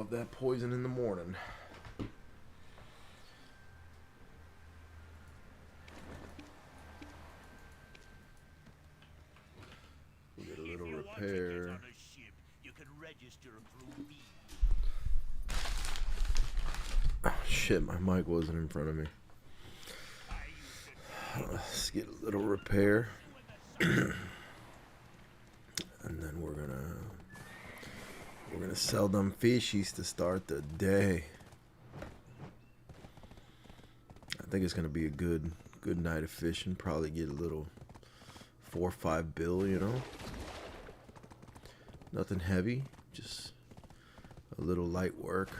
of that poison in the morning. We get a little repair. Oh shit, my mic wasn't in front of me. Let's get a little repair. And then we're gonna sell them fishies to start the day. I think it's gonna be a good night of fishing. Probably get a little 4 or 5 bill, you know. Nothing heavy, just a little light work.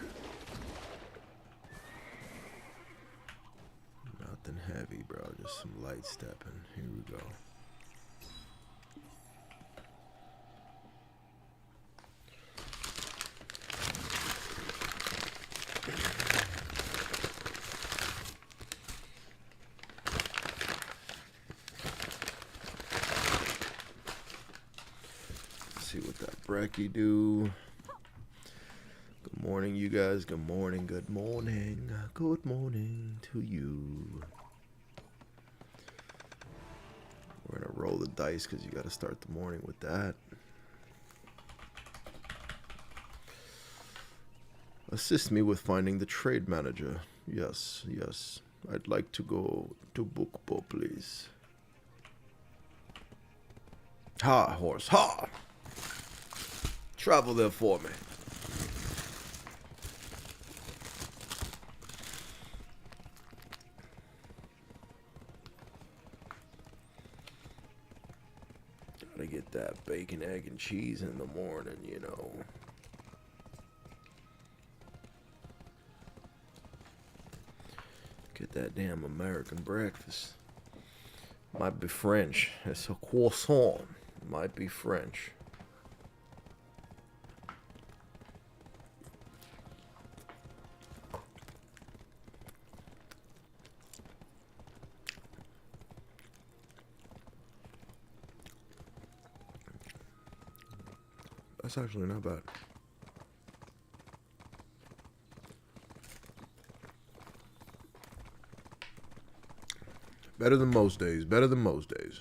Nothing heavy, bro. Just some light stepping. Here we go. See what that brekkie do. Good morning, you guys. Good morning. Good morning. Good morning to you. We're gonna roll the dice because you got to start the morning with that. Assist me with finding the trade manager. Yes, yes. I'd like to go to Bookbo, please. Ha, horse, ha! Travel there for me. Gotta get that bacon, egg, and cheese in the morning, you know. Get that damn American breakfast. Might be French. It's a croissant. Might be French. That's actually not bad. Better than most days. Better than most days.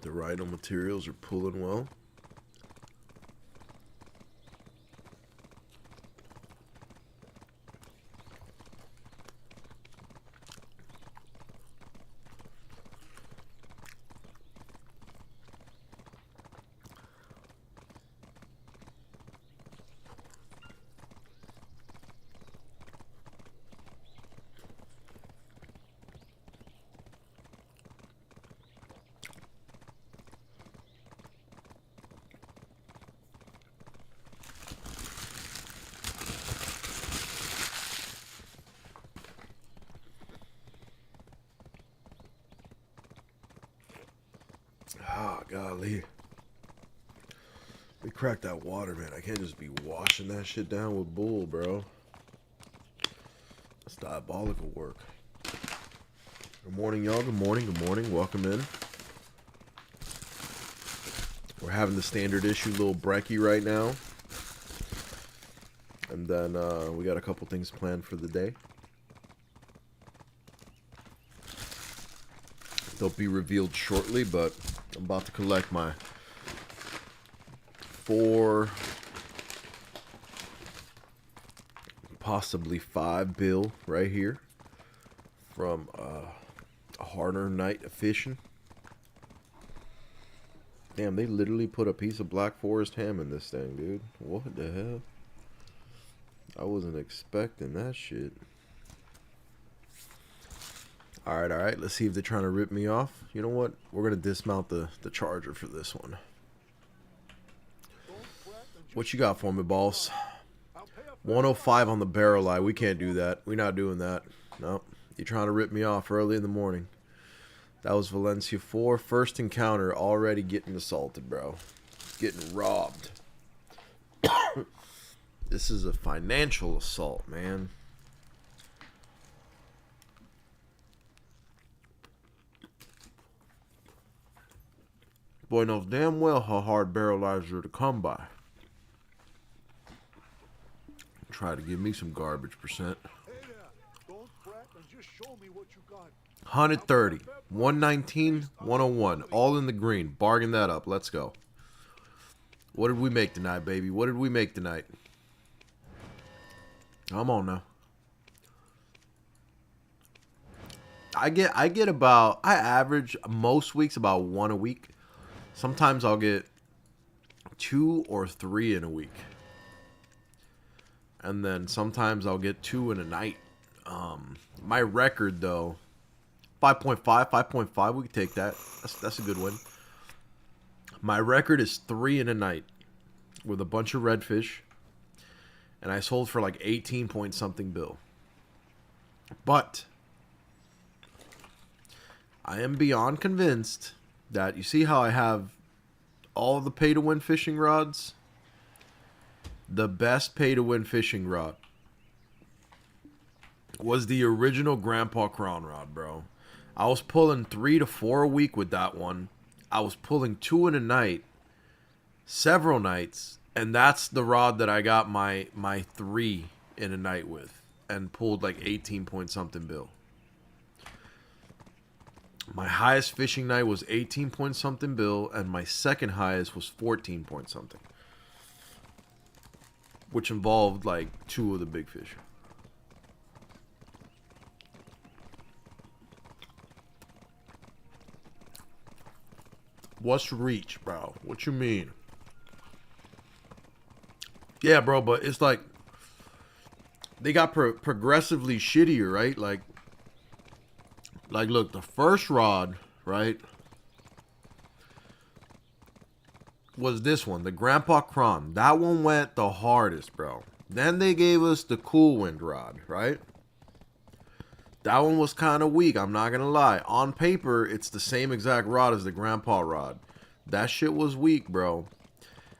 The rhino materials are pulling well. Ah, golly. We cracked that water, man. I can't just be washing that shit down with bull, bro. That's diabolical work. Good morning, y'all. Good morning. Good morning. Welcome in. We're having the standard issue little brekkie right now. And then we got a couple things planned for the day. They'll be revealed shortly, but I'm about to collect my 4, possibly 5 bill right here from a harder night of fishing. Damn, they literally put a piece of Black Forest ham in this thing, dude. What the hell? I wasn't expecting that shit. Alright, let's see if they're trying to rip me off. You know what? We're going to dismount the charger for this one. What you got for me, boss? 105 on the barrel eye. We can't do that. We're not doing that. Nope. You're trying to rip me off early in the morning. That was Valencia 4. First encounter, already getting assaulted, bro. Getting robbed. This is a financial assault, man. Boy knows damn well how hard barrel lives are to come by. Try to give me some garbage percent. 130, 119, 101, all in the green. Bargain that up. Let's go. What did we make tonight, baby? What did we make tonight? Come on now. I average most weeks about 1 a week. Sometimes I'll get 2 or 3 in a week. And then sometimes I'll get 2 in a night. My record though, 5.5, 5.5, we can take that. That's a good win. My record is 3 in a night with a bunch of redfish. And I sold for like 18 point something bill. But I am beyond convinced that, you see how I have all the pay to win fishing rods? The best pay to win fishing rod was the original Grandpa Crown rod, bro. I was pulling 3 to 4 a week with that one. I was pulling 2 in a night, several nights, and that's the rod that I got my 3 in a night with, and pulled like 18 point something bill. My highest fishing night was 18 point something bill, and my second highest was 14 point something, which involved like 2 of the big fish. What's reach, bro? What you mean? Yeah, bro, but it's like they got progressively shittier, right? Like look, the first rod, right, was this one, the Grandpa Cron. That one went the hardest, bro. Then they gave us the Cool Wind rod, right? That one was kind of weak, I'm not going to lie. On paper, it's the same exact rod as the Grandpa rod. That shit was weak, bro.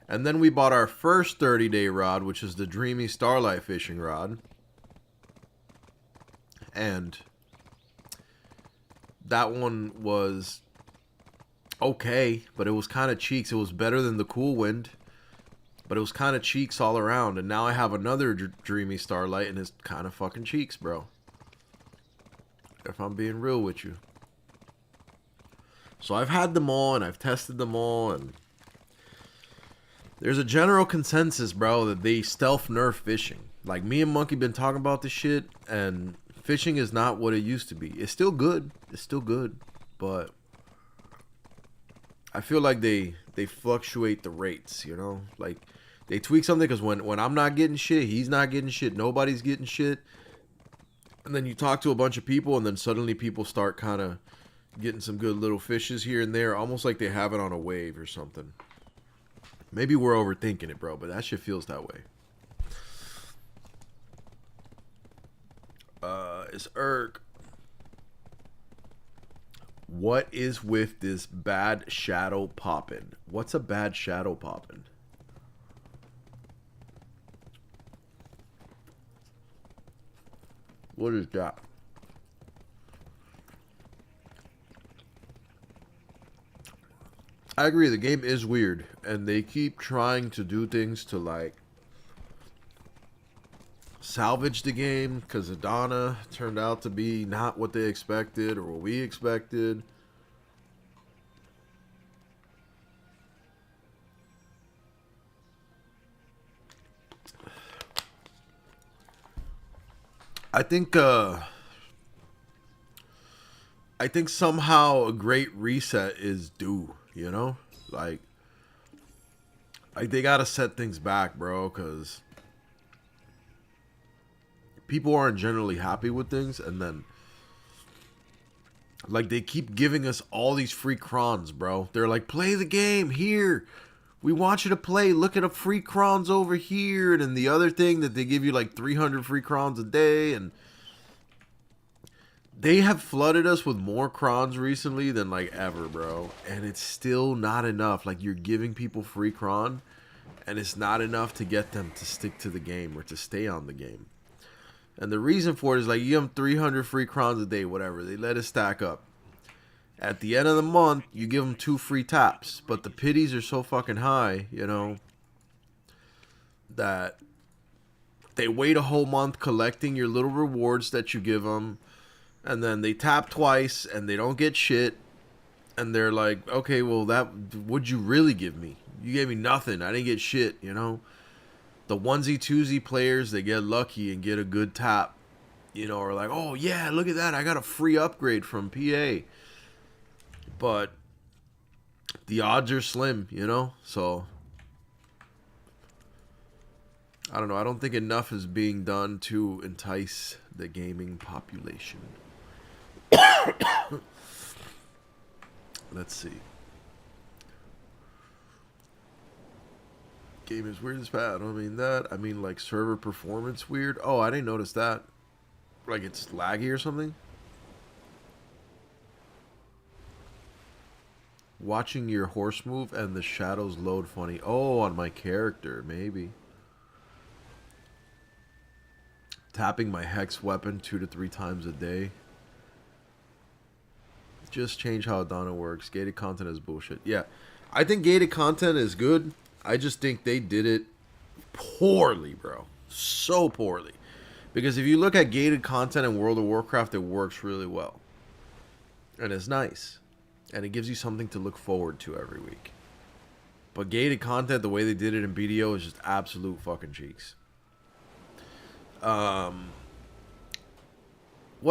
And then we bought our first 30-day rod, which is the Dreamy Starlight fishing rod. And that one was okay, but it was kind of cheeks. It was better than the Cool Wind, but it was kind of cheeks all around. And now I have another Dreamy Starlight, and it's kind of fucking cheeks, bro. If I'm being real with you. So I've had them all, and I've tested them all, and there's a general consensus, bro, that they stealth nerf fishing. Like, me and Monkey been talking about this shit, and fishing is not what it used to be. It's still good. It's still good, but I feel like they fluctuate the rates, you know? Like, they tweak something, because when I'm not getting shit, he's not getting shit, nobody's getting shit. And then you talk to a bunch of people, and then suddenly people start kind of getting some good little fishes here and there, almost like they have it on a wave or something. Maybe we're overthinking it, bro, but that shit feels that way. It's Erk. What is with this bad shadow popping? What's a bad shadow popping? What is that? I agree, the game is weird, and they keep trying to do things to, like, salvage the game, because Adana turned out to be not what they expected or what we expected. I think somehow a great reset is due, you know? Like they gotta set things back, bro, because people aren't generally happy with things, and then like they keep giving us all these free crons, bro. They're like, play the game here. We want you to play. Look at the free crons over here. And then the other thing that they give you like 300 free crons a day, and They have flooded us with more crons recently than like ever, bro. And it's still not enough. Like, you're giving people free cron, and it's not enough to get them to stick to the game or to stay on the game. And the reason for it is, like, you give them 300 free crons a day, whatever. They let it stack up. At the end of the month, you give them 2 free taps. But the pities are so fucking high, you know, that they wait a whole month collecting your little rewards that you give them. And then they tap twice and they don't get shit. And they're like, okay, well, what'd you really give me? You gave me nothing. I didn't get shit, you know? The onesie twosie players, they get lucky and get a good tap, you know, or like, oh yeah, look at that, I got a free upgrade from PA. But the odds are slim, you know, so I don't know. I don't think enough is being done to entice the gaming population. Let's see. Game is weird as bad. I don't mean that. I mean, like, server performance weird. Oh, I didn't notice that. Like, it's laggy or something. Watching your horse move and the shadows load funny. Oh, on my character, maybe. Tapping my hex weapon 2 to 3 times a day. Just change how Adana works. Gated content is bullshit. Yeah, I think gated content is good. I just think they did it poorly, bro. So poorly. Because if you look at gated content in World of Warcraft, it works really well. And it's nice. And it gives you something to look forward to every week. But gated content, the way they did it in BDO, is just absolute fucking cheeks. What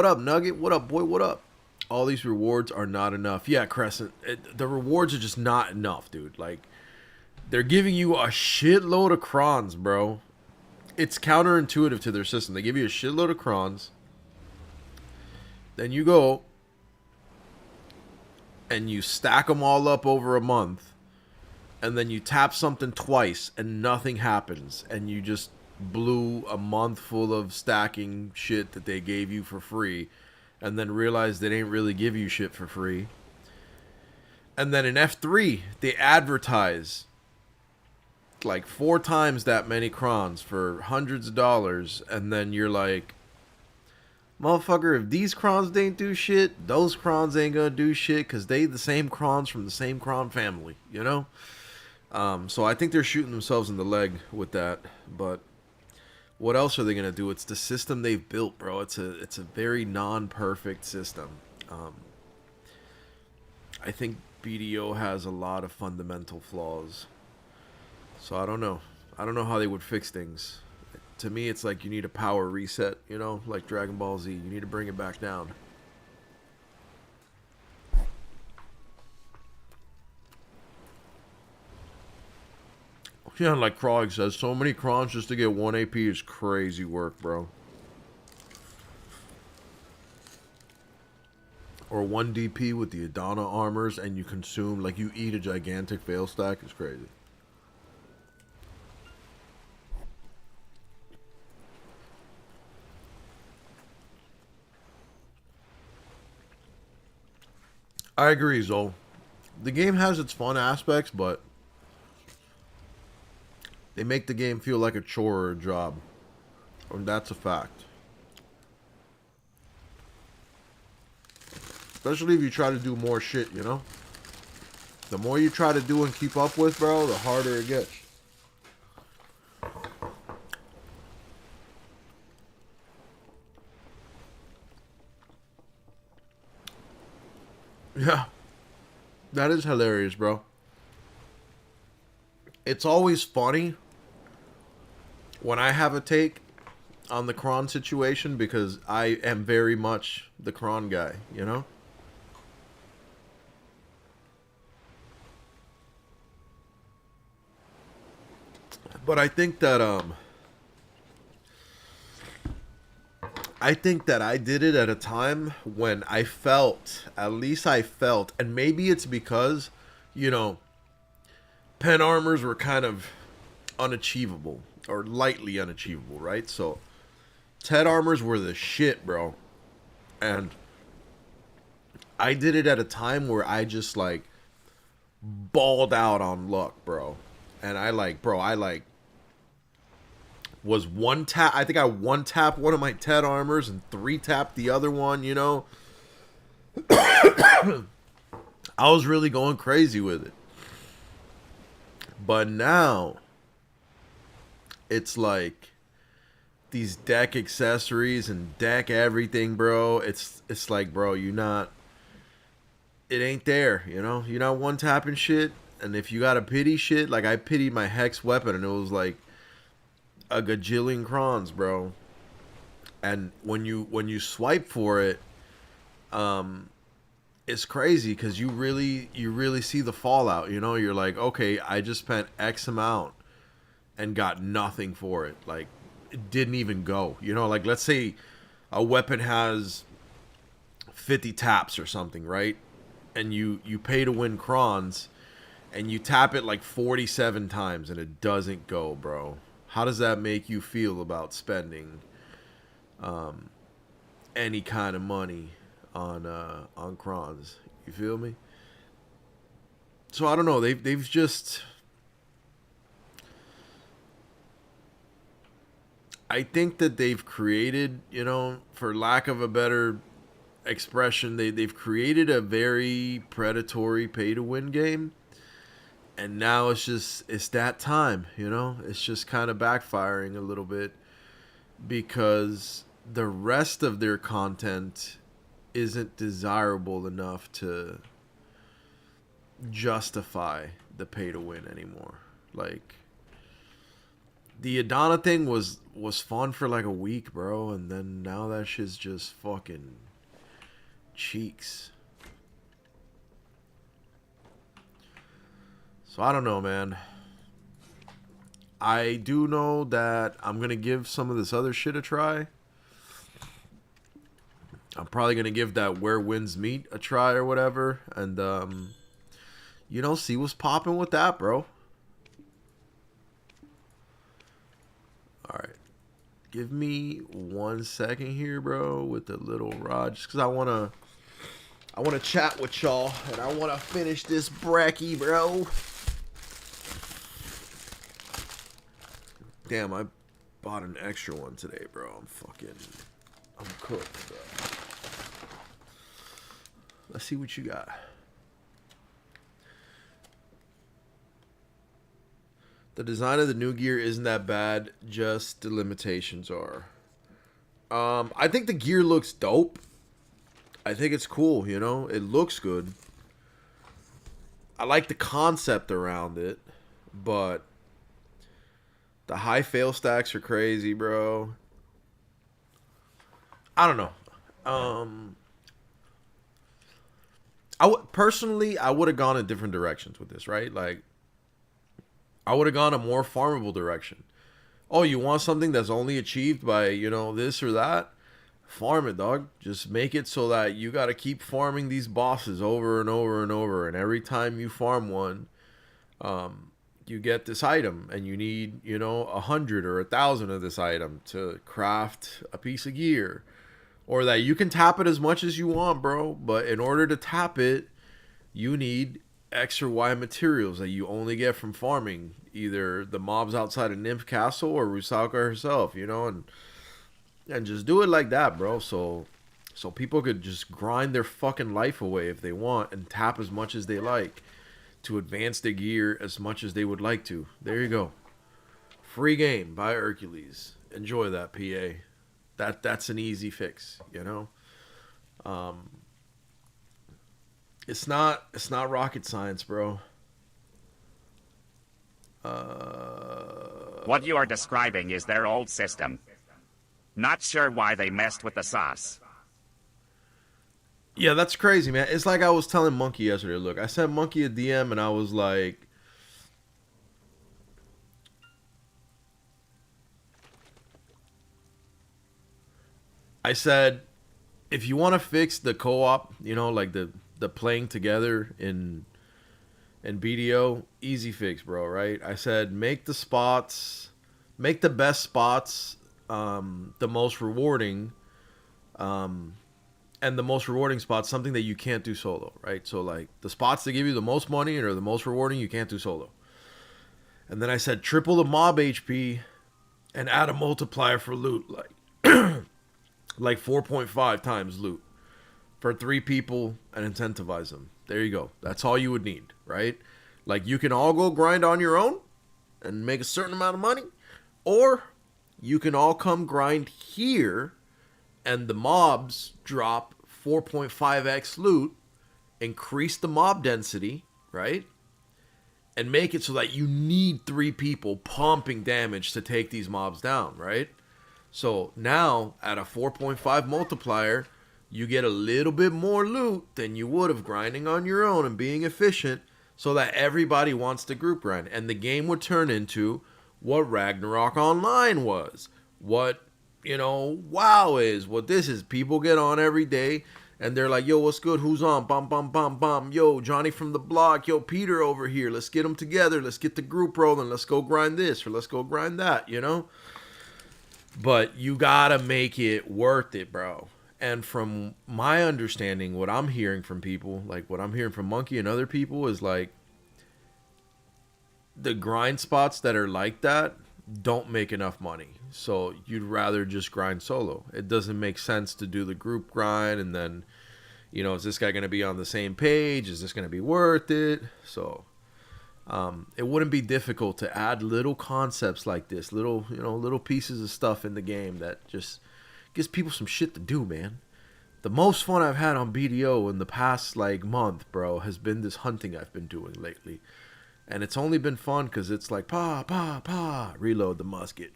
up, Nugget? What up, boy? What up? All these rewards are not enough. Yeah, Crescent. The rewards are just not enough, dude. Like, they're giving you a shitload of crons, bro. It's counterintuitive to their system. They give you a shitload of crons. Then you go and you stack them all up over a month. And then you tap something twice and nothing happens. And you just blew a month full of stacking shit that they gave you for free. And then realize they didn't really give you shit for free. And then in F3, they advertise like 4 times that many crons for hundreds of dollars. And then you're like, motherfucker, if these crons didn't do shit, those crons ain't gonna do shit, because they the same crons from the same cron family, you know? So I think they're shooting themselves in the leg with that. But what else are they gonna do? It's the system they've built, bro. It's a very non-perfect system. I think BDO has a lot of fundamental flaws. So I don't know. I don't know how they would fix things. To me, it's like you need a power reset, you know? Like Dragon Ball Z. You need to bring it back down. Yeah, like Krog says, so many crons just to get 1 AP is crazy work, bro. Or 1 DP with the Adana armors and you consume, like you eat a gigantic fail stack is crazy. I agree, Zol. The game has its fun aspects, but they make the game feel like a chore or a job. And that's a fact. Especially if you try to do more shit, you know? The more you try to do and keep up with, bro, the harder it gets. Yeah. That is hilarious, bro. It's always funny when I have a take on the cron situation, because I am very much the cron guy, you know? But I think that I did it at a time when I felt, at least I felt, and maybe it's because, you know, pen armors were kind of unachievable, or lightly unachievable, right? So, Ted armors were the shit, bro. And I did it at a time where I just like balled out on luck, bro. And I like was one tap. I think I one tap one of my Ted armors and three tapped the other one. You know, I was really going crazy with it. But now it's like these deck accessories and deck everything, bro. It's like, bro, you not. It ain't there, you know. You're not one tapping shit. And if you got to pity shit, like I pitied my hex weapon, and it was like a gajillion crons, bro. And when you swipe for it, it's crazy because you really see the fallout. You know, you're like, okay, I just spent X amount and got nothing for it. Like, it didn't even go. You know, like let's say a weapon has 50 taps or something, right? And you pay to win crons, and you tap it like 47 times and it doesn't go, bro. How does that make you feel about spending any kind of money on crons? You feel me? So I don't know. They've just. I think that they've created, you know, for lack of a better expression, they've created a very predatory pay to win game. And now it's that time, you know? It's just kind of backfiring a little bit because the rest of their content isn't desirable enough to justify the pay to win anymore. Like the Adana thing was fun for like a week, bro, and then now that shit's just fucking cheeks. So I don't know, man. I do know that I'm gonna give some of this other shit a try. I'm probably gonna give that Where Winds Meet a try or whatever, and you know, see what's popping with that, bro. All right, give me 1 second here, bro, with the little rod, just because I wanna chat with y'all, and I wanna finish this bracky, bro. Damn, I bought an extra one today, bro. I'm cooked, bro. Let's see what you got. The design of the new gear isn't that bad, just the limitations are. I think the gear looks dope. I think it's cool, you know? It looks good. I like the concept around it, but the high fail stacks are crazy, bro. I don't know. Personally, I would have gone in different directions with this, right? Like, I would have gone a more farmable direction. Oh, you want something that's only achieved by, you know, this or that? Farm it, dog. Just make it so that you got to keep farming these bosses over and over and over. And every time you farm one, you get this item. And you need, you know, 100 or 1,000 of this item to craft a piece of gear. Or that you can tap it as much as you want, bro. But in order to tap it, you need X or Y materials that you only get from farming. Either the mobs outside of Nymph Castle or Rusalka herself, you know, and just do it like that, bro. So people could just grind their fucking life away if they want and tap as much as they like to advance their gear as much as they would like to. There you go. Free game by Erkulez. Enjoy that, PA. That's an easy fix, you know. It's not rocket science, bro. What you are describing is their old system. Not sure why they messed with the sauce. Yeah, that's crazy, man. It's like I was telling Monkey yesterday. Look, I sent Monkey a DM and I was like, I said, if you want to fix the co-op, you know, like the playing together in BDO, easy fix, bro, right? I said, make the best spots the most rewarding, and the most rewarding spots, something that you can't do solo, right? So like the spots that give you the most money or the most rewarding, you can't do solo. And then I said triple the mob HP and add a multiplier for loot, like 4.5 times loot for 3 people and incentivize them. There you go. That's all you would need, right? Like you can all go grind on your own and make a certain amount of money, or you can all come grind here and the mobs drop 4.5x loot, increase the mob density, right? And make it so that you need 3 people pumping damage to take these mobs down, right? So now at a 4.5 multiplier, you get a little bit more loot than you would have grinding on your own and being efficient, so that everybody wants to group grind. And the game would turn into what Ragnarok Online was. What, WoW is. What this is. People get on every day and they're like, yo, what's good? Who's on? Bum, bum, bum, bum. Yo, Johnny from the block. Yo, Peter over here. Let's get them together. Let's get the group rolling. Let's go grind this or let's go grind that, But you gotta make it worth it, bro. And from my understanding, what I'm hearing from people, like what I'm hearing from Monkey and other people, is like the grind spots that are like that don't make enough money. So you'd rather just grind solo. It doesn't make sense to do the group grind and then, is this guy going to be on the same page? Is this going to be worth it? So it wouldn't be difficult to add little concepts like this, little pieces of stuff in the game that just gives people some shit to do, man. The most fun I've had on BDO in the past month, bro, has been this hunting I've been doing lately. And it's only been fun because it's like, reload the musket,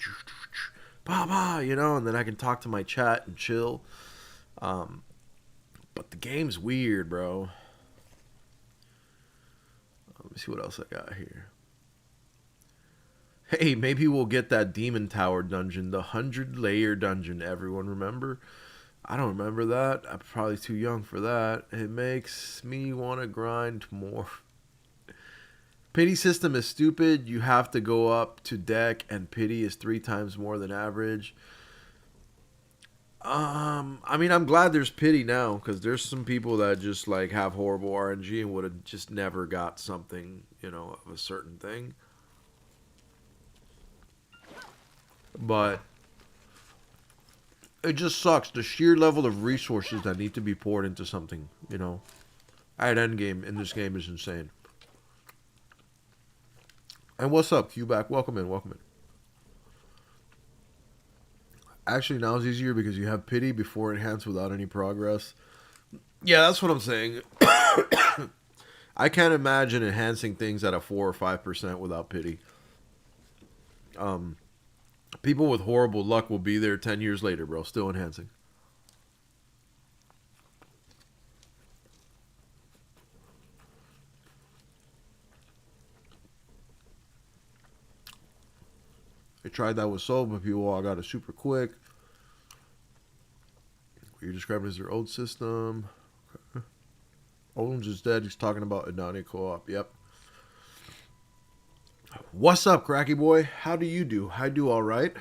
and then I can talk to my chat and chill. But the game's weird, bro. Let me see what else I got here. Hey, maybe we'll get that Demon Tower dungeon, the 100-layer dungeon. Everyone remember? I don't remember that. I'm probably too young for that. It makes me want to grind more. Pity system is stupid. You have to go up to deck, and pity is 3 times more than average. I'm glad there's pity now, because there's some people that just have horrible RNG and would have just never got something, of a certain thing. But it just sucks. The sheer level of resources that need to be poured into something, at endgame in this game is insane. And what's up, Q-Back? Welcome in. Actually, now it's easier because you have pity before enhance without any progress. Yeah, that's what I'm saying. I can't imagine enhancing things at a 4 or 5% without pity. People with horrible luck will be there 10 years later, bro, still enhancing. I tried that with Soul, but people all got it super quick. What you're describing as their old system. Okay. Oldham's is dead. He's talking about Adani Co-op. Yep. What's up, Cracky Boy? How do you do? I do all right.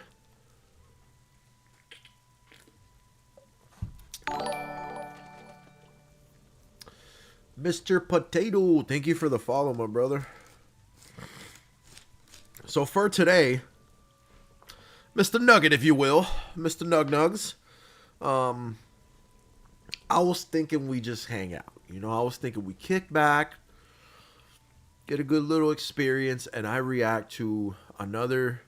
Mr. Potato, thank you for the follow, my brother. So for today, Mr. Nugget, if you will, Mr. Nug Nugs, I was thinking we just hang out. I was thinking we kick back, get a good little experience, and I react to another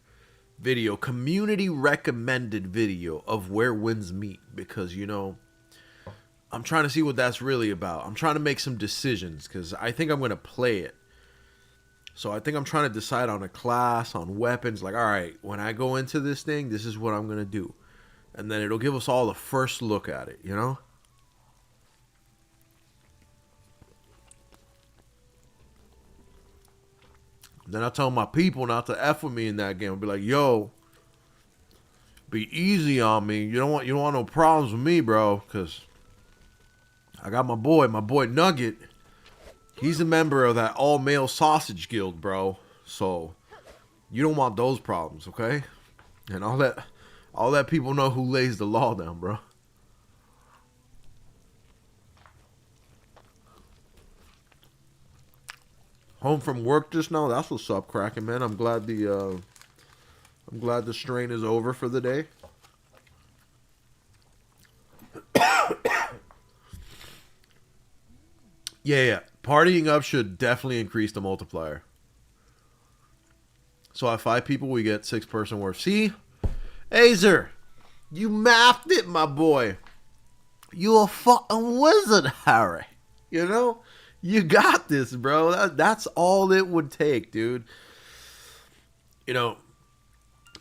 video, community recommended video of Where Winds Meet, because, I'm trying to see what that's really about. I'm trying to make some decisions because I think I'm going to play it. So I think I'm trying to decide on a class, on weapons. Like, all right, when I go into this thing, this is what I'm going to do. And then it'll give us all the first look at it, Then I'll tell my people not to F with me in that game. I'll be like, yo, be easy on me. You don't want no problems with me, bro. Because I got my boy Nugget. He's a member of that all-male sausage guild, bro. So you don't want those problems, okay? And I'll let people know who lays the law down, bro. Home from work just now. That's what's up, Kraken, man. I'm glad the strain is over for the day. Yeah. Partying up should definitely increase the multiplier. So at 5 people, we get 6 person worth. See? Azer, you mathed it, my boy. You a fucking wizard, Harry. You know? You got this, bro. That's all it would take, dude. You know,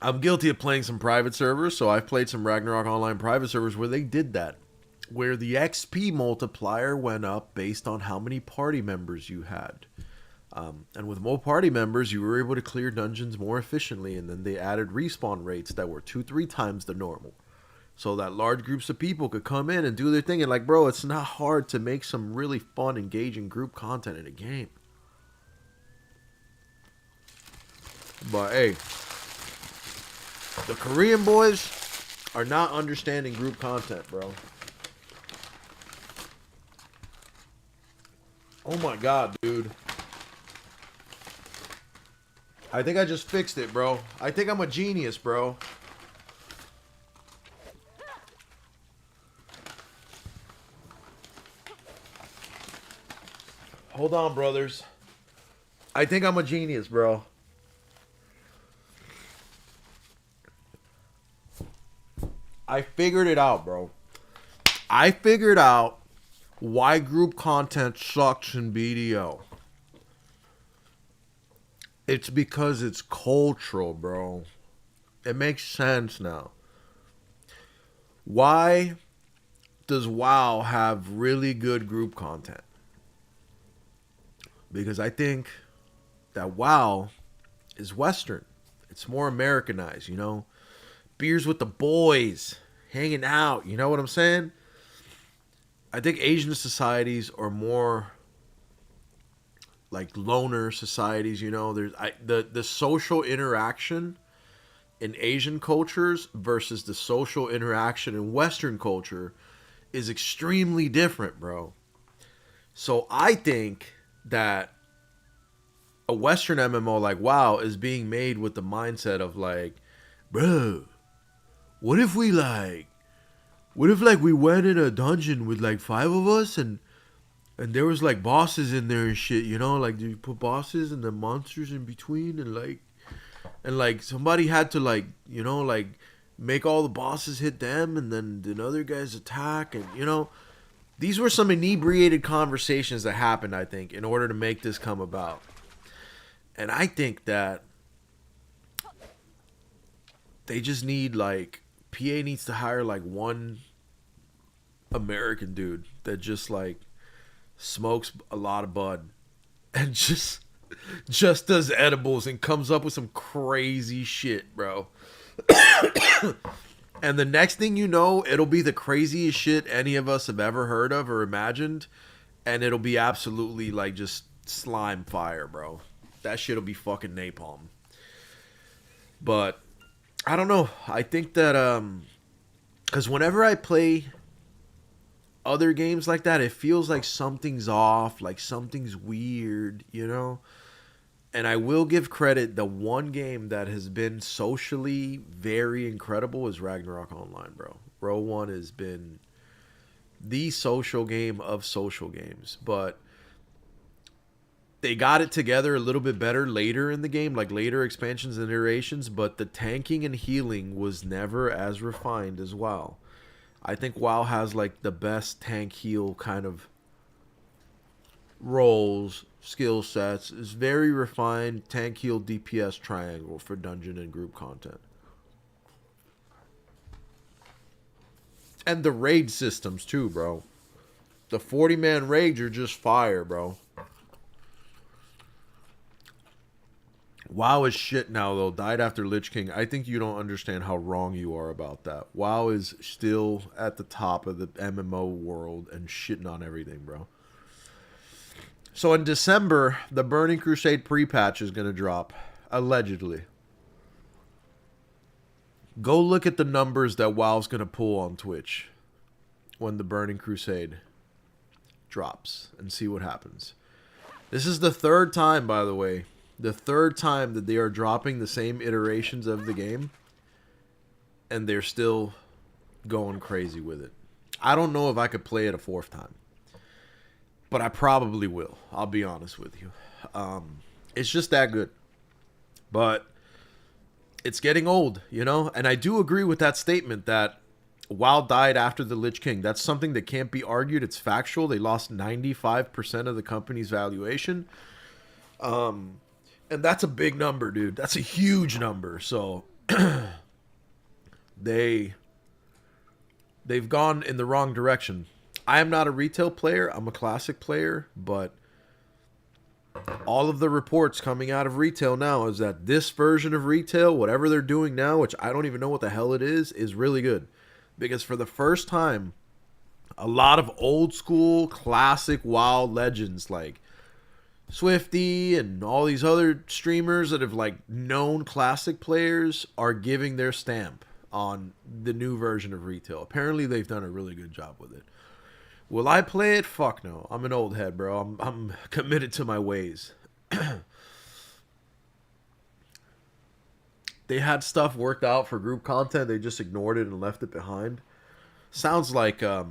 I'm guilty of playing some private servers, so I've played some Ragnarok Online private servers where they did that. Where the XP multiplier went up based on how many party members you had. And with more party members, you were able to clear dungeons more efficiently, and then they added respawn rates that were 2-3 times the normal. So that large groups of people could come in and do their thing. And like, bro, it's not hard to make some really fun, engaging group content in a game. But hey, the Korean boys are not understanding group content, bro. Oh my god, dude. I think I just fixed it, bro. I think I'm a genius, bro. Hold on, brothers. I think I'm a genius, bro. I figured it out, bro. I figured out why group content sucks in BDO. It's because it's cultural, bro. It makes sense now. Why does WoW have really good group content? Because I think that WoW is Western. It's more Americanized, you know? Beers with the boys, hanging out, you know what I'm saying? I think Asian societies are more like loner societies, you know? There's the social interaction in Asian cultures versus the social interaction in Western culture is extremely different, bro. So I think that a Western MMO like WoW is being made with the mindset of like, bro, what if we went in a dungeon with like 5 of us and there was like bosses in there and shit, you know, like you put bosses and the monsters in between and like somebody had to like, you know, like make all the bosses hit them and then the other guys attack, and you know, these were some inebriated conversations that happened, I think, in order to make this come about. And I think that they just need like, PA needs to hire like one American dude that just like smokes a lot of bud and just does edibles and comes up with some crazy shit, bro. And the next thing you know, it'll be the craziest shit any of us have ever heard of or imagined, and it'll be absolutely like just slime fire, bro. That shit'll be fucking napalm. But I don't know. I think that because whenever I play other games like that, it feels like something's off, like something's weird, you know? And I will give credit, the one game that has been socially very incredible is Ragnarok Online, bro. Row 1 has been the social game of social games. But they got it together a little bit better later in the game, like later expansions and iterations, but the tanking and healing was never as refined as WoW. I think WoW has like the best tank heal kind of roles, skill sets. It's very refined tank heal DPS triangle for dungeon and group content. And the raid systems too, bro. The 40-man raids are just fire, bro. WoW is shit now, though. Died after Lich King. I think you don't understand how wrong you are about that. WoW is still at the top of the MMO world and shitting on everything, bro. So in December, the Burning Crusade pre-patch is going to drop. Allegedly. Go look at the numbers that WoW's going to pull on Twitch when the Burning Crusade drops and see what happens. This is the third time, by the way. The third time that they are dropping the same iterations of the game. And they're still going crazy with it. I don't know if I could play it a fourth time. But I probably will. I'll be honest with you. It's just that good. But it's getting old, you know? And I do agree with that statement that WoW died after the Lich King. That's something that can't be argued. It's factual. They lost 95% of the company's valuation. And that's a big number, dude. That's a huge number. So they've gone in the wrong direction. I am not a retail player. I'm a classic player, but all of the reports coming out of retail now is that this version of retail, whatever they're doing now, which I don't even know what the hell it is really good. Because for the first time, a lot of old school classic WoW legends like Swifty and all these other streamers that have like known classic players are giving their stamp on the new version of retail. Apparently they've done a really good job with it. Will I play it? Fuck no. I'm an old head, bro. I'm committed to my ways. They had stuff worked out for group content. They just ignored it and left it behind. Sounds like a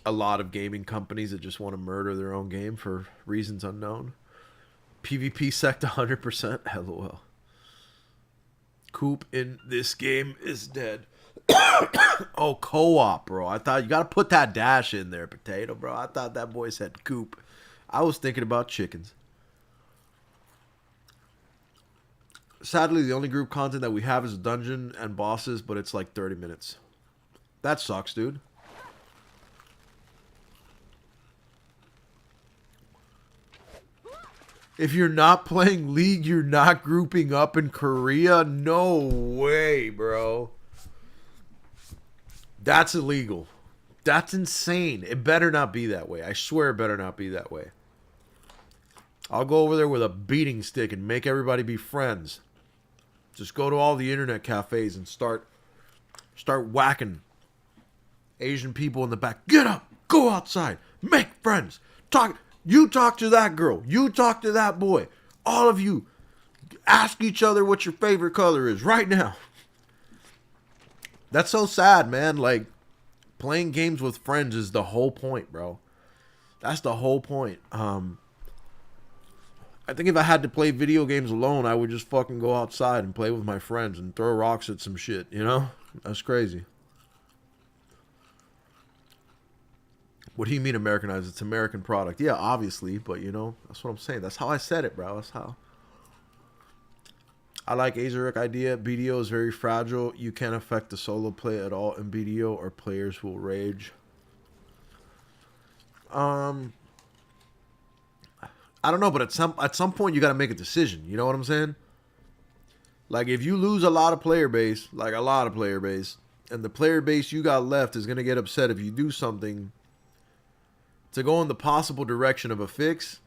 lot of gaming companies that just want to murder their own game for reasons unknown. PvP sect 100%. LOL. Coop in this game is dead. Oh, co-op, bro. I thought you got to put that dash in there, Potato, bro. I thought that boy said Coop. I was thinking about chickens. Sadly, the only group content that we have is dungeon and bosses, but it's like 30 minutes. That sucks, dude. If you're not playing League, you're not grouping up in Korea? No way, bro. That's illegal. That's insane. It better not be that way. I swear it better not be that way. I'll go over there with a beating stick and make everybody be friends. Just go to all the internet cafes and start whacking Asian people in the back. Get up. Go outside. Make friends. You talk to that girl. You talk to that boy. All of you ask each other what your favorite color is right now. That's so sad, man. Like, playing games with friends is the whole point, bro. That's the whole point. I think if I had to play video games alone, I would just fucking go outside and play with my friends and throw rocks at some shit, you know? That's crazy. What do you mean Americanized? It's American product. Yeah, obviously, but you know, that's what I'm saying. That's how I said it, bro. That's how. I like Azeric idea. BDO is very fragile. You can't affect the solo play at all in BDO or players will rage. I don't know, but at some point you got to make a decision. You know what I'm saying? Like if you lose a lot of player base, and the player base you got left is going to get upset if you do something to go in the possible direction of a fix,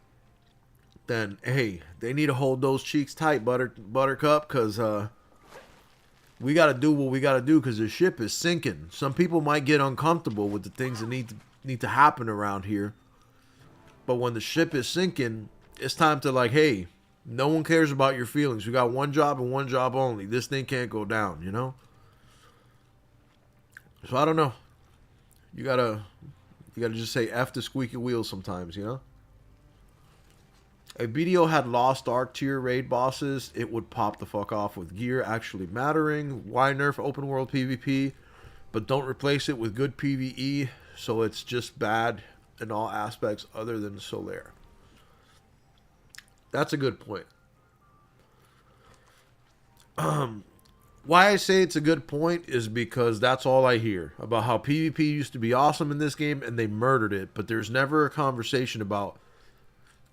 then, hey, they need to hold those cheeks tight, Buttercup, because we got to do what we got to do because the ship is sinking. Some people might get uncomfortable with the things that need to happen around here. But when the ship is sinking, it's time to like, hey, no one cares about your feelings. We got one job and one job only. This thing can't go down, you know? So I don't know. You gotta just say F the squeaky wheels sometimes, you know? If BDO had lost Arc tier raid bosses, it would pop the fuck off with gear actually mattering. Why nerf open world PvP, but don't replace it with good PvE, so it's just bad in all aspects other than Solaire. That's a good point. Why I say it's a good point is because that's all I hear about how PvP used to be awesome in this game and they murdered it, but there's never a conversation about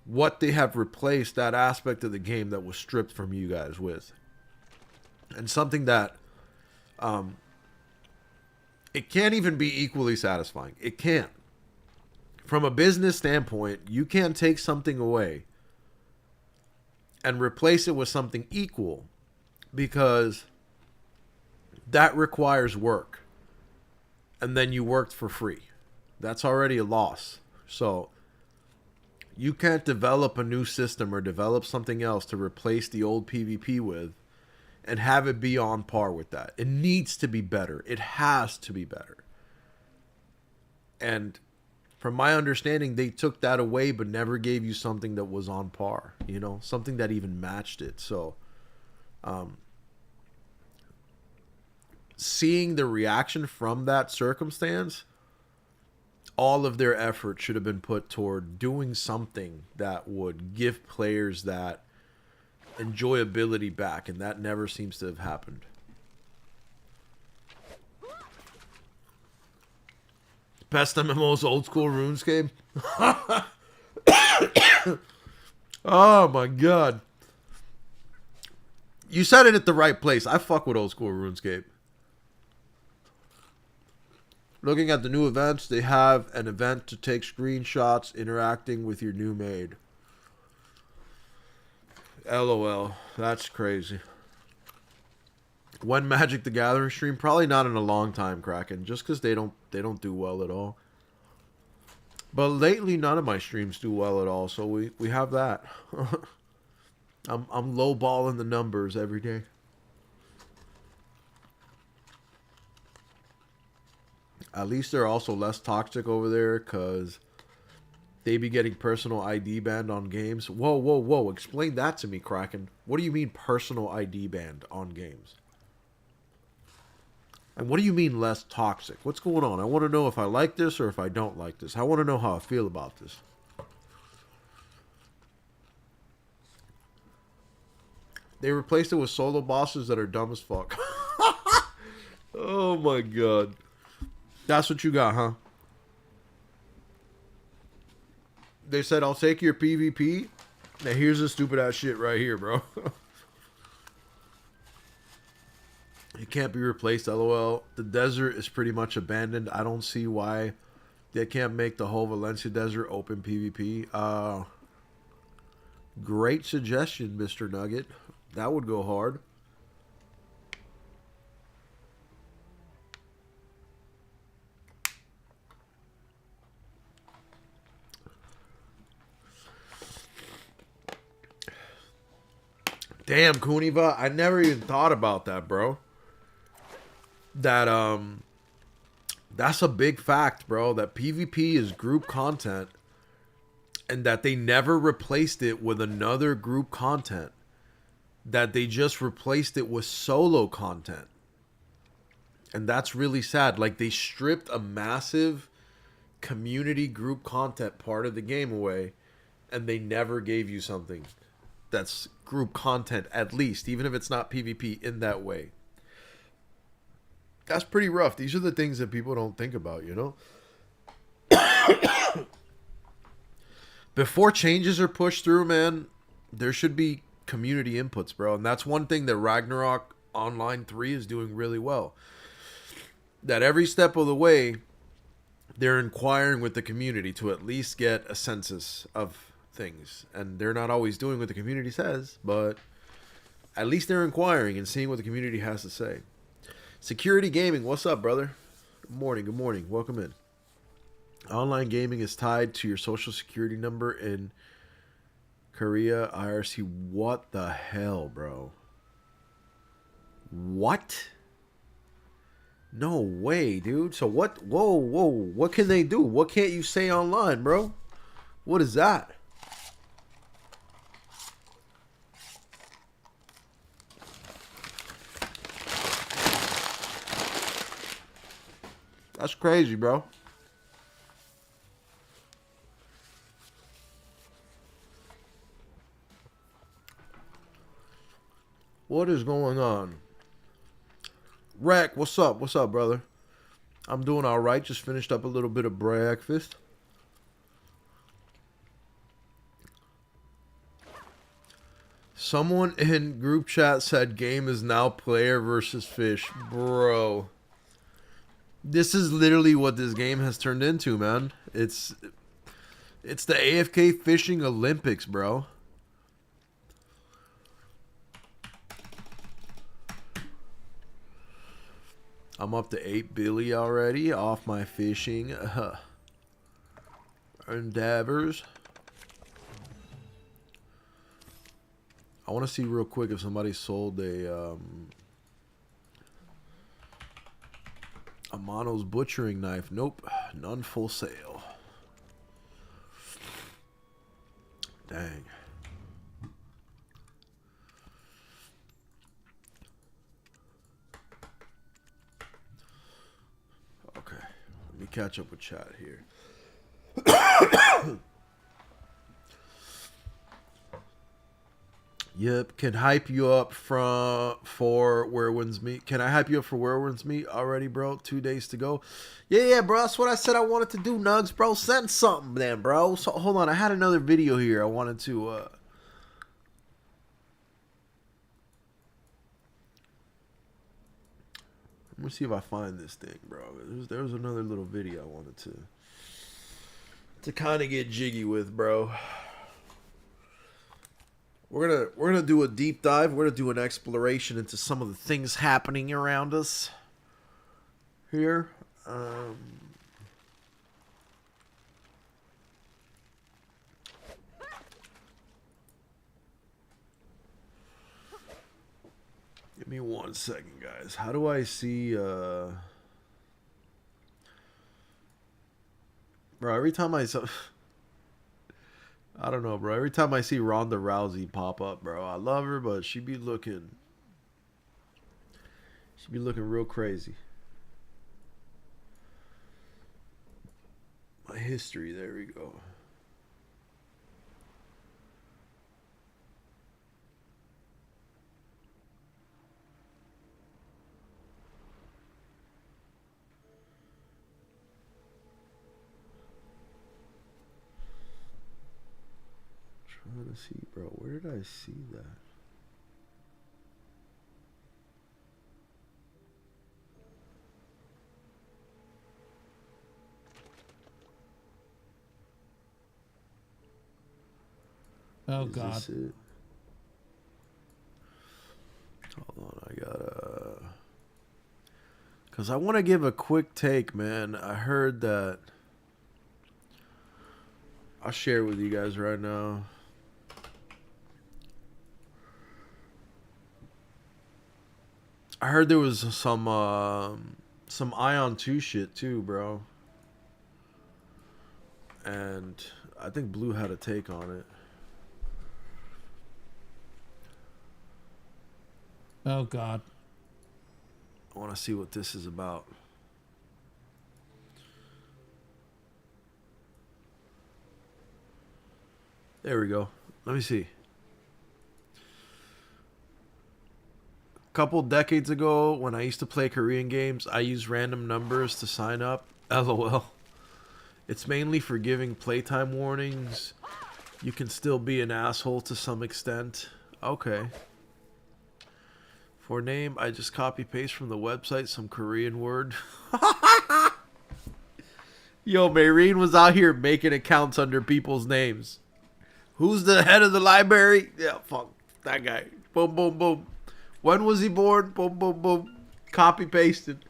what they have replaced that aspect of the game that was stripped from you guys with. And something that it can't even be equally satisfying. It can't. From a business standpoint, you can't take something away and replace it with something equal because that requires work. And then you worked for free. That's already a loss. So You can't develop a new system or develop something else to replace the old PvP with and have it be on par with that. It needs to be better. It has to be better. And from my understanding, they took that away but never gave you something that was on par, you know, something that even matched it. So, seeing the reaction from that circumstance, all of their effort should have been put toward doing something that would give players that enjoyability back, and that never seems to have happened. Best MMOs, old school RuneScape. Oh my god. You said it at the right place. I fuck with old school RuneScape. Looking at the new events, they have an event to take screenshots interacting with your new maid. LOL. That's crazy. When Magic the Gathering stream? Probably not in a long time, Kraken. Just because they don't do well at all. But lately, none of my streams do well at all, so we have that. I'm lowballing the numbers every day. At least they're also less toxic over there, because they be getting personal ID banned on games. Whoa, whoa, whoa. Explain that to me, Kraken. What do you mean personal ID banned on games? And what do you mean less toxic? What's going on? I want to know if I like this or if I don't like this. I want to know how I feel about this. They replaced it with solo bosses that are dumb as fuck. Oh my god. That's what you got, huh? They said, I'll take your PvP. Now here's the stupid ass shit right here, bro. It can't be replaced, LOL. The desert is pretty much abandoned. I don't see why they can't make the whole Valencia desert open PvP. Great suggestion, Mr. Nugget. That would go hard. Damn, Kuniva, I never even thought about that, bro. That that's a big fact, bro. That PvP is group content, and that they never replaced it with another group content. That they just replaced it with solo content. And that's really sad. Like, they stripped a massive community group content part of the game away, and they never gave you something that's group content, at least, even if it's not PvP in that way. That's pretty rough. These are the things that people don't think about, you know? Before changes are pushed through, man, there should be community inputs, bro. And that's one thing that Ragnarok Online 3 is doing really well. That every step of the way, they're inquiring with the community to at least get a census of things. And they're not always doing what the community says, but at least they're inquiring and seeing what the community has to say. Security Gaming, what's up, brother? Good morning, good morning. Welcome in. Online gaming is tied to your social security number in Korea, IRC. What the hell, bro? What? No way, dude. So what? Whoa, whoa. What can they do? What can't you say online, bro? What is that? That's crazy, bro. What is going on? Rack, what's up? What's up, brother? I'm doing all right. Just finished up a little bit of breakfast. Someone in group chat said game is now player versus fish. Bro. This is literally what this game has turned into, man. It's the AFK fishing Olympics, bro. I'm up to 8 billy already off my fishing endeavors. I want to see real quick if somebody sold a Mono's butchering knife. Nope, none full sale. Dang. Okay, let me catch up with chat here. Yep, can hype you up for Where Winds Meet. Can I hype you up for Where Winds Meet already, bro? 2 days to go. Yeah, bro. That's what I said I wanted to do, Nugs, bro. Send something then, bro. So hold on, I had another video here I wanted to let me see if I find this thing, bro. There was another little video I wanted to kind of get jiggy with, bro. We're gonna do a deep dive. We're gonna do an exploration into some of the things happening around us here. Give me 1 second, guys. How do I see? Bro, every time I don't know, bro. Every time I see Ronda Rousey pop up, bro, I love her, but she be looking real crazy. My history, there we go. Trying to see, bro. Where did I see that? Oh, Is God. this it? Hold on, I gotta... Because I want to give a quick take, man. I heard that... I'll share it with you guys right now. I heard there was some Ion 2 shit too, bro. And I think Blue had a take on it. Oh, God. I want to see what this is about. There we go. Let me see. A couple decades ago, when I used to play Korean games, I used random numbers to sign up. LOL. It's mainly for giving playtime warnings. You can still be an asshole to some extent. Okay. For name, I just copy paste from the website some Korean word. Yo, Maureen was out here making accounts under people's names. Who's the head of the library? Yeah, fuck that guy. Boom, boom, boom. When was he born? Boom, boom, boom. Copy pasted.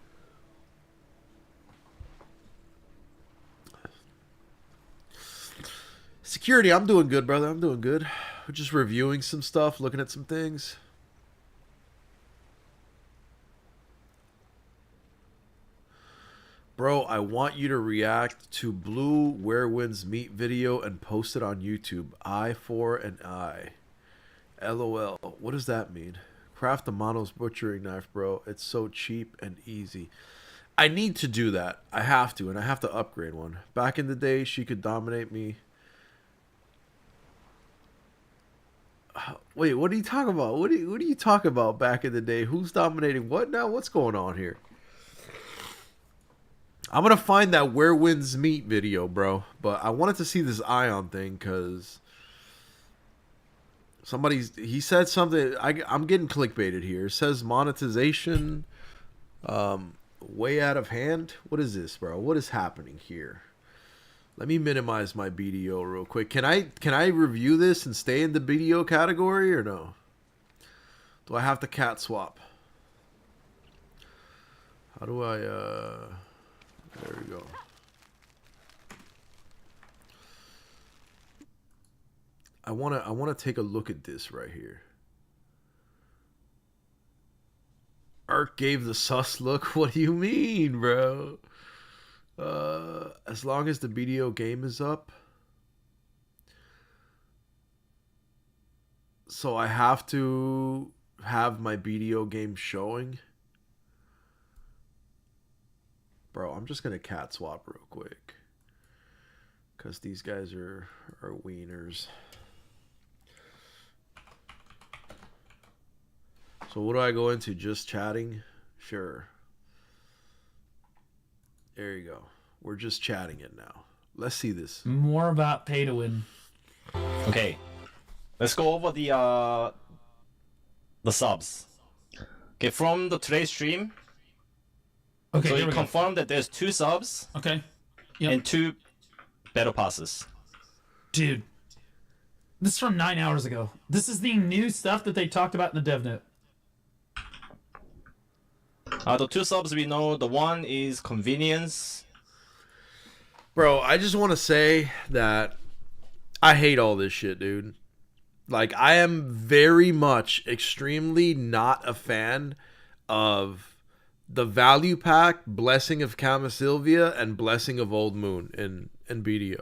Security, I'm doing good, brother. I'm doing good. We're just reviewing some stuff, looking at some things. Bro, I want you to react to Blue Where Winds Meet video and post it on YouTube. I for an I. LOL. What does that mean? Craft the Mono's butchering knife, bro. It's so cheap and easy. I need to do that. I have to, and I have to upgrade one. Back in the day, she could dominate me. Wait, what are you talking about? What are you talking about back in the day? Who's dominating what now? What's going on here? I'm going to find that Where Winds Meet video, bro. But I wanted to see this Ion thing because he said something. I'm getting clickbaited here. It says monetization way out of hand. What is this, bro? What is happening here? Let me minimize my BDO real quick. Can I review this and stay in the BDO category or no? Do I have to cat swap? How do I there we go. I wanna take a look at this right here. Erk gave the sus look. What do you mean, bro? As long as the video game is up. So I have to have my video game showing. Bro, I'm just going to cat swap real quick. Because these guys are wieners. So what do I go into? Just chatting? Sure. There you go. We're just chatting it now. Let's see this. More about pay to win. Okay. Let's go over the subs. Okay, from the today's stream. Okay, So here you we go. confirm that there's 2 subs Okay. Yep. and 2 battle passes. Dude, this is from 9 hours ago. This is the new stuff that they talked about in the dev note. The 2 subs we know, the one is convenience. Bro, I just want to say that I hate all this shit, dude. Like, I am very much extremely not a fan of the value pack, Blessing of Cama-Sylvia, and Blessing of Old Moon in BDO.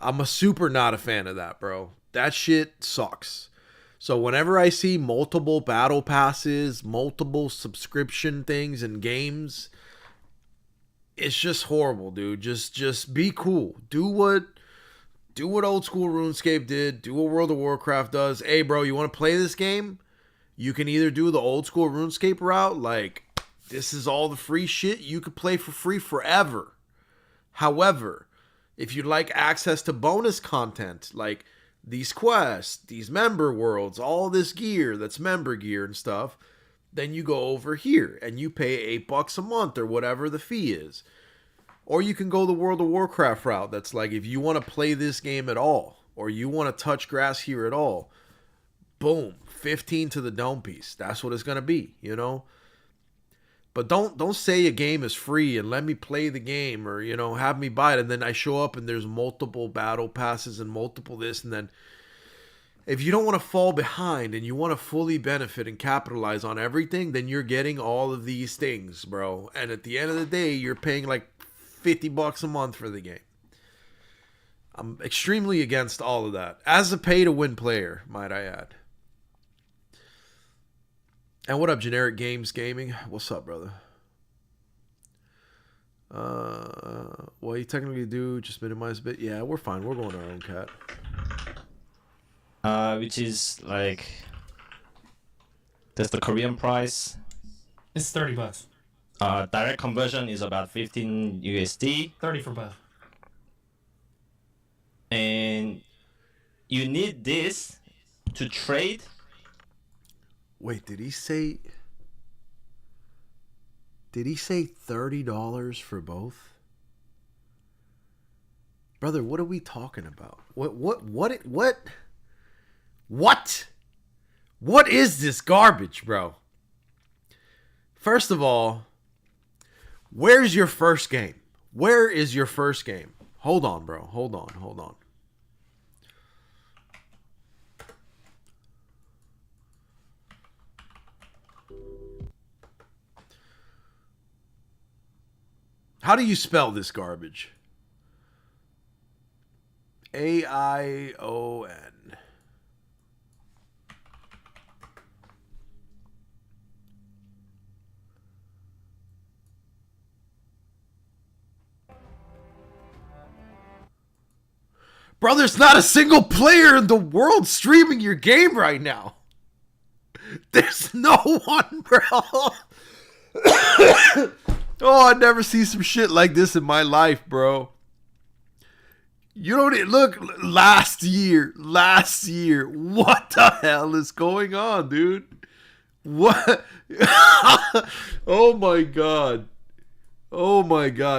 I'm a super not a fan of that, bro. That shit sucks. So whenever I see multiple battle passes, multiple subscription things and games, it's just horrible, dude. Just be cool. Do what old school RuneScape did. Do what World of Warcraft does. Hey, bro, you want to play this game? You can either do the old school RuneScape route, like, this is all the free shit. You could play for free forever. However, if you'd like access to bonus content, like these quests, these member worlds, all this gear that's member gear and stuff, then you go over here and you pay $8 a month or whatever the fee is. Or you can go the World of Warcraft route. That's like, if you want to play this game at all, or you want to touch grass here at all, boom, 15 to the dome piece. That's what it's going to be, you know? But don't say a game is free and let me play the game, or, you know, have me buy it, and then I show up and there's multiple battle passes and multiple this, and then if you don't want to fall behind and you want to fully benefit and capitalize on everything, then you're getting all of these things, bro. And at the end of the day, you're paying like $50 a month for the game. I'm extremely against all of that. As a pay-to-win player, might I add. And what up, Generic Games Gaming? What's up, brother? Well, you technically do just minimize a bit. Yeah, we're fine. We're going our own cat. Which is like, that's the Korean price. It's $30. Direct conversion is about 15 USD. 30 for both. And you need this to trade. Wait, did he say $30 for both? Brother, what are we talking about? What is this garbage, bro? First of all, where's your first game? Where is your first game? Hold on, bro. Hold on. How do you spell this garbage? AION. Bro, there's not a single player in the world streaming your game right now. There's no one, bro. Oh, I never see some shit like this in my life, bro. You don't look, last year. What the hell is going on, dude? What? Oh my god.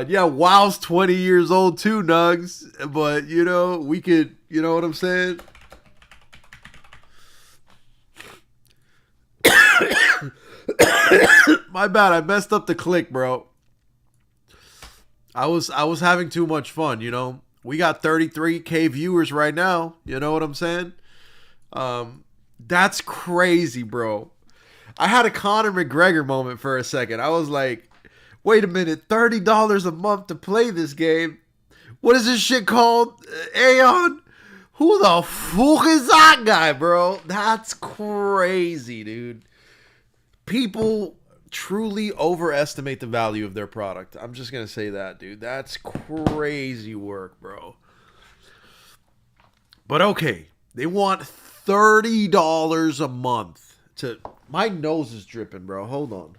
Yeah, WoW's 20 years old too, Nugs. But, you know, we could, you know what I'm saying? My bad, I messed up the click, bro. I was having too much fun, you know. We got 33K viewers right now. You know what I'm saying? That's crazy, bro. I had a Conor McGregor moment for a second. I was like, wait a minute, $30 a month to play this game? What is this shit called? Aeon? Who the fuck is that guy, bro? That's crazy, dude. People truly overestimate the value of their product. I'm just going to say that, dude. That's crazy work, bro. But okay, they want $30 a month to... My nose is dripping, bro. Hold on.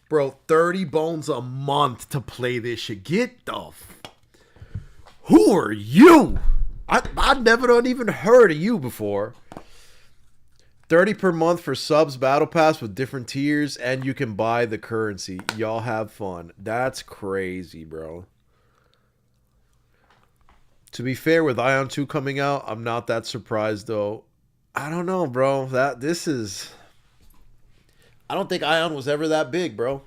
Bro, 30 bones a month to play this shit. Get the... Who are you? I never done even heard of you before. 30 per month for subs battle pass with different tiers, and you can buy the currency. Y'all have fun. That's crazy, bro. To be fair, with Ion 2 coming out, I'm not that surprised though. I don't know, bro. I don't think Ion was ever that big, bro.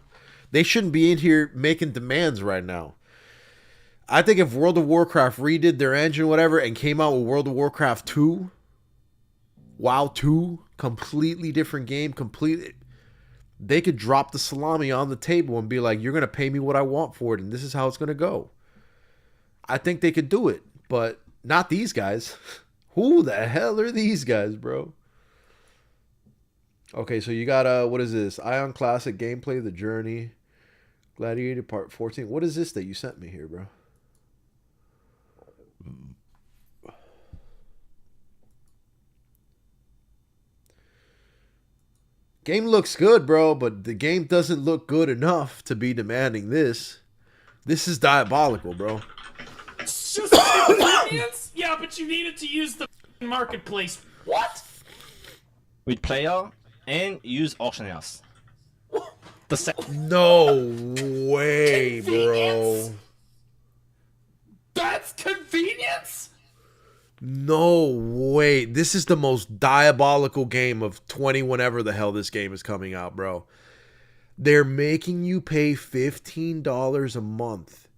They shouldn't be in here making demands right now. I think if World of Warcraft redid their engine, whatever, and came out with World of Warcraft 2, WoW 2, completely different game, they could drop the salami on the table and be like, you're going to pay me what I want for it, and this is how it's going to go. I think they could do it, but not these guys. Who the hell are these guys, bro? Okay, so you got, what is this? Ion Classic Gameplay, The Journey, Gladiator Part 14. What is this that you sent me here, bro? Game looks good, bro, but the game doesn't look good enough to be demanding this. This is diabolical, bro. It's just convenience? Yeah, but you needed to use the marketplace. What? With player and use auction house. No way, bro. That's convenience? No way. This is the most diabolical game of 20 whenever the hell this game is coming out, bro. They're making you pay $15 a month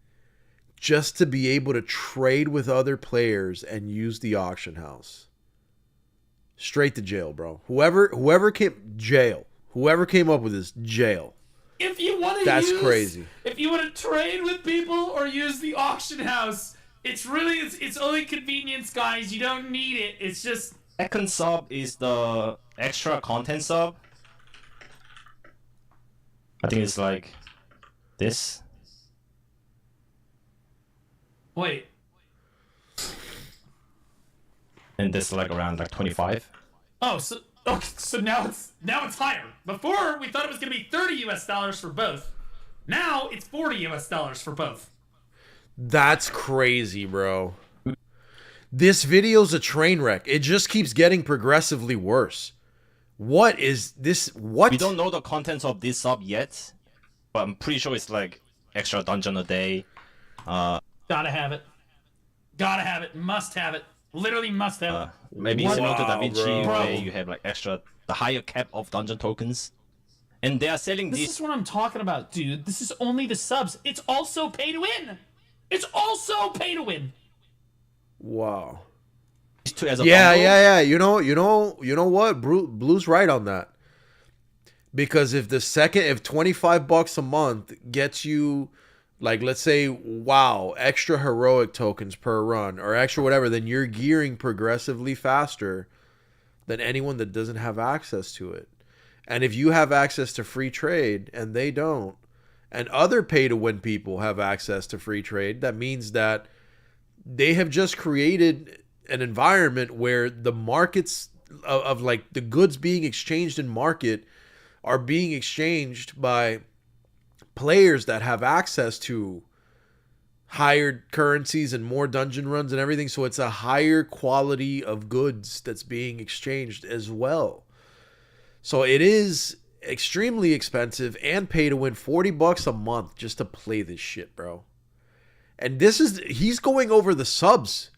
just to be able to trade with other players and use the auction house. Straight to jail, bro. Whoever came up with this, jail. If you want to That's crazy. If you want to trade with people or use the auction house, it's only convenience, guys. You don't need it. It's just... Second sub is the extra content sub. I think it's like this. Wait. And this like around like 25. Oh, so now it's higher. Before we thought it was gonna be $30 for both. Now it's $40 for both. That's crazy, bro. This video's a train wreck. It just keeps getting progressively worse. What is this? What? We don't know the contents of this sub yet, but I'm pretty sure it's like extra dungeon a day. Gotta have it. Gotta have it. Must have it. Literally must have it. Maybe Wow, similar to Da Vinci, bro. where you have like the higher cap of dungeon tokens. And they are selling This these. is what I'm talking about, dude. This is only the subs. It's also pay to win. It's also pay to win. Wow. Two as a Yeah, bundle. yeah. You know what? Blue's right on that. Because if $25 a month gets you, like, let's say, wow, extra heroic tokens per run or extra whatever, then you're gearing progressively faster than anyone that doesn't have access to it. And if you have access to free trade and they don't, and other pay-to-win people have access to free trade, that means that they have just created an environment where the markets of like the goods being exchanged in market are being exchanged by players that have access to higher currencies and more dungeon runs and everything. So it's a higher quality of goods that's being exchanged as well. So it is extremely expensive and pay to win. $40 a month just to play this shit, bro. And he's going over the subs.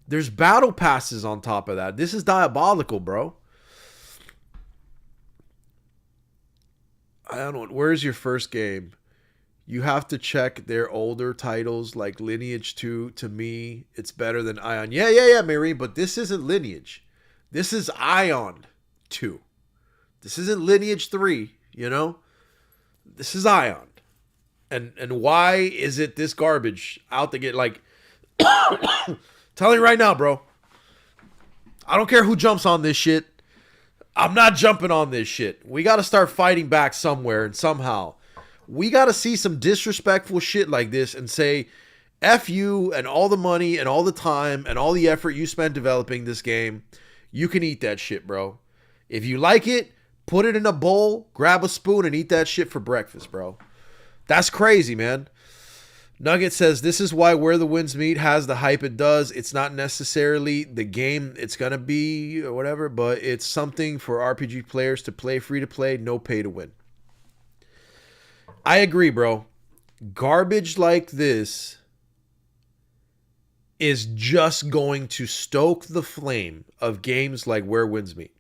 There's battle passes on top of that. This is diabolical, bro. I don't know. Where's your first game? You have to check their older titles like Lineage 2. To me, it's better than Ion. Yeah, Mary, but this isn't Lineage. This is Ion 2. This isn't Lineage 3, you know? This is Ion. And why is it this garbage out to get like telling you right now, bro. I don't care who jumps on this shit. I'm not jumping on this shit. We got to start fighting back somewhere and somehow. We got to see some disrespectful shit like this and say, F you and all the money and all the time and all the effort you spent developing this game. You can eat that shit, bro. If you like it, put it in a bowl, grab a spoon, and eat that shit for breakfast, bro. That's crazy, man. Nugget says, this is why Where the Winds Meet has the hype it does. It's not necessarily the game it's going to be or whatever, but it's something for RPG players to play free to play, no pay to win. I agree, bro. Garbage like this is just going to stoke the flame of games like Where Winds Meet.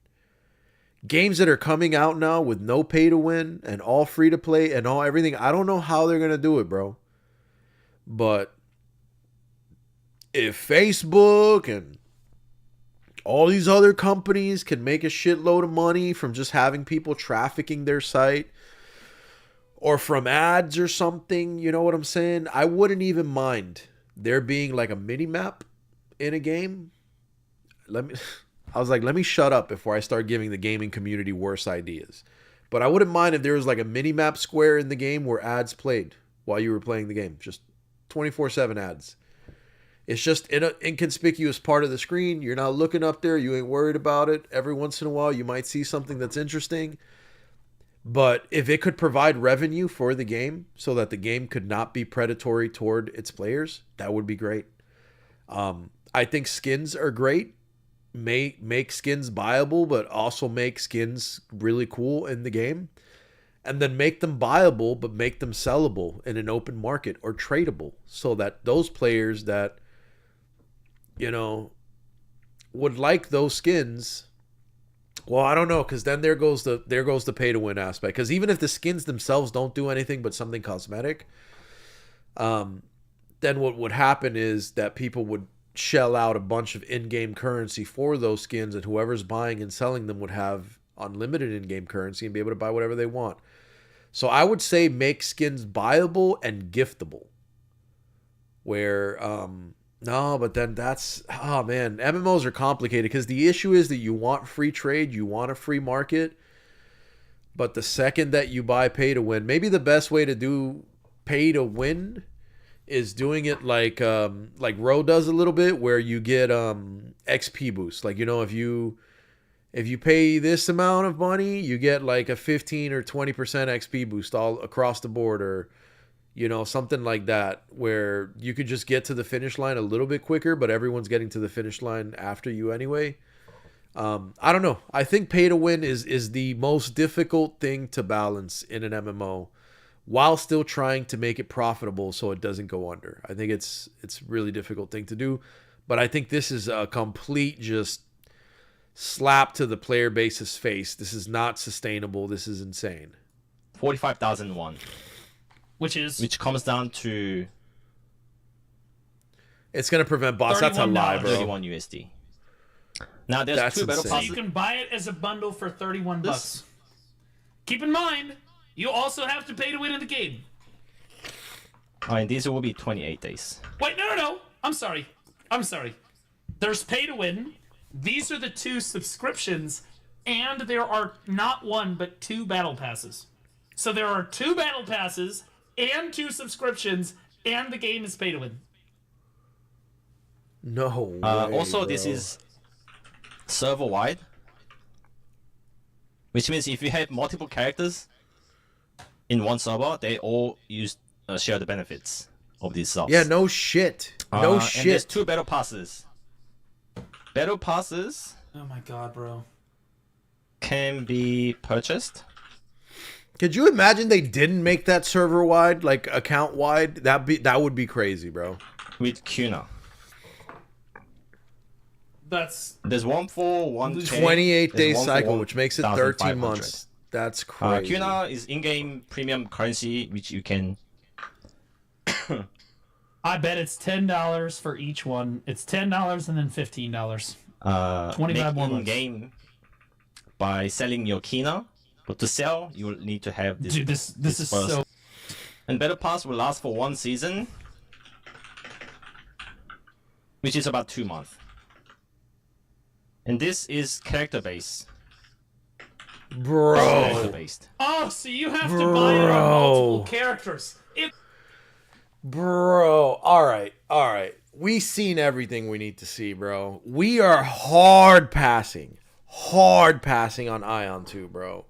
Games that are coming out now with no pay to win and all free to play and all everything. I don't know how they're going to do it, bro. But if Facebook and all these other companies can make a shitload of money from just having people trafficking their site or from ads or something, you know what I'm saying? I wouldn't even mind there being like a mini map in a game. I was like, let me shut up before I start giving the gaming community worse ideas. But I wouldn't mind if there was like a mini map square in the game where ads played while you were playing the game. Just 24/7 ads. It's just an inconspicuous part of the screen. You're not looking up there. You ain't worried about it. Every once in a while, you might see something that's interesting. But if it could provide revenue for the game so that the game could not be predatory toward its players, that would be great. I think skins are great. Make skins buyable, but also make skins really cool in the game. And then make them buyable, but make them sellable in an open market or tradable so that those players that, you know, would like those skins. Well, I don't know, because then there goes the pay to win aspect. Because even if the skins themselves don't do anything but something cosmetic, then what would happen is that people would shell out a bunch of in-game currency for those skins, and whoever's buying and selling them would have unlimited in-game currency and be able to buy whatever they want. So I would say make skins buyable and giftable. Where no, but then that's, oh man, MMOs are complicated because the issue is that you want free trade, you want a free market, but the second that you buy pay to win, maybe the best way to do pay to win is doing it like Ro does a little bit, where you get XP boost. Like, you know, if you pay this amount of money, you get like a 15 or 20% XP boost all across the board, or, you know, something like that, where you could just get to the finish line a little bit quicker, but everyone's getting to the finish line after you anyway. I don't know. I think pay to win is the most difficult thing to balance in an MMO while still trying to make it profitable so it doesn't go under. I think it's a really difficult thing to do, but I think this is a complete just slap to the player base's face. This is not sustainable. This is insane. 45,001. Which comes down to It's going to prevent bots. That's a lie, bro. 31 USD. Now there's That's two battle insane. So passes. you can buy it as a bundle for 31 bucks. Keep in mind, you also have to pay to win in the game. And these will be 28 days. Wait, no. I'm sorry. There's pay to win. These are the 2 subscriptions, and there are not 1 but 2 battle passes. So there are 2 battle passes and 2 subscriptions, and the game is pay to win. No way, Also, bro. this is server-wide, which means if you have multiple characters in one server, they all share the benefits of these subs. Yeah, no shit. No And there's shit. 2 battle passes. Battle passes Oh my god, bro. can be purchased. Could you imagine they didn't make that server wide, like account wide? That would be crazy, bro. With Kuna. That's There's one for 1K. 28-day there's one for cycle, which makes it 13 1,500. months. That's crazy. Kuna is in-game premium currency, which you can. I bet it's $10 for each one. It's $10 and then $15. 25 more in bucks. game by selling your Kina. But to sell, you will need to have this. Dude, this is first. so. And Battle Pass will last for 1 season, which is about 2 months. And this is character based. Bro. Character based. Oh, so you have to buy it on multiple characters. Bro. All right. We seen everything we need to see, bro. We are hard passing on Ion 2, bro.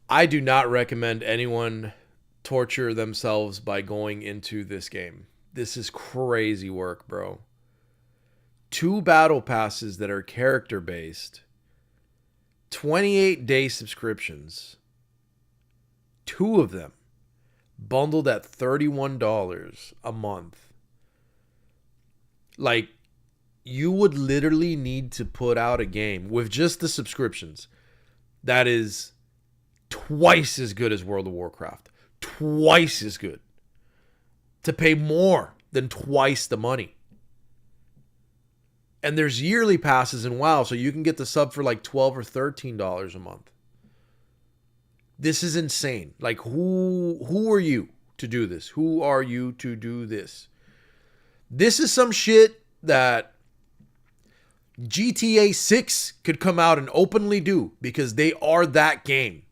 I do not recommend anyone torture themselves by going into this game. This is crazy work, bro. 2 battle passes that are character based. 28-day subscriptions. 2 of them bundled at $31 a month. Like, you would literally need to put out a game with just the subscriptions that is twice as good as World of Warcraft. Twice as good. To pay more than twice the money. And there's yearly passes in WoW, so you can get the sub for like $12 or $13 a month. This is insane. Like, who are you to do this? Who are you to do this? This is some shit that GTA 6 could come out and openly do because they are that game.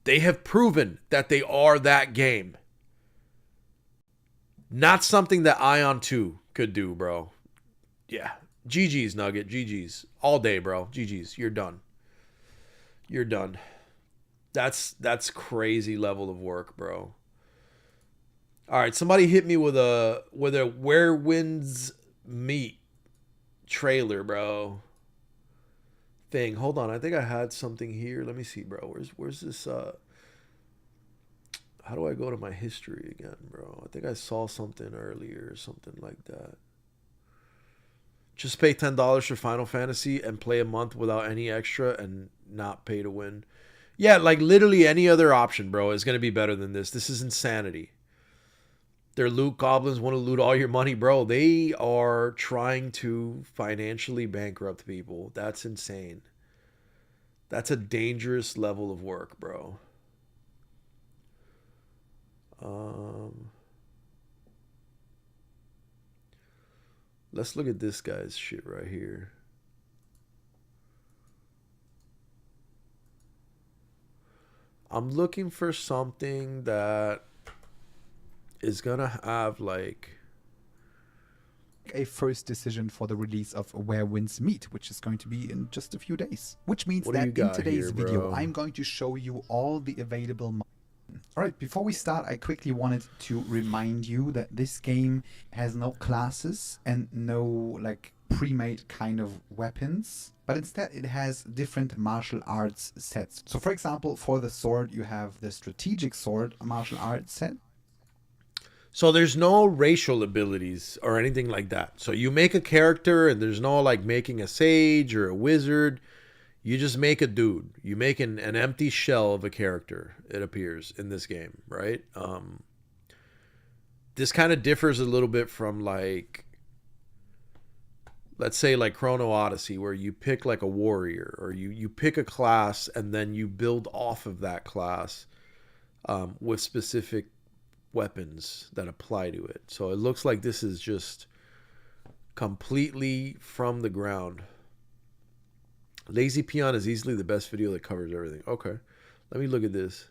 They have proven that they are that game. Not something that Ion 2 could do, bro. Yeah. GG's, Nugget. GG's. All day, bro. GG's. You're done. You're done. That's crazy level of work, bro. All right, somebody hit me with a Where Winds Meet trailer, bro. Thing. Hold on, I think I had something here. Let me see, bro. Where's this? How do I go to my history again, bro? I think I saw something earlier or something like that. Just pay $10 for Final Fantasy and play a month without any extra and not pay to win. Yeah, like literally any other option, bro, is going to be better than this. This is insanity. Their loot goblins want to loot all your money, bro. They are trying to financially bankrupt people. That's insane. That's a dangerous level of work, bro. Let's look at this guy's shit right here. I'm looking for something that is gonna have like a first decision for the release of Where Winds Meet, which is going to be in just a few days. Which means What do that you got in today's here, video, bro? I'm going to show you all the available. Alright, before we start, I quickly wanted to remind you that this game has no classes and no like pre-made kind of weapons, but instead it has different martial arts sets. So for example, for the sword, you have the strategic sword martial arts set. So there's no racial abilities or anything like that. So you make a character and there's no like making a sage or a wizard. You just make a dude. You make an empty shell of a character, it appears, in this game, right? This kind of differs a little bit from like, let's say like Chrono Odyssey, where you pick like a warrior or you pick a class and then you build off of that class with specific weapons that apply to it. So it looks like this is just completely from the ground. Lazy Peon is easily the best video that covers everything. Okay, let me look at this.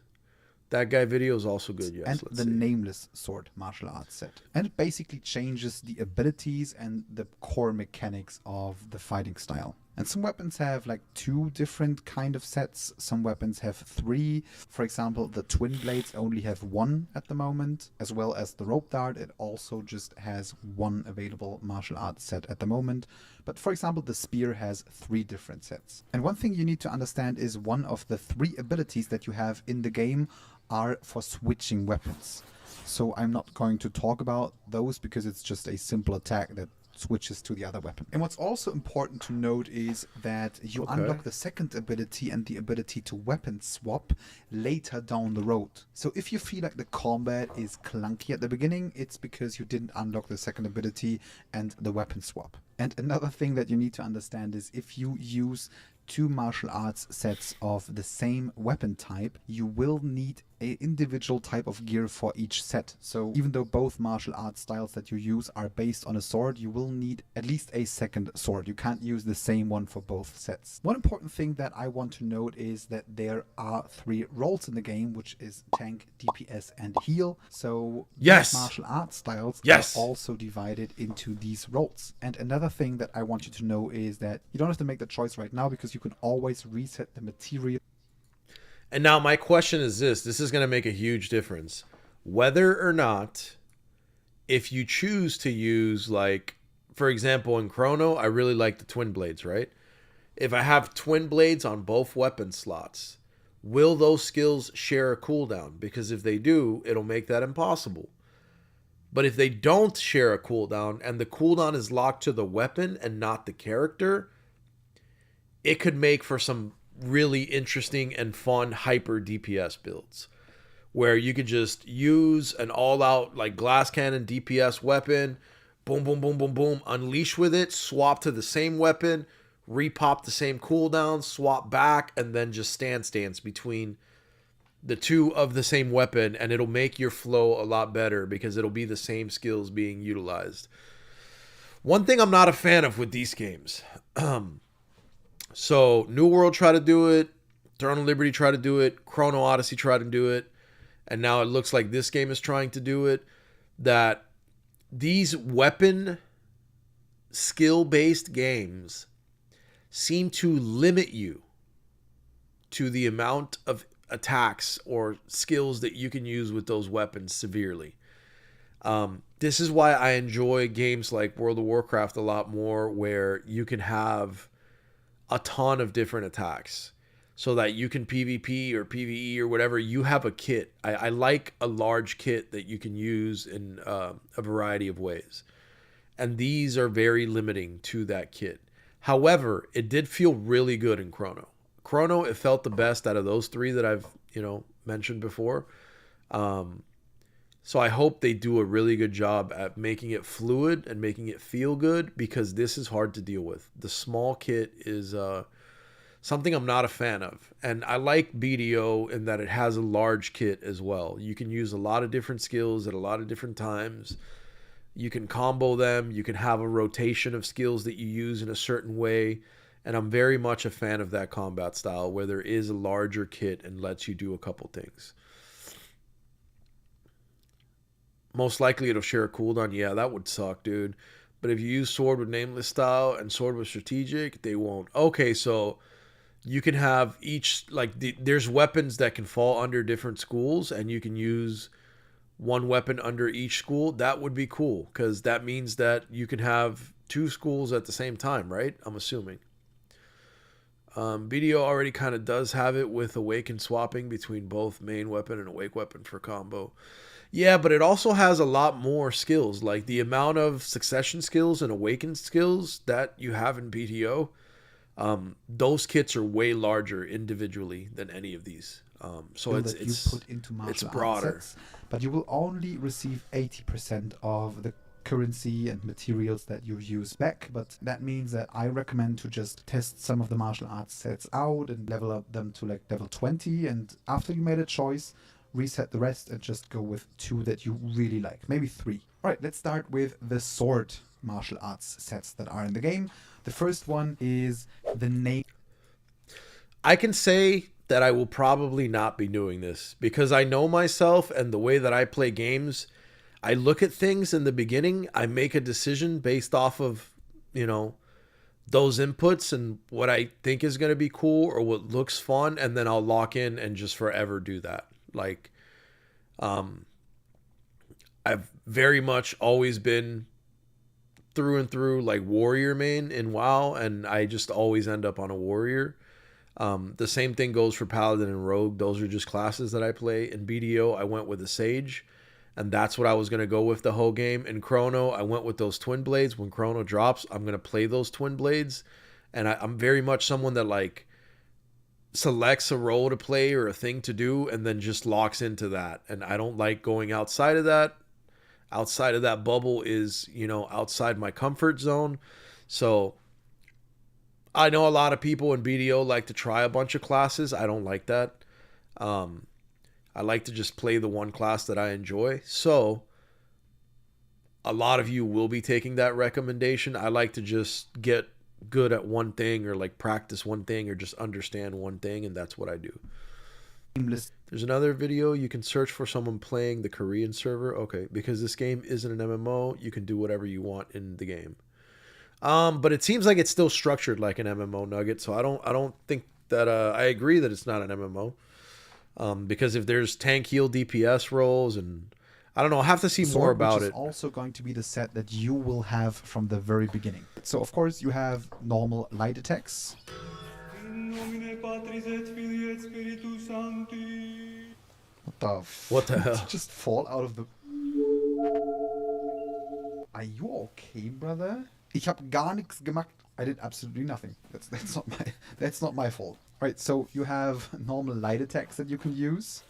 That guy video is also good, yes. And Let's the see. Nameless Sword martial arts set. And it basically changes the abilities and the core mechanics of the fighting style. And some weapons have like 2 different kind of sets. Some weapons have 3. For example, the twin blades only have 1 at the moment, as well as the rope dart. It also just has 1 available martial arts set at the moment. But for example, the spear has 3 different sets. And one thing you need to understand is one of the 3 abilities that you have in the game are for switching weapons. So I'm not going to talk about those because it's just a simple attack that switches to the other weapon. And what's also important to note is that you unlock the second ability and the ability to weapon swap later down the road. So if you feel like the combat is clunky at the beginning, it's because you didn't unlock the second ability and the weapon swap. And another thing that you need to understand is if you use two martial arts sets of the same weapon type, you will need an individual type of gear for each set. So even though both martial arts styles that you use are based on a sword, you will need at least a second sword. You can't use the same one for both sets. One important thing that I want to note is that there are 3 roles in the game, which is tank, DPS, and heal. So Yes. these martial arts styles Yes. are also divided into these roles. And another thing that I want you to know is that you don't have to make the choice right now, because you can always reset the material. And now my question is this is going to make a huge difference. Whether or not, if you choose to use, like, for example, in Chrono, I really like the twin blades, right? If I have twin blades on both weapon slots, will those skills share a cooldown? Because if they do, it'll make that impossible. But if they don't share a cooldown and the cooldown is locked to the weapon and not the character, it could make for some really interesting and fun hyper DPS builds where you could just use an all-out like glass cannon DPS weapon, boom, boom, boom, boom, boom, unleash with it, swap to the same weapon, repop the same cooldown, swap back, and then just stance between the two of the same weapon, and it'll make your flow a lot better because it'll be the same skills being utilized. One thing I'm not a fan of with these games, so New World tried to do it, Eternal Liberty tried to do it, Chrono Odyssey tried to do it, and now it looks like this game is trying to do it, that these weapon skill-based games seem to limit you to the amount of attacks or skills that you can use with those weapons severely. This is why I enjoy games like World of Warcraft a lot more, where you can have a ton of different attacks so that you can PvP or PvE or whatever. You have a kit. I like a large kit that you can use in a variety of ways. And these are very limiting to that kit. However, it did feel really good in Chrono. Chrono, it felt the best out of those 3 that I've, mentioned before. So I hope they do a really good job at making it fluid and making it feel good, because this is hard to deal with. The small kit is something I'm not a fan of. And I like BDO in that it has a large kit as well. You can use a lot of different skills at a lot of different times. You can combo them. You can have a rotation of skills that you use in a certain way. And I'm very much a fan of that combat style where there is a larger kit and lets you do a couple things. Most likely it'll share a cooldown. Yeah, that would suck, dude. But if you use Sword with Nameless style and Sword with Strategic, they won't. Okay, so you can have each, there's weapons that can fall under different schools, and you can use one weapon under each school. That would be cool, because that means that you can have 2 schools at the same time, right? I'm assuming. BDO already kind of does have it with Awaken swapping between both main weapon and Awake weapon for combo. Yeah, but it also has a lot more skills. Like the amount of succession skills and Awaken skills that you have in BDO, those kits are way larger individually than any of these. So it's broader. Sets, but you will only receive 80% of the currency and materials that you use back. But that means that I recommend to just test some of the martial arts sets out and level up them to level 20. And after you made a choice, reset the rest and just go with 2 that you really like, maybe 3. All right, let's start with the sword martial arts sets that are in the game. The first one is the name. I can say that I will probably not be doing this because I know myself and the way that I play games. I look at things in the beginning, I make a decision based off of, those inputs and what I think is going to be cool or what looks fun, and then I'll lock in and just forever do that. I've very much always been through and through warrior main in WoW, and I just always end up on a warrior. The same thing goes for paladin and rogue. Those are just classes that I play. In BDO, I went with a sage, And that's what I was going to go with the whole game. In Chrono, I went with those twin blades. When Chrono drops, I'm going to play those twin blades. And I'm very much someone that like selects a role to play or a thing to do and then just locks into that. And I don't like going outside of that. Outside of that bubble is, you know, outside my comfort zone. So I know a lot of people in BDO like to try a bunch of classes. I don't like that. I like to just play the one class that I enjoy. So a lot of you will be taking that recommendation. I like to just get good at one thing or like practice one thing or just understand one thing, and that's what I do. There's another video. You can search for someone playing the Korean server. Okay, because this game isn't an MMO, you can do whatever you want in the game. But it seems like it's still structured like an MMO Nugget, so I don't think that I agree that it's not an MMO. Because if there's tank heal DPS roles and I don't know, I'll have to see more about it. Which is also going to be the set that you will have from the very beginning. So of course you have normal light attacks. What the hell? Just fall out of the... Are you okay, brother? Ich hab gar nichts gemacht. I did absolutely nothing. That's not my fault. Right, so you have normal light attacks that you can use.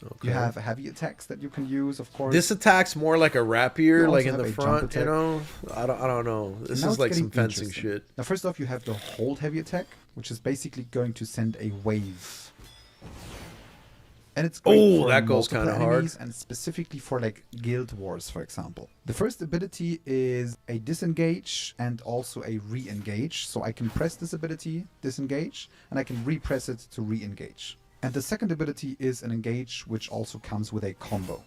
Okay. You have heavy attacks that you can use, of course. This attack's more like a rapier, like in the front, attack. you know? I don't know. This Now is it's like some getting fencing interesting. shit. Now, first off, you have the hold heavy attack, which is basically going to send a wave. And it's great Oh, for that goes multiple kinda hard. enemies and specifically for like guild wars, for example. The first ability is a disengage and also a re-engage. So I can press this ability, disengage, and I can repress it to re-engage. And the second ability is an engage, which also comes with a combo.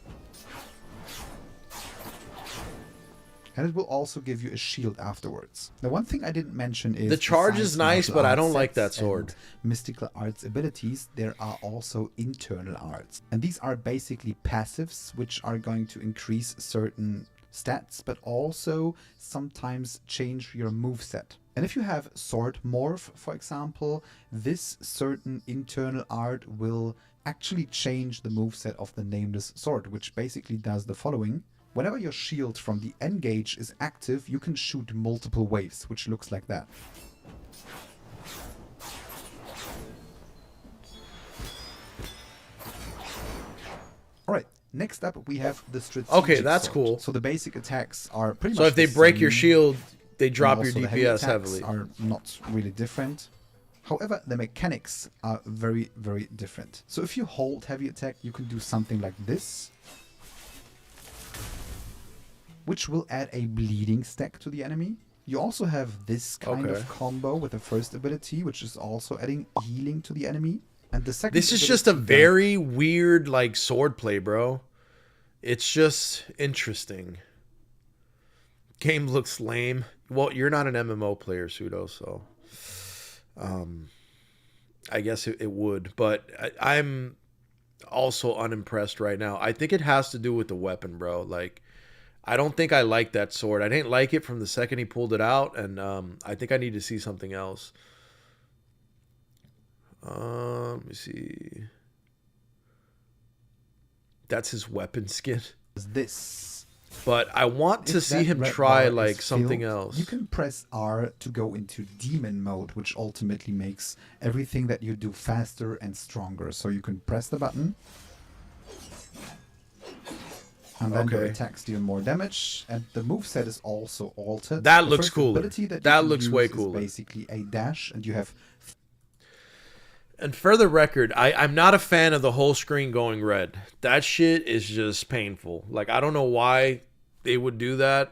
And it will also give you a shield afterwards. The one thing I didn't mention is... The charge besides is nice, martial but I arts don't like that sets sword. and mystical arts abilities, there are also internal arts. And these are basically passives, which are going to increase certain stats, but also sometimes change your moveset. And if you have sword morph, for example, this certain internal art will actually change the moveset of the nameless sword, which basically does the following. Whenever your shield from the engage is active, you can shoot multiple waves, which looks like that. Alright, next up we have the strategic Okay, that's sword. cool. So the basic attacks are pretty So much if they the break your same, shield, they drop and your also the heavy DPS attacks heavily. are not really different. However, the mechanics are very, very different. So if you hold heavy attack, you can do something like this, which will add a bleeding stack to the enemy. You also have this kind Okay. of combo with the first ability, which is also adding healing to the enemy. And the second This is just a ability very weird, like, sword play, bro. It's just interesting. Game looks lame. Well, you're not an MMO player, Pseudo, so... I guess it would. But I'm also unimpressed right now. I think it has to do with the weapon, bro. Like... I don't think I like that sword. I didn't like it from the second he pulled it out, and I think I need to see something else. Let me see. That's his weapon skin. is this. But I want to If see that him red try bar like is something filled, else. You can press R to go into demon mode, which ultimately makes everything that you do faster and stronger. So you can press the button, and then your Okay. attacks deal more damage, and the moveset is also altered. That The looks first cooler. ability that you That can looks use way is cooler. basically a dash, and you have And for the record, I'm not a fan of the whole screen going red. That shit is just painful. Like, I don't know why they would do that.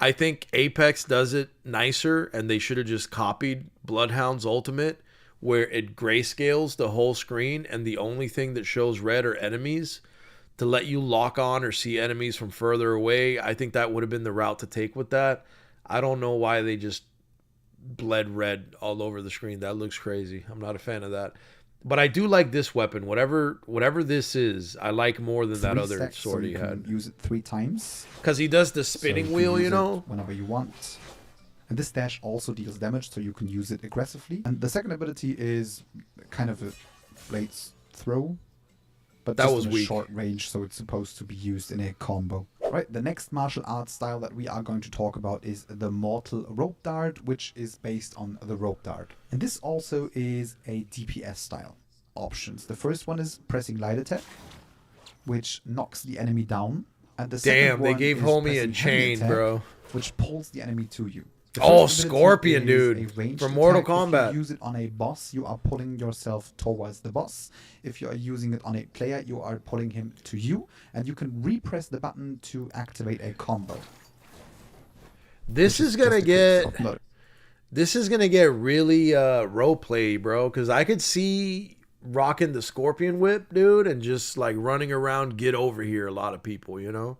I think Apex does it nicer, and they should have just copied Bloodhound's Ultimate, where it grayscales the whole screen, and the only thing that shows red are enemies to let you lock on or see enemies from further away. I think that would have been the route to take with that. I don't know why they just bled red all over the screen. That looks crazy. I'm not a fan of that. But I do like this weapon. Whatever this is, I like more than that 3 other stacks, sword so he you had. can use it 3 times. Because he does the So spinning can wheel, use you it know? whenever you want. And this dash also deals damage, so you can use it aggressively. And the second ability is kind of a blades throw. but That just was in a weak. short range, so it's supposed to be used in a combo. Right, the next martial arts style that we are going to talk about is the Mortal Rope Dart, which is based on the Rope Dart. And this also is a DPS style. Options. The first one is pressing light attack, which knocks the enemy down. And the second Damn, they one gave is homie a pressing heavy chain, attack, bro. which pulls the enemy to you. The Oh, first ability Scorpion, is dude. a ranged From Mortal attack. If Kombat. you use it on a boss, you are pulling yourself towards the boss. If you are using it on a player, you are pulling him to you. And you can repress the button to activate a combo. This is gonna get really role play, bro. Because I could see rocking the Scorpion Whip, dude, and just like running around, get over here. A lot of people, you know.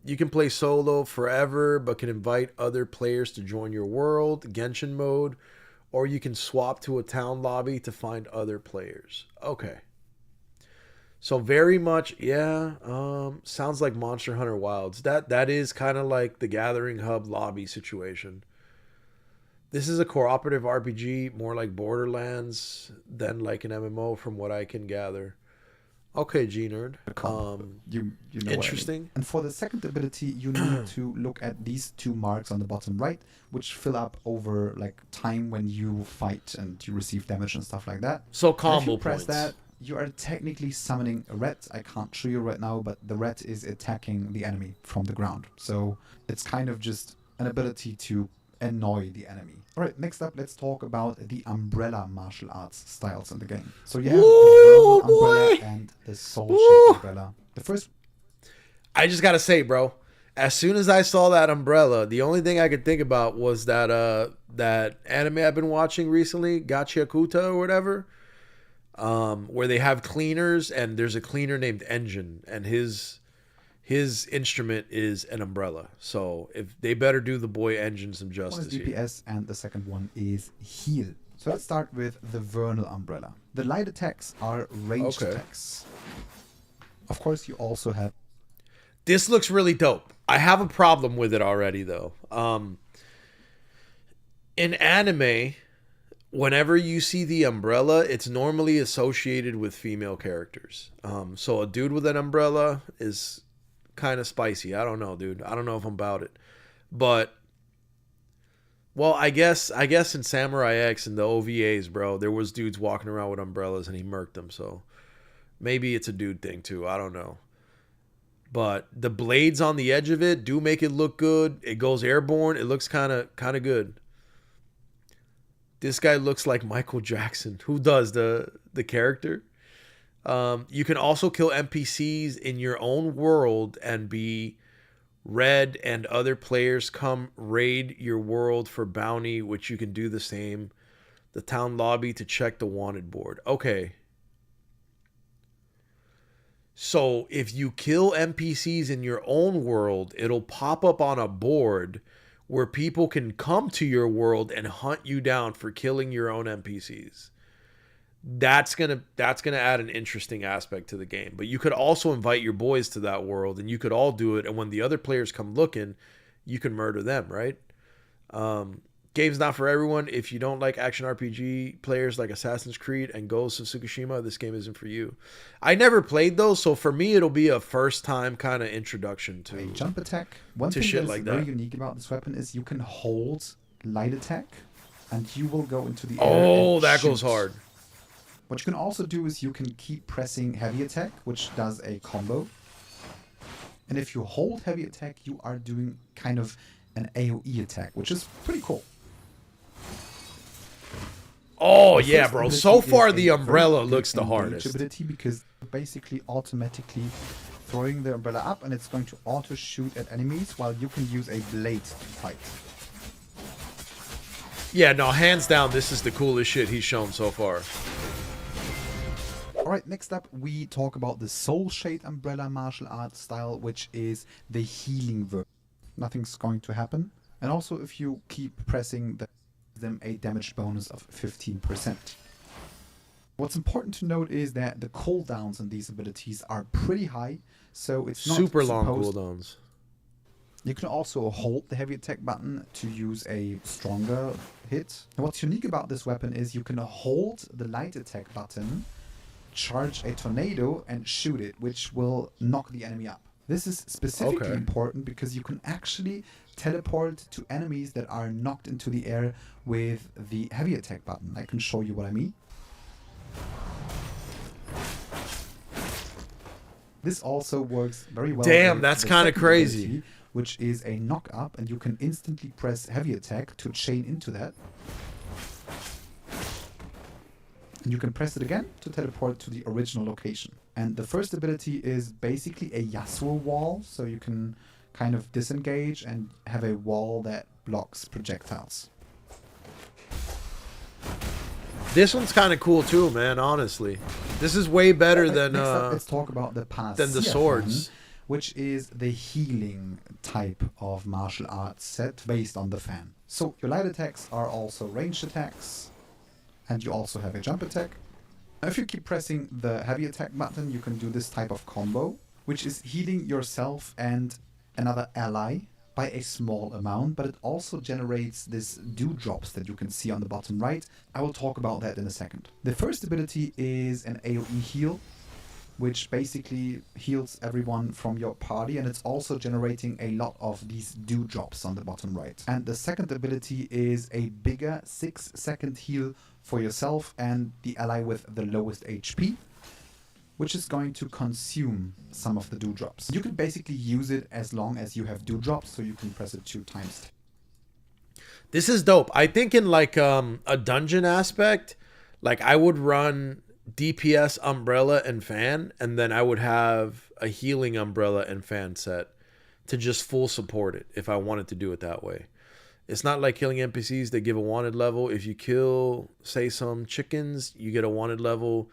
You can play solo forever, but can invite other players to join your world, Genshin mode, or you can swap to a town lobby to find other players. Okay. So very much, yeah, sounds like Monster Hunter Wilds. That is kind of like the Gathering Hub lobby situation. This is a cooperative RPG, more like Borderlands than like an MMO from what I can gather. Okay, G-Nerd. You know interesting. What I mean. And for the second ability, you need to look at these two marks on the bottom right, which fill up over like time when you fight and you receive damage and stuff like that. So And combo if you press points. that, you are technically summoning a rat. I can't show you right now, but the rat is attacking the enemy from the ground. So it's kind of just an ability to annoy the enemy. Alright, next up, let's talk about the umbrella martial arts styles in the game. So you have Ooh, the Vertical umbrella boy. and the soul-shaped umbrella. The first I just gotta say, bro, as soon as I saw that umbrella, the only thing I could think about was that that anime I've been watching recently, Gachiakuta or whatever, where they have cleaners and there's a cleaner named Engine, and his instrument is an umbrella. So if they better do the boy Engine some one justice is here. DPS and the second one is heal. So let's start with the Vernal umbrella. The light attacks are ranged Okay. attacks. Of course, you also have This looks really dope. I have a problem with it already, though. In anime, whenever you see the umbrella, it's normally associated with female characters. So a dude with an umbrella is kind of spicy. I don't know, dude. I don't know if I'm about it. But, well, I guess in Samurai X and the OVAs, bro, there was dudes walking around with umbrellas and he murked them. So maybe it's a dude thing, too. I don't know. But the blades on the edge of it do make it look good. It goes airborne. It looks kind of good. This guy looks like Michael Jackson. Who does the character? You can also kill NPCs in your own world and be red, and other players come raid your world for bounty, which you can do the same. The town lobby to check the wanted board. Okay. So if you kill NPCs in your own world, it'll pop up on a board where people can come to your world and hunt you down for killing your own NPCs. That's gonna add an interesting aspect to the game. But you could also invite your boys to that world, and you could all do it. And when the other players come looking, you can murder them, right? Game's not for everyone. If you don't like action RPG players like Assassin's Creed and Ghost of Tsukushima, this game isn't for you. I never played those, so for me, it'll be a first-time kind of introduction to a jump attack. One to thing shit that's like very that. unique about this weapon is you can hold light attack and you will go into the air. Oh, and that goes shoot. hard. What you can also do is you can keep pressing heavy attack, which does a combo. And if you hold heavy attack, you are doing kind of an AoE attack, which is pretty cool. Oh, The yeah, first bro. ability So is far, a the very umbrella good looks the engage hardest. ability because basically automatically throwing the umbrella up and it's going to auto shoot at enemies while you can use a blade to fight. Yeah, no, hands down, this is the coolest shit he's shown so far. Alright, next up we talk about the Soul Shade Umbrella martial arts style, which is the healing version. Nothing's going to happen. And also if you keep pressing them a damage bonus of 15%. What's important to note is that the cooldowns on these abilities are pretty high, so it's not Super long supposed- cooldowns. You can also hold the heavy attack button to use a stronger hit. And what's unique about this weapon is you can hold the light attack button charge a tornado and shoot it, which will knock the enemy up. This is specifically Okay. important because you can actually teleport to enemies that are knocked into the air with the heavy attack button. I can show you what I mean. This also works very well. Damn, with that's the kinda second crazy. ability, which is a knock up, and you can instantly press heavy attack to chain into that. And you can press it again to teleport to the original location. And the first ability is basically a Yasuo wall, so you can kind of disengage and have a wall that blocks projectiles. This one's kind of cool too, man. Honestly, this is way better than Next up, let's talk about the than the swords. which is the healing type of martial arts set based on the fan. So your light attacks are also ranged attacks, and you also have a jump attack. Now, if you keep pressing the heavy attack button, you can do this type of combo, which is healing yourself and another ally by a small amount, but it also generates this dewdrops that you can see on the bottom right. I will talk about that in a second. The first ability is an AoE heal, which basically heals everyone from your party, and it's also generating a lot of these dewdrops on the bottom right. And the second ability is a bigger 6-second heal for yourself and the ally with the lowest HP, which is going to consume some of the dewdrops. You can basically use it as long as you have dewdrops, so you can press it 2 times. This is dope. I think in like a dungeon aspect, like I would run DPS umbrella and fan, and then I would have a healing umbrella and fan set to just full support it if I wanted to do it that way. It's not like killing NPCs. They give a wanted level. If you kill, say, some chickens, you get a wanted level.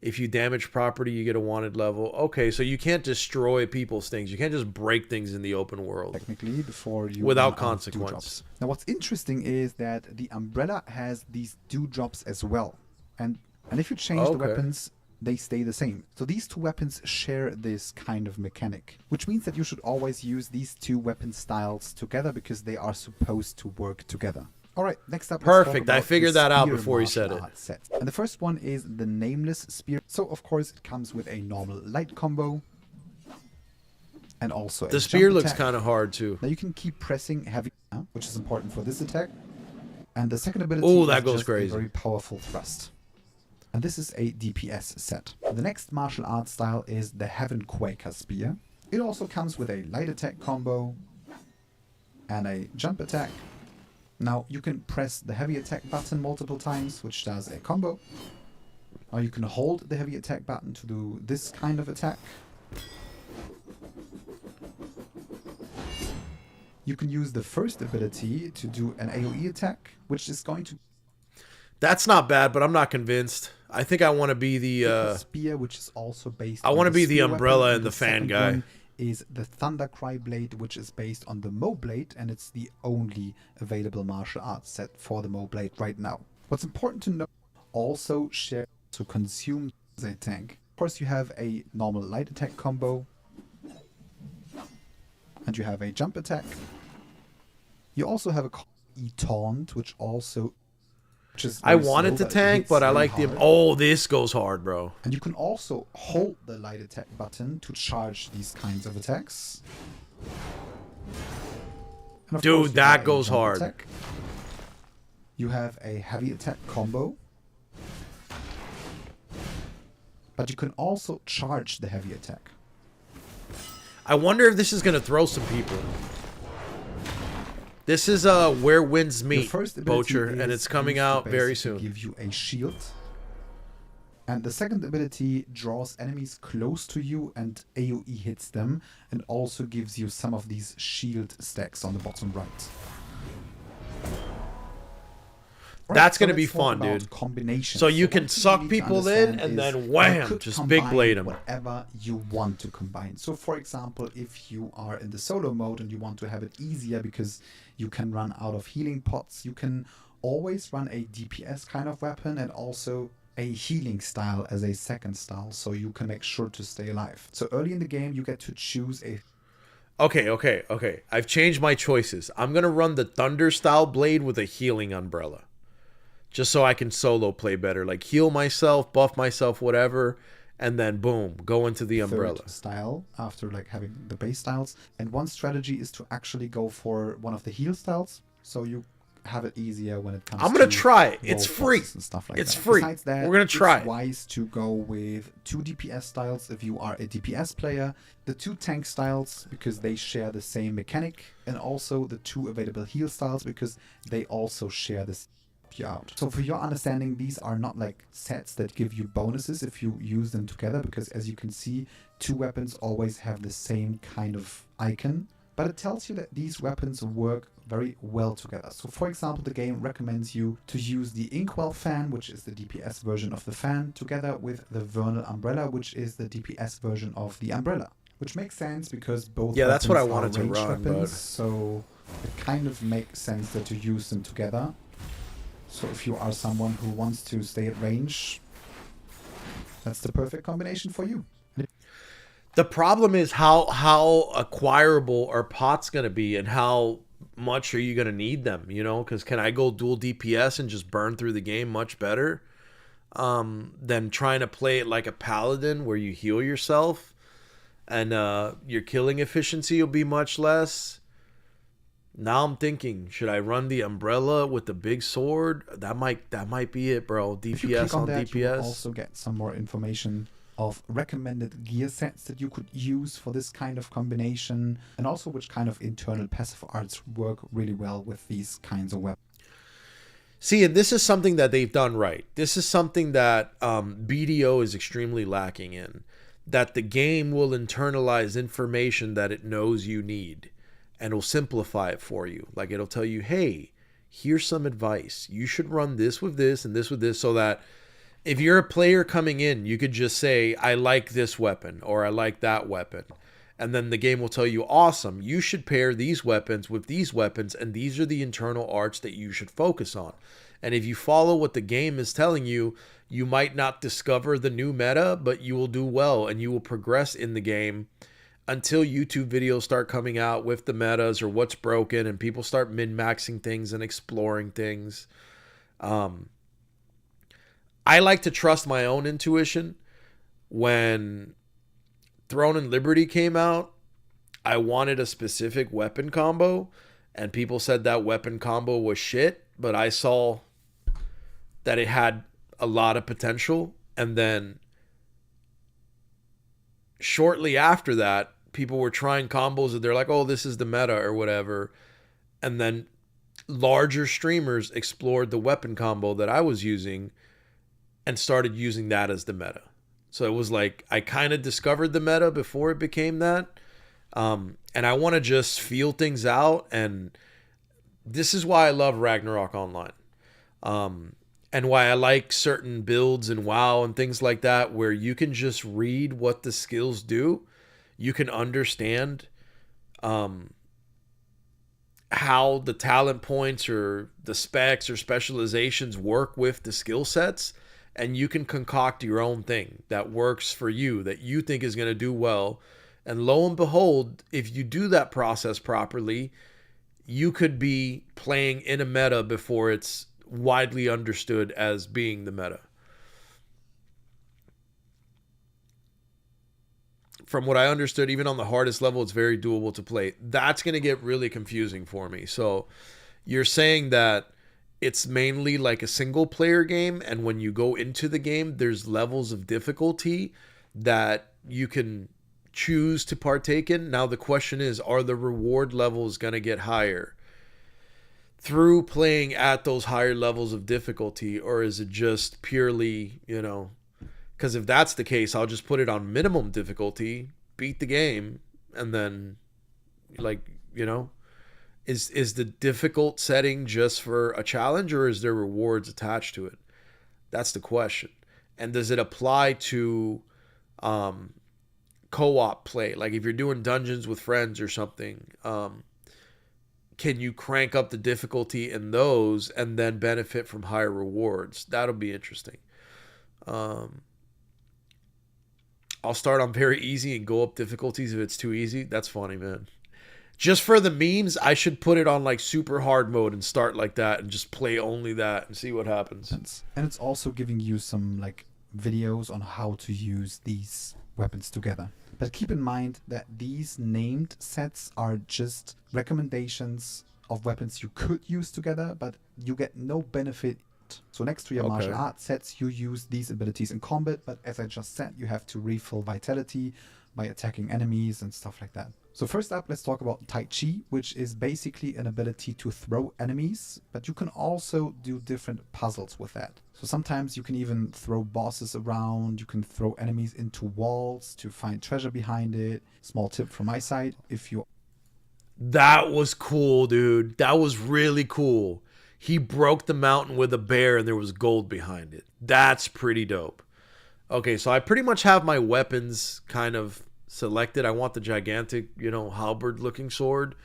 If you damage property, you get a wanted level. Okay, so you can't destroy people's things. You can't just break things in the open world. Technically, before you Without run out of consequence. dewdrops. Now, what's interesting is that the umbrella has these dewdrops as well, and if you change the Okay. weapons, they stay the same. So these 2 weapons share this kind of mechanic, which means that you should always use these 2 weapon styles together because they are supposed to work together. All right, next up. let's talk Perfect. I about figured the that out spear before you martial said it. arts set. And the first one is the Nameless Spear. So, of course, it comes with a normal light combo and also a The spear jump looks attack. kind of hard too. Now you can keep pressing heavy, which is important for this attack. And the second ability Ooh, that is goes just crazy. a very powerful thrust. And this is a DPS set. The next martial art style is the Heaven Quaker Spear. It also comes with a light attack combo and a jump attack. Now you can press the heavy attack button multiple times, which does a combo. Or you can hold the heavy attack button to do this kind of attack. You can use the first ability to do an AoE attack, which is going to That's not bad, but I'm not convinced. I think I want to be the the spear, which is also based I on wanna be the spear umbrella weapon, and the fan second guy. one is the Thundercry Blade, which is based on the Mo Blade, and it's the only available martial arts set for the Mo Blade right now. What's important to know, also share to consume the tank. Of course, you have a normal light attack combo, and you have a jump attack. You also have a E-Taunt, which also... which is I very wanted slow, to tank, hits but I very like the hard. oh, this goes hard, bro. And you can also hold the light attack button to charge these kinds of attacks. And of Dude, course, you that have a goes jump hard. attack. You have a heavy attack combo. But you can also charge the heavy attack. I wonder if this is gonna throw some people. This is Where Winds The Meet, first ability Bocher, and is it's coming used to out very basically soon. give you a shield. And the second ability draws enemies close to you and AoE hits them, and also gives you some of these shield stacks on the bottom right. That's gonna let's be talk fun, about dude. combinations. So you what can suck need to people in, understand and is then you wham, could just big combine blade 'em. whatever you want to combine. So, for example, if you are in the solo mode and you want to have it easier because you can run out of healing pots, you can always run a DPS kind of weapon and also a healing style as a second style, so you can make sure to stay alive. So early in the game, you get to choose a Okay. I've changed my choices. I'm gonna run the Thunder style blade with a healing umbrella. just so I can solo play better. Like heal myself, buff myself, whatever, and then boom, go into the umbrella. Third style after like having the base styles. And one strategy is to actually go for one of the heal styles, so you have it easier when it comes I'm gonna to try it. roll It's free. bosses and stuff like It's that. free. Besides that, We're gonna try it's it. wise to go with 2 DPS styles if you are a DPS player, the 2 tank styles because they share the same mechanic, and also the 2 available heal styles because they also share this you out. So for your understanding, these are not like sets that give you bonuses if you use them together, because as you can see, 2 weapons always have the same kind of icon, but it tells you that these weapons work very well together. So for example, the game recommends you to use the Inkwell fan, which is the DPS version of the fan, together with the Vernal umbrella, which is the DPS version of the umbrella. Which makes sense because both That's what I weapons are wanted to ranged run, weapons, but so it kind of makes sense that you use them together. So if you are someone who wants to stay at range, that's the perfect combination for you. the problem is how acquirable are pots going to be, and how much are you going to need them, you know? Because can I go dual DPS and just burn through the game much better than trying to play it like a paladin where you heal yourself and your killing efficiency will be much less? Now I'm thinking, should I run the umbrella with the big sword? That might be it, bro. If you click DPS on that, you will DPS. also get some more information of recommended gear sets that you could use for this kind of combination, and also which kind of internal passive arts work really well with these kinds of weapons. See, and this is something that they've done right. This is something that BDO is extremely lacking in. That the game will internalize information that it knows you need, and will simplify it for you. Like it'll tell you, hey, here's some advice. You should run this with this and this with this, so that if you're a player coming in, you could just say, I like this weapon or I like that weapon. And then the game will tell you, awesome, you should pair these weapons with these weapons, and these are the internal arts that you should focus on. And if you follow what the game is telling you, you might not discover the new meta, but you will do well and you will progress in the game until YouTube videos start coming out with the metas or what's broken, and people start min-maxing things and exploring things. I like to trust my own intuition. When Throne and Liberty came out, I wanted a specific weapon combo, and people said that weapon combo was shit, but I saw that it had a lot of potential. And then shortly after that, people were trying combos and they're like, oh, this is the meta or whatever. And then larger streamers explored the weapon combo that I was using and started using that as the meta. So it was like I kind of discovered the meta before it became that. And I want to just feel things out. And this is why I love Ragnarok Online. And why I like certain builds in WoW and things like that, where you can just read what the skills do. You can understand how the talent points or the specs or specializations work with the skill sets. And you can concoct your own thing that works for you, that you think is going to do well. And lo and behold, if you do that process properly, you could be playing in a meta before it's widely understood as being the meta. From what I understood, even on the hardest level, it's very doable to play. That's going to get really confusing for me. So you're saying that it's mainly like a single player game, and when you go into the game, there's levels of difficulty that you can choose to partake in. Now the question is, are the reward levels going to get higher through playing at those higher levels of difficulty, or is it just purely, you know, because if that's the case, I'll just put it on minimum difficulty, beat the game, and then, like, you know, is the difficult setting just for a challenge, or is there rewards attached to it? That's the question. And does it apply to co-op play? Like if you're doing dungeons with friends or something, can you crank up the difficulty in those and then benefit from higher rewards? That'll be interesting. I'll start on very easy and go up difficulties if it's too easy. That's funny, man. Just for the memes, I should put it on like super hard mode and start like that and just play only that and see what happens. And it's also giving you some like videos on how to use these weapons together. But keep in mind that these named sets are just recommendations of weapons you could use together, but you get no benefit. So next to your martial arts sets, you use these abilities in combat, but as I just said, you have to refill vitality by attacking enemies and stuff like that. So first up, let's talk about Tai Chi, which is basically an ability to throw enemies, but you can also do different puzzles with that. So sometimes you can even throw bosses around, you can throw enemies into walls to find treasure behind it. Small tip from my side, if you... That was cool, dude. That was really cool. He broke the mountain with a bear and there was gold behind it. That's pretty dope. Okay, so I pretty much have my weapons kind of selected. I want the gigantic, halberd looking sword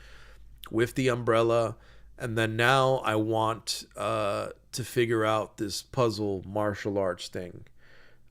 with the umbrella. And then now I want to figure out this puzzle martial arts thing.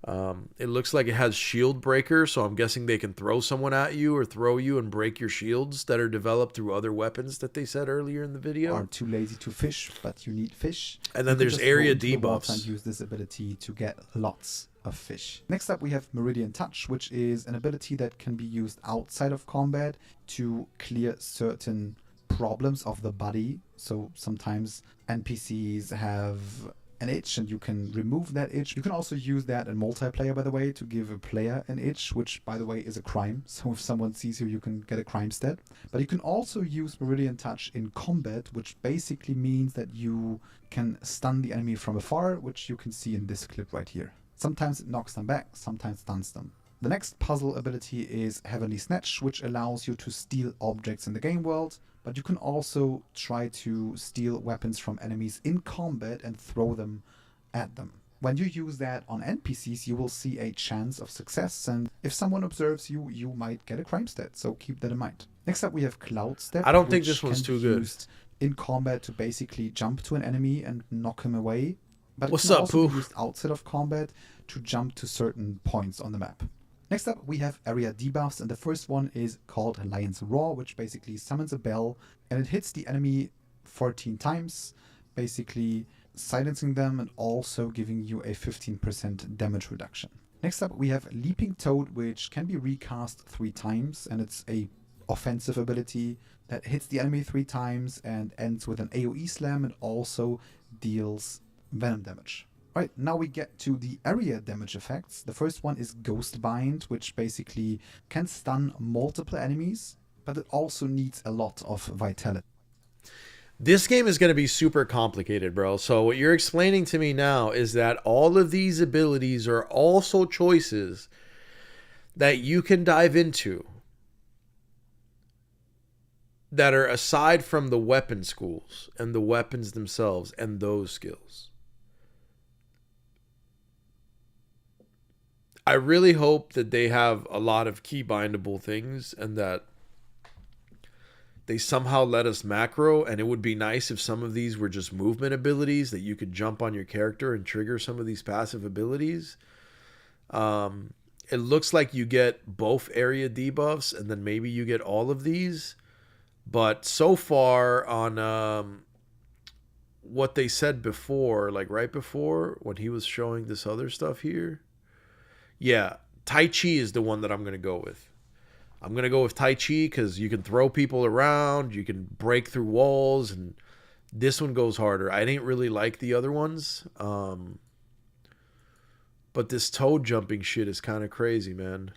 It looks like it has shield breaker, so I'm guessing they can throw someone at you or throw you and break your shields that are developed through other weapons that they said earlier in the video. Are too lazy to fish, but you need fish. And then there's area debuffs. The water and use this ability to get lots of fish. Next up we have Meridian Touch, which is an ability that can be used outside of combat to clear certain problems of the body. So sometimes NPCs have an itch and you can remove that itch. You can also use that in multiplayer, by the way, to give a player an itch, which by the way is a crime. So if someone sees you, you can get a crime stat. But you can also use Meridian Touch in combat, which basically means that you can stun the enemy from afar, which you can see in this clip right here. Sometimes it knocks them back, sometimes stuns them. The next puzzle ability is Heavenly Snatch, which allows you to steal objects in the game world, but you can also try to steal weapons from enemies in combat and throw them at them. When you use that on NPCs, you will see a chance of success, and if someone observes you, you might get a crime stat, so keep that in mind. Next up we have Cloud Step. I don't think this one's too good. Used in combat to basically jump to an enemy and knock him away. But what's it can up, also Pooh? be used outside of combat to jump to certain points on the map. Next up, we have area debuffs, and the first one is called Lion's Roar, which basically summons a bell, and it hits the enemy 14 times, basically silencing them and also giving you a 15% damage reduction. Next up, we have Leaping Toad, which can be recast 3 times, and it's a offensive ability that hits the enemy 3 times and ends with an AoE slam and also deals venom damage. Right, now we get to the area damage effects. The first one is Ghost Bind, which basically can stun multiple enemies, but it also needs a lot of vitality. This game is going to be super complicated, bro. So what you're explaining to me now is that all of these abilities are also choices that you can dive into that are aside from the weapon schools and the weapons themselves and those skills. I really hope that they have a lot of key bindable things and that they somehow let us macro, and it would be nice if some of these were just movement abilities that you could jump on your character and trigger some of these passive abilities. It looks like you get both area debuffs and then maybe you get all of these. But so far on what they said before, like right before when he was showing this other stuff here, yeah, Tai Chi is the one that I'm going to go with. I'm going to go with Tai Chi because you can throw people around, you can break through walls, and this one goes harder. I didn't really like the other ones, but this toad jumping shit is kind of crazy, man.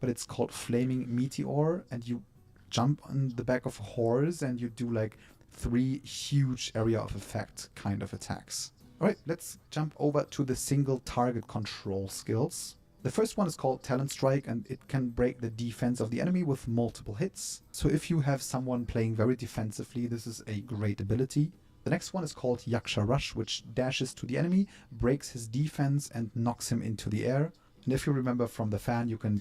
But it's called Flaming Meteor, and you jump on the back of a horse and you do like 3 huge area of effect kind of attacks. Alright, let's jump over to the single target control skills. The first one is called Talent Strike, and it can break the defense of the enemy with multiple hits. So if you have someone playing very defensively, this is a great ability. The next one is called Yaksha Rush, which dashes to the enemy, breaks his defense and knocks him into the air. And if you remember from the fan, you can...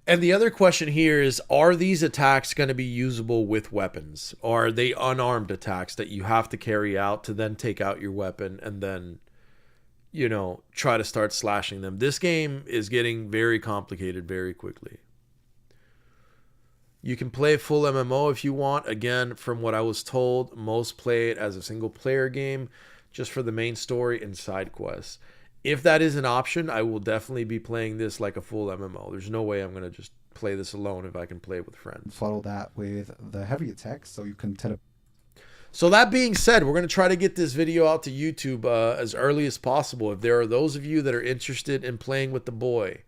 And the other question here is, are these attacks going to be usable with weapons? Or are they unarmed attacks that you have to carry out to then take out your weapon and then, try to start slashing them? This game is getting very complicated very quickly. You can play full MMO if you want. Again, from what I was told, most play it as a single player game just for the main story and side quests. If that is an option, I will definitely be playing this like a full MMO. There's no way I'm going to just play this alone if I can play it with friends. Follow that with the heavy attacks, so you can teleport. So that being said, we're going to try to get this video out to YouTube as early as possible. If there are those of you that are interested in playing with the boy,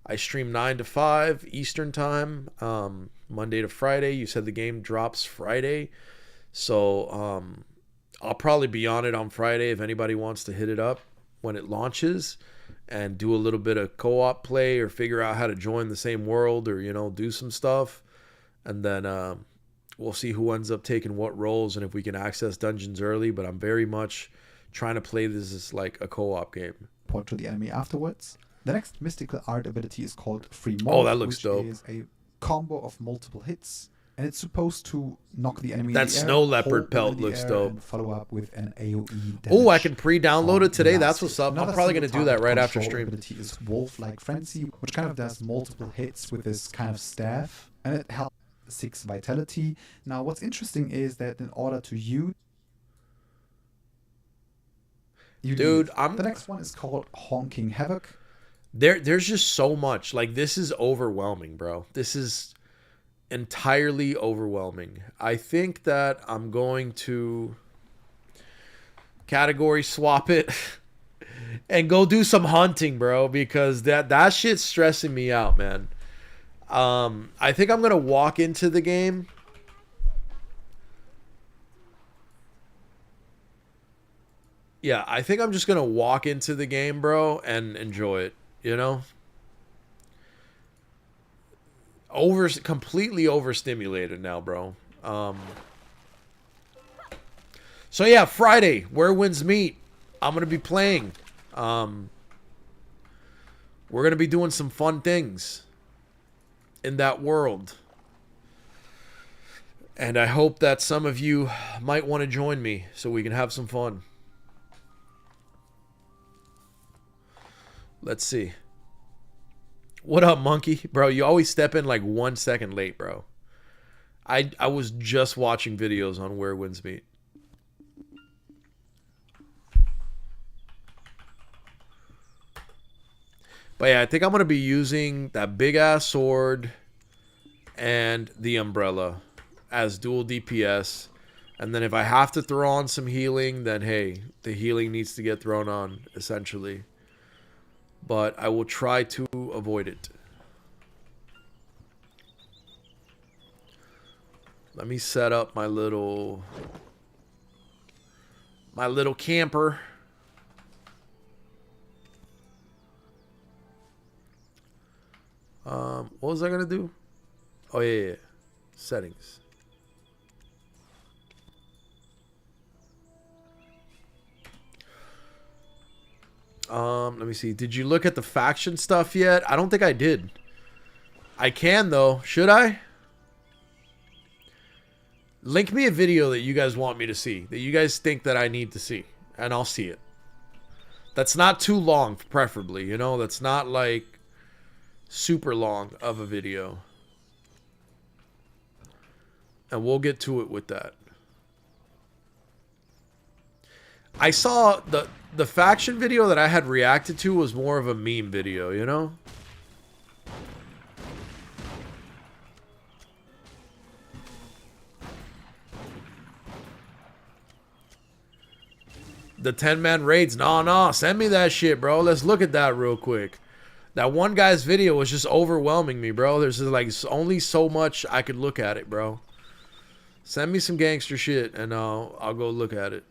I stream 9 to 5 Eastern time, Monday to Friday. You said the game drops Friday. So I'll probably be on it on Friday if anybody wants to hit it up when it launches and do a little bit of co-op play or figure out how to join the same world or, you know, do some stuff. And then we'll see who ends up taking what roles and if we can access dungeons early. But I'm very much trying to play this as like a co-op game. Report to the enemy afterwards. The next mystical art ability is called Free Oh, Morph, that looks which dope. is a combo of multiple hits, and it's supposed to knock the enemy. That in the air, snow leopard hold them pelt in the looks air, dope. And follow up with an AOE. Oh, I damage can pre-download on it today. the That's last what's hit. up. I'm Another probably going to single do that right target after control stream. ability is Wolf-like Frenzy, which kind of does multiple hits with this kind of staff, and it helps 6 vitality. Now, what's interesting is that in order to use, Dude, the next one is called Honking Havoc. There's just so much. Like, this is overwhelming, bro. This is entirely overwhelming. I think that I'm going to category swap it and go do some hunting, bro, because that shit's stressing me out, man. I think I'm gonna walk into the game. Yeah, I think I'm just gonna walk into the game, bro, and enjoy it. You know, completely overstimulated now, bro. So yeah, Friday, Where Winds Meet. I'm gonna be playing. We're gonna be doing some fun things in that world, and I hope that some of you might want to join me so we can have some fun. Let's see. What up, monkey? Bro, you always step in like 1 second late, bro. I was just watching videos on Where Winds Meet. But yeah, I think I'm going to be using that big-ass sword and the umbrella as dual DPS. And then if I have to throw on some healing, then hey, the healing needs to get thrown on, essentially. But I will try to avoid it. Let me set up my little camper. What was I gonna do? Oh yeah. Settings. Let me see. Did you look at the faction stuff yet? I don't think I did. I can though. Should I? Link me a video that you guys want me to see, that you guys think that I need to see, and I'll see it. That's not too long, preferably, you know? That's not like super long of a video. And we'll get to it with that. I saw the faction video that I had reacted to was more of a meme video, you know? The 10-man raids. Nah, send me that shit, bro. Let's look at that real quick. That one guy's video was just overwhelming me, bro. There's just like only so much I could look at it, bro. Send me some gangster shit and I'll go look at it.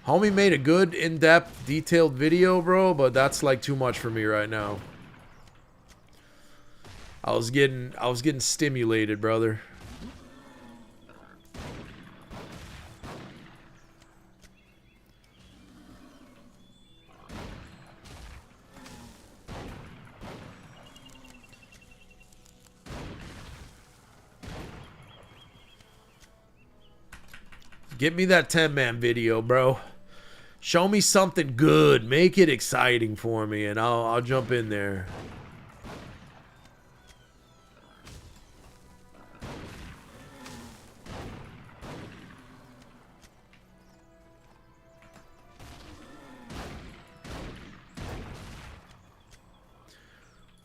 Homie made a good, in-depth, detailed video, bro, but that's like too much for me right now. I was getting stimulated, brother. Get me that 10-man video, bro. Show me something good. Make it exciting for me, and I'll jump in there.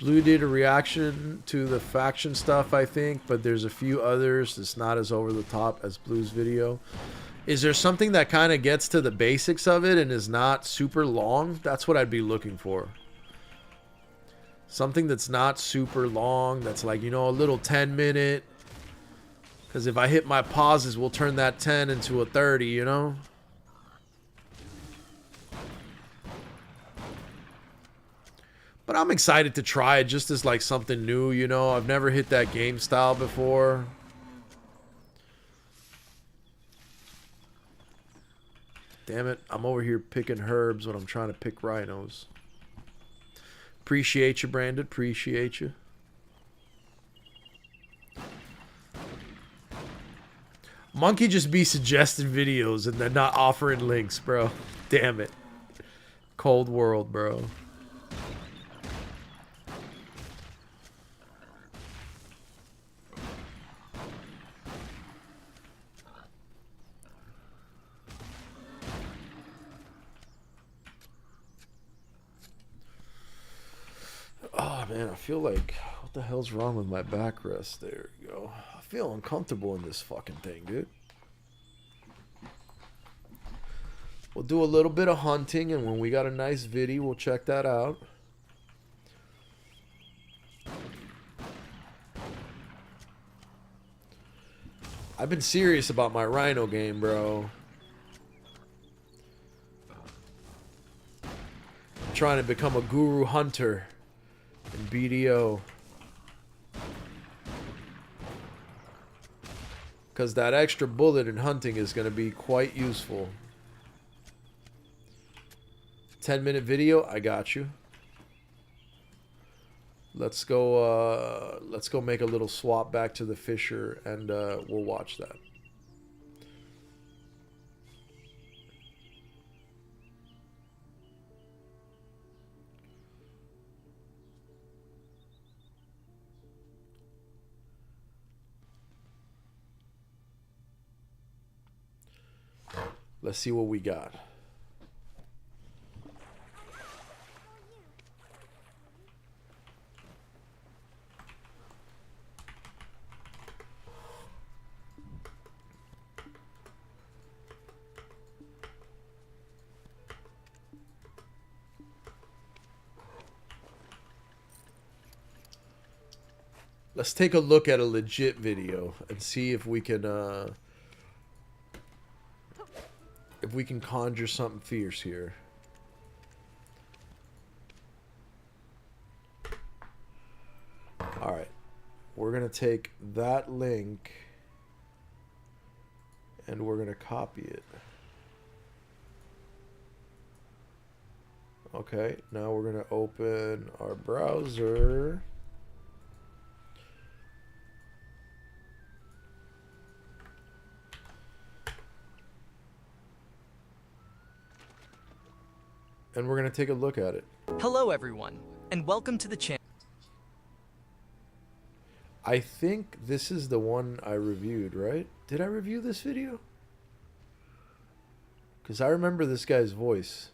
Blue did a reaction to the faction stuff, I think, but there's a few others that's not as over the top as Blue's video. Is there something that kind of gets to the basics of it and is not super long? That's what I'd be looking for. Something that's not super long, that's like, you know, a little 10-minute. Because if I hit my pauses, we'll turn that 10 into a 30, you know? But I'm excited to try it just as like something new, you know? I've never hit that game style before. Damn it, I'm over here picking herbs when I'm trying to pick rhinos. Appreciate you, Brandon. Appreciate you. Monkey just be suggesting videos and then not offering links, bro. Damn it. Cold world, bro. Oh, man, I feel like... What the hell's wrong with my backrest? There you go. I feel uncomfortable in this fucking thing, dude. We'll do a little bit of hunting, and when we got a nice video, we'll check that out. I've been serious about my rhino game, bro. I'm trying to become a guru hunter in BDO. Because that extra bullet in hunting is going to be quite useful. 10-minute video, I got you. Let's go make a little swap back to the Fisher, and we'll watch that. Let's see what we got. Let's take a look at a legit video and see if we can conjure something fierce here. All right, we're gonna take that link and we're gonna copy it. Okay, now we're gonna open our browser. And we're going to take a look at it. Hello everyone, and welcome to the channel. I think this is the one I reviewed, right? Did I review this video? Because I remember this guy's voice.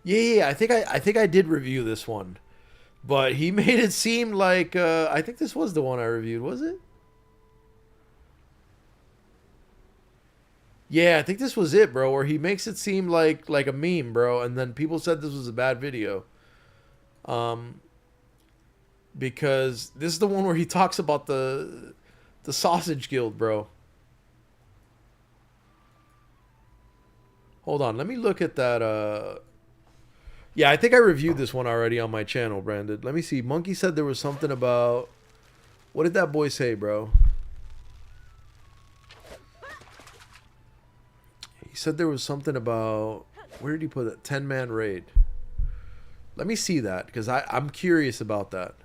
Yeah, I think I did review this one. But he made it seem like I think this was the one I reviewed, was it? Yeah, I think this was it, bro, where he makes it seem like a meme, bro, and then people said this was a bad video. Because this is the one where he talks about the Sausage Guild, bro. Hold on, let me look at that. Yeah, I think I reviewed this one already on my channel, Brandon. Let me see. Monkey said there was something about... What did that boy say, bro? He said there was something about... Where did he put it? 10-man raid. Let me see that, because I'm curious about that.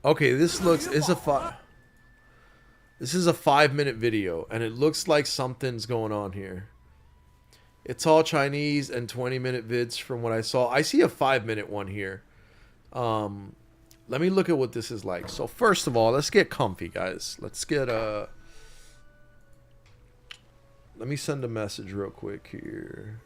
Okay, this is a 5-minute video, and it looks like something's going on here. It's all Chinese and 20-minute vids from what I saw. I see a 5-minute one here. Let me look at what this is like. So first of all, let's get comfy, guys. Let's get let me send a message real quick here.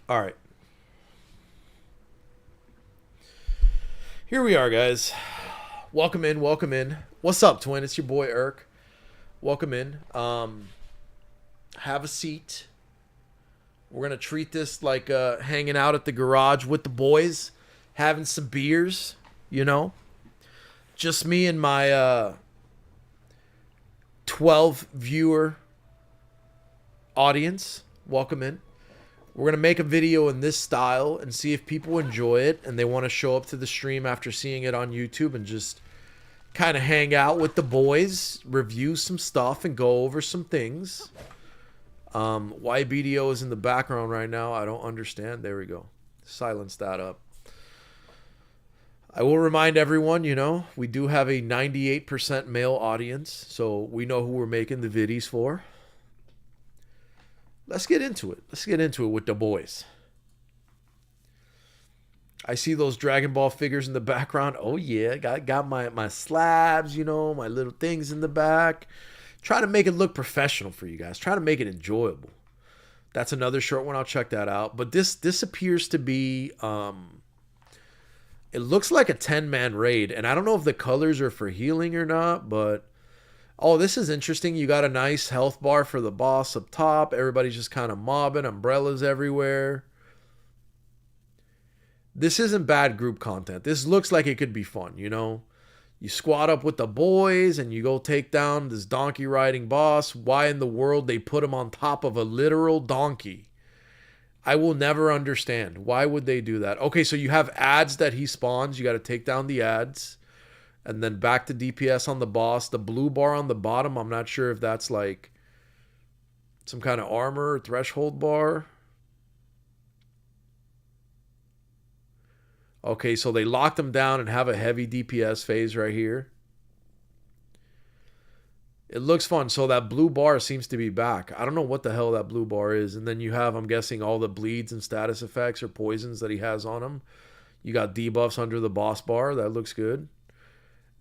All right. Here we are, guys. Welcome in, welcome in. What's up, twin? It's your boy Erk. Welcome in. Have a seat. We're gonna treat this like hanging out at the garage with the boys, having some beers, you know. Just me and my 12 viewer audience. Welcome in. We're going to make a video in this style and see if people enjoy it and they want to show up to the stream after seeing it on YouTube and just kind of hang out with the boys, review some stuff, and go over some things. Why BDO is in the background right now, I don't understand. There we go. Silence that up. I will remind everyone, you know, we do have a 98% male audience, so we know who we're making the viddies for. Let's get into it. Let's get into it with the boys. I see those Dragon Ball figures in the background. Oh, yeah. Got my slabs, you know, my little things in the back. Try to make it look professional for you guys. Try to make it enjoyable. That's another short one. I'll check that out. But this appears to be... it looks like a 10-man raid. And I don't know if the colors are for healing or not, but... Oh, this is interesting. You got a nice health bar for the boss up top. Everybody's just kind of mobbing. Umbrellas everywhere. This isn't bad group content. This looks like it could be fun, you know? You squad up with the boys and you go take down this donkey riding boss. Why in the world they put him on top of a literal donkey? I will never understand. Why would they do that? Okay, so you have ads that he spawns. You got to take down the ads. And then back to DPS on the boss. The blue bar on the bottom, I'm not sure if that's like some kind of armor or threshold bar. Okay, so they lock them down and have a heavy DPS phase right here. It looks fun. So that blue bar seems to be back. I don't know what the hell that blue bar is. And then you have, I'm guessing, all the bleeds and status effects or poisons that he has on him. You got debuffs under the boss bar. That looks good.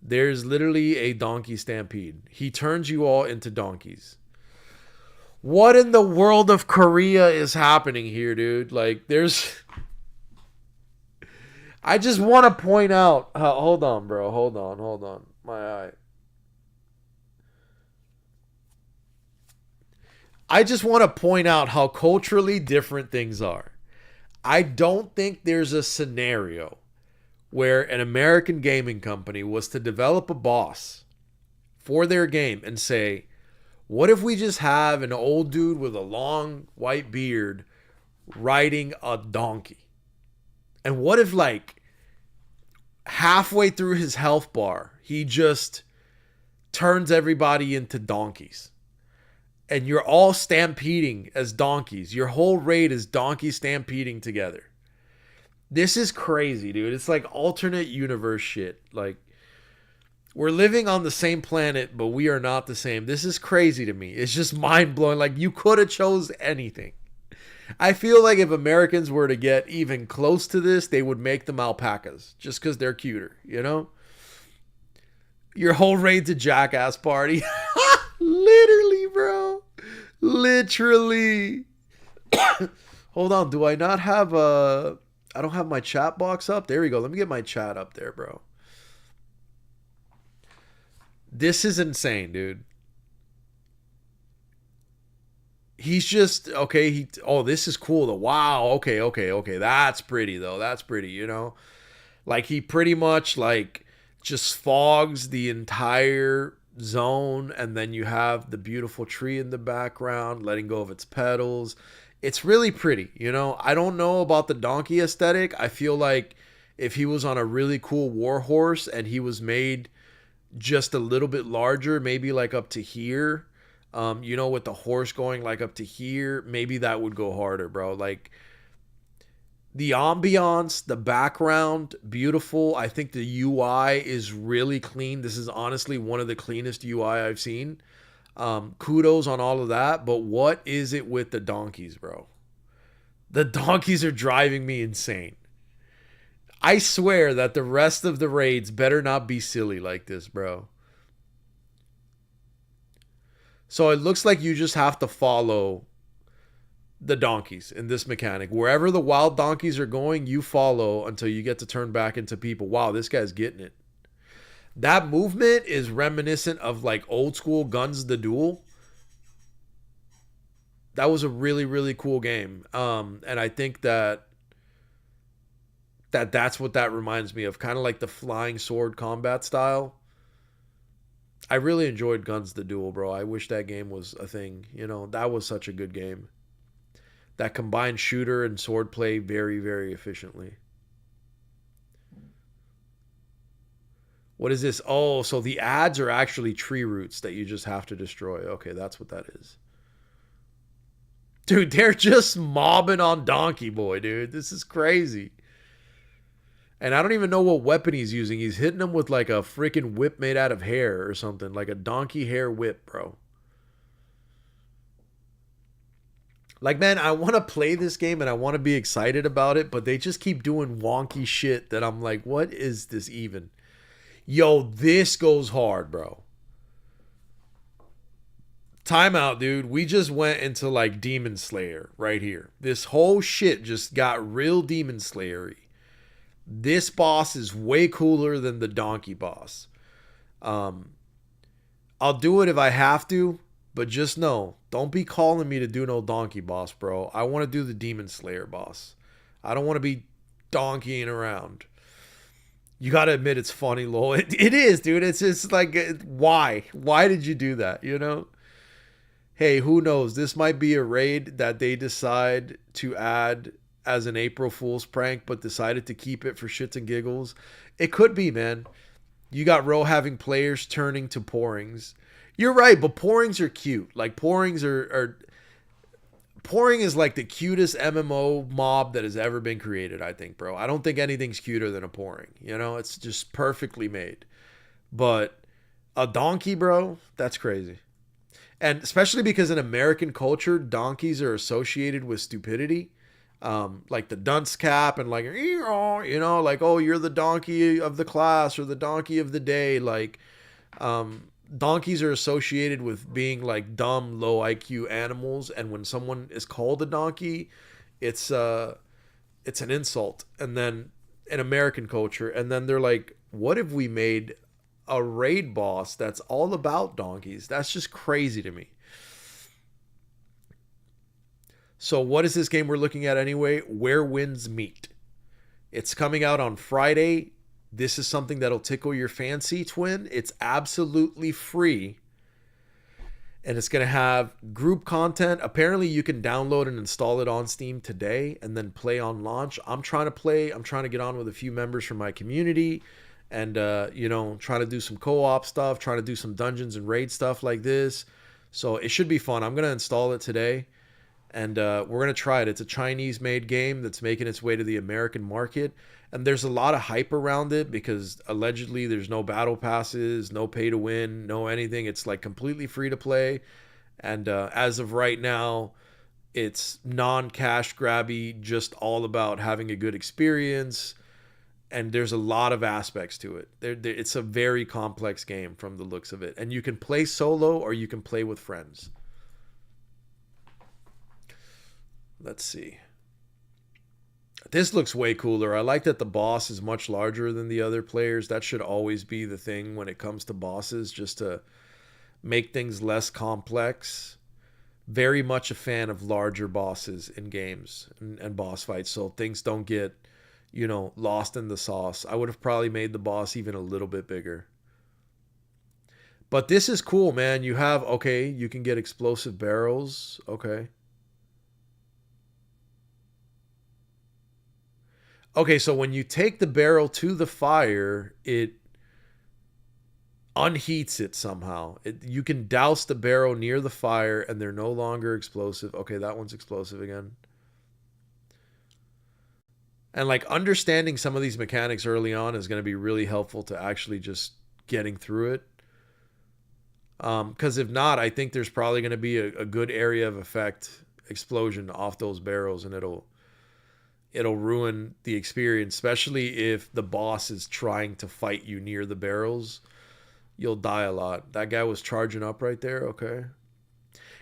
There's literally a donkey stampede. He turns you all into donkeys. What in the world of Korea is happening here, dude? Like, there's... I just want to point out... hold on, bro. Hold on. My eye. I just want to point out how culturally different things are. I don't think there's a scenario where an American gaming company was to develop a boss for their game and say, what if we just have an old dude with a long white beard riding a donkey? And what if, like, halfway through his health bar, he just turns everybody into donkeys? And you're all stampeding as donkeys. Your whole raid is donkey stampeding together. This is crazy, dude. It's like alternate universe shit. Like, we're living on the same planet, but we are not the same. This is crazy to me. It's just mind-blowing. Like, you could have chose anything. I feel like if Americans were to get even close to this, they would make them alpacas. Just because they're cuter, you know? Your whole raid's a jackass party. Literally, bro. Literally. Hold on. Do I not have a... I don't have my chat box up. There we go. Let me get my chat up there, bro. This is insane, dude. He's just, okay, oh, this is cool though. Wow, okay. That's pretty though. That's pretty, you know? Like, he pretty much, like, just fogs the entire zone, and then you have the beautiful tree in the background letting go of its petals. It's really pretty, you know. I don't know about the donkey aesthetic. I feel like if he was on a really cool war horse and he was made just a little bit larger, maybe like up to here, you know, with the horse going like up to here, maybe that would go harder, bro. Like the ambiance, the background, beautiful. I think the UI is really clean. This is honestly one of the cleanest UI I've seen. Kudos on all of that. But what is it with the donkeys, bro? The donkeys are driving me insane. I swear that the rest of the raids better not be silly like this, bro. So it looks like you just have to follow the donkeys in this mechanic. Wherever the wild donkeys are going, you follow until you get to turn back into people. Wow, this guy's getting it. That movement is reminiscent of like old school Guns the Duel. That was a really, really cool game. And I think that's what that reminds me of. Kind of like the flying sword combat style. I really enjoyed Guns the Duel, bro. I wish that game was a thing. You know, that was such a good game. That combined shooter and sword play very, very efficiently. What is this? Oh, so the ads are actually tree roots that you just have to destroy. Okay, that's what that is. Dude, they're just mobbing on Donkey Boy, dude. This is crazy. And I don't even know what weapon he's using. He's hitting them with like a freaking whip made out of hair or something. Like a donkey hair whip, bro. Like, man, I want to play this game and I want to be excited about it, but they just keep doing wonky shit that I'm like, what is this even? Yo, this goes hard, bro. Timeout, dude. We just went into like Demon Slayer right here. This whole shit just got real Demon Slayer-y. This boss is way cooler than the donkey boss. I'll do it if I have to. But just know, don't be calling me to do no donkey boss, bro. I want to do the Demon Slayer boss. I don't want to be donkeying around. You got to admit it's funny, lol. It is, dude. It's just like, why? Why did you do that, you know? Hey, who knows? This might be a raid that they decide to add as an April Fool's prank, but decided to keep it for shits and giggles. It could be, man. You got Ro having players turning to pourings. You're right, but pourings are cute. Like pourings are pouring is like the cutest MMO mob that has ever been created, I think, bro. I don't think anything's cuter than a pouring. You know, it's just perfectly made. But a donkey, bro, that's crazy. And especially because in American culture, donkeys are associated with stupidity. Like the dunce cap and like, you know, like, oh, you're the donkey of the class or the donkey of the day. Like, donkeys are associated with being like dumb, low IQ animals, and when someone is called a donkey, it's an insult. And then in American culture, and then they're like, what if we made a raid boss that's all about donkeys? That's just crazy to me. So what is this game we're looking at anyway? Where Winds Meet. It's coming out on Friday. This is something that'll tickle your fancy, Twin. It's absolutely free. And it's going to have group content. Apparently, you can download and install it on Steam today and then play on launch. I'm trying to play. I'm trying to get on with a few members from my community and, you know, trying to do some co-op stuff, trying to do some dungeons and raid stuff like this. So it should be fun. I'm going to install it today. And we're going to try it. It's a Chinese-made game that's making its way to the American market. And there's a lot of hype around it because allegedly there's no battle passes, no pay to win, no anything. It's like completely free to play. And as of right now, it's non-cash grabby, just all about having a good experience. And there's a lot of aspects to it. It's a very complex game from the looks of it. And you can play solo or you can play with friends. Let's see. This looks way cooler. I like that the boss is much larger than the other players. That should always be the thing when it comes to bosses, just to make things less complex. Very much a fan of larger bosses in games and boss fights, so things don't get, you know, lost in the sauce. I would have probably made the boss even a little bit bigger. But this is cool, man. You have, okay, you can get explosive barrels. Okay. Okay, so when you take the barrel to the fire, it unheats it somehow. You can douse the barrel near the fire and they're no longer explosive. Okay, that one's explosive again. And like understanding some of these mechanics early on is going to be really helpful to actually just getting through it. Because if not, I think there's probably going to be a good area of effect explosion off those barrels, and it'll ruin the experience, especially if the boss is trying to fight you near the barrels. You'll die a lot. That guy was charging up right there. Okay.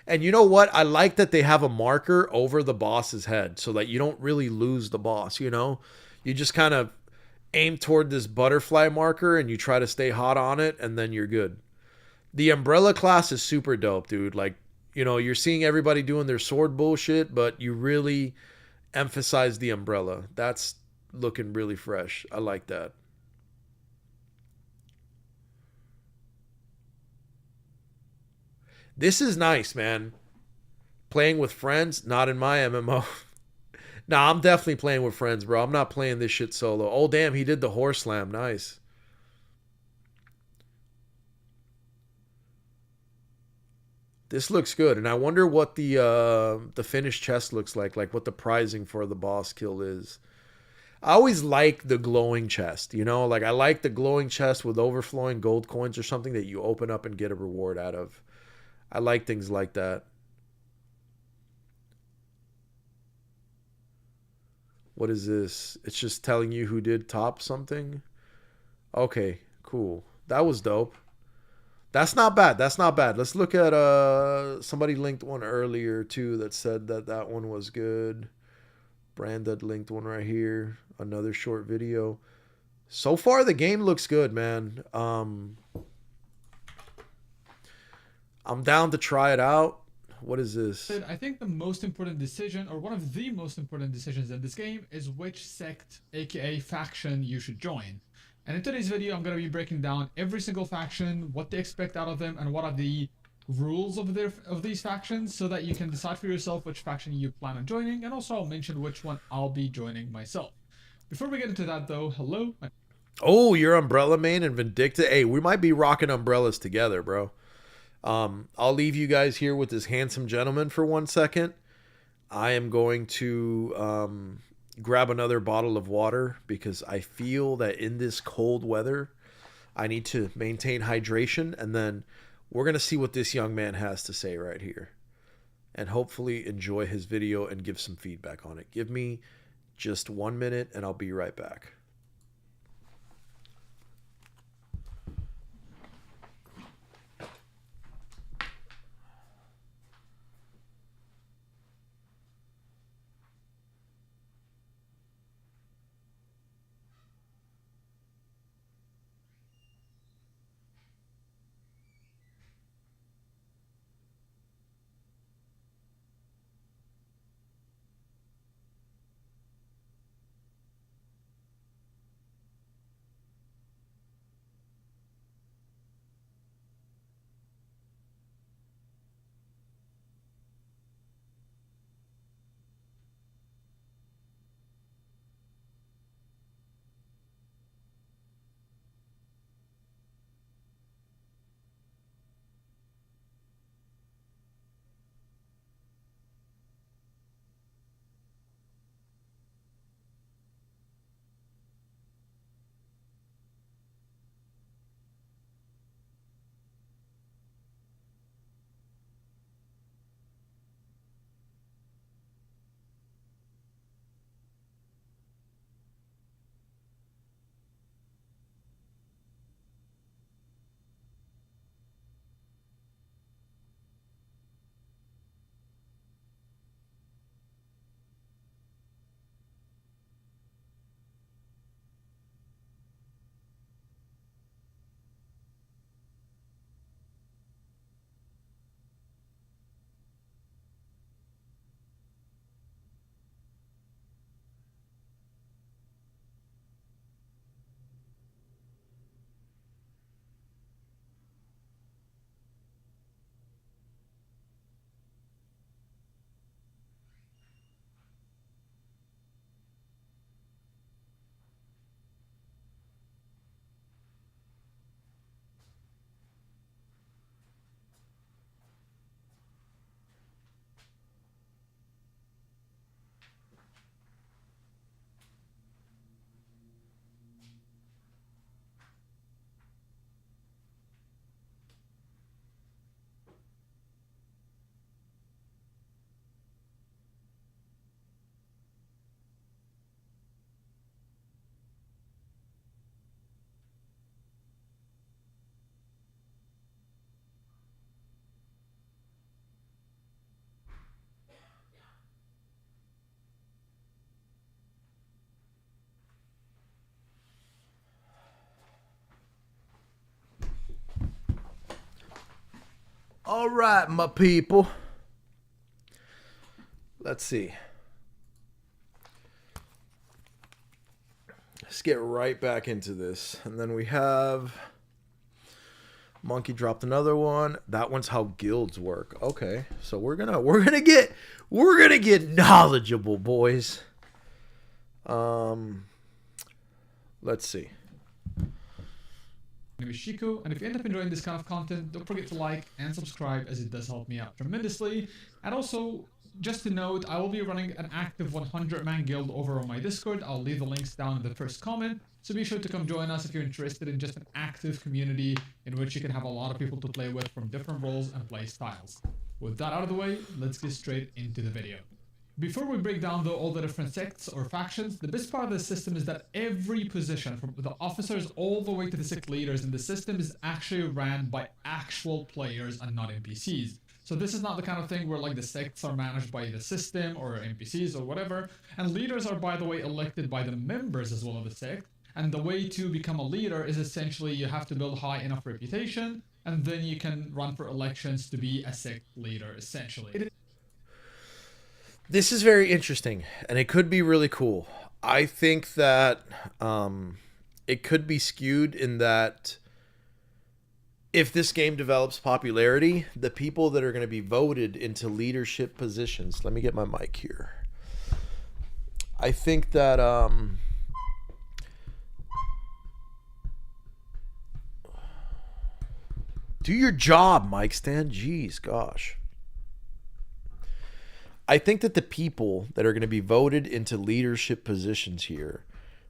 And you know what? I like that they have a marker over the boss's head so that you don't really lose the boss, you know? You just kind of aim toward this butterfly marker and you try to stay hot on it, and then you're good. The umbrella class is super dope, dude. Like, you know, you're seeing everybody doing their sword bullshit, but you really emphasize the umbrella. That's looking really fresh. I like that. This is nice, man. Playing with friends, not in my MMO. Nah, I'm definitely playing with friends, bro. I'm not playing this shit solo. Oh, damn, he did the horse slam. Nice. This looks good, and I wonder what the finished chest looks like what the prizing for the boss kill is. I always like the glowing chest, you know? Like, I like the glowing chest with overflowing gold coins or something that you open up and get a reward out of. I like things like that. What is this? It's just telling you who did top something? Okay, cool. That was dope. That's not bad. That's not bad. Let's look at somebody linked one earlier too that said that that one was good. Branded linked one right here. Another short video. So far the game looks good, man. I'm down to try it out. What is this? I think the most important decision, or one of the most important decisions in this game, is which sect, aka faction, you should join. And in today's video, I'm going to be breaking down every single faction, what they expect out of them, and what are the rules of these factions, so that you can decide for yourself which faction you plan on joining, and also I'll mention which one I'll be joining myself. Before we get into that though, hello. Oh, you're Umbrella main and Vindicta. Hey, we might be rocking umbrellas together, bro. I'll leave you guys here with this handsome gentleman for 1 second. I am going to grab another bottle of water because I feel that in this cold weather, I need to maintain hydration. And then we're going to see what this young man has to say right here. And hopefully enjoy his video and give some feedback on it. Give me just 1 minute and I'll be right back. All right, my people. Let's see. Let's get right back into this. And then we have Monkey dropped another one. That one's how guilds work. Okay. So we're gonna get knowledgeable, boys. Let's see. My name is Shiku, and if you end up enjoying this kind of content, don't forget to like and subscribe, as it does help me out tremendously. And also, just to note, I will be running an active 100-man guild over on my Discord. I'll leave the links down in the first comment, so be sure to come join us if you're interested in just an active community in which you can have a lot of people to play with from different roles and play styles. With that out of the way, let's get straight into the video. Before we break down all the different sects or factions, the best part of the system is that every position, from the officers all the way to the sect leaders in the system, is actually ran by actual players and not NPCs. So this is not the kind of thing where like the sects are managed by the system or NPCs or whatever, and leaders are, by the way, elected by the members as well of the sect. And the way to become a leader is essentially you have to build high enough reputation, and then you can run for elections to be a sect leader, essentially. This is very interesting, and it could be really cool. I think that it could be skewed in that if this game develops popularity, the people that are going to be voted into leadership positions... Let me get my mic here. I think that... do your job, Mike Stan. Jeez, gosh. I think that the people that are going to be voted into leadership positions here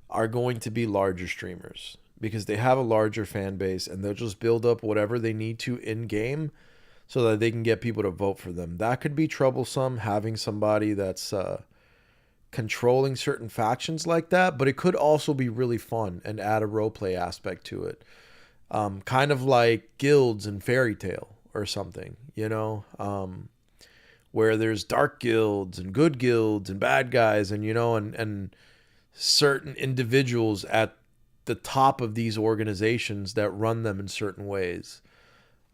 are going to be larger streamers because they have a larger fan base, and they'll just build up whatever they need to in game so that they can get people to vote for them. That could be troublesome, having somebody that's controlling certain factions like that, but it could also be really fun and add a roleplay aspect to it. Kind of like guilds in Fairy Tale or something, you know? Where there's dark guilds and good guilds and bad guys, and and certain individuals at the top of these organizations that run them in certain ways.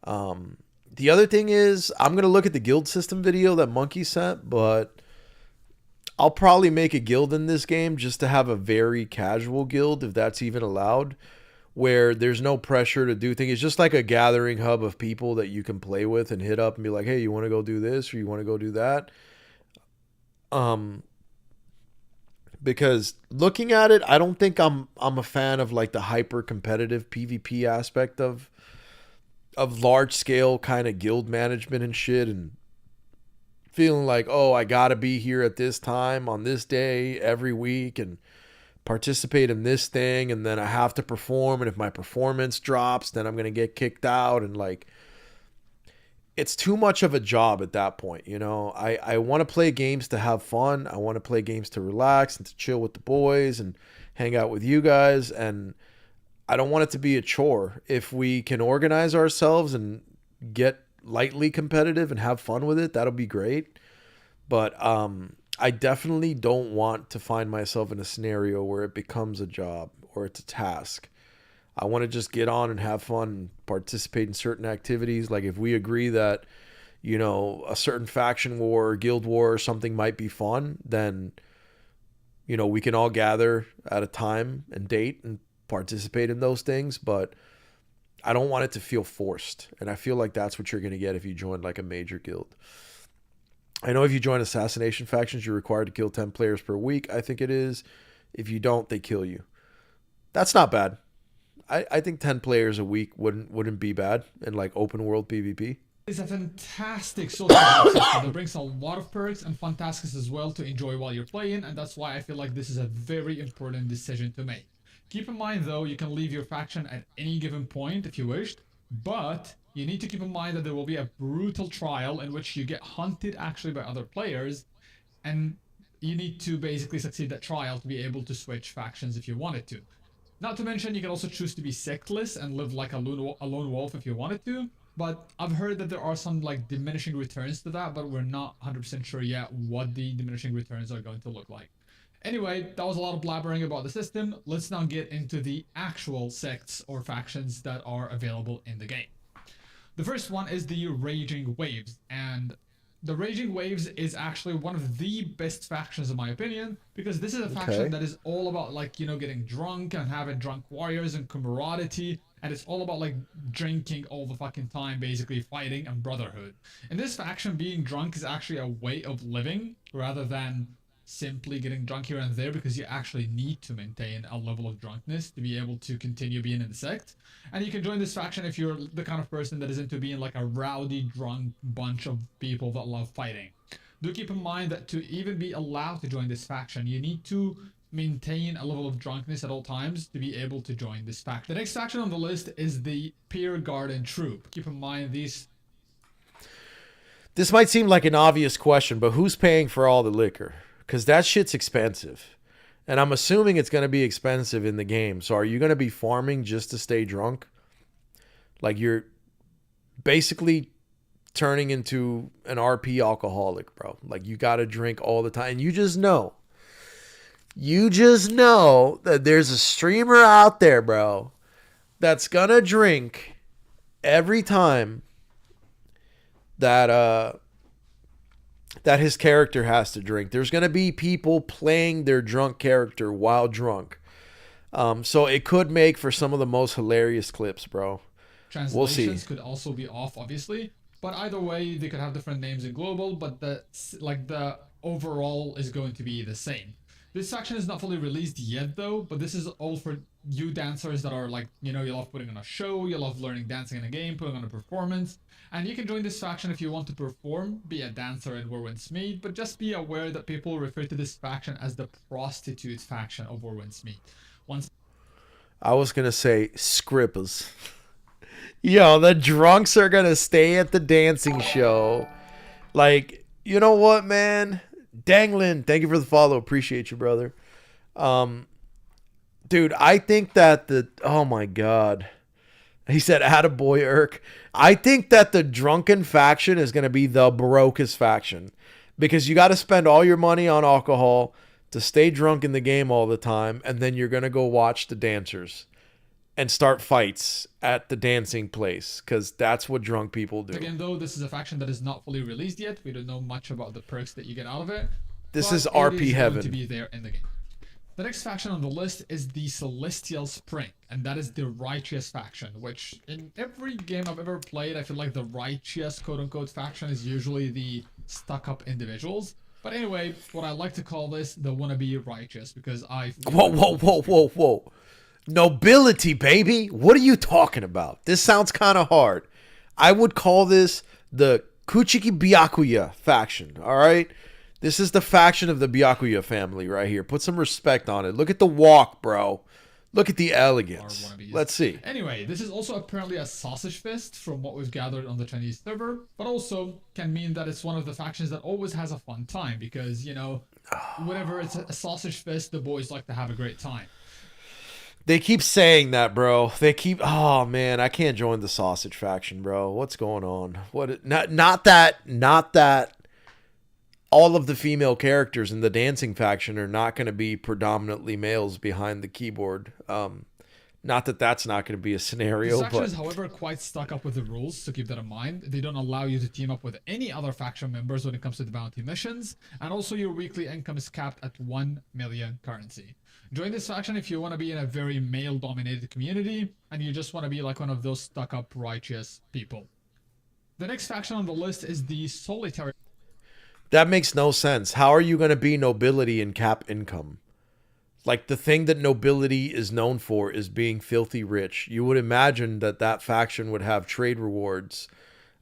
The other thing is, I'm going to look at the guild system video that Monkey sent, but I'll probably make a guild in this game just to have a very casual guild, if that's even allowed, where there's no pressure to do things. It's just like a gathering hub of people that you can play with and hit up and be like, hey, you want to go do this or you want to go do that? Because looking at it, I don't think I'm a fan of like the hyper competitive PvP aspect of large scale kind of guild management and shit, and feeling like, oh, I got to be here at this time on this day every week and participate in this thing, and then I have to perform, and if my performance drops, then I'm going to get kicked out, and like, it's too much of a job at that point, you know? I want to play games to have fun. I want to play games to relax and to chill with the boys and hang out with you guys, and I don't want it to be a chore. If we can organize ourselves and get lightly competitive and have fun with it, that'll be great. But I definitely don't want to find myself in a scenario where it becomes a job or it's a task. I want to just get on and have fun and participate in certain activities. Like if we agree that, you know, a certain faction war or guild war or something might be fun, then, you know, we can all gather at a time and date and participate in those things. But I don't want it to feel forced. And I feel like that's what you're going to get if you join like a major guild. I know if you join assassination factions, you're required to kill 10 players per week. I think it is. If you don't, they kill you. That's not bad. I think 10 players a week wouldn't be bad in like open world PvP. It's a fantastic social system that brings a lot of perks and fun tasks as well to enjoy while you're playing, and that's why I feel like this is a very important decision to make. Keep in mind though, you can leave your faction at any given point if you wished, but you need to keep in mind that there will be a brutal trial in which you get hunted actually by other players, and you need to basically succeed that trial to be able to switch factions if you wanted to. Not to mention, you can also choose to be sectless and live like a lone wolf if you wanted to, but I've heard that there are some like diminishing returns to that, but we're not 100% sure yet what the diminishing returns are going to look like. Anyway, that was a lot of blabbering about the system. Let's now get into the actual sects or factions that are available in the game. The first one is the Raging Waves, and the Raging Waves is actually one of the best factions in my opinion, because this is a faction that is all about like, you know, getting drunk and having drunk warriors and camaraderie, and it's all about like drinking all the fucking time, basically fighting and brotherhood. In this faction, being drunk is actually a way of living rather than simply getting drunk here and there, because you actually need to maintain a level of drunkenness to be able to continue being in the sect. And you can join this faction if you're the kind of person that is into being like a rowdy, drunk bunch of people that love fighting. Do keep in mind that to even be allowed to join this faction, you need to maintain a level of drunkenness at all times to be able to join this faction. The next faction on the list is the Peer Garden Troop. Keep in mind these... This might seem like an obvious question, but who's paying for all the liquor? Because that shit's expensive. And I'm assuming it's going to be expensive in the game. So are you going to be farming just to stay drunk? Like you're basically turning into an RP alcoholic, bro. Like you got to drink all the time. And you just know that there's a streamer out there, bro, that's going to drink every time that his character has to drink. There's going to be people playing their drunk character while drunk. So it could make for some of the most hilarious clips, bro. Translations We'll see. could also be off, obviously. But either way, they could have different names in global, but the overall is going to be the same. This faction is not fully released yet, though, but this is all for you dancers that are like, you know, you love putting on a show, you love learning dancing in a game, putting on a performance. And you can join this faction if you want to perform, be a dancer in Warwind's Mead, but just be aware that people refer to this faction as the prostitute faction of Warwind's Mead. I was going to say scrippers. Yo, the drunks are going to stay at the dancing show. Like, you know what, man? Danglin, thank you for the follow. Appreciate you, brother. Dude, I think that oh my God. He said, attaboy, Erk. I think that the drunken faction is going to be the brokest faction. Because you got to spend all your money on alcohol to stay drunk in the game all the time. And then you're going to go watch the dancers and start fights at the dancing place. Because that's what drunk people do. Again, though, this is a faction that is not fully released yet. We don't know much about the perks that you get out of it. This but is RP it is heaven. Going to be there in the game. The next faction on the list is the Celestial Spring, and that is the Righteous faction, which in every game I've ever played, I feel like the Righteous quote-unquote faction is usually the stuck-up individuals. But anyway, what I like to call this the wannabe Righteous, because I... Whoa. Nobility, baby. What are you talking about? This sounds kind of hard. I would call this the Kuchiki Byakuya faction, all right? This is the faction of the Byakuya family right here. Put some respect on it. Look at the walk, bro. Look at the elegance. Let's see. Anyway, this is also apparently a sausage fest from what we've gathered on the Chinese server, but also can mean that it's one of the factions that always has a fun time because, you know, whenever it's a sausage fest, the boys like to have a great time. They keep saying that, bro. They keep... Oh, man. I can't join the sausage faction, bro. What's going on? Not that all of the female characters in the dancing faction are not going to be predominantly males behind the keyboard. Not that that's not going to be a scenario, This faction but... is, however, quite stuck up with the rules, so keep that in mind. They don't allow you to team up with any other faction members when it comes to the bounty missions, and also your weekly income is capped at 1 million currency. Join this faction if you want to be in a very male-dominated community, and you just want to be like one of those stuck-up righteous people. The next faction on the list is the Solitary... That makes no sense. How are you going to be nobility and cap income? Like, the thing that nobility is known for is being filthy rich. You would imagine that that faction would have trade rewards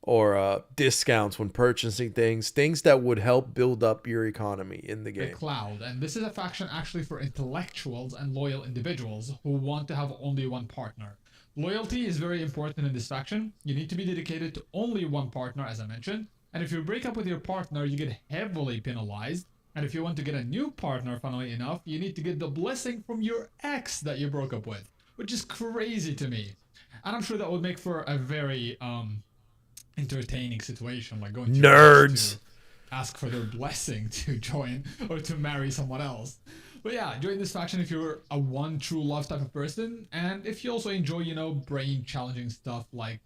or discounts when purchasing things that would help build up your economy in the game. The Cloud, and this is a faction actually for intellectuals and loyal individuals who want to have only one partner. Loyalty is very important in this faction. You need to be dedicated to only one partner, as I mentioned. And if you break up with your partner, you get heavily penalized. And if you want to get a new partner, funnily enough, you need to get the blessing from your ex that you broke up with, which is crazy to me. And I'm sure that would make for a very entertaining situation, like going to nerds to ask for their blessing to join or to marry someone else. But yeah, join this faction if you're a one true love type of person, and if you also enjoy, you know, brain challenging stuff like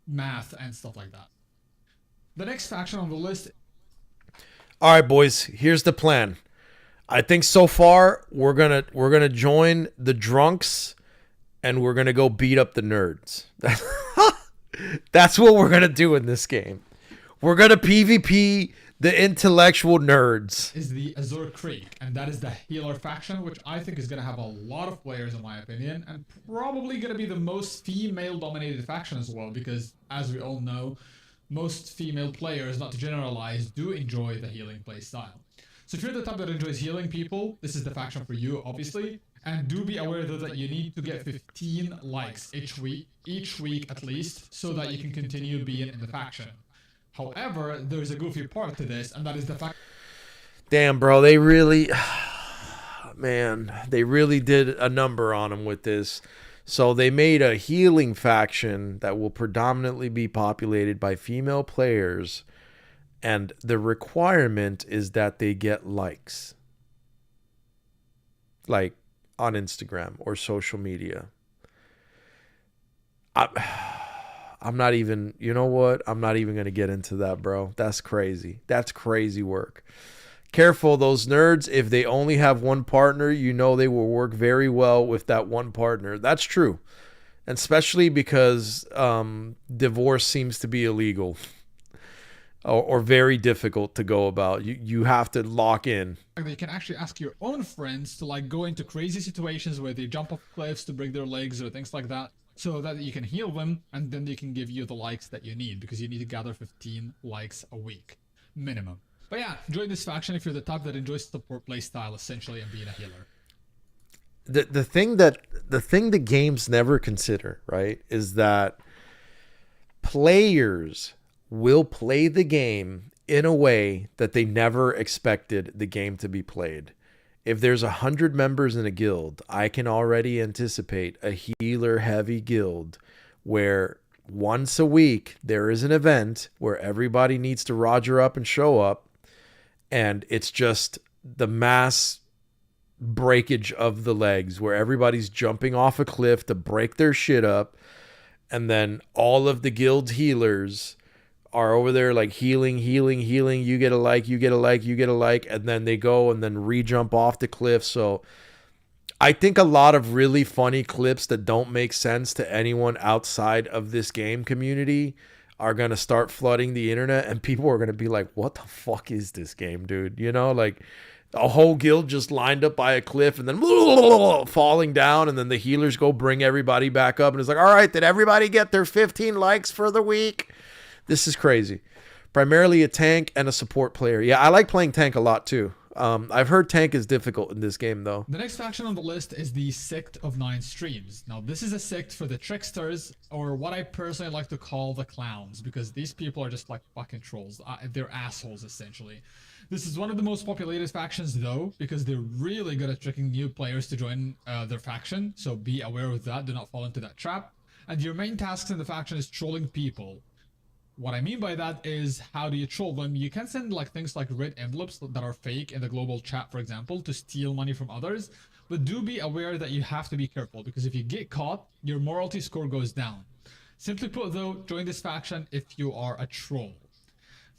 math and stuff like that. The next faction on the list. All right, boys. Here's the plan. I think so far we're gonna join the drunks, and we're gonna go beat up the nerds. That's what we're gonna do in this game. We're gonna PvP the intellectual nerds. Is the Azure Creek, and that is the healer faction, which I think is going to have a lot of players in my opinion, and probably going to be the most female dominated faction as well, because as we all know, most female players, not to generalize, do enjoy the healing play style. So if you're the type that enjoys healing people, this is the faction for you, obviously. And do be aware though that you need to get 15 likes each week at least, so that you can continue being in the faction. However, there's a goofy part to this, and that is the fact. Damn, bro, they really, man, they really did a number on them with this. So they made a healing faction that will predominantly be populated by female players, and the requirement is that they get likes, like on Instagram or social media. I'm not even, you know what? I'm not even going to get into that, bro. That's crazy. That's crazy work. Careful, those nerds, if they only have one partner, you know they will work very well with that one partner. That's true. And especially because divorce seems to be illegal or very difficult to go about. You have to lock in. You can actually ask your own friends to like go into crazy situations where they jump off cliffs to break their legs or things like that, so that you can heal them, and then they can give you the likes that you need, because you need to gather 15 likes a week minimum. But yeah, join this faction if you're the type that enjoys support play style essentially and being a healer. The thing the games never consider, right, is that players will play the game in a way that they never expected the game to be played. If there's 100 members in a guild, I can already anticipate a healer-heavy guild where once a week there is an event where everybody needs to roger up and show up, and it's just the mass breakage of the legs where everybody's jumping off a cliff to break their shit up, and then all of the guild healers are over there like healing, you get a like, and then they go and then re-jump off the cliff. So I think a lot of really funny clips that don't make sense to anyone outside of this game community are going to start flooding the internet, and people are going to be like, what the fuck is this game, dude? You know, like a whole guild just lined up by a cliff and then falling down, and then the healers go bring everybody back up, and it's like, all right, did everybody get their 15 likes for the week? This is crazy. Primarily a tank and a support player. Yeah, I like playing tank a lot too. I've heard tank is difficult in this game though. The next faction on the list is the Sect of 9 Streams. Now this is a sect for the tricksters, or what I personally like to call the clowns, because these people are just like fucking trolls. They're assholes essentially. This is one of the most populated factions though, because they're really good at tricking new players to join their faction. So be aware of that. Do not fall into that trap. And your main tasks in the faction is trolling people. What I mean by that is, how do you troll them? You can send like things like red envelopes that are fake in the global chat, for example, to steal money from others. But do be aware that you have to be careful, because if you get caught, your morality score goes down. Simply put though, join this faction if you are a troll.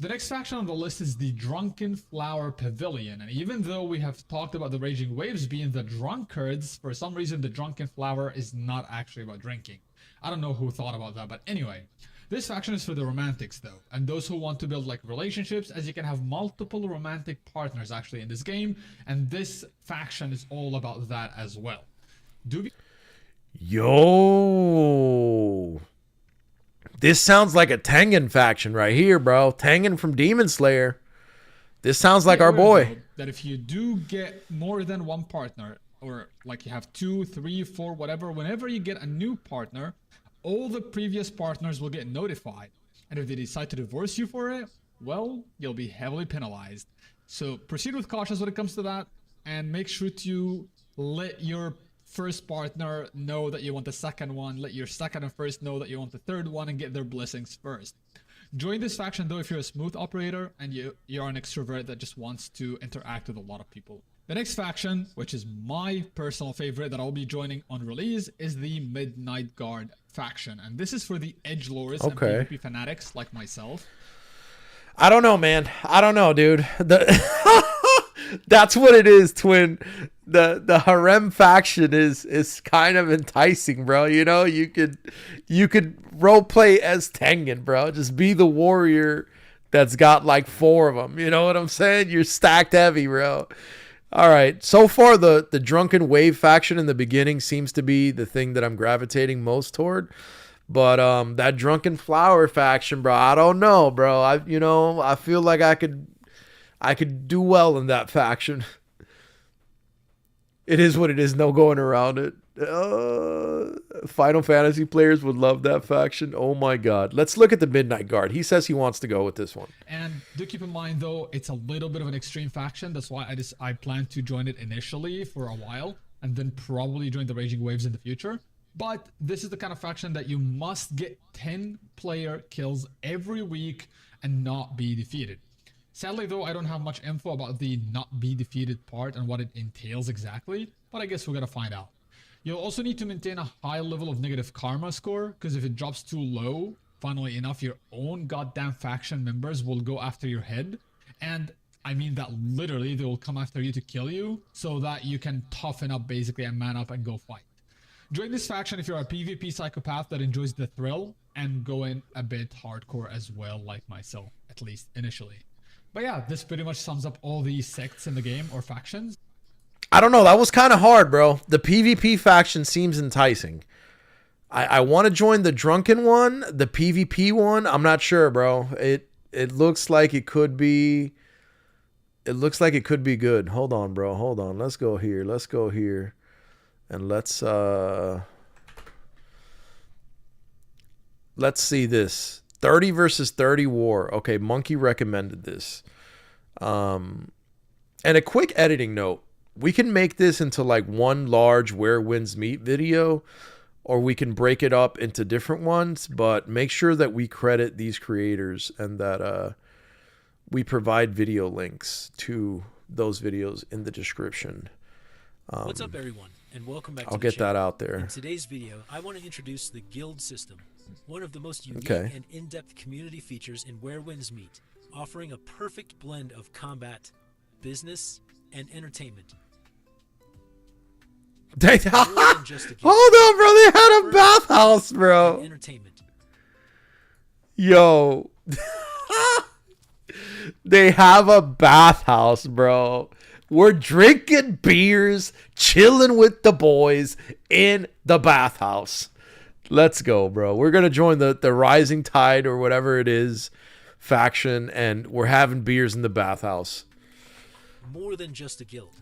The next faction on the list is the Drunken Flower Pavilion, and even though we have talked about the Raging Waves being the drunkards, for some reason the Drunken Flower is not actually about drinking. I don't know who thought about that, but anyway. This faction is for the romantics though, and those who want to build like relationships, as you can have multiple romantic partners actually in this game, and this faction is all about that as well. Yo, this sounds like a Tengen faction right here, bro. Tengen from Demon Slayer. This sounds like our boy. That if you do get more than one partner, or like you have 2, 3, 4, whatever, whenever you get a new partner, all the previous partners will get notified, and if they decide to divorce you for it, well, you'll be heavily penalized. So proceed with caution when it comes to that, and make sure to let your first partner know that you want the second one, let your second and first know that you want the third one, and get their blessings first. Join this faction though if you're a smooth operator and you're an extrovert that just wants to interact with a lot of people. The next faction, which is my personal favorite that I'll be joining on release, is the Midnight Guard faction. And this is for the edgelords and PvP fanatics like myself. I don't know, man. I don't know, dude. That's what it is, Twin. The harem faction is kind of enticing, bro. You know, you could role play as Tengen, bro. Just be the warrior that's got like 4 of them. You know what I'm saying? You're stacked heavy, bro. All right. So far, the Drunken Wave faction in the beginning seems to be the thing that I'm gravitating most toward. But that Drunken Flower faction, bro, I don't know, bro. I feel like I could do well in that faction. It is what it is. No going around it. Final Fantasy players would love that faction. Oh my god. Let's look at the Midnight Guard. He says he wants to go with this one. And do keep in mind though, it's a little bit of an extreme faction. That's why I plan to join it initially for a while and then probably join the Raging Waves in the future. But this is the kind of faction that you must get 10 player kills every week and not be defeated. Sadly though, I don't have much info about the not be defeated part and what it entails exactly, but I guess we're gonna find out. You'll also need to maintain a high level of negative karma score, because if it drops too low, funnily enough, your own goddamn faction members will go after your head. And I mean that literally, they will come after you to kill you, so that you can toughen up basically and man up and go fight. Join this faction if you're a PvP psychopath that enjoys the thrill, and go in a bit hardcore as well, like myself, at least initially. But yeah, this pretty much sums up all the sects in the game, or factions. I don't know. That was kind of hard, bro. The PvP faction seems enticing. I want to join the Drunken one. The PvP one, I'm not sure, bro. It looks like it could be... It looks like it could be good. Hold on, bro. Hold on. Let's go here. Let's go here. And let's see this. 30 versus 30 war. Okay, Monkey recommended this. And a quick editing note. We can make this into like one large Where Winds Meet video, or we can break it up into different ones, but make sure that we credit these creators and that we provide video links to those videos in the description. What's up, everyone, and welcome back to I'll the get channel. that out there. In today's video, I want to introduce the guild system, one of the most unique and in-depth community features in Where Winds Meet, offering a perfect blend of combat, business, and entertainment. Hold on, bro. They had a bathhouse, bro. Entertainment. Yo. They have a bathhouse, bro. We're drinking beers, chilling with the boys in the bathhouse. Let's go, bro. We're going to join the Rising Tide or whatever it is faction, and we're having beers in the bathhouse. More than just a guild.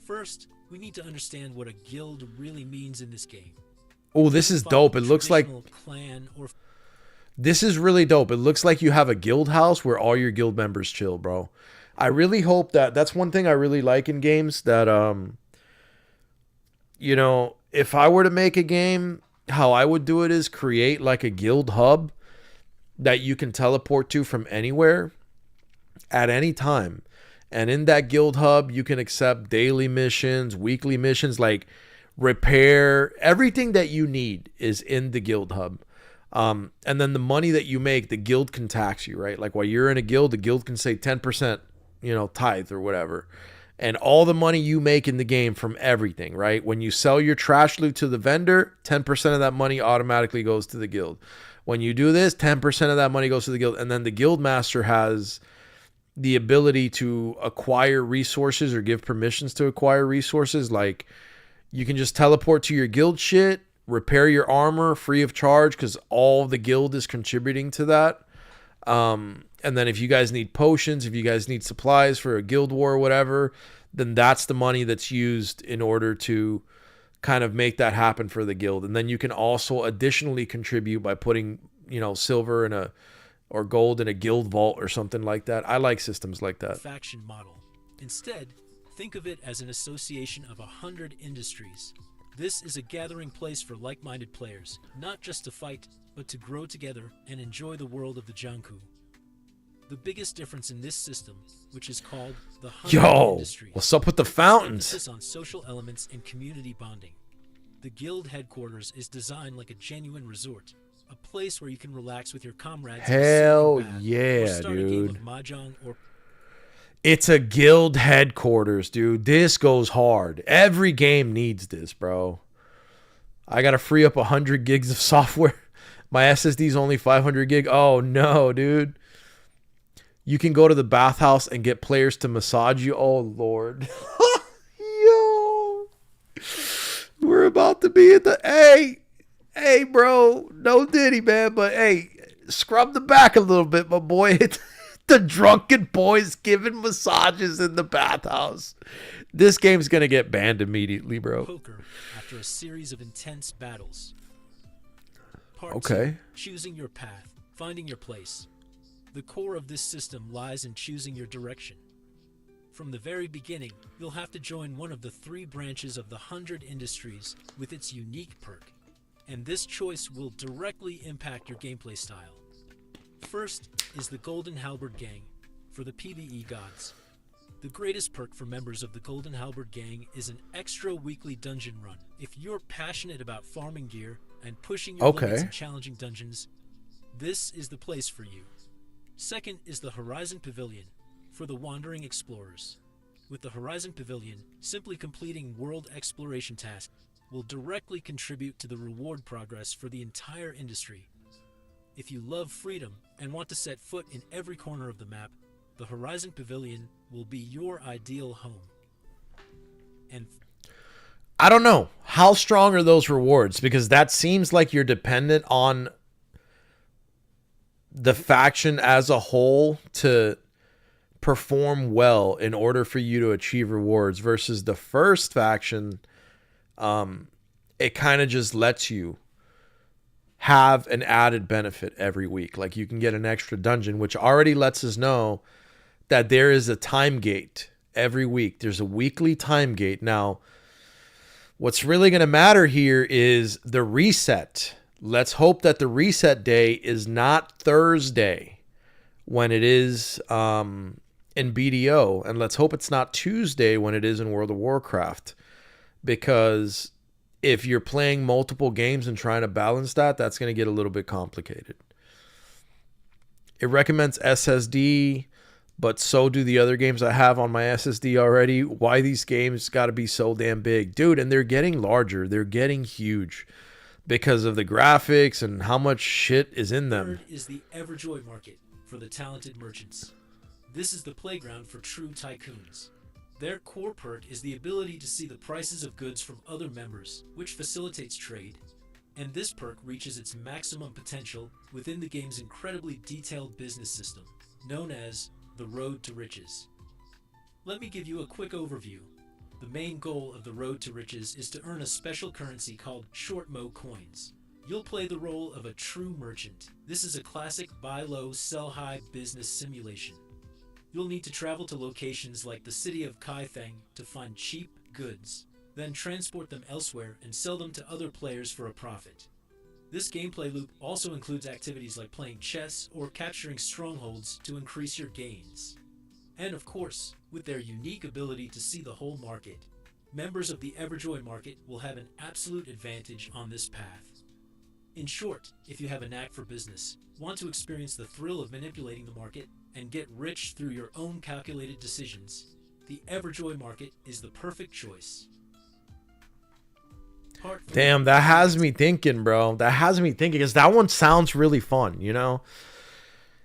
First, we need to understand what a guild really means in this game. Oh, this is dope. It looks like... Clan or... This is really dope. It looks like you have a guild house where all your guild members chill, bro. I really hope that... That's one thing I really like in games, that, you know, if I were to make a game, how I would do it is create like a guild hub that you can teleport to from anywhere at any time. And in that guild hub, you can accept daily missions, weekly missions, like repair. Everything that you need is in the guild hub. And then the money that you make, the guild can tax you, right? Like while you're in a guild, the guild can say 10%, you know, tithe or whatever. And all the money you make in the game from everything, right? When you sell your trash loot to the vendor, 10% of that money automatically goes to the guild. When you do this, 10% of that money goes to the guild. And then the guild master has the ability to acquire resources or give permissions to acquire resources. Like you can just teleport to your guild shit, repair your armor free of charge because all the guild is contributing to that. And then if you guys need potions, if you guys need supplies for a guild war or whatever, then that's the money that's used in order to kind of make that happen for the guild. And then you can also additionally contribute by putting, you know, silver in a or gold in a guild vault or something like that. I like systems like that. Faction model. Instead, think of it as an association of 100 industries. This is a gathering place for like-minded players, not just to fight, but to grow together and enjoy the world of the Janku. The biggest difference in this system, which is called the Yo, Industries, what's up with the fountains? emphasis on social elements and community bonding. The guild headquarters is designed like a genuine resort, a place where you can relax with your comrades. Hell in a soothing bath, yeah, or start a game dude. of mahjong or It's a guild headquarters, dude. This goes hard. Every game needs this, bro. I got to free up 100 gigs of software. My SSD is only 500 gig. Oh, no, dude. You can go to the bathhouse and get players to massage you. Oh, Lord. Yo. We're about to be at the... Hey, bro. No Diddy, man. But, hey, scrub the back a little bit, my boy. The drunken boys giving massages in the bathhouse. This game's going to get banned immediately, bro. poker after a series of intense battles. Part Okay. 2, choosing your path, finding your place. The core of this system lies in choosing your direction. From the very beginning, you'll have to join one of the 3 branches of the 100 Industries with its unique perk, and this choice will directly impact your gameplay style. First is the Golden Halberd Gang, for the PvE gods. The greatest perk for members of the Golden Halberd Gang is an extra weekly dungeon run. If you're passionate about farming gear and pushing your limits in challenging dungeons, this is the place for you. Second is the Horizon Pavilion, for the wandering explorers. With the Horizon Pavilion, simply completing world exploration tasks will directly contribute to the reward progress for the entire industry. If you love freedom and want to set foot in every corner of the map, the Horizon Pavilion will be your ideal home. And I don't know. How strong are those rewards? Because that seems like you're dependent on the faction as a whole to perform well in order for you to achieve rewards versus the first faction. It kind of just lets you have an added benefit every week. Like you can get an extra dungeon, which already lets us know that there is a time gate every week. There's a weekly time gate. Now, what's really going to matter here is the reset. Let's hope that the reset day is not Thursday when it is in BDO. And let's hope it's not Tuesday when it is in World of Warcraft. Because if you're playing multiple games and trying to balance that, that's going to get a little bit complicated. It recommends SSD, but so do the other games I have on my SSD already. Why these games got to be so damn big? Dude, and they're getting larger. They're getting huge because of the graphics and how much shit is in them. third is the Everjoy Market, for the talented merchants. This is the playground for true tycoons. Their core perk is the ability to see the prices of goods from other members, which facilitates trade, and this perk reaches its maximum potential within the game's incredibly detailed business system, known as the Road to Riches. Let me give you a quick overview. The main goal of the Road to Riches is to earn a special currency called Short Mo coins. You'll play the role of a true merchant. This is a classic buy low, sell high business simulation. You'll need to travel to locations like the city of Kaitheng to find cheap goods, then transport them elsewhere and sell them to other players for a profit. This gameplay loop also includes activities like playing chess or capturing strongholds to increase your gains. And of course, with their unique ability to see the whole market, members of the Everjoy Market will have an absolute advantage on this path. In short, if you have a knack for business, want to experience the thrill of manipulating the market, and get rich through your own calculated decisions, the Everjoy Market is the perfect choice. Damn, that has me thinking, bro. That has me thinking because that one sounds really fun, you know?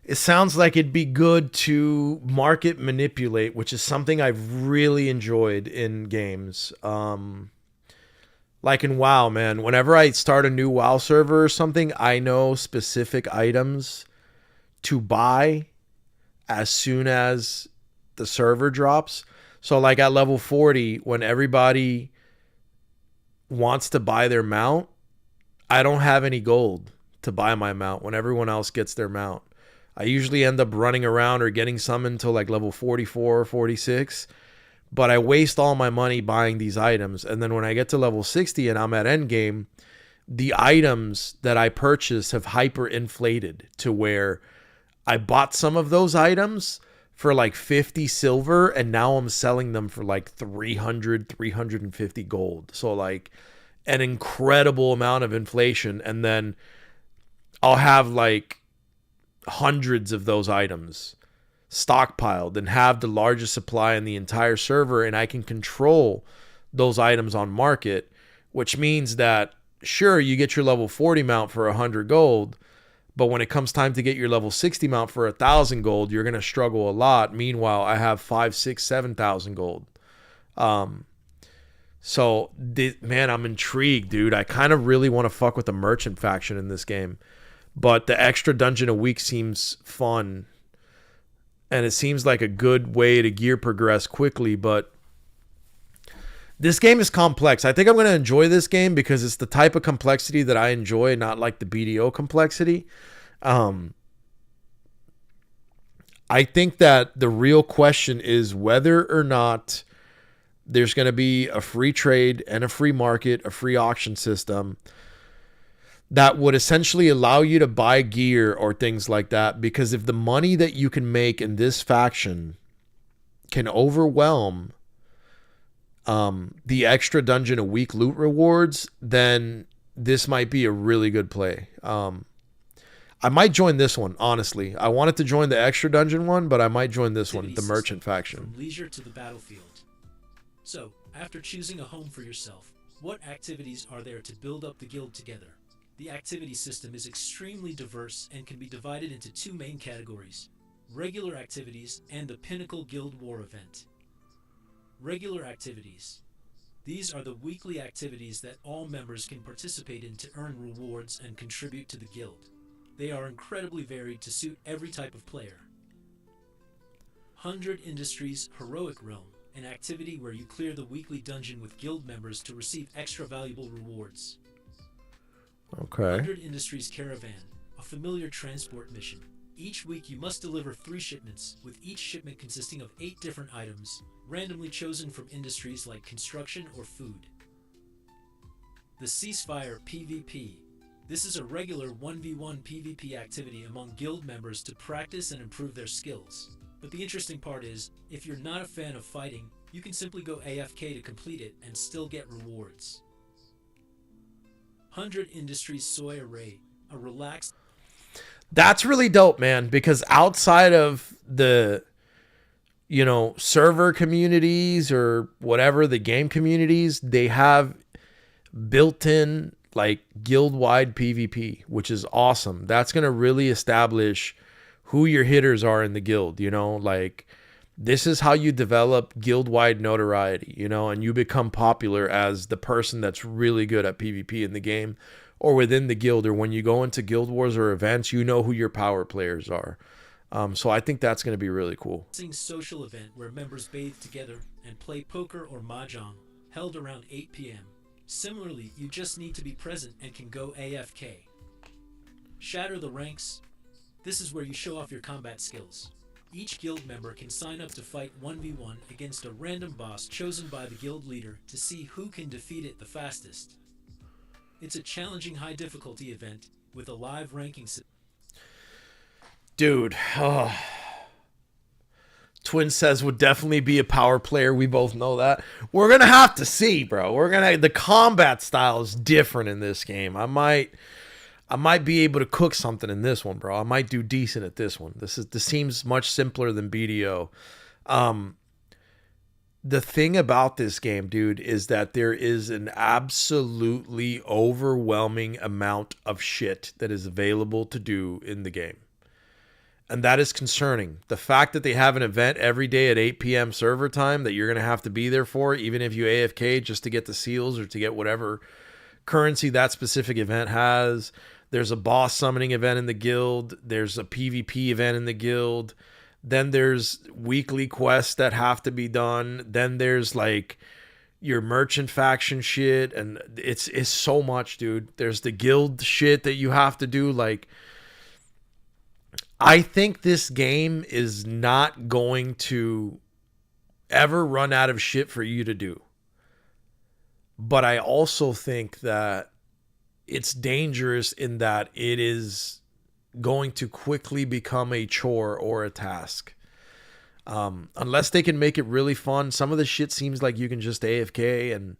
It sounds like it'd be good to market manipulate, which is something I've really enjoyed in games. Like in WoW, man. Whenever I start a new WoW server or something, I know specific items to buy as soon as the server drops. So like at level 40, when everybody wants to buy their mount, I don't have any gold to buy my mount when everyone else gets their mount. I usually end up running around or getting summoned to like level 44 or 46, but I waste all my money buying these items. And then when I get to level 60 and I'm at endgame, the items that I purchase have hyper inflated to where I bought some of those items for like 50 silver, and now I'm selling them for like 350 gold. So like an incredible amount of inflation. And then I'll have like hundreds of those items stockpiled and have the largest supply in the entire server, and I can control those items on market, which means that sure, you get your level 40 mount for 100 gold, but when it comes time to get your level 60 mount for 1,000 gold, you're going to struggle a lot. Meanwhile, I have 5, 6, 7,000 gold. So man, I'm intrigued, dude. I kind of really want to fuck with the merchant faction in this game, but the extra dungeon a week seems fun. And it seems like a good way to gear progress quickly, but this game is complex. I think I'm going to enjoy this game because it's the type of complexity that I enjoy, not like the BDO complexity. I think that the real question is whether or not there's going to be a free trade and a free market, a free auction system that would essentially allow you to buy gear or things like that. Because if the money that you can make in this faction can overwhelm the extra dungeon a week loot rewards, then this might be a really good play. I might join this one, honestly. I wanted to join the extra dungeon one, but I might join this one, the merchant faction. From leisure to the battlefield. So, after choosing a home for yourself, what activities are there to build up the guild together? The activity system is extremely diverse and can be divided into two main categories: regular activities and the Pinnacle Guild War event. Regular activities. These are the weekly activities that all members can participate in to earn rewards and contribute to the guild. They are incredibly varied to suit every type of player. 100 Industries Heroic Realm, an activity where you clear the weekly dungeon with guild members to receive extra valuable rewards. Okay. 100 Industries Caravan, a familiar transport mission. Each week you must deliver 3 shipments, with each shipment consisting of 8 different items, randomly chosen from industries like construction or food. The Ceasefire PvP. This is a regular 1v1 PvP activity among guild members to practice and improve their skills. But the interesting part is, if you're not a fan of fighting, you can simply go AFK to complete it and still get rewards. 100 Industries Soy Array, a relaxed... That's really dope, man, because outside of the, server communities or whatever, the game communities, they have built-in, like, guild-wide PvP, which is awesome. That's going to really establish who your hitters are in the guild, like, this is how you develop guild-wide notoriety, and you become popular as the person that's really good at PvP in the game or within the guild, or when you go into guild wars or events, you know who your power players are. So I think that's going to be really cool. Social event where members bathe together and play poker or mahjong, held around 8 p.m. Similarly, you just need to be present and can go AFK. Shatter the ranks. This is where you show off your combat skills. Each guild member can sign up to fight 1v1 against a random boss chosen by the guild leader to see who can defeat it the fastest. It's a challenging high difficulty event with a live ranking system. Dude, Twin says would definitely be a power player. We both know that. We're going to have to see, bro. The combat style is different in this game. I might be able to cook something in this one, bro. I might do decent at this one. This seems much simpler than BDO. The thing about this game, dude, is that there is an absolutely overwhelming amount of shit that is available to do in the game. And that is concerning. The fact that they have an event every day at 8 p.m. server time that you're going to have to be there for, even if you AFK just to get the seals or to get whatever currency that specific event has. There's a boss summoning event in the guild. There's a PvP event in the guild. Then there's weekly quests that have to be done. Then there's like your merchant faction shit. And it's so much, dude. There's the guild shit that you have to do. Like, I think this game is not going to ever run out of shit for you to do. But I also think that it's dangerous in that it is going to quickly become a chore or a task. Unless they can make it really fun. Some of the shit seems like you can just AFK, and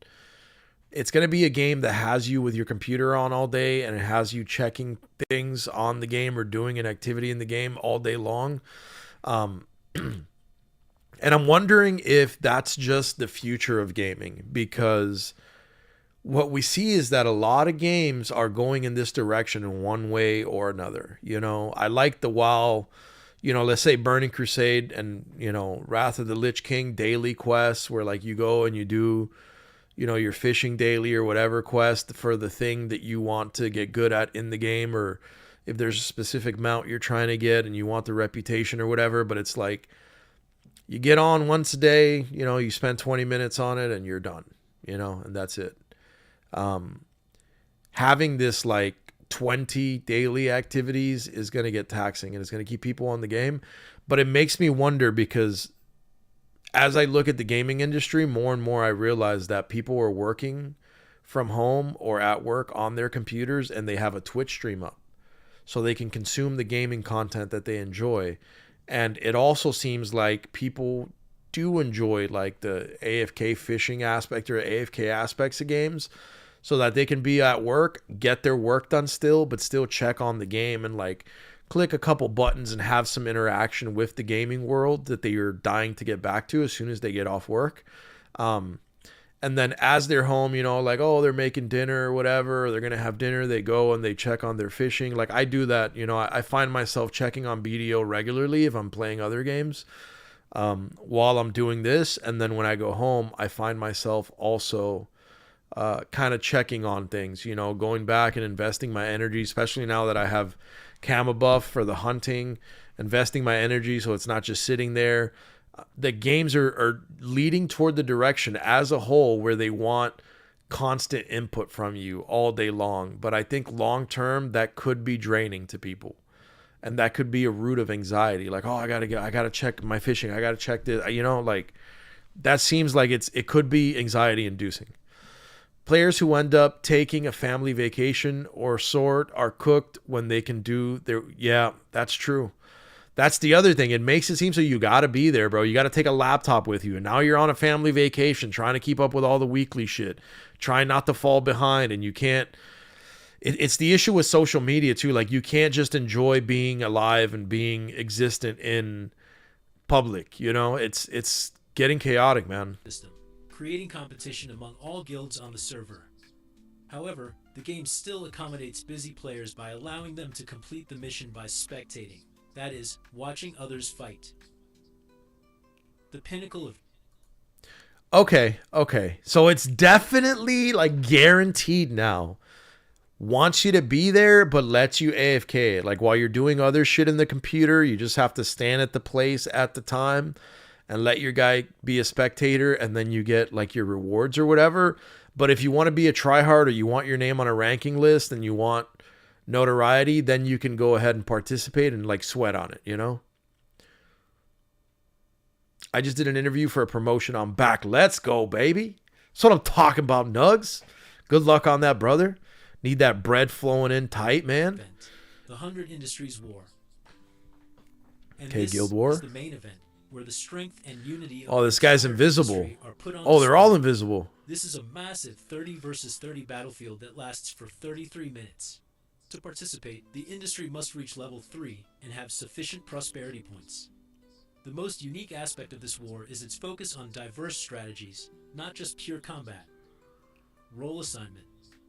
it's going to be a game that has you with your computer on all day, and it has you checking things on the game or doing an activity in the game all day long. And I'm wondering if that's just the future of gaming, because what we see is that a lot of games are going in this direction in one way or another. You know, I like the WoW, you know, let's say Burning Crusade and, you know, Wrath of the Lich King daily quests where like you go and you do, you know, your fishing daily or whatever quest for the thing that you want to get good at in the game, or if there's a specific mount you're trying to get and you want the reputation or whatever, but it's like you get on once a day, you know, you spend 20 minutes on it and you're done, you know, and that's it. Having this like 20 daily activities is going to get taxing, and it's going to keep people on the game. But it makes me wonder, because as I look at the gaming industry, more and more I realize that people are working from home or at work on their computers, and they have a Twitch stream up so they can consume the gaming content that they enjoy. And it also seems like people do enjoy like the AFK fishing aspect or AFK aspects of games, so that they can be at work, get their work done still, but still check on the game and like click a couple buttons and have some interaction with the gaming world that they are dying to get back to as soon as they get off work. And then as they're home, you know, like, oh, they're making dinner or whatever, or they're going to have dinner, they go and they check on their fishing. Like I do that, you know, I find myself checking on BDO regularly if I'm playing other games while I'm doing this. And then when I go home, I find myself also kind of checking on things, you know, going back and investing my energy, especially now that I have Camo Buff for the hunting, investing my energy so it's not just sitting there. The games are leading toward the direction as a whole where they want constant input from you all day long. But I think long term that could be draining to people, and that could be a root of anxiety. Like, oh, I gotta check my fishing, I gotta check this, you know, like that seems like it could be anxiety inducing. Players who end up taking a family vacation or sort are cooked when they can do their... Yeah, that's true. That's the other thing. It makes it seem so you got to be there, bro. You got to take a laptop with you. And now you're on a family vacation trying to keep up with all the weekly shit. Trying not to fall behind. And you can't... It's the issue with social media, too. Like, you can't just enjoy being alive and being existent in public. You know? It's getting chaotic, man. Creating competition among all guilds on the server. However, the game still accommodates busy players by allowing them to complete the mission by spectating, that is, watching others fight. The pinnacle of... Okay. So it's definitely like guaranteed now. Wants you to be there, but lets you AFK. Like while you're doing other shit in the computer, you just have to stand at the place at the time and let your guy be a spectator, and then you get like your rewards or whatever. But if you want to be a tryhard, or you want your name on a ranking list and you want notoriety, then you can go ahead and participate and like sweat on it, you know? I just did an interview for a promotion. I'm back. Let's go, baby. That's what I'm talking about, Nugs. Good luck on that, brother. Need that bread flowing in tight, man. The 100 Industries War. And okay, this Guild War. Is the main event, where the strength and unity of oh, this guy's invisible. Oh, they're all invisible. This is a massive 30 versus 30 battlefield that lasts for 33 minutes. To participate, the industry must reach level 3 and have sufficient prosperity points. The most unique aspect of this war is its focus on diverse strategies, not just pure combat. Role assignment.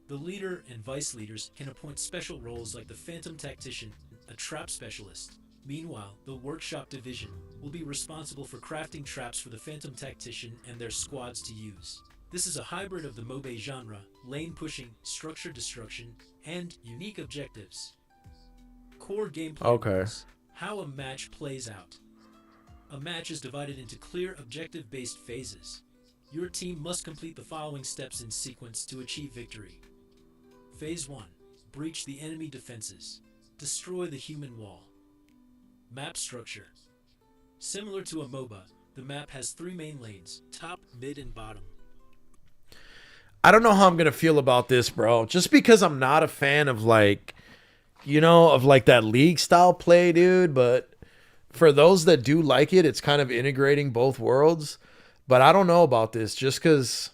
The leader and vice leaders can appoint special roles like the Phantom Tactician, a trap specialist. Meanwhile, the Workshop Division will be responsible for crafting traps for the Phantom Tactician and their squads to use. This is a hybrid of the MOBA genre, lane pushing, structure destruction, and unique objectives. Core gameplay rules. How a match plays out. A match is divided into clear objective-based phases. Your team must complete the following steps in sequence to achieve victory. Phase 1. Breach the enemy defenses. Destroy the human wall. Map structure. Similar to a MOBA, the map has 3 main lanes, top, mid, and bottom. I don't know how I'm going to feel about this, bro. Just because I'm not a fan of, like, of like that league style play, dude. But for those that do like it, it's kind of integrating both worlds. But I don't know about this, just because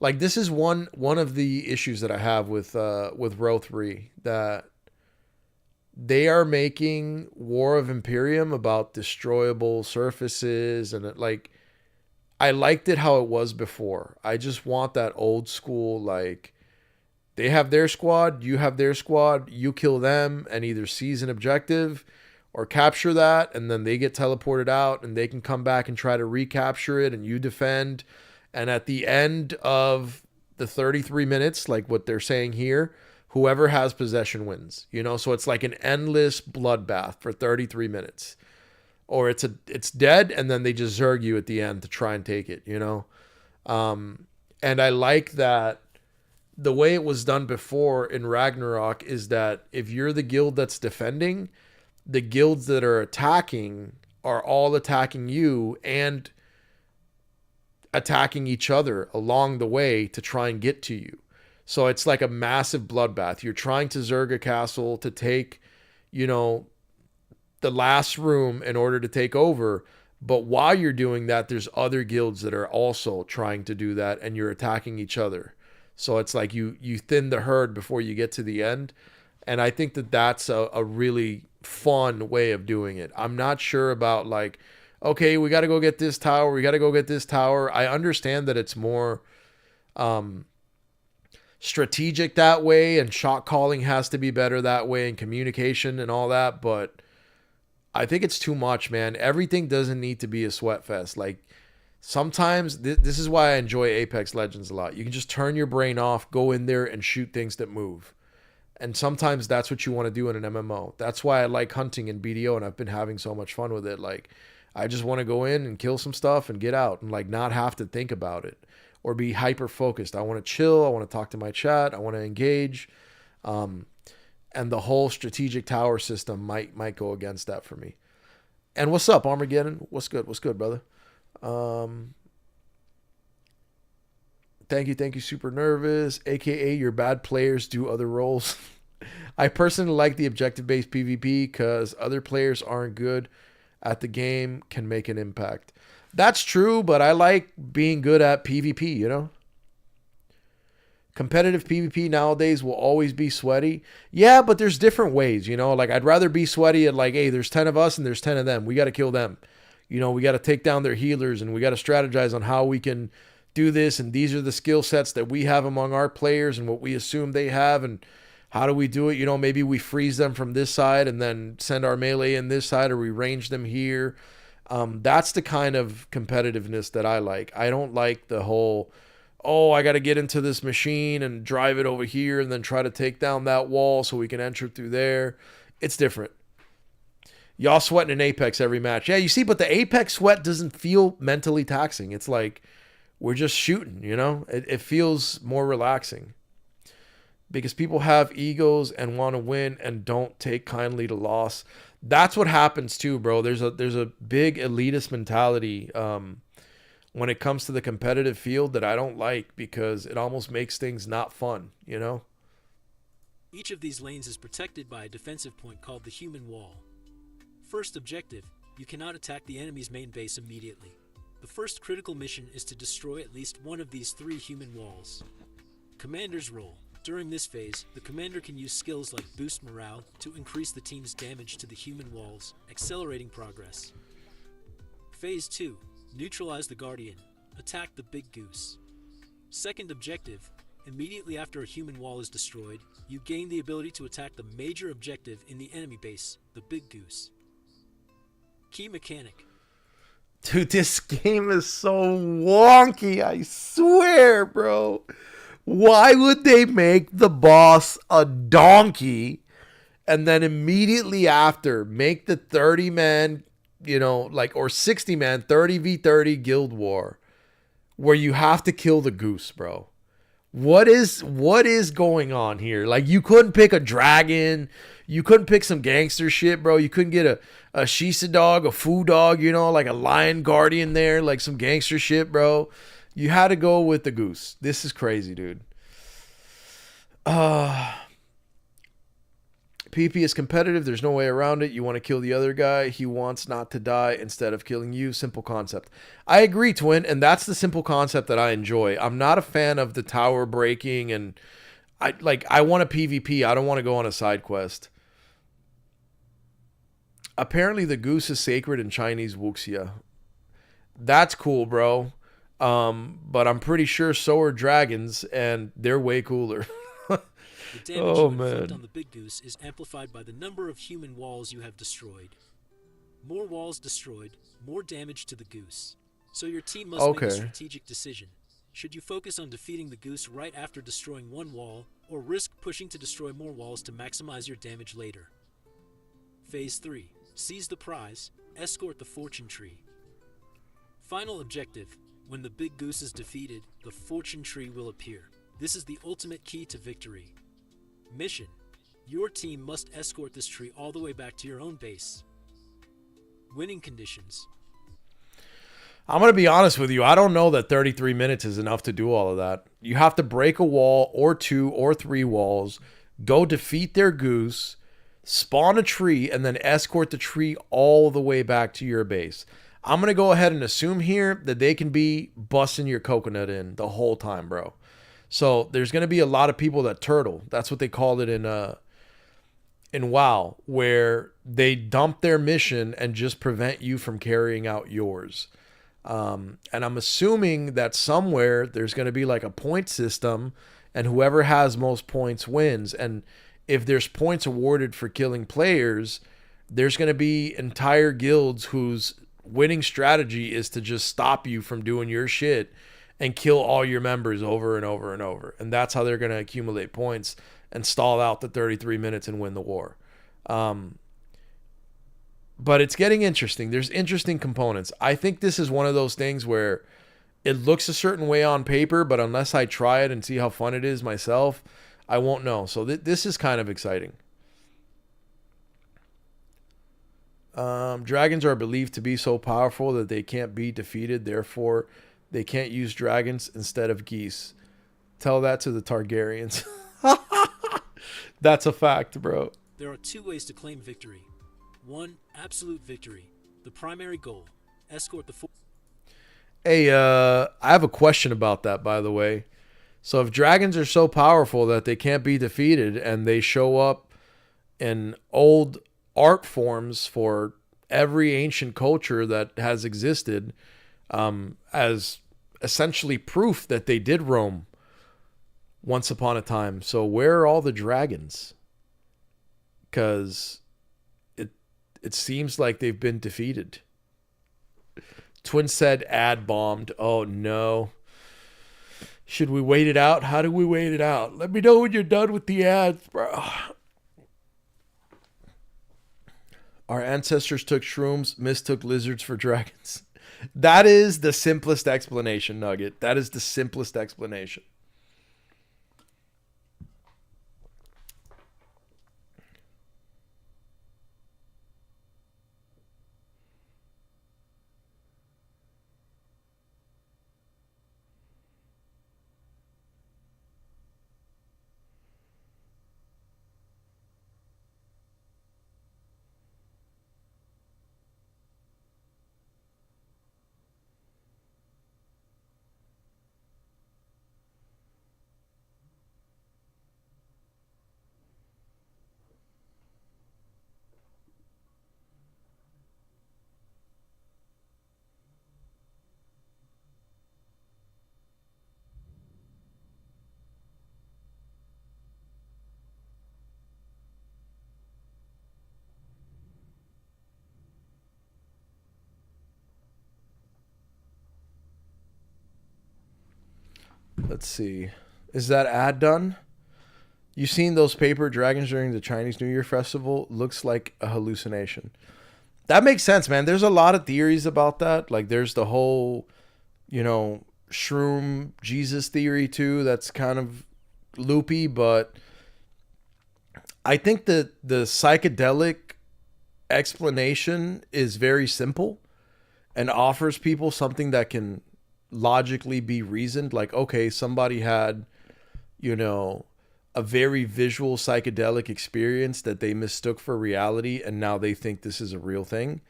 like this is one of the issues that I have with Row 3, that they are making War of Imperium about destroyable surfaces, and like I liked it how it was before. I just want that old school, like they have their squad, you have their squad, you kill them and either seize an objective or capture that, and then they get teleported out and they can come back and try to recapture it and you defend. And at the end of the 33 minutes, like what they're saying here, whoever has possession wins, so it's like an endless bloodbath for 33 minutes. Or it's dead, and then they just zerg you at the end to try and take it, And I like that the way it was done before in Ragnarok is that if you're the guild that's defending, the guilds that are attacking are all attacking you and attacking each other along the way to try and get to you. So it's like a massive bloodbath. You're trying to zerg a castle to take, the last room in order to take over. But while you're doing that, there's other guilds that are also trying to do that, and you're attacking each other. So it's like you thin the herd before you get to the end. And I think that that's a really fun way of doing it. I'm not sure about like, okay, we got to go get this tower. We got to go get this tower. I understand that it's more strategic that way, and shot calling has to be better that way, and communication and all that. But I think it's too much, man. Everything doesn't need to be a sweat fest. Like sometimes this is why I enjoy Apex Legends a lot. You can just turn your brain off, go in there and shoot things that move. And sometimes that's what you want to do in an MMO. That's why I like hunting in BDO, and I've been having so much fun with it. Like I just want to go in and kill some stuff and get out and like not have to think about it or be hyper focused. I want to chill. I want to talk to my chat. I want to engage. And the whole strategic tower system might go against that for me. And what's up, Armageddon? What's good? What's good, brother? Thank you, Super Nervous. AKA your bad players do other roles. I personally like the objective-based PvP because other players aren't good at the game, can make an impact. That's true, but I like being good at PvP, Competitive PvP nowadays will always be sweaty. Yeah, but there's different ways, Like I'd rather be sweaty at like, hey, there's 10 of us and there's 10 of them. We got to kill them. We got to take down their healers, and we got to strategize on how we can do this. And these are the skill sets that we have among our players and what we assume they have. And how do we do it? Maybe we freeze them from this side and then send our melee in this side, or we range them here. That's the kind of competitiveness that I like. I don't like the whole, I got to get into this machine and drive it over here and then try to take down that wall so we can enter through there. It's different. Y'all sweating in Apex every match. Yeah, you see, but the Apex sweat doesn't feel mentally taxing. It's like we're just shooting, It feels more relaxing. Because people have egos and want to win and don't take kindly to loss. That's what happens too, bro. There's a big elitist mentality when it comes to the competitive field that I don't like, because it almost makes things not fun, Each of these lanes is protected by a defensive point called the human wall. First objective, you cannot attack the enemy's main base immediately. The first critical mission is to destroy at least one of these 3 human walls. Commander's role. During this phase, the commander can use skills like boost morale to increase the team's damage to the human walls, accelerating progress. Phase 2. Neutralize the Guardian. Attack the Big Goose. Second objective. Immediately after a human wall is destroyed, you gain the ability to attack the major objective in the enemy base, the Big Goose. Key mechanic. Dude, this game is so wonky, I swear, bro. Why would they make the boss a donkey and then immediately after make the 30-man, or 60-man 30v30 guild war where you have to kill the goose, bro? What is going on here? Like, you couldn't pick a dragon. You couldn't pick some gangster shit, bro. You couldn't get a Shisa dog, a Foo dog, like a lion guardian there, like some gangster shit, bro. You had to go with the goose. This is crazy, dude. PP is competitive. There's no way around it. You want to kill the other guy. He wants not to die instead of killing you. Simple concept. I agree, Twin, and that's the simple concept that I enjoy. I'm not a fan of the tower breaking, and I want a PvP. I don't want to go on a side quest. Apparently, the goose is sacred in Chinese wuxia. That's cool, bro. But I'm pretty sure so are dragons, and they're way cooler. The damage you inflict on the big goose is amplified by the number of human walls you have destroyed. More walls destroyed, more damage to the goose. So your team must make a strategic decision. Should you focus on defeating the goose right after destroying one wall, or risk pushing to destroy more walls to maximize your damage later? Phase 3. Seize the prize, escort the fortune tree. Final objective. When the big goose is defeated, the fortune tree will appear. This is the ultimate key to victory. Mission. Your team must escort this tree all the way back to your own base. Winning conditions. I'm going to be honest with you. I don't know that 33 minutes is enough to do all of that. You have to break a wall or 2 or 3 walls, go defeat their goose, spawn a tree, and then escort the tree all the way back to your base. I'm going to go ahead and assume here that they can be busting your coconut in the whole time, bro. So there's going to be a lot of people that turtle. That's what they called it in WoW, where they dump their mission and just prevent you from carrying out yours. And I'm assuming that somewhere there's going to be like a point system, and whoever has most points wins. And if there's points awarded for killing players, there's going to be entire guilds whose winning strategy is to just stop you from doing your shit and kill all your members over and over and over. And that's how they're going to accumulate points and stall out the 33 minutes and win the war. But it's getting interesting. There's interesting components. I think this is one of those things where it looks a certain way on paper, but unless I try it and see how fun it is myself, I won't know. So this is kind of exciting. Dragons are believed to be so powerful that they can't be defeated. Therefore, they can't use dragons instead of geese. Tell that to the Targaryens. That's a fact, bro. There are 2 ways to claim victory. 1, absolute victory. The primary goal. Escort the Hey, I have a question about that, by the way. So if dragons are so powerful that they can't be defeated and they show up in old art forms for every ancient culture that has existed, as essentially proof that they did roam once upon a time. So where are all the dragons? Because it seems like they've been defeated. Twin said ad bombed. Oh no. Should we wait it out? How do we wait it out? Let me know when you're done with the ads, bro. Our ancestors took shrooms, mistook lizards for dragons. That is the simplest explanation, Nugget. That is the simplest explanation. Let's see. Is that ad done? You seen those paper dragons during the Chinese New Year festival? Looks like a hallucination. That makes sense, man. There's a lot of theories about that. Like there's the whole, shroom Jesus theory too. That's kind of loopy, but I think that the psychedelic explanation is very simple and offers people something that can logically be reasoned. Like, okay, somebody had, a a very visual psychedelic experience that they mistook for reality, and now they think this is a real thing,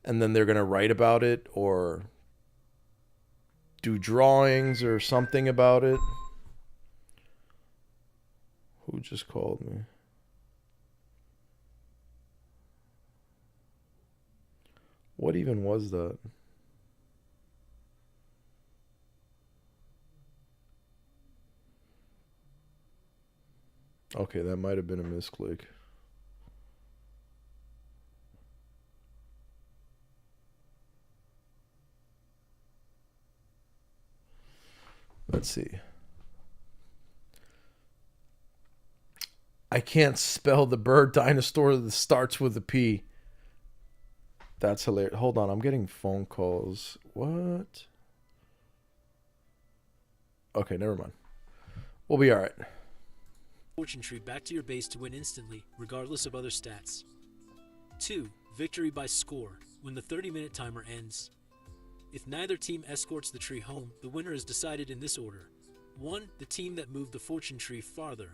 and then they're going to write about it or do drawings or something about it. Who just called me? What even was that? Okay, that might have been a misclick. Let's see. I can't spell the bird dinosaur that starts with a P. That's hilarious. Hold on, I'm getting phone calls. What? Okay, never mind. We'll be all right. Fortune tree back to your base to win instantly, regardless of other stats. 2. Victory by score, when the 30-minute timer ends. If neither team escorts the tree home, the winner is decided in this order. 1. The team that moved the fortune tree farther.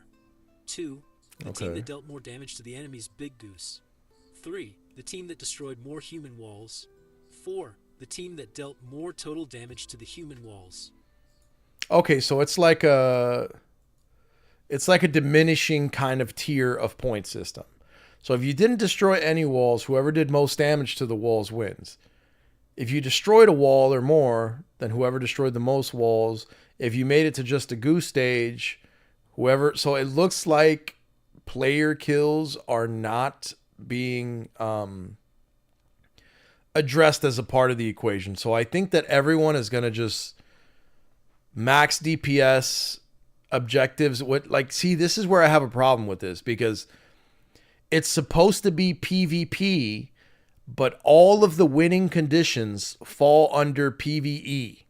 2. The team that dealt more damage to the enemy's big goose. 3. The team that destroyed more human walls. 4. The team that dealt more total damage to the human walls. Okay, so it's like a diminishing kind of tier of point system. So if you didn't destroy any walls, whoever did most damage to the walls wins. If you destroyed a wall or more, then whoever destroyed the most walls. If you made it to just a goose stage, whoever. So it looks like player kills are not being addressed as a part of the equation. So I think that everyone is going to just max DPS objectives. See, this is where I have a problem with this, because it's supposed to be PvP, but all of the winning conditions fall under PvE.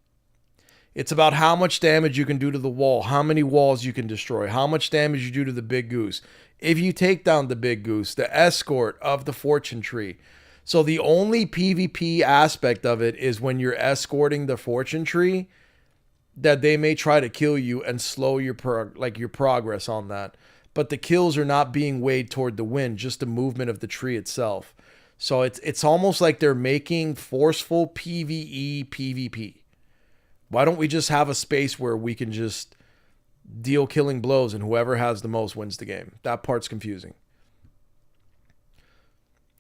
It's about how much damage you can do to the wall, how many walls you can destroy, how much damage you do to the big goose. If you take down the big goose, the escort of the fortune tree. So the only PvP aspect of it is when you're escorting the fortune tree, that they may try to kill you and slow your progress on that. But the kills are not being weighed toward the win, just the movement of the tree itself. So it's almost like they're making forceful PvE PvP. Why don't we just have a space where we can just deal killing blows and whoever has the most wins the game? That part's confusing.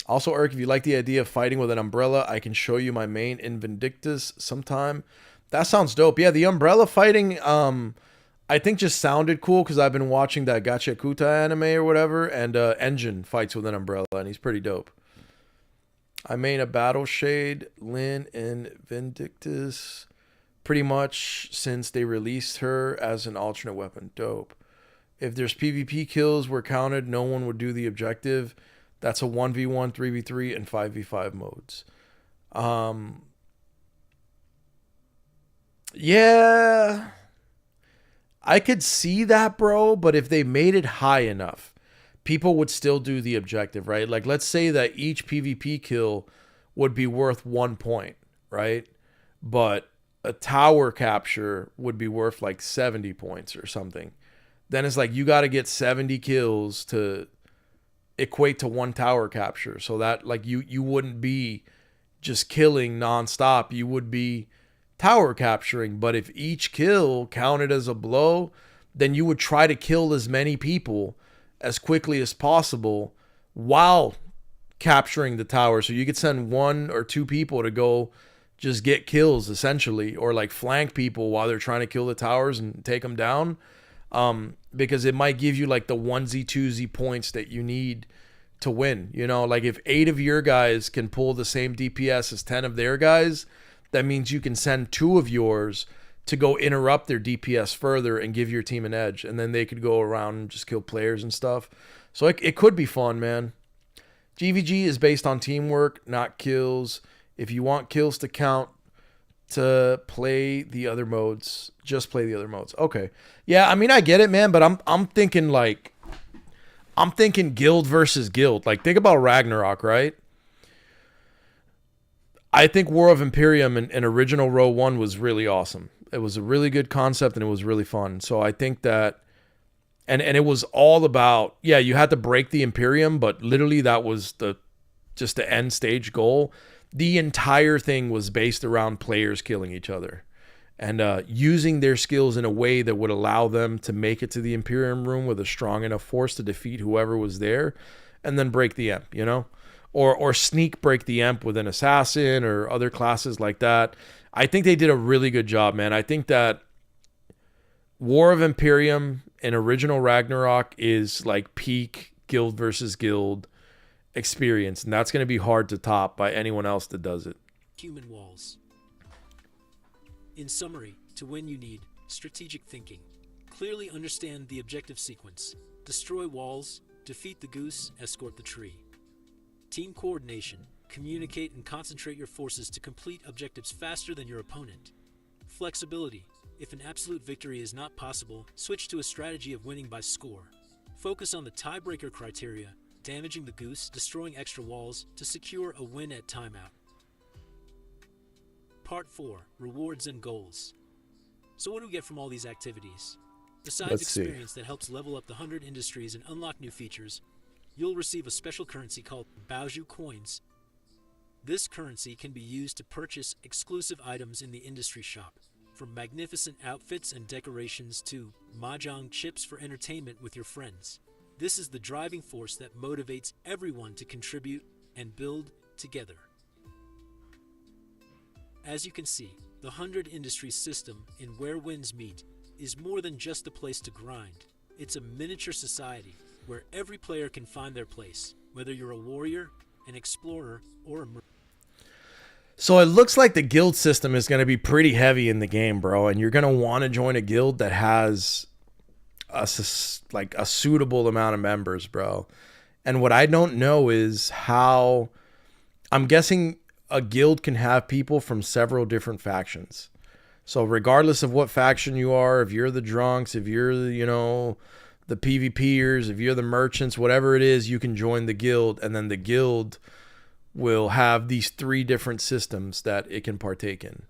Also, Eric, if you like the idea of fighting with an umbrella, I can show you my main in Vindictus sometime. That sounds dope. Yeah, the umbrella fighting, I think just sounded cool because I've been watching that Gacha Kuta anime or whatever, and Engine fights with an umbrella, and he's pretty dope. I made a Battle Shade, Lyn, and Vindictus pretty much since they released her as an alternate weapon. Dope. If there's PvP kills were counted, no one would do the objective. That's a 1v1, 3v3, and 5v5 modes. Yeah, I could see that, bro, but if they made it high enough, people would still do the objective, right? Like, let's say that each PvP kill would be worth 1 point, right? But a tower capture would be worth like 70 points or something. Then it's like you got to get 70 kills to equate to 1 tower capture. So that like you wouldn't be just killing nonstop. You would be tower capturing. But if each kill counted as a blow, then you would try to kill as many people as quickly as possible while capturing the tower. So you could send 1 or 2 people to go just get kills essentially, or like flank people while they're trying to kill the towers and take them down. Because it might give you like the 1z, 2z points that you need to win. You know, like if 8 of your guys can pull the same DPS as 10 of their guys, that means you can send 2 of yours to go interrupt their DPS further and give your team an edge. And then they could go around and just kill players and stuff. So it could be fun, man. GVG is based on teamwork, not kills. If you want kills to count, to play the other modes, just play the other modes. Okay. Yeah, I mean, I get it, man, but I'm thinking guild versus guild. Like, think about Ragnarok, right? I think War of Imperium and original Row 1 was really awesome. It was a really good concept and it was really fun. So I think that And it was all about, yeah, you had to break the Imperium, but literally that was just the end stage goal. The entire thing was based around players killing each other and using their skills in a way that would allow them to make it to the Imperium room with a strong enough force to defeat whoever was there and then break the Emp, you know? Or sneak break the Emp with an assassin or other classes like that. I think they did a really good job, man. I think that War of Imperium in original Ragnarok is like peak guild versus guild experience, and that's going to be hard to top by anyone else that does it. Human walls. In summary, to win you need strategic thinking. Clearly understand the objective sequence. Destroy walls, defeat the goose, escort the tree. Team coordination. Communicate and concentrate your forces to complete objectives faster than your opponent. Flexibility. If an absolute victory is not possible, switch to a strategy of winning by score. Focus on the tiebreaker criteria, damaging the goose, destroying extra walls to secure a win at timeout. Part 4. Rewards and goals. So what do we get from all these activities? Besides experience that helps level up the 100 industries and unlock new features, you'll receive a special currency called Baoju Coins. This currency can be used to purchase exclusive items in the industry shop, from magnificent outfits and decorations to mahjong chips for entertainment with your friends. This is the driving force that motivates everyone to contribute and build together. As you can see, the 100 Industries system in Where Winds Meet is more than just a place to grind. It's a miniature society where every player can find their place, whether you're a warrior, an explorer, or a merchant. So it looks like the guild system is going to be pretty heavy in the game, bro. And you're going to want to join a guild that has a suitable amount of members, bro. And what I don't know is how... I'm guessing a guild can have people from several different factions. So regardless of what faction you are, if you're the drunks, if you're, the PvPers, if you're the merchants, whatever it is, you can join the guild. And then the guild will have these 3 different systems that it can partake in.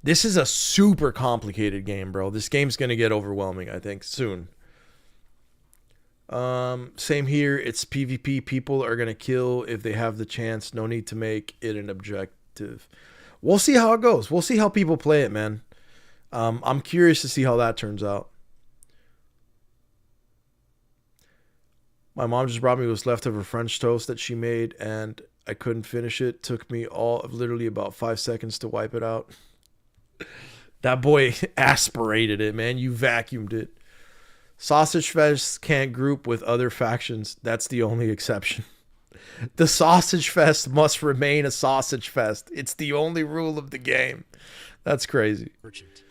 This is a super complicated game, bro. This game's going to get overwhelming, I think, soon. Same here. It's PvP. People are going to kill if they have the chance. No need to make it an objective. We'll see how it goes. We'll see how people play it, man. I'm curious to see how that turns out. My mom just brought me this leftover French toast that she made, and I couldn't finish it. Took me all of literally about 5 seconds to wipe it out. That boy aspirated it, man. You vacuumed it. Sausage Fest can't group with other factions. That's the only exception. The Sausage Fest must remain a Sausage Fest. It's the only rule of the game. That's crazy. Merchant.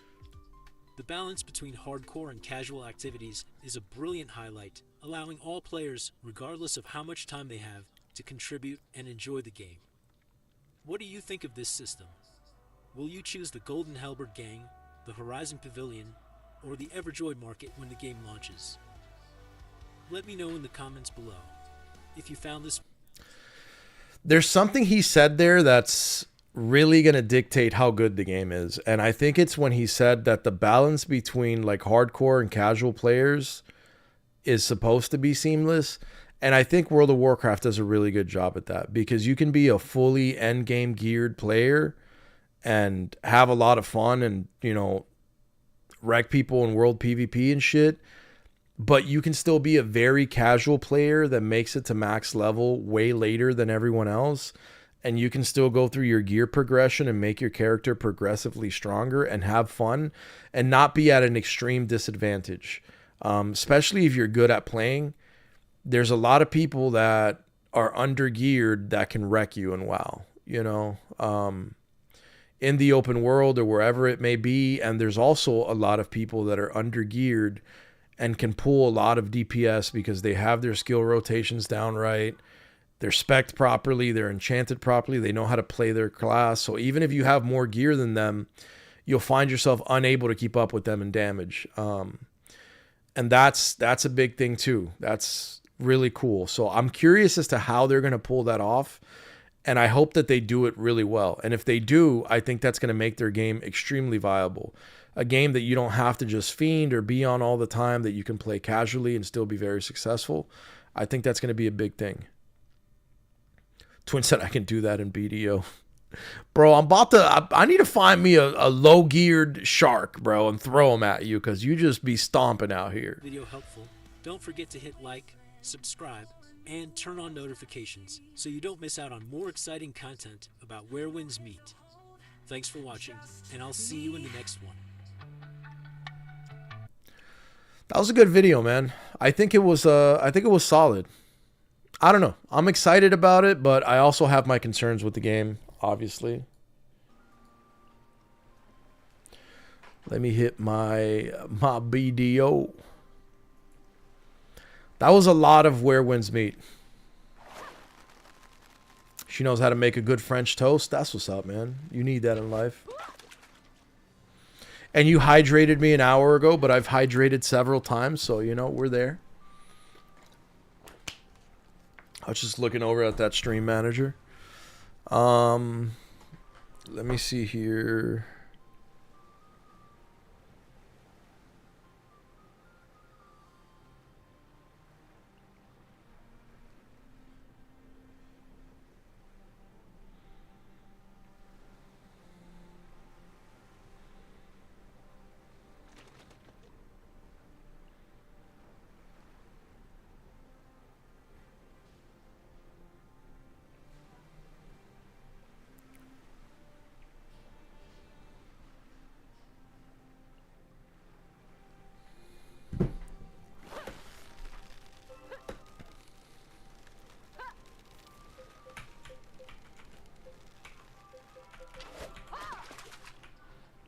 The balance between hardcore and casual activities is a brilliant highlight, allowing all players, regardless of how much time they have, to contribute and enjoy the game. What do you think of this system? Will you choose the Golden Halberd Gang, the Horizon Pavilion, or the Everjoy Market when the game launches? Let me know in the comments below. If you found this... There's something he said there that's really going to dictate how good the game is. And I think it's when he said that the balance between like hardcore and casual players is supposed to be seamless. And I think World of Warcraft does a really good job at that, because you can be a fully endgame geared player and have a lot of fun and, wreck people in world PvP and shit. But you can still be a very casual player that makes it to max level way later than everyone else. And you can still go through your gear progression and make your character progressively stronger and have fun and not be at an extreme disadvantage. Especially if you're good at playing. There's a lot of people that are under geared that can wreck you in WoW, in the open world or wherever it may be. And there's also a lot of people that are under geared and can pull a lot of DPS because they have their skill rotations down right. They're spec'd properly. They're enchanted properly. They know how to play their class. So even if you have more gear than them, you'll find yourself unable to keep up with them in damage. And that's a big thing too. That's really cool. So I'm curious as to how they're going to pull that off. And I hope that they do it really well. And if they do, I think that's going to make their game extremely viable. a game that you don't have to just fiend or be on all the time, that you can play casually and still be very successful. I think that's going to be a big thing. Twin said I can do that in BDO. Bro, I need to find me a low-geared shark, bro, and throw him at you, because you just be stomping out here. Video helpful. Don't forget to hit like, subscribe, and turn on notifications so you don't miss out on more exciting content about Where Winds Meet. Thanks for watching, and I'll see you in the next one. That was a good video, man. I think it was solid. I don't know. I'm excited about it, but I also have my concerns with the game, obviously. Let me hit my BDO. That was a lot of Where Winds Meet. She knows how to make a good French toast. That's what's up, man. You need that in life. And you hydrated me an hour ago, but I've hydrated several times, so, you know, we're there. I was just looking over at that stream manager. Let me see here.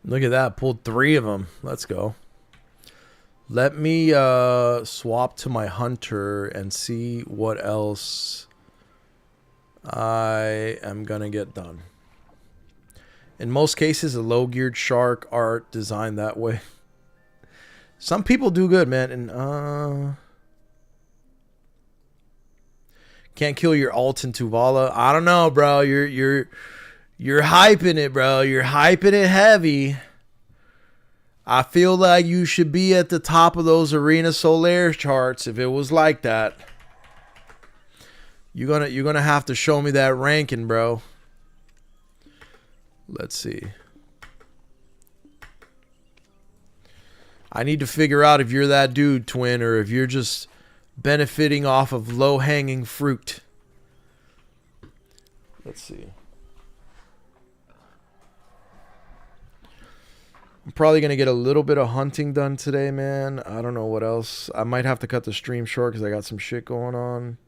Look at that. Pulled 3 of them. Let's go. Let me swap to my hunter and see what else I am going to get done. In most cases, a low-geared shark art designed that way. Some people do good, man. And can't kill your alt in Tuvala. I don't know, bro. You're hyping it, bro. You're hyping it heavy. I feel like you should be at the top of those Arena Solaire charts if it was like that. You're gonna have to show me that ranking, bro. Let's see. I need to figure out if you're that dude, Twin, or if you're just benefiting off of low-hanging fruit. Let's see. I'm probably going to get a little bit of hunting done today, man. I don't know what else. I might have to cut the stream short because I got some shit going on.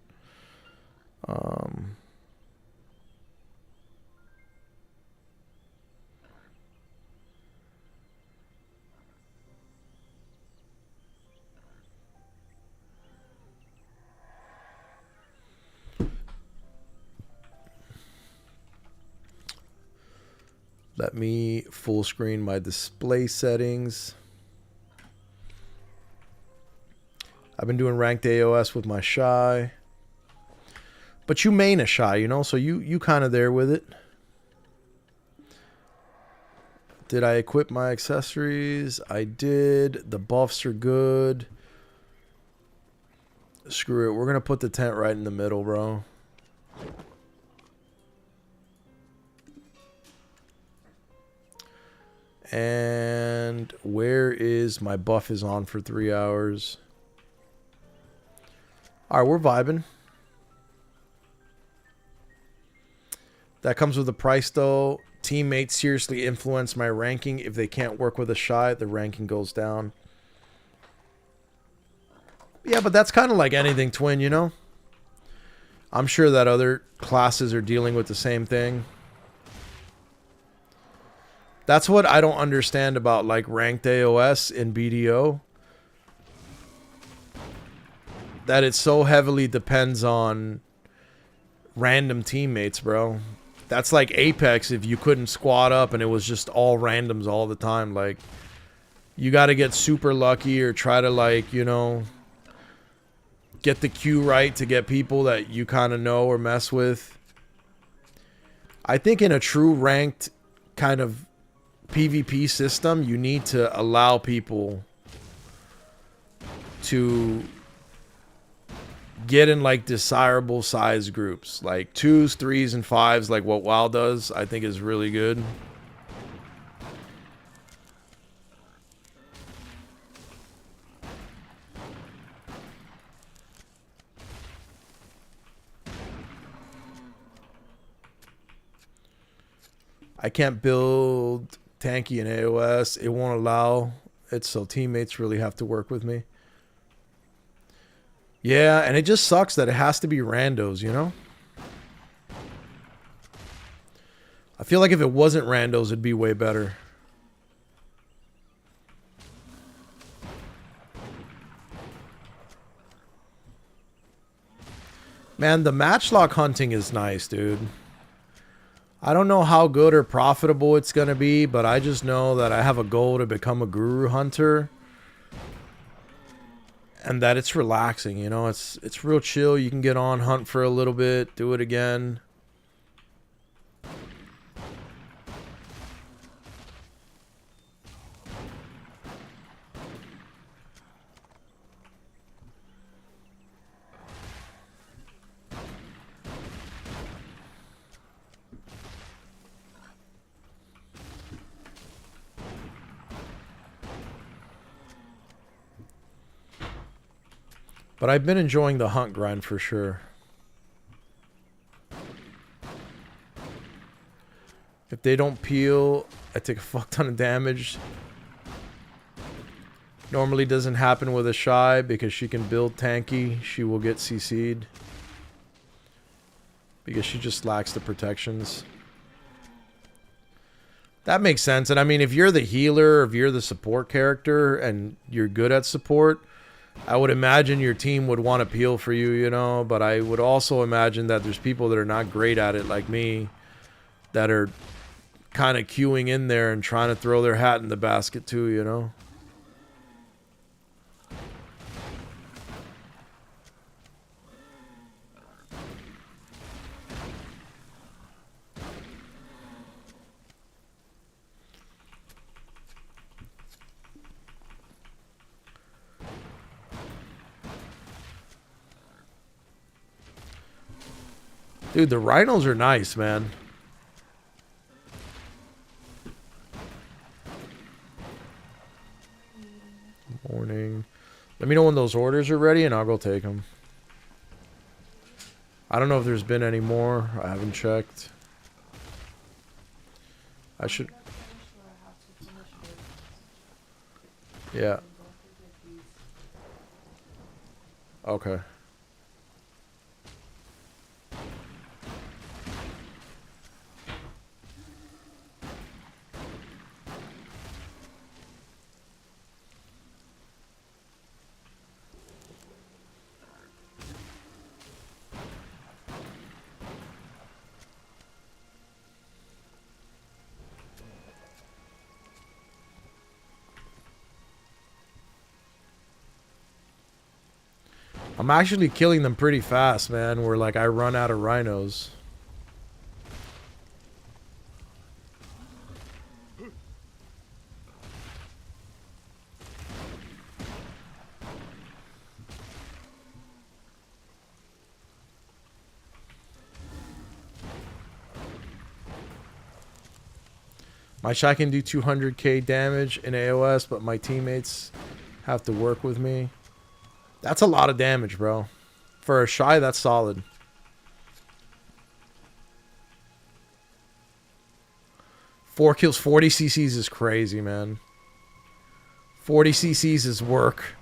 Let me full screen my display settings. I've been doing ranked AOS with my Shy. But you main a Shy, you know, so you kind of there with it. Did I equip my accessories? I did. The buffs are good. Screw it. We're going to put the tent right in the middle, bro. And where is my buff is on for 3 hours? All right, we're vibing. That comes with a price, though. Teammates seriously influence my ranking. If they can't work with a Shy, the ranking goes down. Yeah, but that's kind of like anything, Twin, you know? I'm sure that other classes are dealing with the same thing. That's what I don't understand about, like, ranked AOS in BDO. That it so heavily depends on random teammates, bro. That's like Apex if you couldn't squad up and it was just all randoms all the time. Like, you got to get super lucky or try to, like, you know, get the queue right to get people that you kind of know or mess with. I think in a true ranked kind of PvP system, you need to allow people to get in like desirable size groups, like 2s, 3s, and 5s, like what WoW does. I think is really good. I can't build tanky in AOS. It won't allow it, so teammates really have to work with me. Yeah, and it just sucks that it has to be randos, you know? I feel like if it wasn't randos, it'd be way better. Man, the matchlock hunting is nice, dude. I don't know how good or profitable it's going to be, but I just know that I have a goal to become a guru hunter. And that it's relaxing, you know? It's real chill. You can get on, hunt for a little bit, do it again. But I've been enjoying the hunt grind for sure. If they don't peel, I take a fuck ton of damage. Normally doesn't happen with a shy because she can build tanky. She will get CC'd. Because she just lacks the protections. That makes sense. And I mean, if you're the healer, if you're the support character and you're good at support, I would imagine your team would want to peel for you, you know, but I would also imagine that there's people that are not great at it like me that are kind of queuing in there and trying to throw their hat in the basket too, you know. Dude, the rhinos are nice, man. Morning. Let me know when those orders are ready and I'll go take them. I don't know if there's been any more. I haven't checked. I should... Yeah. Okay. I'm actually killing them pretty fast, man. Where like I run out of rhinos. My shot can do 200k damage in AOS, but my teammates have to work with me. That's a lot of damage, bro. For a shy, that's solid. Four kills, 40 CCs is crazy, man. 40 CCs is work.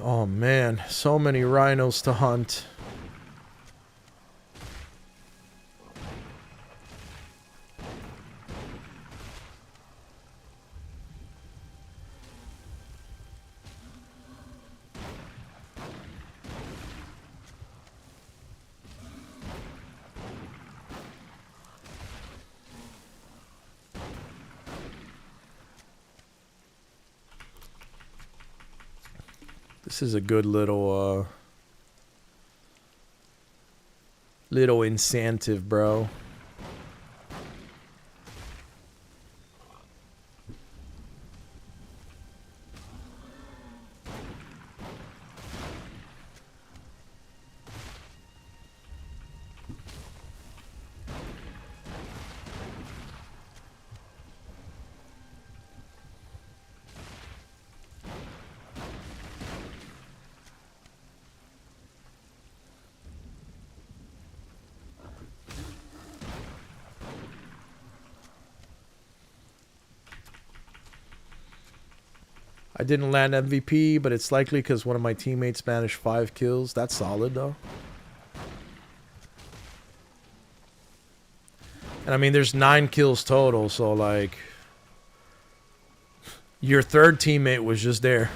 Oh man, so many rhinos to hunt. This is a good little incentive, bro. I didn't land MVP, but it's likely because one of my teammates managed 5 kills. That's solid, though. And I mean, there's 9 kills total, so like, your third teammate was just there.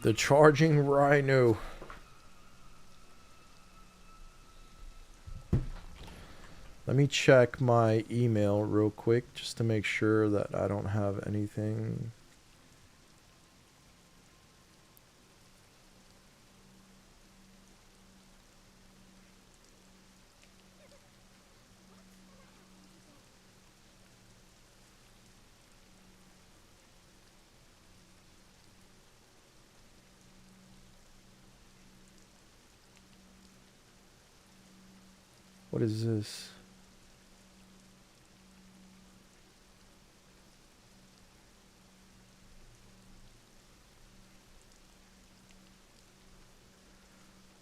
The charging rhino. Let me check my email real quick just to make sure that I don't have anything. What is this?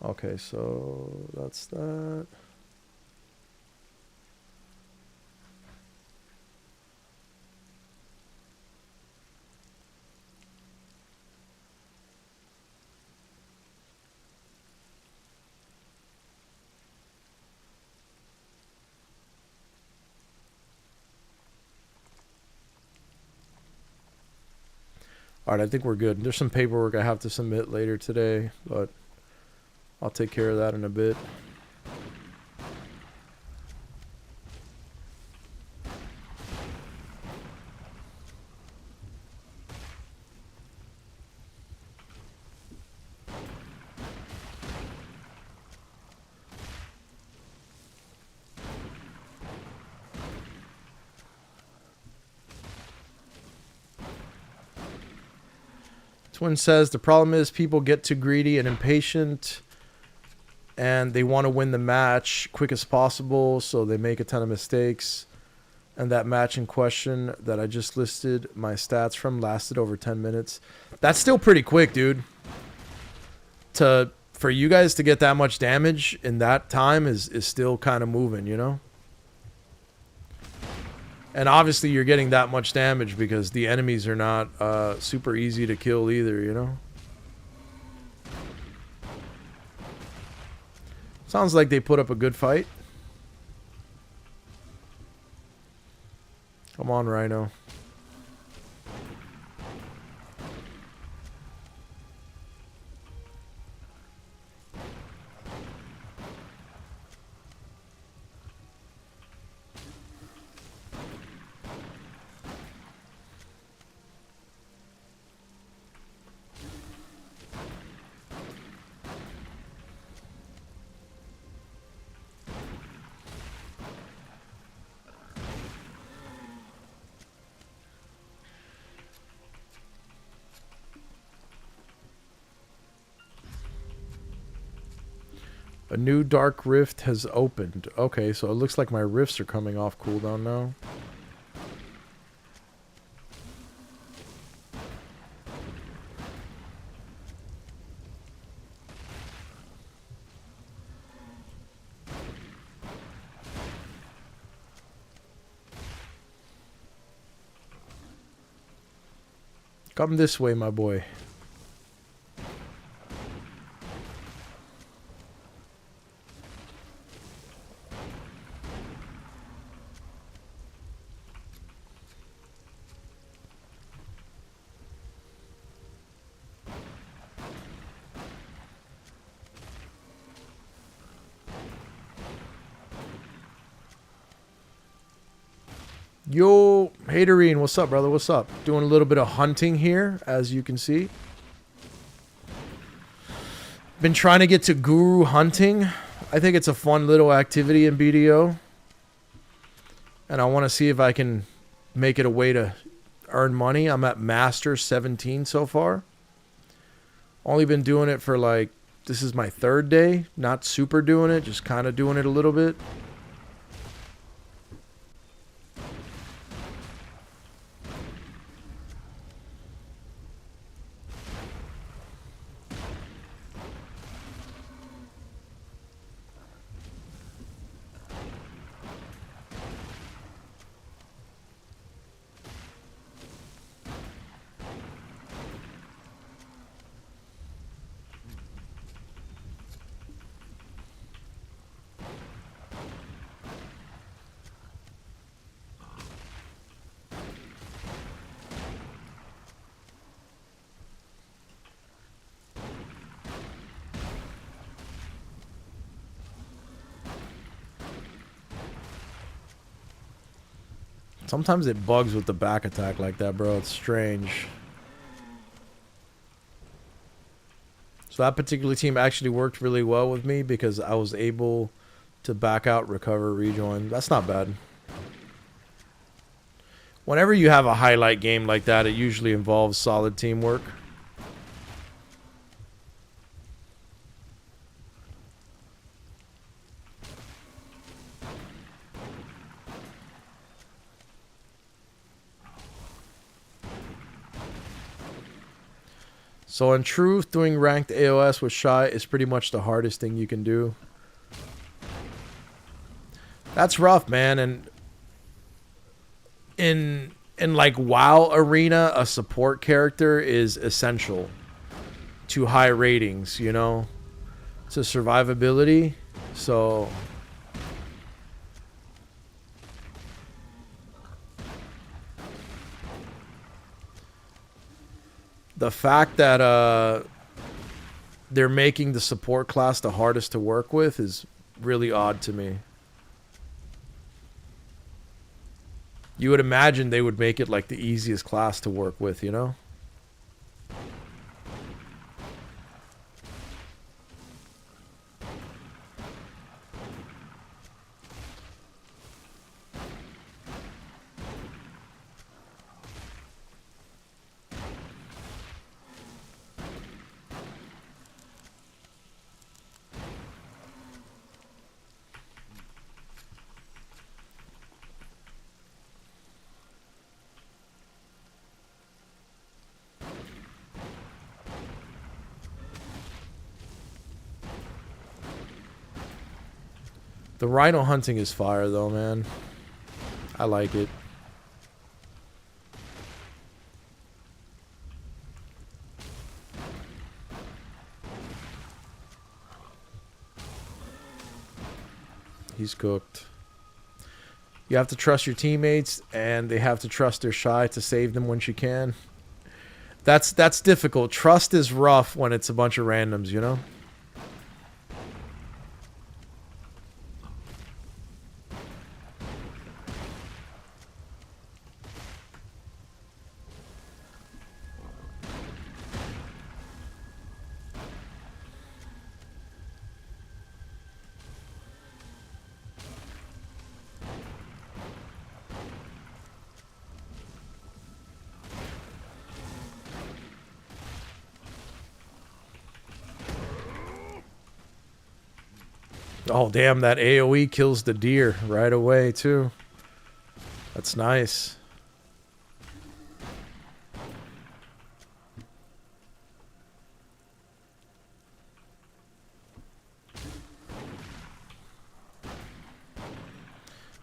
Okay, so that's that. All right, I think we're good. There's some paperwork I have to submit later today, but I'll take care of that in a bit. Twin says the problem is people get too greedy and impatient and they want to win the match quick as possible, so they make a ton of mistakes. And that match in question that I just listed my stats from lasted over 10 minutes. That's still pretty quick, dude. For you guys to get that much damage in that time is still kind of moving, you know? And obviously you're getting that much damage because the enemies are not super easy to kill either, you know? Sounds like they put up a good fight. Come on, Rhino. A new dark rift has opened. Okay, so it looks like my rifts are coming off cooldown now. Come this way, my boy. Yo, Haterine, what's up, brother? What's up? Doing a little bit of hunting here, as you can see. Been trying to get to guru hunting. I think it's a fun little activity in BDO. And I want to see if I can make it a way to earn money. I'm at Master 17 so far. Only been doing it for like, this is my 3rd day. Not super doing it, just kind of doing it a little bit. Sometimes it bugs with the back attack like that, bro. It's strange. So that particular team actually worked really well with me because I was able to back out, recover, rejoin. That's not bad. Whenever you have a highlight game like that, it usually involves solid teamwork. So in truth, doing ranked AOS with Shy is pretty much the hardest thing you can do. That's rough, man. And in like WoW arena, a support character is essential to high ratings, you know, to survivability. So the fact that they're making the support class the hardest to work with is really odd to me. You would imagine they would make it like the easiest class to work with, you know? The rhino hunting is fire though, man. I like it. He's cooked. You have to trust your teammates, and they have to trust their Shy to save them when she can. That's difficult. Trust is rough when it's a bunch of randoms, you know? Oh, damn, that AoE kills the deer right away, too. That's nice.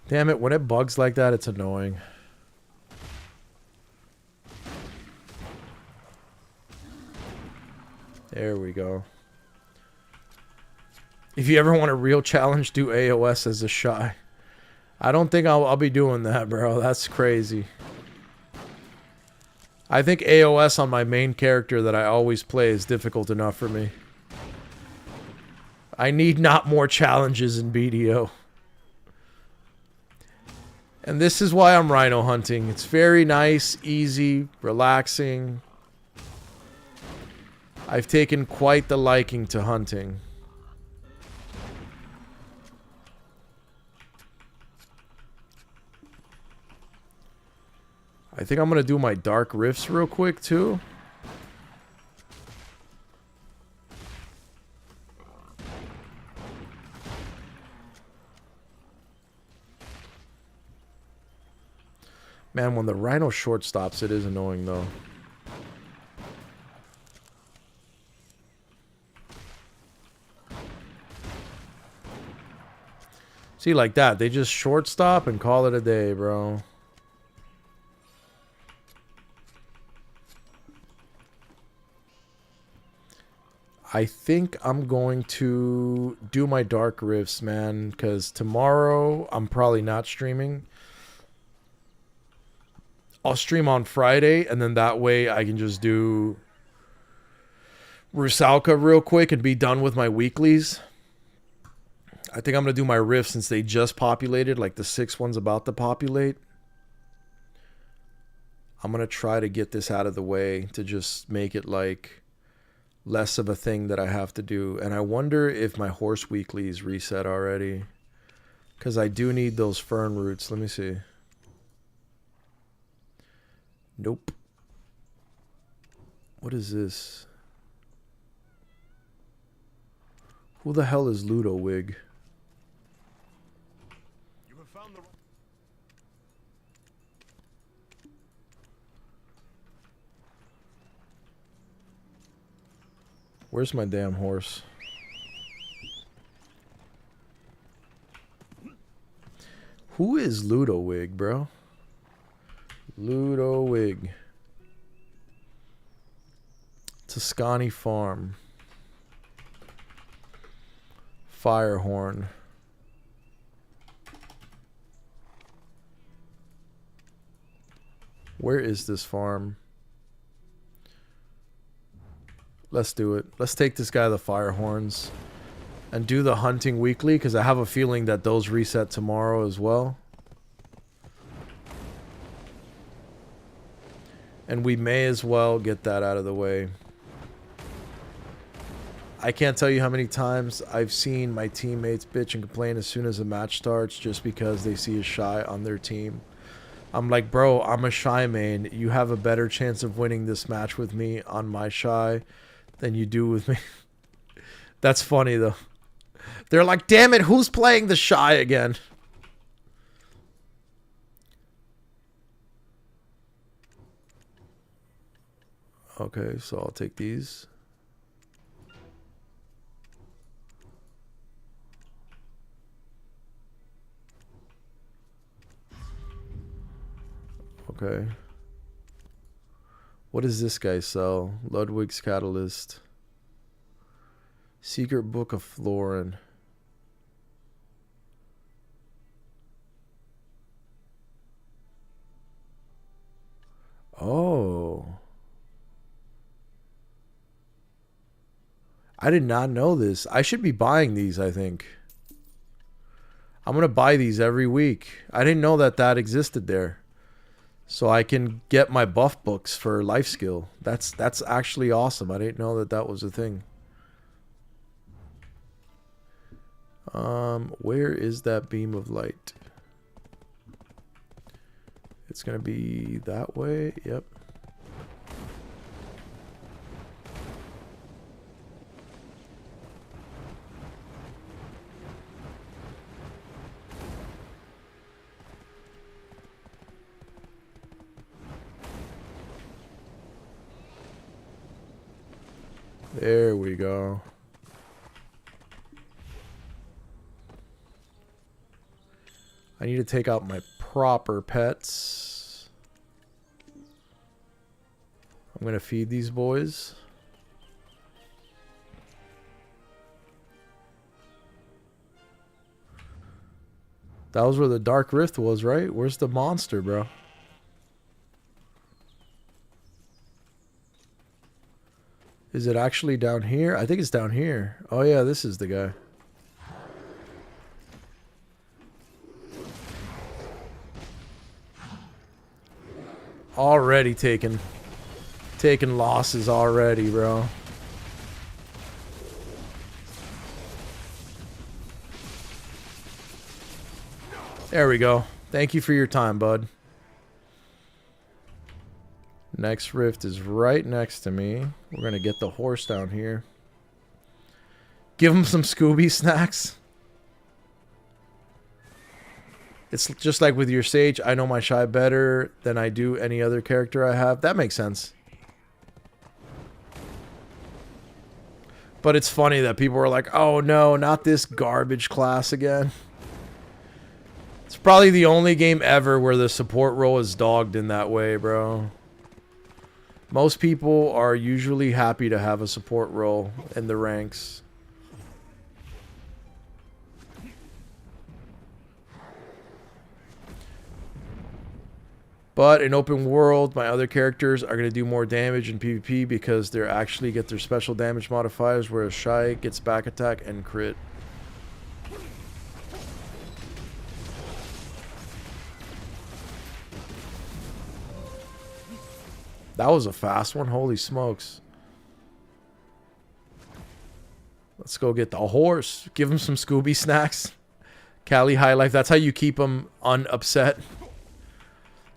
Damn it, when it bugs like that, it's annoying. There we go. If you ever want a real challenge, do AOS as a shy. I don't think I'll be doing that, bro. That's crazy. I think AOS on my main character that I always play is difficult enough for me. I need not more challenges in BDO. And this is why I'm rhino hunting. It's very nice, easy, relaxing. I've taken quite the liking to hunting. I think I'm going to do my Dark Rifts real quick, too. Man, when the Rhino short stops, it is annoying, though. See, like that. They just short stop and call it a day, bro. I think I'm going to do my Dark Rifts, man, because tomorrow I'm probably not streaming. I'll stream on Friday, and then that way I can just do Rusalka real quick and be done with my weeklies. I think I'm going to do my Rifts since they just populated, like the 6th one's about to populate. I'm going to try to get this out of the way to just make it like less of a thing that I have to do. And I wonder if my horse weeklies reset already, because I do need those fern roots. Let me see. Nope. What is this? Who the hell is Ludowig? You have found the... Where's my damn horse? Who is Ludowig, bro? Ludowig. Tuscany Farm. Firehorn. Where is this farm? Let's do it. Let's take this guy the Firehorns and do the hunting weekly, because I have a feeling that those reset tomorrow as well. And we may as well get that out of the way. I can't tell you how many times I've seen my teammates bitch and complain as soon as a match starts just because they see a shy on their team. I'm like, bro, I'm a shy main. You have a better chance of winning this match with me on my shy than you do with me. That's funny, though. They're like, damn it, who's playing the shy again? Okay, so I'll take these. Okay. What does this guy sell? Ludwig's Catalyst. Secret Book of Florin. Oh. I did not know this. I should be buying these, I think. I'm going to buy these every week. I didn't know that that existed there. So I can get my buff books for life skill. That's actually awesome. I didn't know that that was a thing. Where is that beam of light? It's going to be that way. Yep. There we go. I need to take out my proper pets. I'm going to feed these boys. That was where the Dark Rift was, right? Where's the monster, bro? Is it actually down here? I think it's down here. Oh yeah, this is the guy. Already taking losses already, bro. There we go. Thank you for your time, bud. Next rift is right next to me. We're going to get the horse down here. Give him some Scooby snacks. It's just like with your Sage. I know my Shy better than I do any other character I have. That makes sense. But it's funny that people are like, oh no, not this garbage class again. It's probably the only game ever where the support role is dogged in that way, bro. Most people are usually happy to have a support role in the ranks. But in open world, my other characters are going to do more damage in PvP because they actually get their special damage modifiers, whereas Shy gets back attack and crit. That was a fast one. Holy smokes. Let's go get the horse. Give him some Scooby snacks. Cali High Life. That's how you keep him unupset.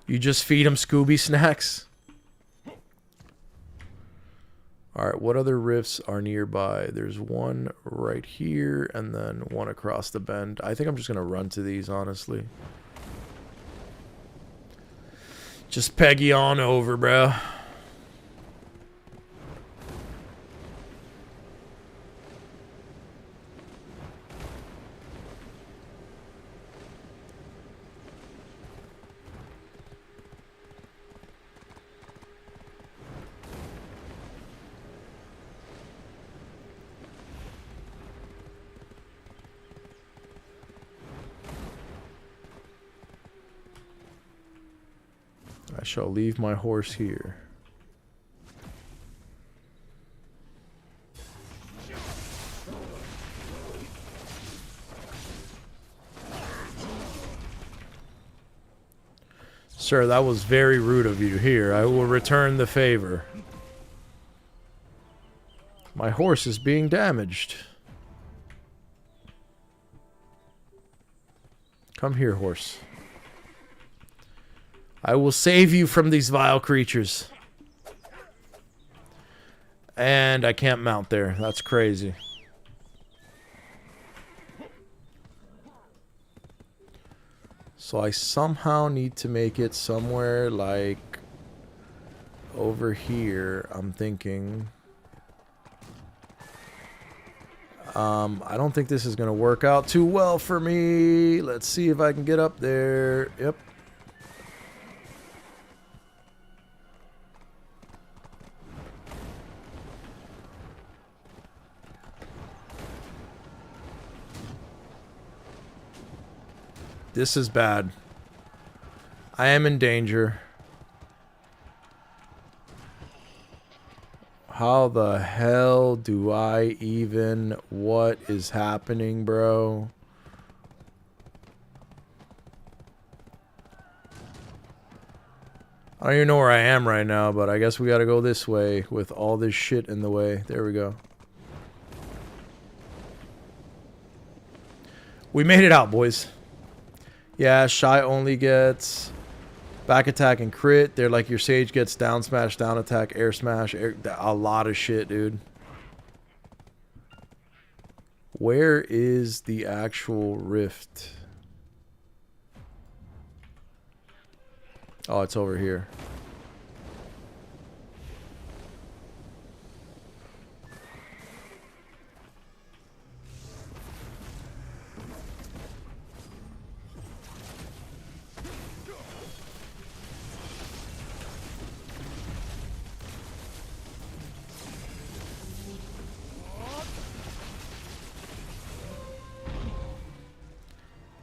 You just feed him Scooby snacks. Alright, what other rifts are nearby? There's one right here and then one across the bend. I think I'm just going to run to these, honestly. Just Peggy on over, bro. I shall leave my horse here. Sir, that was very rude of you. Here, I will return the favor. My horse is being damaged. Come here, horse. I will save you from these vile creatures. And I can't mount there. That's crazy. So I somehow need to make it somewhere like over here, I'm thinking. I don't think this is going to work out too well for me. Let's see if I can get up there. Yep. This is bad. I am in danger. How the hell do I even... What is happening, bro? I don't even know where I am right now, but I guess we gotta go this way with all this shit in the way. There we go. We made it out, boys. Yeah, Shy only gets back attack and crit. They're like your Sage gets down smash, down attack, air smash, a lot of shit, dude. Where is the actual rift? Oh, it's over here.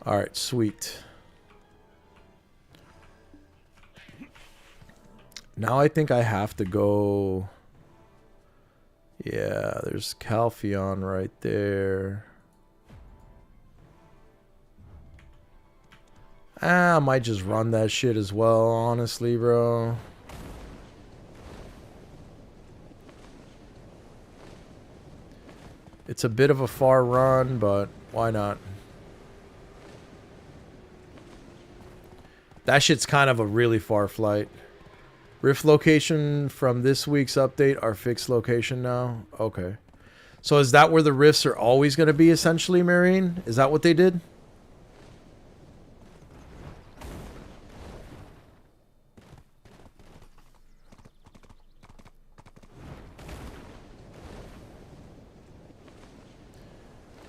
Alright, sweet. Now I think I have to go... Yeah, there's Calpheon right there. I might just run that shit as well, honestly, bro. It's a bit of a far run, but why not? That shit's kind of a really far flight. Rift location from this week's update, our fixed location now? Okay. So is that where the rifts are always going to be, essentially, Marine? Is that what they did?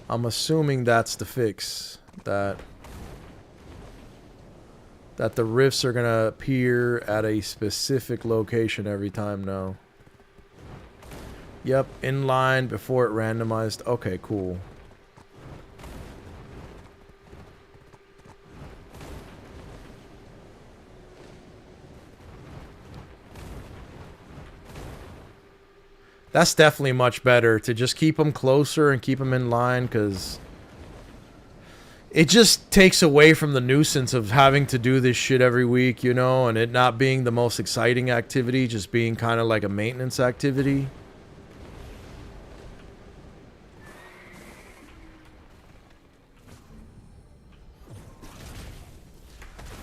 I'm assuming that's the fix. That the rifts are going to appear at a specific location every time now. Yep, in line before it randomized. Okay, cool. That's definitely much better to just keep them closer and keep them in line, because it just takes away from the nuisance of having to do this shit every week, you know, and it not being the most exciting activity, just being kind of like a maintenance activity.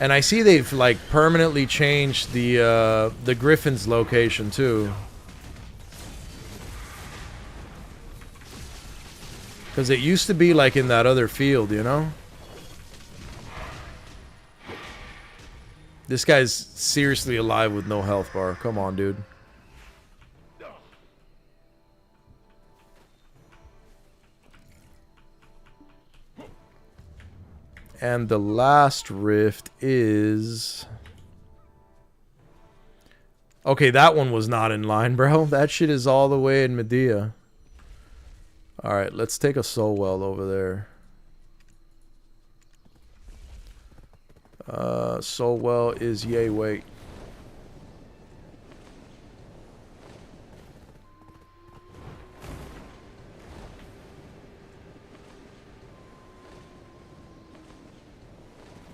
And I see they've like permanently changed the Griffin's location too. Because it used to be like in that other field, you know? This guy's seriously alive with no health bar. Come on, dude. And the last rift is... Okay, that one was not in line, bro. That shit is all the way in Medea. Alright, let's take a soul well over there. Soul well is yay wait.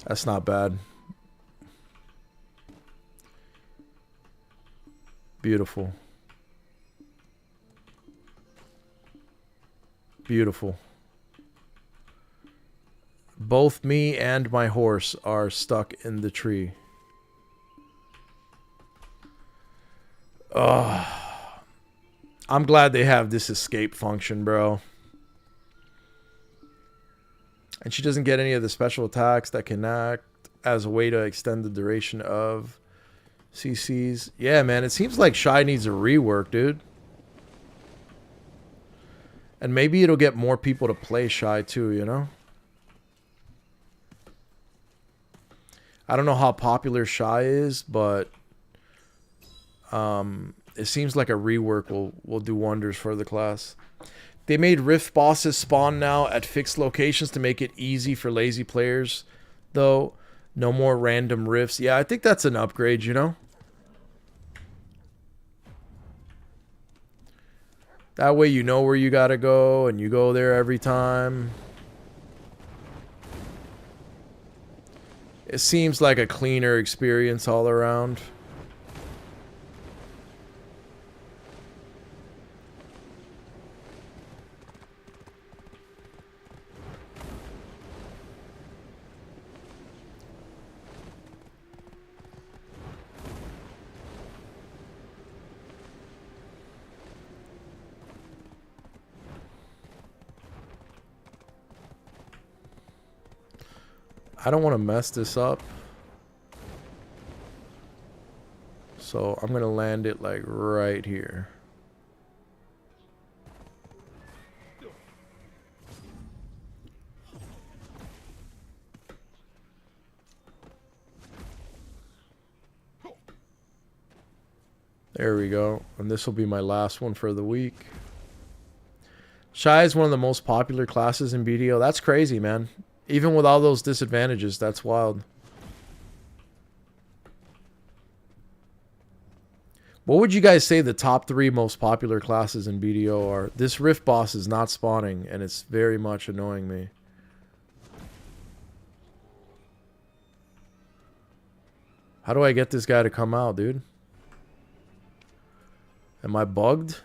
That's not bad. Beautiful. Beautiful. Both me and my horse are stuck in the tree. Oh, I'm glad they have this escape function, bro. And she doesn't get any of the special attacks that can act as a way to extend the duration of CCs. Yeah, man, it seems like Shy needs a rework, dude. And maybe it'll get more people to play Shy too, you know? I don't know how popular Shy is, but it seems like a rework will do wonders for the class. They made Rift bosses spawn now at fixed locations to make it easy for lazy players, though. No more random rifts. Yeah, I think that's an upgrade, you know? That way you know where you gotta go, and you go there every time. It seems like a cleaner experience all around. I don't want to mess this up. So I'm going to land it like right here. There we go. And this will be my last one for the week. Shy is one of the most popular classes in BDO. That's crazy, man. Even with all those disadvantages, that's wild. What would you guys say the top 3 most popular classes in BDO are? This Rift boss is not spawning, and it's very much annoying me. How do I get this guy to come out, dude? Am I bugged?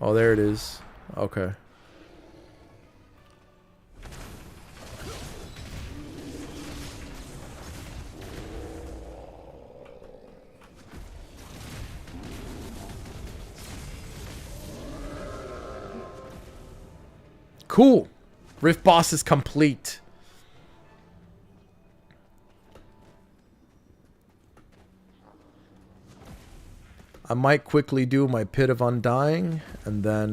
Oh, there it is. Okay. Cool. Rift boss is complete. I might quickly do my Pit of Undying and then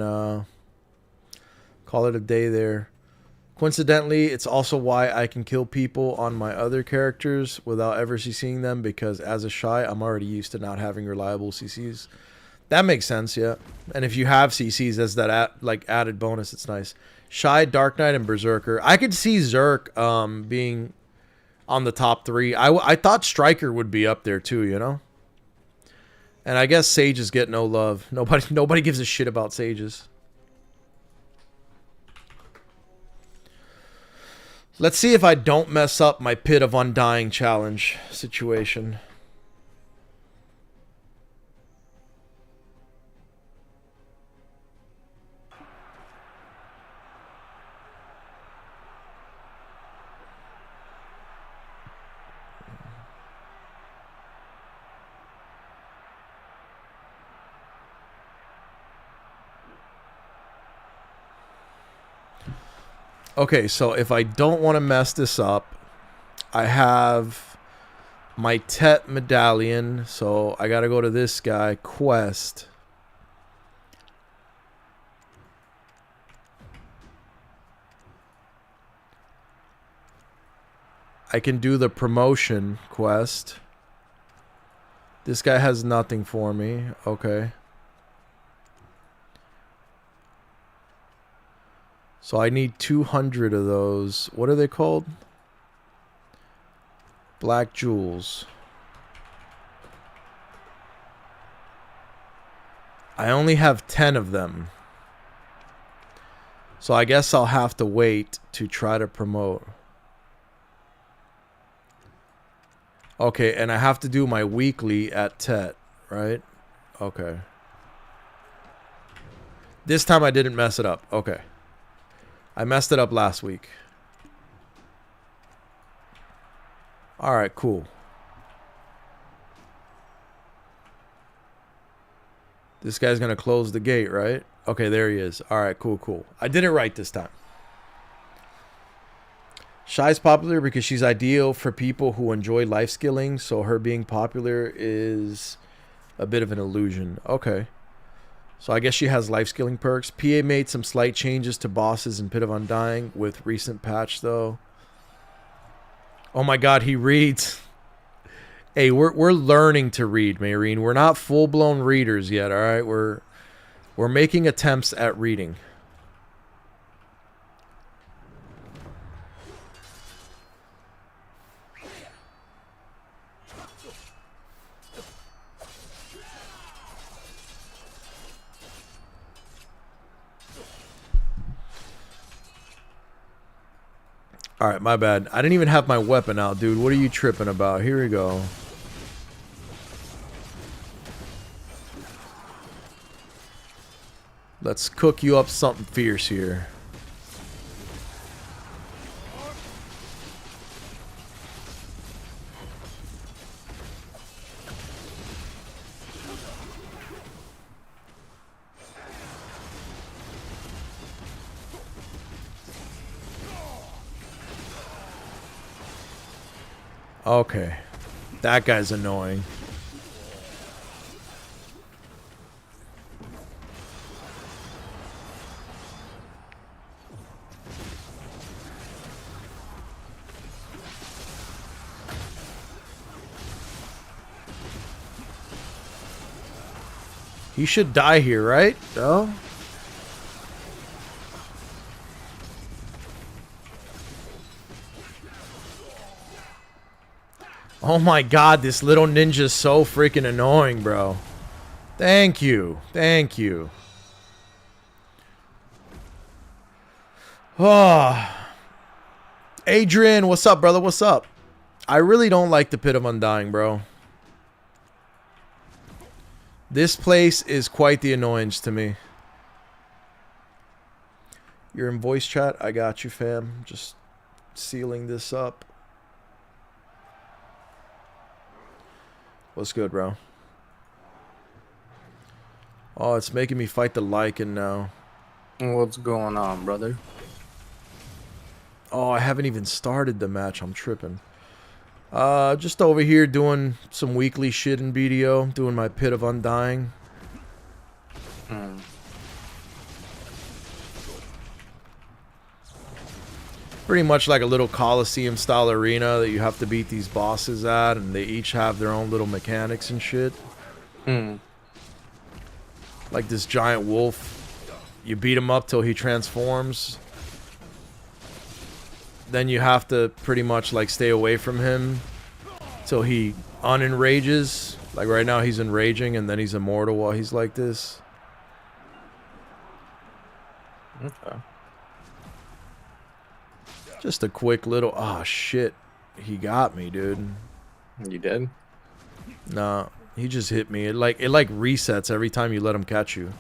call it a day there. Coincidentally, it's also why I can kill people on my other characters without ever CCing them, because as a Shy, I'm already used to not having reliable CCs. That makes sense, yeah. And if you have CCs as that added bonus, it's nice. Shy, Dark Knight, and Berserker. I could see Zerk being on the top 3. I thought Striker would be up there too, you know? And I guess Sages get no love. Nobody gives a shit about Sages. Let's see if I don't mess up my Pit of Undying challenge situation. Okay, so if I don't want to mess this up, I have my Tet medallion. So I got to go to this guy, Quest. I can do the promotion quest. This guy has nothing for me. Okay. So I need 200 of those. What are they called? Black jewels. I only have 10 of them. So I guess I'll have to wait to try to promote. Okay, and I have to do my weekly at Tet, right? Okay. This time I didn't mess it up. Okay. I messed it up last week. Alright, cool. This guy's gonna close the gate, right? Okay, there he is. Alright, cool, cool. I did it right this time. Shy's popular because she's ideal for people who enjoy life skilling, so her being popular is a bit of an illusion. Okay. So I guess she has life skilling perks. PA made some slight changes to bosses in Pit of Undying with recent patch though. Oh my god, he reads. Hey, we're learning to read, Mayreen. We're not full-blown readers yet, alright? We're making attempts at reading. Alright, my bad. I didn't even have my weapon out, dude. What are you tripping about? Here we go. Let's cook you up something fierce here. Okay. That guy's annoying. He should die here, right? No? Oh my god, this little ninja's so freaking annoying, bro. Thank you. Thank you. Oh. Adrian, what's up, brother? What's up? I really don't like the Pit of Undying, bro. This place is quite the annoyance to me. You're in voice chat? I got you, fam. Just sealing this up. What's good, bro? Oh, it's making me fight the Lycan now. What's going on, brother? Oh, I haven't even started the match. I'm tripping. Just over here doing some weekly shit in BDO. Doing my Pit of Undying. Pretty much like a little Coliseum style arena that you have to beat these bosses at, and they each have their own little mechanics and shit. Like this giant wolf, you beat him up till he transforms. Then you have to pretty much like stay away from him till he unenrages. Like right now he's enraging and then he's immortal while he's like this. Okay. Just a quick little... Oh, shit. He got me, dude. You did? Nah, he just hit me. It like resets every time you let him catch you.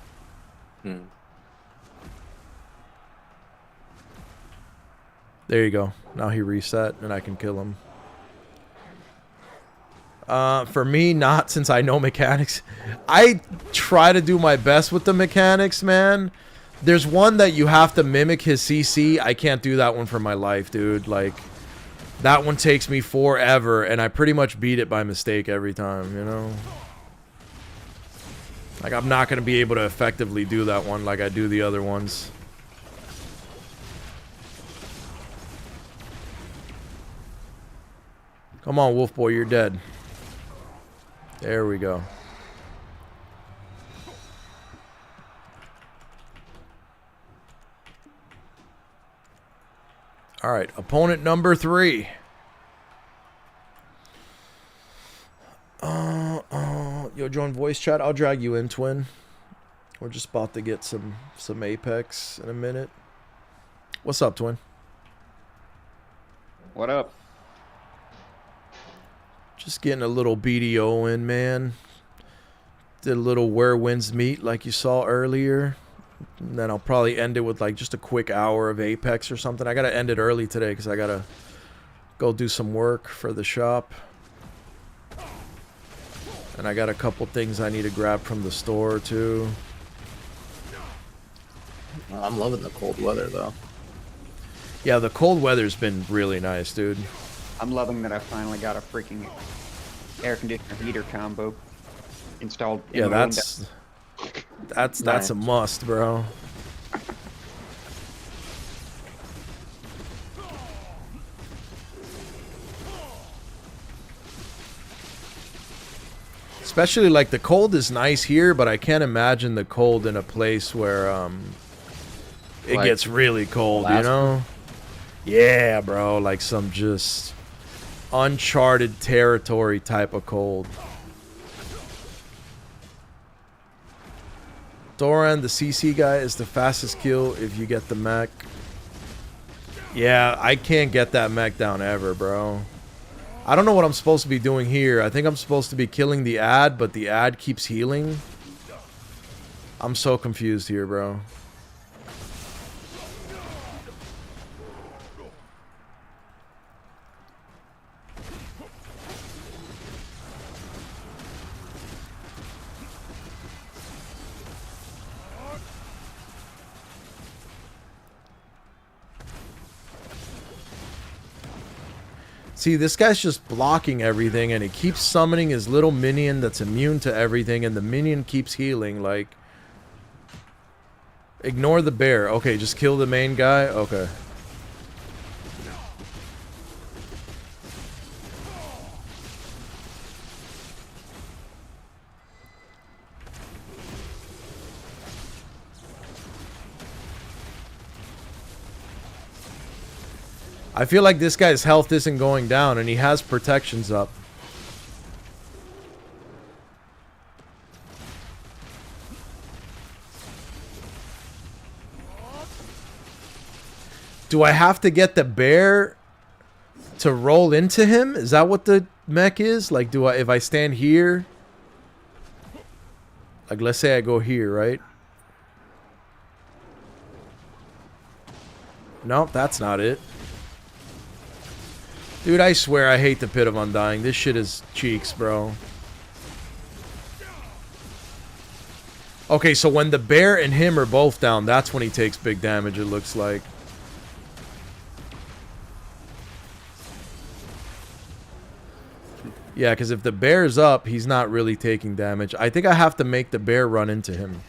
There you go. Now he reset and I can kill him. For me, not, since I know mechanics. I try to do my best with the mechanics, man. There's one that you have to mimic his CC. I can't do that one for my life, dude. Like, that one takes me forever, and I pretty much beat it by mistake every time, you know? Like, I'm not going to be able to effectively do that one like I do the other ones. Come on, Wolf Boy, you're dead. There we go. Alright, opponent number 3. Yo, join voice chat. I'll drag you in, Twin. We're just about to get some Apex in a minute. What's up, Twin? What up? Just getting a little BDO in, man. Did a little Where Winds Meet like you saw earlier. And then I'll probably end it with like just a quick hour of Apex or something. I gotta end it early today because I gotta go do some work for the shop. And I got a couple things I need to grab from the store too. I'm loving the cold weather though. Yeah, the cold weather's been really nice, dude. I'm loving that I finally got a freaking air conditioner heater combo installed. Yeah, that's a must, bro. Especially like the cold is nice here, but I can't imagine the cold in a place where it Like gets really cold, Alaska? you know? Yeah, bro, like some just uncharted territory type of cold. Doran, the CC guy, is the fastest kill if you get the mech. Yeah, I can't get that mech down ever, bro. I don't know what I'm supposed to be doing here. I think I'm supposed to be killing the ad, but the ad keeps healing. I'm so confused here, bro. See, this guy's just blocking everything, and he keeps summoning his little minion that's immune to everything, and the minion keeps healing, like... Ignore the bear. Okay, just kill the main guy? Okay. I feel like this guy's health isn't going down, and he has protections up. Do I have to get the bear to roll into him? Is that what the mech is? Like, if I stand here, like, let's say I go here, right? Nope, that's not it. Dude, I swear I hate the Pit of Undying. This shit is cheeks, bro. Okay, so when the bear and him are both down, that's when he takes big damage, it looks like. Yeah, because if the bear's up, he's not really taking damage. I think I have to make the bear run into him.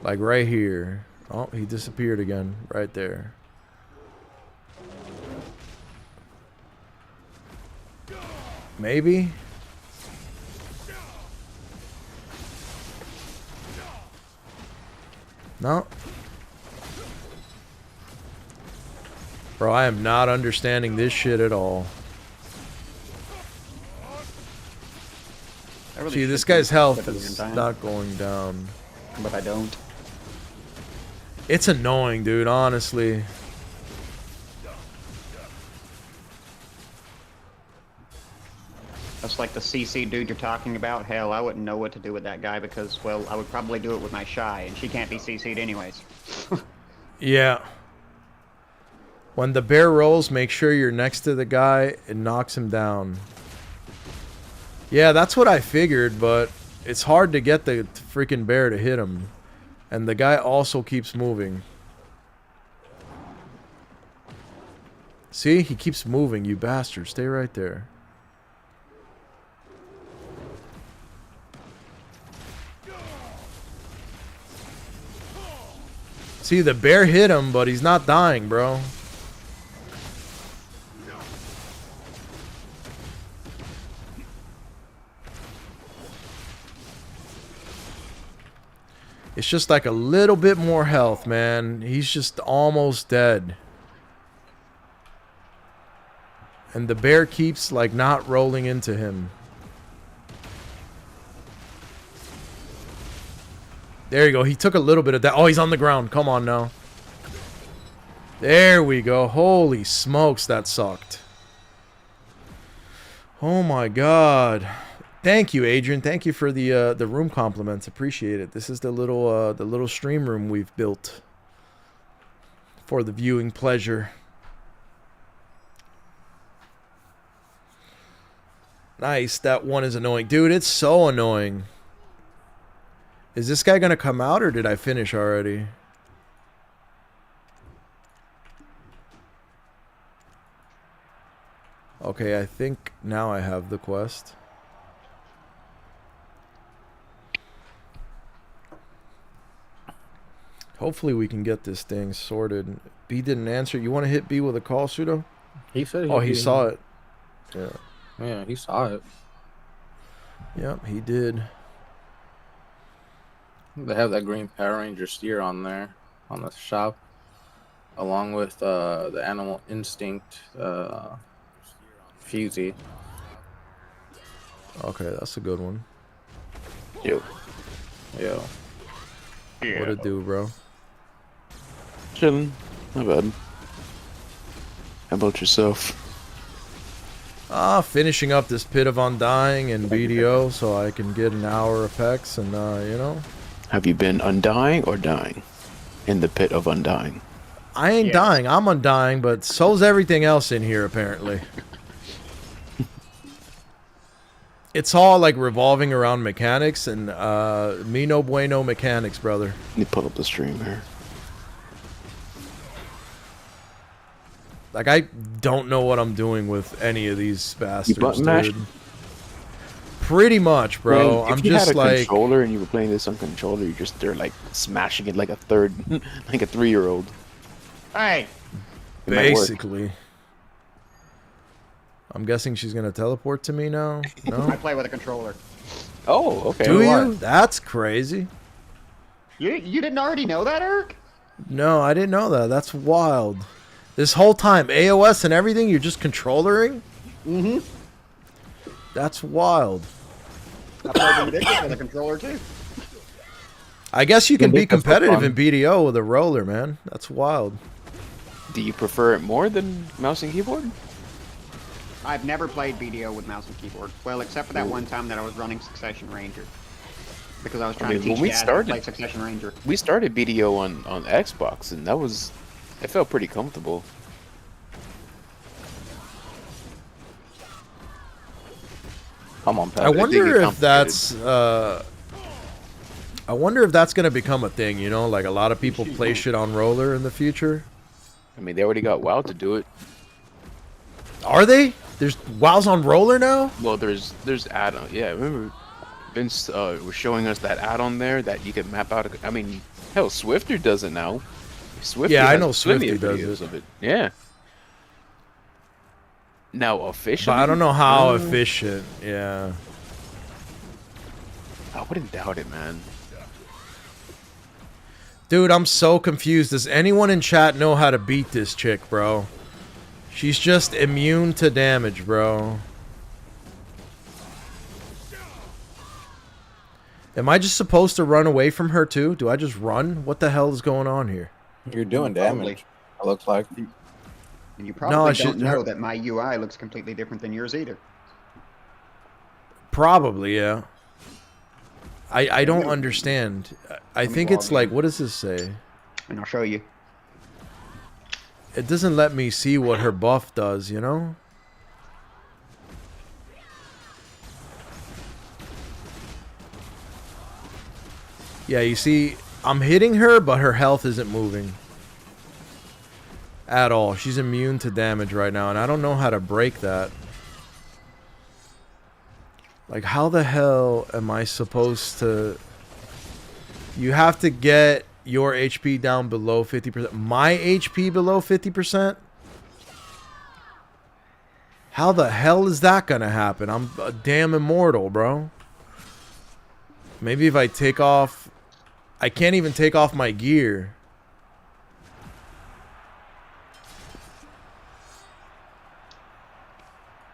Like right here. Oh, he disappeared again. Right there. Maybe? No. Bro, I am not understanding this shit at all. Really See, this should guy's be health better is than dying, not going down. but I don't. It's annoying, dude, honestly. That's like the CC dude you're talking about. Hell, I wouldn't know what to do with that guy because, well, I would probably do it with my Shy, and she can't be CC'd anyways. Yeah. When the bear rolls, make sure you're next to the guy. It knocks him down. Yeah, that's what I figured, but it's hard to get the freaking bear to hit him. And the guy also keeps moving. See? He keeps moving, you bastard. Stay right there. See, the bear hit him, but he's not dying, bro. It's just like a little bit more health, man. He's just almost dead. And the bear keeps, like, not rolling into him. There you go. He took a little bit of that. Oh, he's on the ground. Come on now. There we go. Holy smokes, that sucked. Oh my god. Thank you, Adrian. Thank you for the room compliments. Appreciate it. This is the little stream room we've built for the viewing pleasure. Nice. That one is annoying. Dude, it's so annoying. Is this guy going to come out, or did I finish already? Okay, I think now I have the quest. Hopefully we can get this thing sorted. B didn't answer. You want to hit B with a call, Pseudo? He said he saw it. Yeah. Yeah, he saw it. Yep, he did. They have that green Power Ranger steer on there, on the shop, along with the Animal Instinct Fusey. Okay, that's a good one. Yo. What it do, bro? Chilling. Not bad. How about yourself? Finishing up this Pit of Undying and BDO so I can get an hour of PEX and, you know. Have you been undying or dying in the Pit of Undying? I ain't dying. I'm undying, but so's everything else in here, apparently. It's all, like, revolving around mechanics, and me no bueno mechanics, brother. Let me pull up the stream here. Like, I don't know what I'm doing with any of these bastards, dude. Pretty much, bro. Man, I'm just like... If you had a controller and you were playing this on controller, you're just there, like, smashing it like a third... like a 3-year-old. Hey! Basically. I'm guessing she's gonna teleport to me now? No? I play with a controller. Oh, okay. Do you? That's crazy. You didn't already know that, Eric? No, I didn't know that. That's wild. This whole time, AOS and everything, you're just controllering? Mm-hmm. That's wild. I play Vindictus with a controller, too. I guess you can be competitive in BDO with a roller, man. That's wild. Do you prefer it more than mouse and keyboard? I've never played BDO with mouse and keyboard. Well, except for that one time that I was running Succession Ranger. Because I was trying to teach Dad how to play Succession Ranger. We started BDO on Xbox, and it felt pretty comfortable. Come on, Pat. I wonder if that's going to become a thing, you know? Like, a lot of people play shit on roller in the future. I mean, they already got WoW to do it. Are they? There's WoW's on roller now? Well, there's add-on. Yeah, remember Vince was showing us that add-on there that you can map out. I mean, hell, Swifter does it now. Swifter yeah, I has know plenty Swifter of videos does of it. Yeah. Now officially, But I don't know how efficient. Yeah. I wouldn't doubt it, man. Dude, I'm so confused. Does anyone in chat know how to beat this chick, bro? She's just immune to damage, bro. Am I just supposed to run away from her too? Do I just run? What the hell is going on here? You're doing damage. It looks like. And you probably don't know that my UI looks completely different than yours either. Probably, yeah. I don't understand. I think it's like, what does this say? And I'll show you. It doesn't let me see what her buff does, you know? Yeah, you see, I'm hitting her, but her health isn't moving. At all. She's immune to damage right now, and I don't know how to break that. Like, how the hell am I supposed to... You have to get your HP down below 50%. My HP below 50%? How the hell is that gonna happen? I'm a damn immortal, bro. Maybe if I take off... I can't even take off my gear.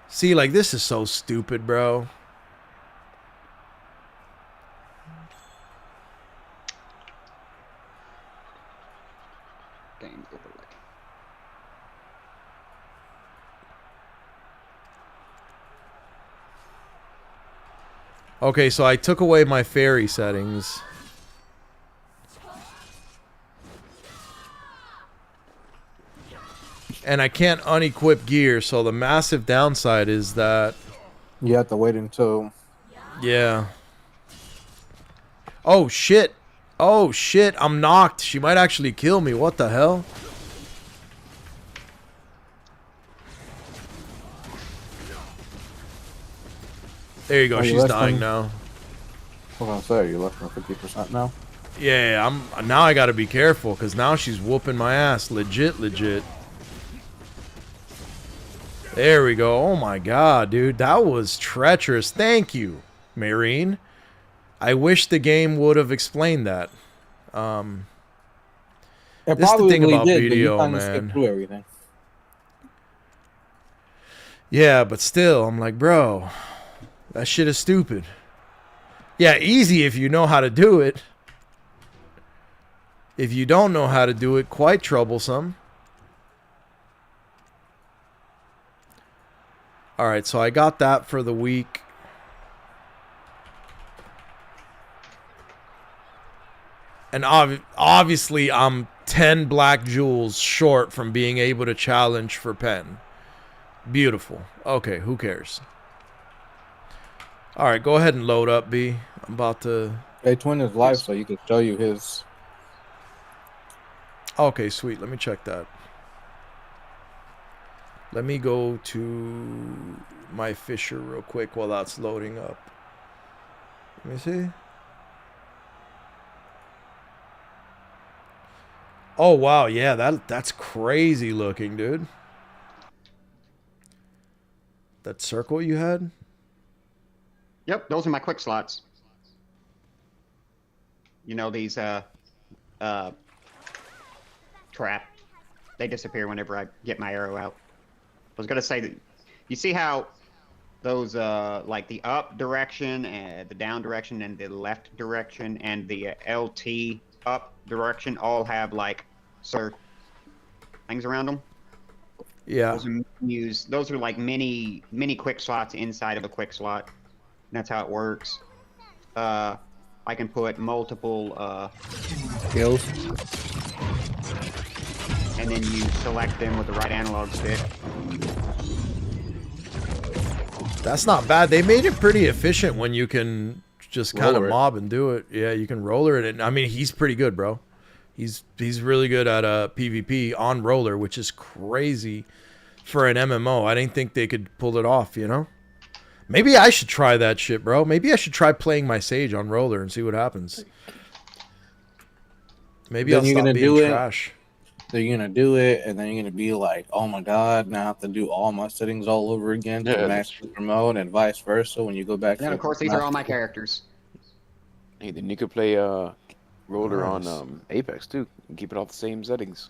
See, like, this is so stupid, bro. Game overlay. Okay, so I took away my fairy settings. And I can't unequip gear, so the massive downside is that... You have to wait until... Yeah. Oh, shit. Oh, shit. I'm knocked. She might actually kill me. What the hell? There you go. She's dying now. I was gonna say, you're less than 50% now? Yeah, now I gotta be careful, because now she's whooping my ass. Legit, legit. There we go. Oh my god, dude. That was treacherous. Thank you, Marine. I wish the game would have explained that. This is the thing about video, man. Through everything. Yeah, but still, I'm like, bro, that shit is stupid. Yeah, easy if you know how to do it. If you don't know how to do it, quite troublesome. Alright, so I got that for the week. And obviously, I'm 10 black jewels short from being able to challenge for pen. Beautiful. Okay, who cares? Alright, go ahead and load up, B. I'm about to... Hey, Twin is live, so you can show you his... Okay, sweet. Let me check that. Let me go to my Fisher real quick while that's loading up. Let me see. Oh, wow. Yeah, that's crazy looking, dude. That circle you had? Yep, those are my quick slots. You know, these, trap. They disappear whenever I get my arrow out. I was gonna say that, you see how those, like the up direction, and the down direction, and the left direction, and the LT up direction all have, like, things around them. Yeah. Those are menus. Those are like mini quick slots inside of a quick slot. And that's how it works. I can put multiple Skills. and then you select them with the right analog stick. That's not bad. They made it pretty efficient when you can just kind of Roller it. mob and do it. Yeah, you can roller it. And I mean, he's pretty good, bro. He's really good at PvP on roller, which is crazy for an MMO. I didn't think they could pull it off, you know? Maybe I should try that shit, bro. Maybe I should try playing my Sage on roller and see what happens. Maybe Then I'll you're stop gonna being do it. trash. So you're gonna do it, and then you're gonna be like, "Oh my god, now I have to do all my settings all over again to Yeah, match the remote, and vice versa." When you go back, And then to of course these are all my characters. Hey, then you could play roller Nice. on Apex too, and keep it all the same settings.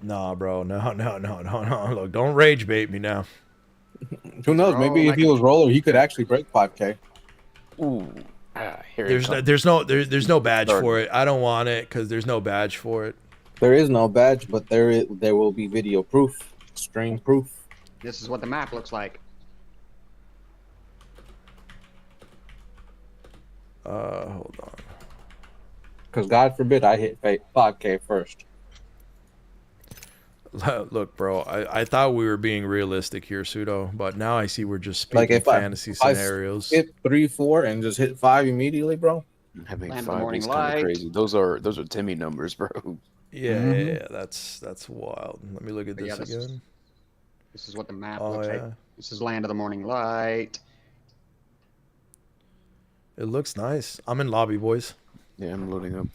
Nah, bro. No. Look, don't rage bait me now. Who knows? Maybe if he was roller, he could actually break 5K. Ooh, here it comes. There's no badge Sorry. for it. I don't want it because there's no badge for it. There is no badge, but there will be video proof, stream proof. This is what the map looks like. Hold on. Because God forbid I hit 5K first. Look, bro, I thought we were being realistic here, Pseudo, but now I see we're just speaking Like if fantasy I scenarios. hit 3-4 and just hit 5 immediately, bro. Having Land of the 5 morning is kind light. of crazy. Those are Timmy numbers, bro. Yeah, that's wild. Let me look at But yeah, this again. This is what the map Oh, looks yeah. like. This is Land of the Morning Light. It looks nice. I'm in lobby, boys. Yeah, I'm loading up.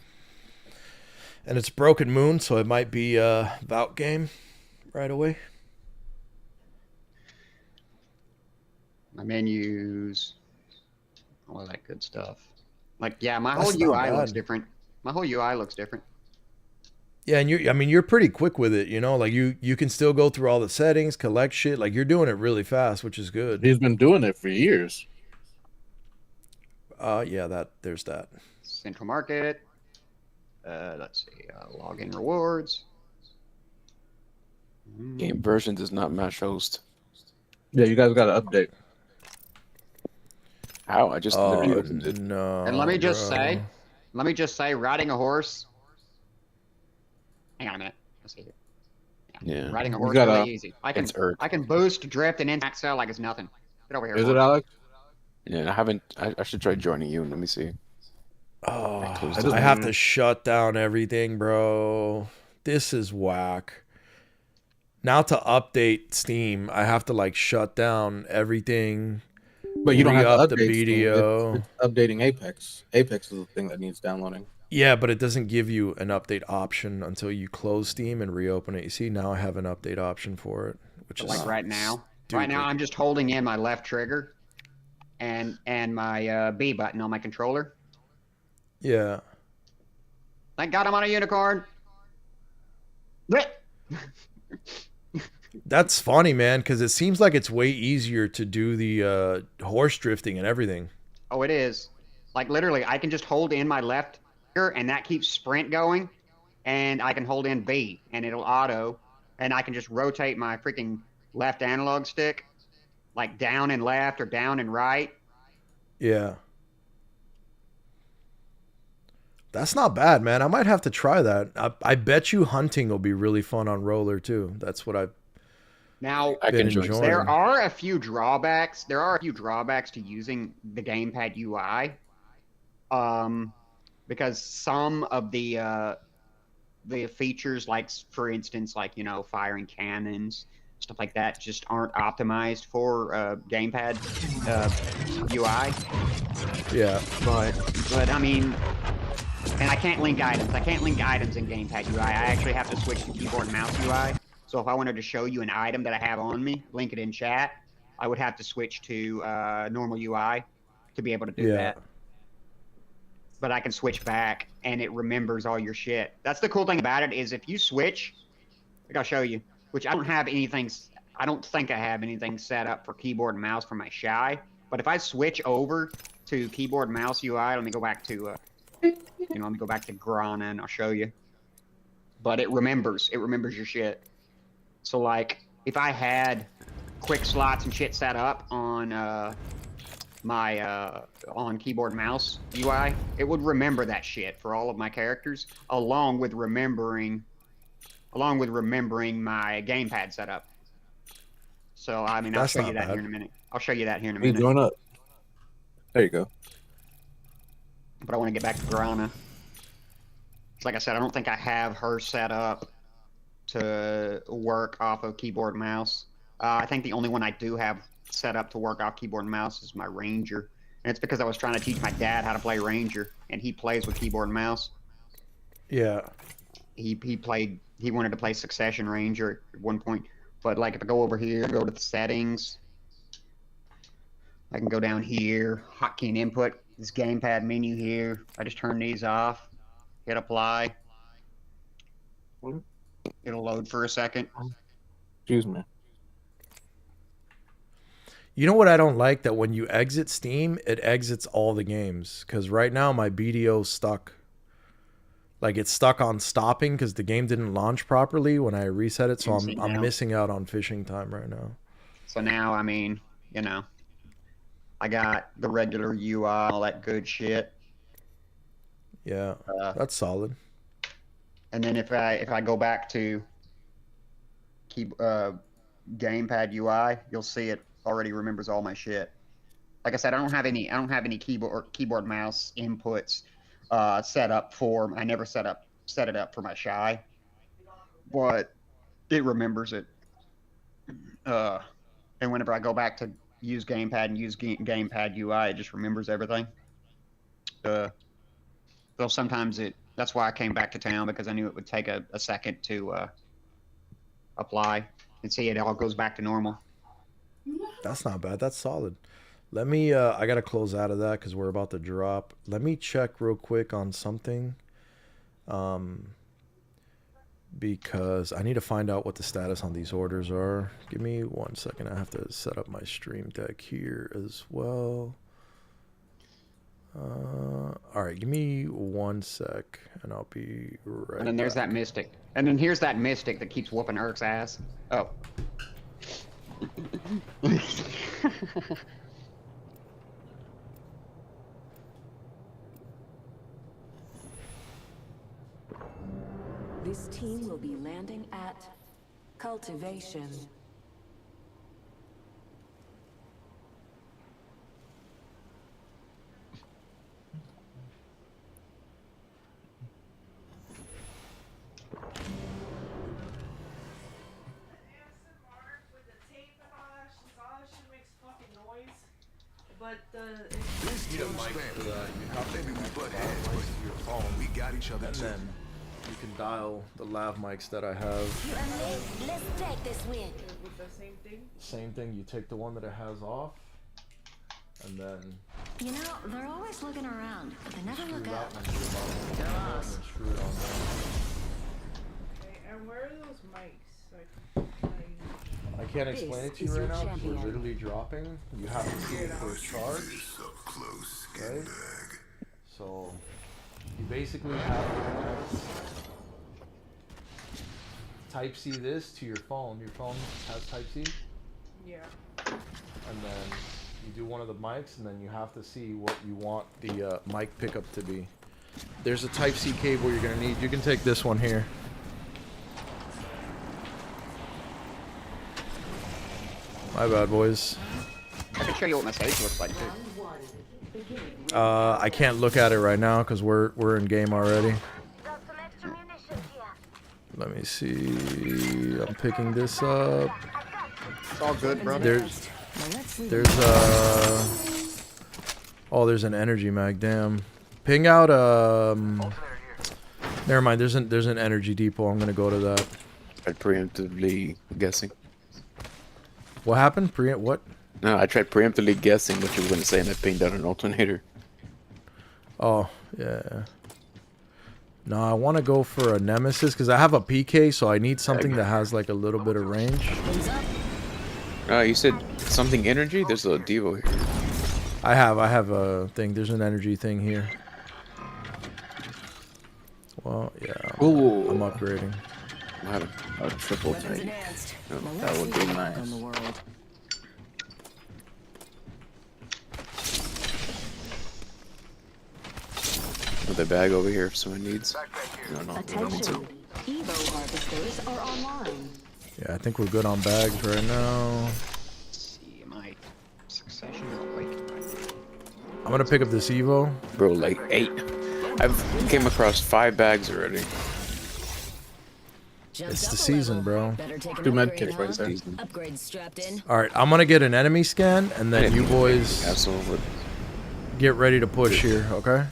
And it's Broken Moon, so it might be a Vout game right away. My menus, all that good stuff. Like, yeah, my That's whole not UI looks bad. different. My whole UI looks different. Yeah, and you're pretty quick with it, you know? Like you can still go through all the settings, collect shit. Like you're doing it really fast, which is good. He's been doing it for years. Yeah, there's that. Central Market. Let's see, login rewards. Game version does not match host. Yeah, you guys got to update. How? I just literally Oh, opened it. no. And let me just bro. say, riding a horse. Hang on a minute. Let's see here. Yeah. Riding a You horse is gotta- really easy. It's Erk. I can boost, drift, and impact cell like it's nothing. Get over here. Is horse. it, Alex? Yeah, I should try joining you. Let me see. Oh, closed it. I have to shut down everything, bro. This is whack. Now to update Steam, I have to like shut down everything. But you don't have re-up to the update Steam. video. It's updating Apex. Apex is the thing that needs downloading. Yeah, but it doesn't give you an update option until you close Steam and reopen it. You see, now I have an update option for it, which is Like right now. stupid. Right now, I'm just holding in my left trigger and my B button on my controller. Yeah. Thank God I'm on a unicorn. Blech. That's funny, man, because it seems like it's way easier to do the horse drifting and everything. Oh, it is. Like literally, I can just hold in my left trigger and that keeps sprint going, and I can hold in B and it'll auto, and I can just rotate my freaking left analog stick, like down and left or down and right. Yeah. That's not bad, man. I might have to try that. I bet you hunting will be really fun on roller too. That's what I've Now, I been can join. enjoying. there are a few drawbacks. There are a few drawbacks to using the gamepad UI, because some of the features, like for instance, like firing cannons, stuff like that, just aren't optimized for gamepad UI. Yeah. But I mean, and I can't link items. I can't link items in gamepad UI. I actually have to switch to keyboard and mouse UI. So if I wanted to show you an item that I have on me, link it in chat, I would have to switch to normal UI to be able to do that. But I can switch back, and it remembers all your shit. That's the cool thing about it, is if you switch, like I'll show you, which I don't have anything, I don't think I have anything set up for keyboard and mouse for my Shy. But if I switch over to keyboard and mouse UI, let me go back to, let me go back to Grana, and I'll show you. but it remembers your shit. So like if I had quick slots and shit set up on my on keyboard and mouse UI, it would remember that shit for all of my characters, along with remembering my gamepad setup. So I mean, I'll show you that here in a minute. I'll show you that here in a minute. Join up. There you go. But I want to get back to Grana. Like I said, I don't think I have her set up to work off of keyboard and mouse. I think the only one I do have set up to work off keyboard and mouse is my Ranger. And it's because I was trying to teach my dad how to play Ranger, and he plays with keyboard and mouse. Yeah. He wanted to play Succession Ranger at one point. But like if I go over here, go to the settings, I can go down here, hotkey and input, this gamepad menu here. I just turn these off, hit apply. It'll load for a second. Excuse me. You know what I don't like? That when you exit Steam, it exits all the games. Because right now my BDO's stuck. Like it's stuck on stopping because the game didn't launch properly when I reset it. So I'm missing out on fishing time right now. So now, I mean, you know, I got the regular UI, all that good shit. Yeah, that's solid. And then if I go back to gamepad UI, you'll see it already remembers all my shit. Like I said, I don't have any keyboard mouse inputs set up for. I never set it up for my Shy, but it remembers it. And whenever I go back to use gamepad and use gamepad UI, it just remembers everything. So sometimes that's why I came back to town, because I knew it would take a second to apply, and see it all goes back to normal. That's not bad. That's solid. Let me, I got to close out of that because we're about to drop. Let me check real quick on something. Because I need to find out what the status on these orders are. Give me 1 second. I have to set up my stream deck here as well. All right, give me 1 sec and I'll be right And then there's that Mystic. And then here's that Mystic that keeps whooping Erk's ass. Oh. This team will be landing at Cultivation. But this you need a mic for that. You have to connect the lav mics to your phone. We got each other, and then you can dial the lav mics that I have. You and me, let's take this win. With the same thing? Same thing. You take the one that it has off, and then You know, they're always looking around, but they never look screw up. that one to the bottom. They're And lost. then screw it on there. Okay, and where are those mics? I can't explain it to you right now because we're literally dropping. You have to see the first charge. Okay? So, you basically have Type-C this to your phone. Your phone has Type-C. Yeah. And then you do one of the mics, and then you have to see what you want the mic pickup to be. There's a Type-C cable you're going to need. You can take this one here. My bad, boys. I can show you what my stage looks like too. I can't look at it right now because we're in game already. Let me see. I'm picking this up. It's all good, bro. There's there's an energy mag. Damn. Ping out Never mind. There's an energy depot. I'm gonna go to that. I'm preemptively guessing. What happened? What? No, I tried preemptively guessing what you were going to say, and I pinged out an alternator. Oh, yeah. No, I want to go for a Nemesis because I have a PK, so I need something that has like a little bit of range. You said something energy? There's a Devo here. I have a thing. There's an energy thing here. Well, yeah. Ooh. I'm upgrading. I have a triple tank. Oh, that would be nice. With a bag over here if someone needs. No, no, Attention. Evo harvesters are online. Yeah, I think we're good on bags right now. See my succession real quick. I'm gonna pick up this Evo. Bro, like 8. I've came across 5 bags already. It's the season, bro. Two med kits right there. Upgrades strapped in. All right, I'm gonna get an enemy scan, and then you boys get ready to push here, okay?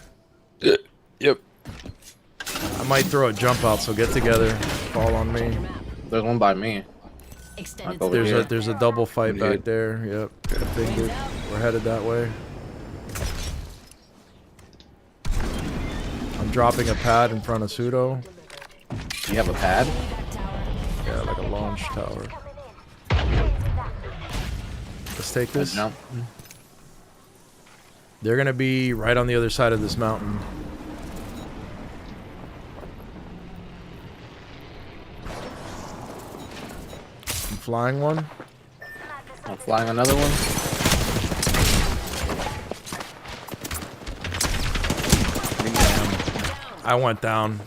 Yep. I might throw a jump out, so get together. Fall on me. There's one by me. There's a double fight back there. Yep. I figured. We're headed that way. I'm dropping a pad in front of Pseudo. You have a pad? Yeah, like a launch tower. Let's take this. Jump. They're gonna be right on the other side of this mountain. I'm flying one. I'm flying another one. I went down.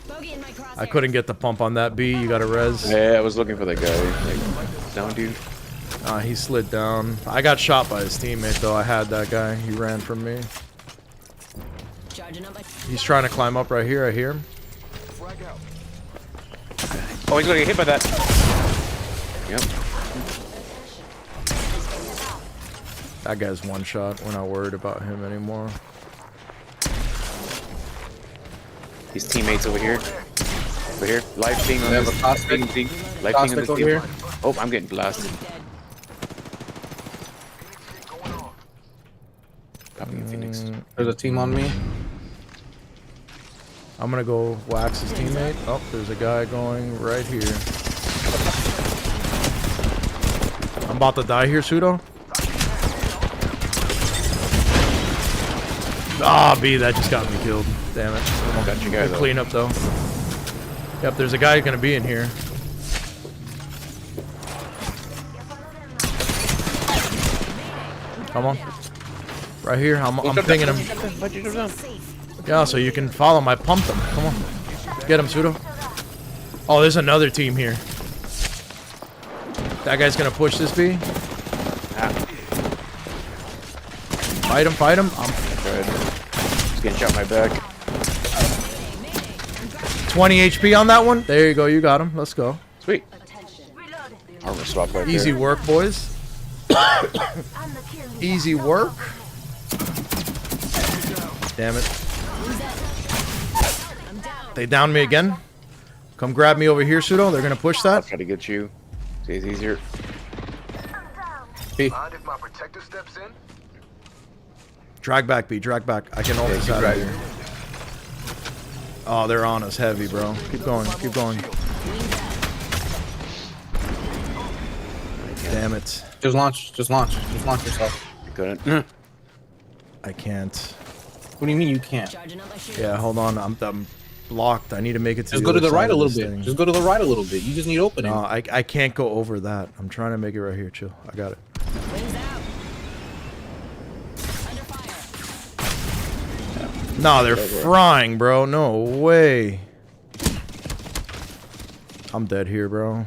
I couldn't get the pump on that B. You got a res? Yeah, I was looking for that guy. Like, down dude. He slid down. I got shot by his teammate though. I had that guy. He ran from me. He's trying to climb up right here. I hear him. Oh, he's gonna get hit by that. Yep. That guy's one shot. We're not worried about him anymore. His teammates over here. Over here. Live ping on They have this. a Caustic. Ping. Live ping on this over team. here. Oh, I'm getting blasted. Copying Phoenix. There's a team on me. I'm gonna go wax his teammate. Oh, there's a guy going right here. I'm about to die here, Pseudo. Ah, B, that just got me killed. Damn it. Got you guys. Clean up though. Yep, there's a guy gonna be in here. Come on. Right here. I'm pinging him. Yeah, so you can follow him. I pumped him. Come on. Get him, Pseudo. Oh, there's another team here. That guy's gonna push this B. Fight him, fight him. He's getting shot in my back. 20 HP on that one. There you go. You got him. Let's go. Sweet. Armor swap right Easy there. work, boys. Easy work. Damn it. They downed me again. Come grab me over here, Pseudo. They're gonna push I'll that. try to get you. See, it's easier. B. Drag back, B. Drag back. I can ult this out of here. Oh, they're on us heavy, bro. Keep going. Keep going. Damn it. Just launch. Just launch. Just launch yourself. Couldn't. I can't. What do you mean you can't? Yeah, hold on. I'm blocked. I need to make it to Just the go to other the right side a of little this bit. thing. Just go to the right a little bit. You just need opening. No, I can't go over that. I'm trying to make it right here. Chill. I got it. No, they're frying, bro. No way. I'm dead here, bro.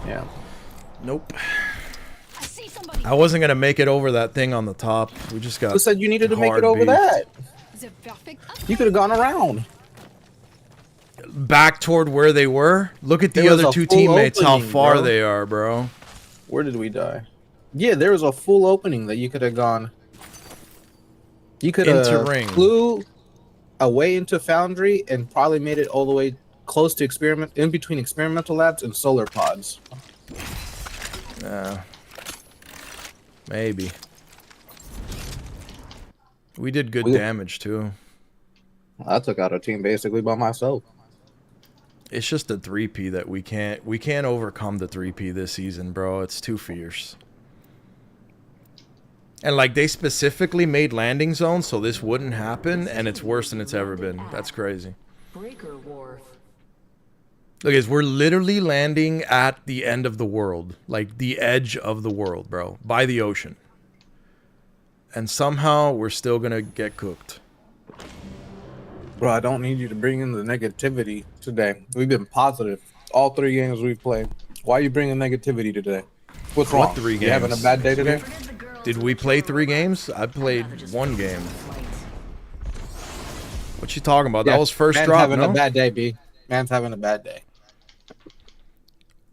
Yeah. Nope. I wasn't gonna make it over that thing on the top. We just got. Who said you needed to make it hard over beat. that? You could have gone around. Back toward where they were. Look at the There was other a two full teammates. How opening, far bro. they are, bro. Where did we die? Yeah, there was a full opening that you could have gone. You could Into have ring. flew away into Foundry and probably made it all the way close to experiment, in between experimental labs and solar pods. Yeah. Maybe. We did good damage too. I took out a team basically by myself. It's just the 3P that we can't overcome the 3P this season, bro. It's too fierce. And like they specifically made landing zones so this wouldn't happen, and it's worse than it's ever been. That's crazy. Breaker Wharf. Look, guys, we're literally landing at the end of the world, like the edge of the world, bro, by the ocean. And somehow we're still gonna get cooked. Bro, I don't need you to bring in the negativity today. We've been positive all 3 games we've played. Why are you bringing negativity today? What's wrong? What 3 games? You having a bad day today? Did we play 3 games? I played 1 game. What you talking about? Yeah, That was first man's drop, having no? a bad day, B. Man's having a bad day.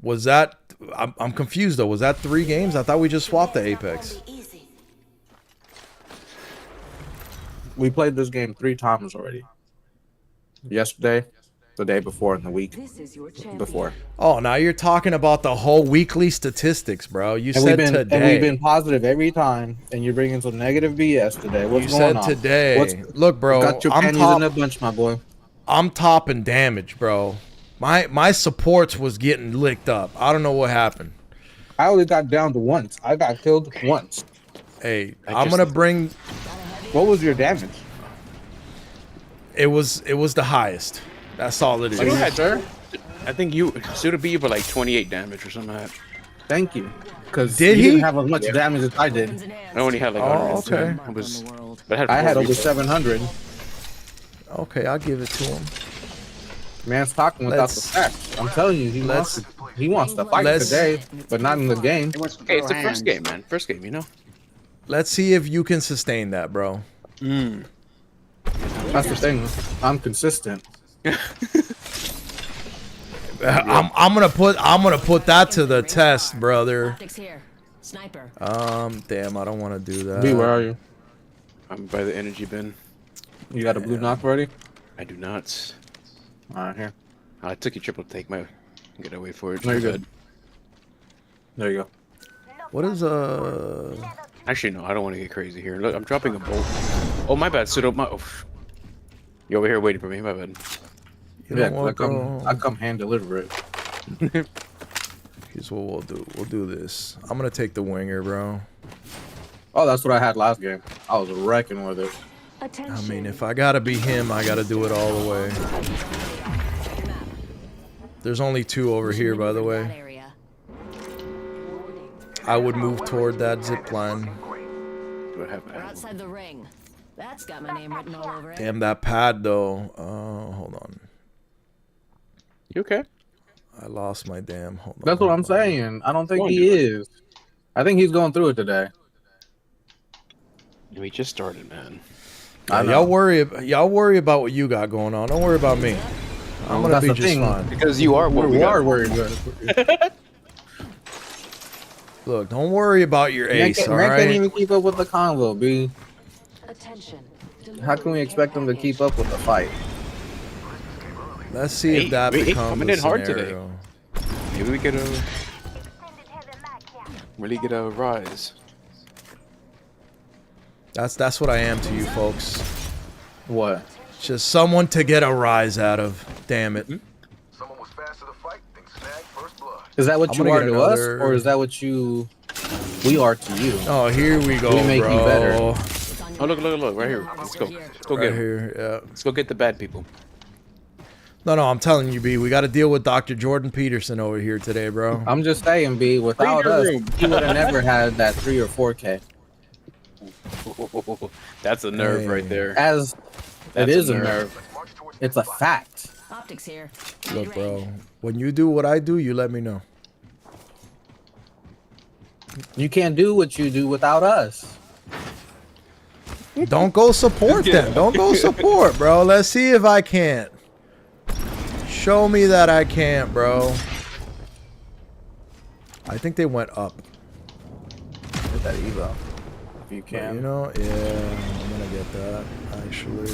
Was that... I'm confused, though. Was that 3 games? I thought we just swapped the Apex. We played this game 3 times already. Yesterday, the day before, and the week before. Oh, now you're talking about the whole weekly statistics, bro. You And said we've today. been positive every time, and you're bringing some negative BS today. What's You going said on? today. Look, bro, Got your I'm panties top in a bunch, my boy. I'm top in damage, bro. My supports was getting licked up. I don't know what happened. I only got down to once. I got killed once. Hey, I'm gonna bring. What was your damage? It was the highest. That's all it is. You had, sir. I think you should be for like 28 damage or something like that. Thank you. Because Did he he? didn't have as much damage as I did. I only had like Oh, 110. okay. It was, but I had over 7. 700. Okay, I'll give it to him. Man's talking without Let's- the facts. I'm telling you, he wants to fight let's- today, but not in the game. Okay, it's the first game, man. First game, you know. Let's see if you can sustain that, bro. That's the thing. I'm consistent. I'm gonna put that to the test, brother. Optics here. Sniper. Damn, I don't want to do that. B, where are you? I'm by the energy bin. You got a blue knock already? I do not. Alright, here. I took your triple take my get away for it. No, you're good. There you go. What is Actually, no, I don't want to get crazy here. Look, I'm dropping a bolt. Oh, my bad, Pseudo. You over here waiting for me? My bad. You Yeah, know 'cause what, I come hand deliver it. Here's what we'll do. We'll do this. I'm gonna take the winger, bro. Oh, that's what I had last game. I was wrecking with it. I mean, if I gotta be him, I gotta do it all the way. There's only 2 over here, by the way. I would move toward that zip line. Do I have We're outside the ring. That's got my name written all over it. Damn, that pad, though. Hold on. You okay? I lost my damn. Hold on. That's what I'm saying. I don't think he is. I think he's going through it today. We just started, man. Yeah, y'all worry about what you got going on. Don't worry about me. I'm gonna That's be the just thing. fine. Because you are what we We got. are worried about it. Look, don't worry about your ace, all Man can't right? even keep up with the convo, B. Attention. How can we expect him to keep up with the fight? Let's see if that Hey, becomes coming a in hard scenario. today. Maybe we could really get a rise. That's what I am to you folks. What? Just someone to get a rise out of. Damn it. Is that what I'm you gonna are get to another- us, or is that what we are to you? Oh, here we go, We make bro. you better. Oh, look, right here. Let's go. Let's go Right get 'em. here, yeah. Let's go get the bad people. No, I'm telling you, B, we got to deal with Dr. Jordan Peterson over here today, bro. I'm just saying, B. Without Reader us, room. he would have never had that 3 or 4K. That's a nerve right Hey. there. As That's it is a a nerve. nerve. It's a fact. Optics here. Look, bro, when you do what I do, you let me know. You can't do what you do without us. Don't go support then. Don't go support, bro. Let's see if I can't. Show me that I can't, bro. I think they went up. Get that evo. If you But, can. you know, yeah, I'm gonna get that, actually.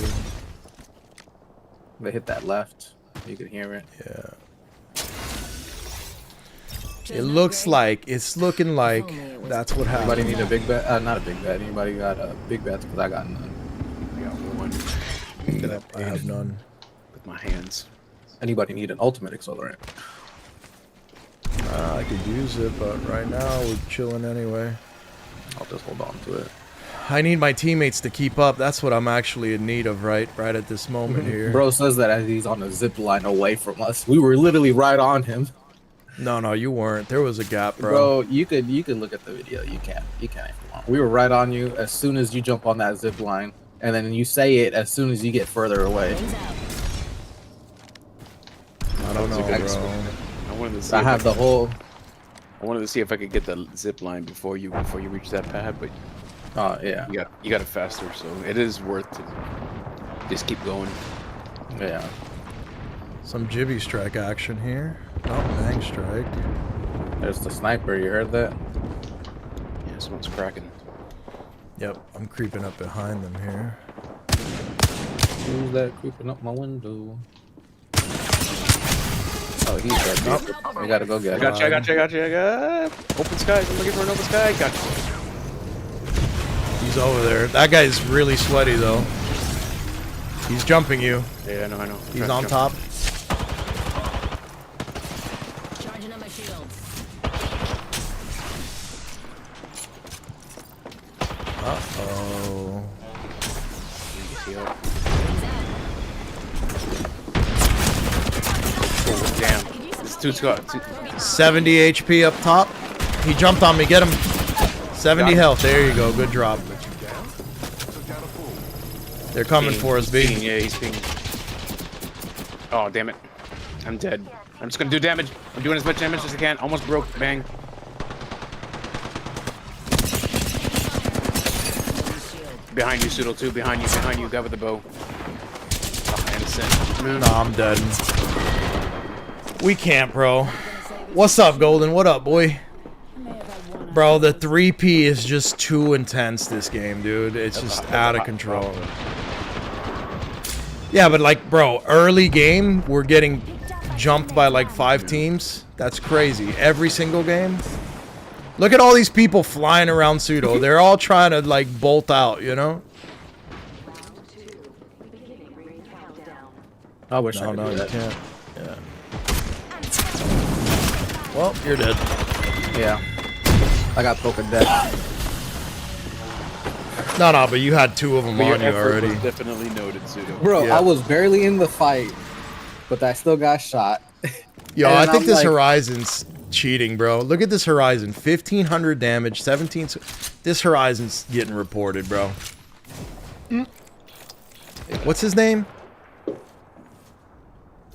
They hit that left. You can hear it. Yeah. It looks like, it's looking like that's what happened. Anybody need a big bet? Not a big bet. Anybody got a big bet? Because I got none. I got one I have none. with my hands. Anybody need an ultimate accelerant? I could use it, but right now we're chilling anyway. I'll just hold on to it. I need my teammates to keep up. That's what I'm actually in need of right at this moment here. Bro says that as he's on a zip line away from us. We were literally right on him. No, you weren't. There was a gap, bro. Bro, you could look at the video. You can't if you want. We were right on you as soon as you jump on that zip line, and then you say it as soon as you get further away. I don't know, bro. I wanted to see. I have the whole. I wanted to see if I could get the zip line before you reach that pad, but yeah, you got it faster, so it is worth to just keep going. Yeah. Some jibby strike action here. Oh, bang strike. There's the sniper. You heard that? Yeah, someone's cracking. Yep, I'm creeping up behind them here. Who's that creeping up my window? Oh, he's dead. Oh, we gotta go get him. I got you. Open skies. I'm looking for an open sky. Got you. He's over there. That guy's really sweaty, though. He's jumping you. Yeah, I know. He's on top. Charging on my shields. Uh-oh. Oh, damn. It's two squad. 70 HP up top. He jumped on me. Get him. 70 health. There you go. Good drop. They're coming for us, B. Yeah, he's pinging. Oh, damn it. I'm dead. I'm just gonna do damage. I'm doing as much damage as I can. Almost broke. Bang. Behind you, Pseudo, too. Behind you. Guy with the bow. Oh, innocent. No, I'm dead. We can't, bro. What's up, Golden? What up, boy? Bro, the 3P is just too intense this game, dude. It's just out of control. Yeah, but like, bro, early game, we're getting jumped by like 5 teams. That's crazy. Every single game. Look at all these people flying around Pseudo. They're all trying to like bolt out, you know? I wish I could No, do you that. can't. Yeah. Well, you're dead. Yeah. I got poker dead. No, but you had 2 of them But your on you effort already. was definitely noted, Pseudo. Bro, Yeah. I was barely in the fight, but I still got shot. Yo, And I think I'm this like- Horizon's cheating, bro. Look at this Horizon. 1,500 damage, 17... This Horizon's getting reported, bro. What's his name?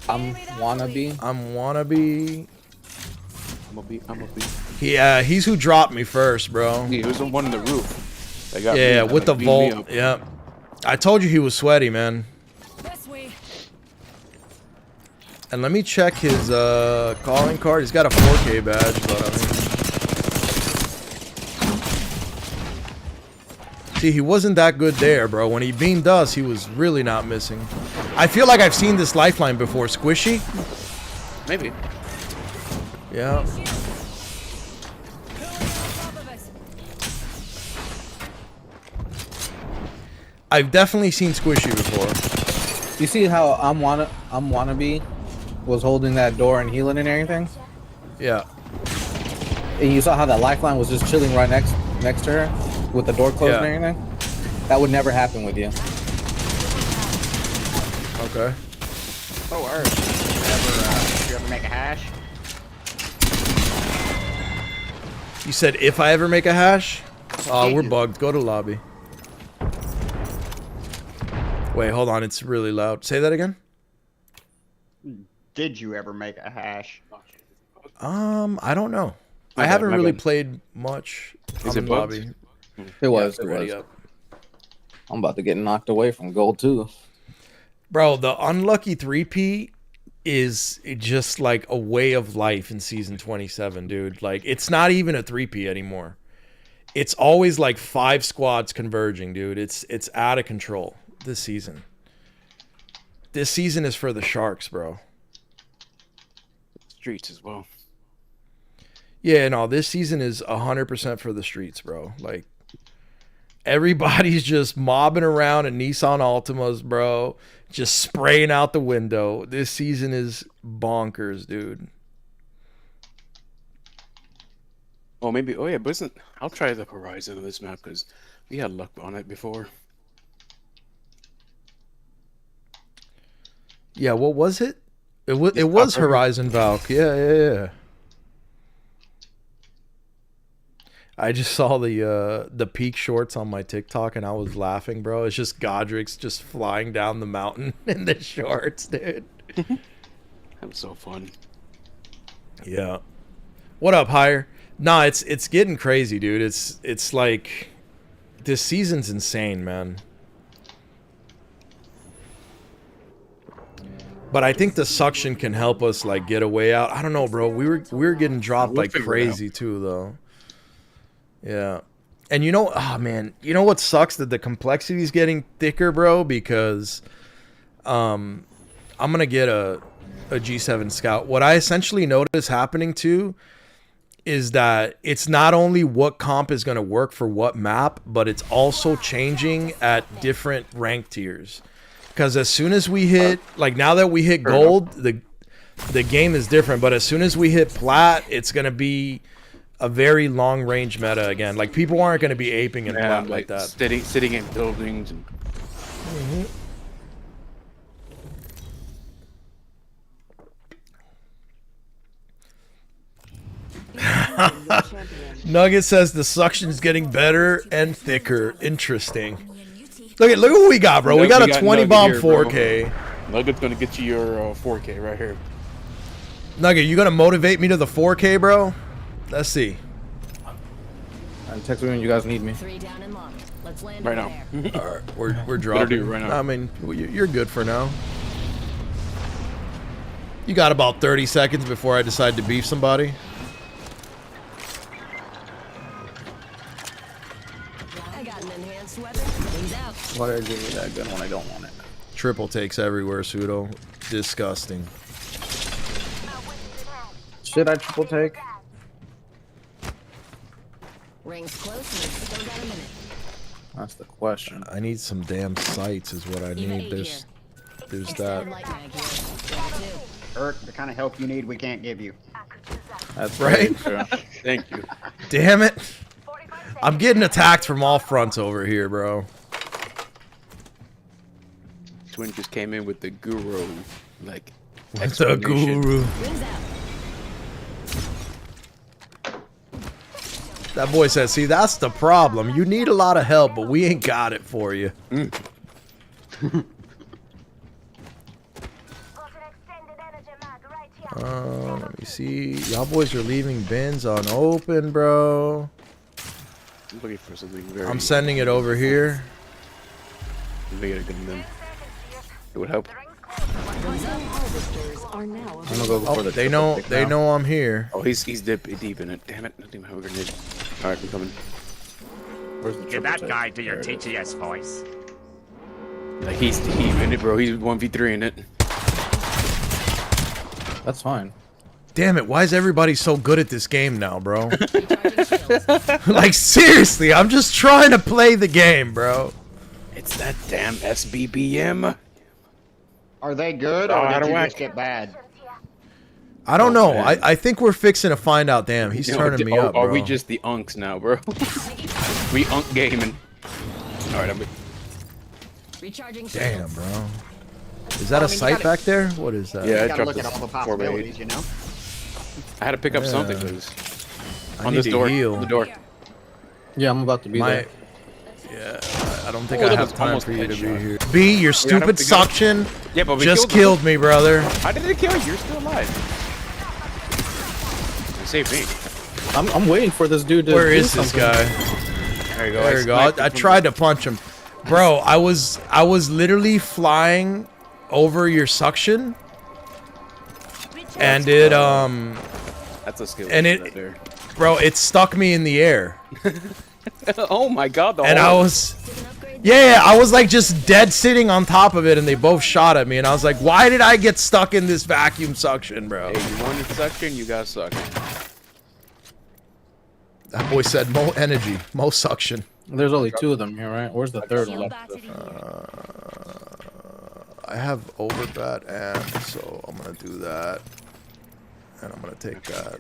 I'm wannabe. I'm wannabe. I'm a B. He's who dropped me first, bro. Yeah, he was the one on the roof. That got Yeah, me, with the beat me vault. up. Yep. I told you he was sweaty, man. And let me check his calling card. He's got a 4K badge, but I mean... See, he wasn't that good there, bro. When he beamed us, he was really not missing. I feel like I've seen this lifeline before. Squishy? Maybe. Yeah. I've definitely seen Squishy before. You see how I'm wannabe was holding that door and healing and everything? Yeah. And you saw how that lifeline was just chilling right next to her with the door closed Yeah. and everything? That would never happen with you. Okay. Oh, Earth. You ever make a hash? You said if I ever make a hash? Oh, we're bugged. Go to lobby. Wait, hold on. It's really loud. Say that again? Did you ever make a hash? I don't know. I bad, haven't my really bad. played much Is on it the bugged? lobby. It was. Yeah, It ready was. up. I'm about to get knocked away from gold too. Bro, the unlucky 3P is just like a way of life in season 27, dude. Like, it's not even a 3P anymore. It's always like 5 squads converging, dude. It's out of control this season. This season is for the Sharks, bro. Streets as well. Yeah, no, this season is 100% for the streets, bro. Like, everybody's just mobbing around in Nissan Altimas, bro. Just spraying out the window. This season is bonkers, dude. Oh, maybe. Oh, yeah, but isn't. I'll try the horizon of this map because We had luck on it before. Yeah, what was it? It was Horizon Valk. Yeah. I just saw the peak shorts on my TikTok and I was laughing, bro. It's just Godric's just flying down the mountain in the shorts, dude. That was so fun. Yeah. What up, Hire? Nah, it's getting crazy, dude. It's like this season's insane, man. But I think the suction can help us like get a way out. I don't know, bro. We were getting dropped like crazy too, though. Yeah. And you know, oh man, you know what sucks? That the complexity is getting thicker, bro, because I'm gonna get a G7 Scout. What I essentially notice happening too is that it's not only what comp is gonna work for what map, but it's also changing at different rank tiers. Because as soon as we hit, like now that we hit gold, the game is different. But as soon as we hit plat, it's gonna be a very long range meta again. Like people aren't going to be aping in plat like that. Sitting in buildings. And... Nugget says the suction's getting better and thicker. Interesting. Look at what we got, bro. We got a 20 bomb 4K. Nugget's gonna get you your 4K right here. Nugget, you gonna motivate me to the 4K, bro? Let's see. Text me when you guys need me. Right now. All right, we're dropping. Right now. I mean, you're good for now. You got about 30 seconds before I decide to beef somebody. I got an enhanced weapon. Things out. Why did I give you that gun when I don't want it? Triple takes everywhere, Pseudo. Disgusting. Should I triple take? Rings close and still got a minute. That's the question. I need some damn sights is what I need. There's that. Erk, the kind of help you need, we can't give you. That's right. Thank you. Damn it. I'm getting attacked from all fronts over here, bro. Twin just came in with the guru, like. What's the guru? That boy says, see, that's the problem. You need a lot of help, but we ain't got it for you. Let me see. Y'all boys are leaving bins unopened, bro. I'm looking for something very... I'm sending it over here. Make it a good bin. It would help. I'm gonna go before the they know I'm here. Oh, he's deep in it. Damn it! Nothing have a grenade. All right, I'm coming. Where's the Give that guy to your TTS voice. Like he's deep in it, bro. He's 1v3 in it. That's fine. Damn it! Why is everybody so good at this game now, bro? Like seriously, I'm just trying to play the game, bro. It's that damn SBBM. Are they good or did you just get bad? I don't know. I think we're fixing to find out. Damn, he's turning me up, bro. Are we just the unks now, bro? We unk gaming. All right, I'm. Damn, bro. Is that a sight back there? What is that? Yeah, You gotta look at all the possibilities, you know? I had to pick up something, please. I need to heal. On the door. Yeah, I'm about to be there. Yeah, I don't think I have time for you to be here. B, your stupid suction but just killed me, brother. How did it kill you? You're still alive. Save me. I'm waiting for this dude to Where do is this something. guy? There you go. There you go. I tried to punch him. Bro, I was literally flying over your suction. And it That's a skill. And it right there. Bro, it stuck me in the air. Oh my god, I was I was like just dead sitting on top of it and they both shot at me and I was like, why did I get stuck in this vacuum suction, bro? Hey, you wanted suction, you got suction. That boy said mo energy, mo suction. There's only 2 of them here, right? Where's the third one? I have overbat amp, so I'm gonna do that. And I'm gonna take that.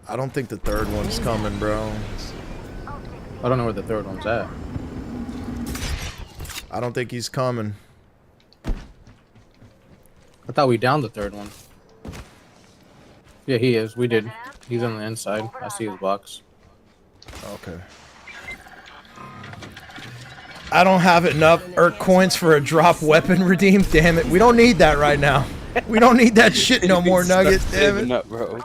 I don't think the third one's coming, bro. I don't know where the third one's at. I don't think he's coming. I thought we downed the third one. Yeah, he is. We did. He's on the inside. I see his box. Okay. I don't have enough Erk coins for a drop weapon redeem. Damn it. We don't need that right now. We don't need that shit no more, Nugget. Damn it. Up, bro.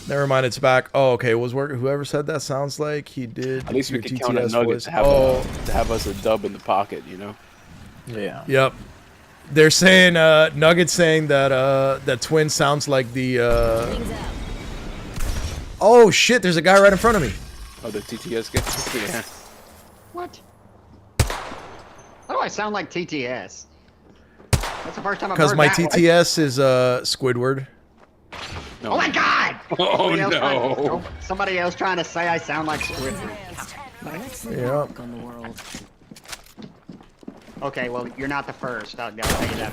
Never mind, it's back. Oh, okay. Was whoever said that sounds like he did. At least we your could count on TTS Nuggets voice. to have us a dub in the pocket, you know? Yeah. Yep. They're saying Nugget saying that that Twin sounds like the oh shit, there's a guy right in front of me. Oh, the TTS guy? Yeah. What? Why do I sound like TTS? That's the first time I've heard Because my that one. TTS is Squidward. Oh my god! Oh no! Somebody else trying to say I sound like Squidward. Yeah. Okay, well you're not the first. I'll tell you that.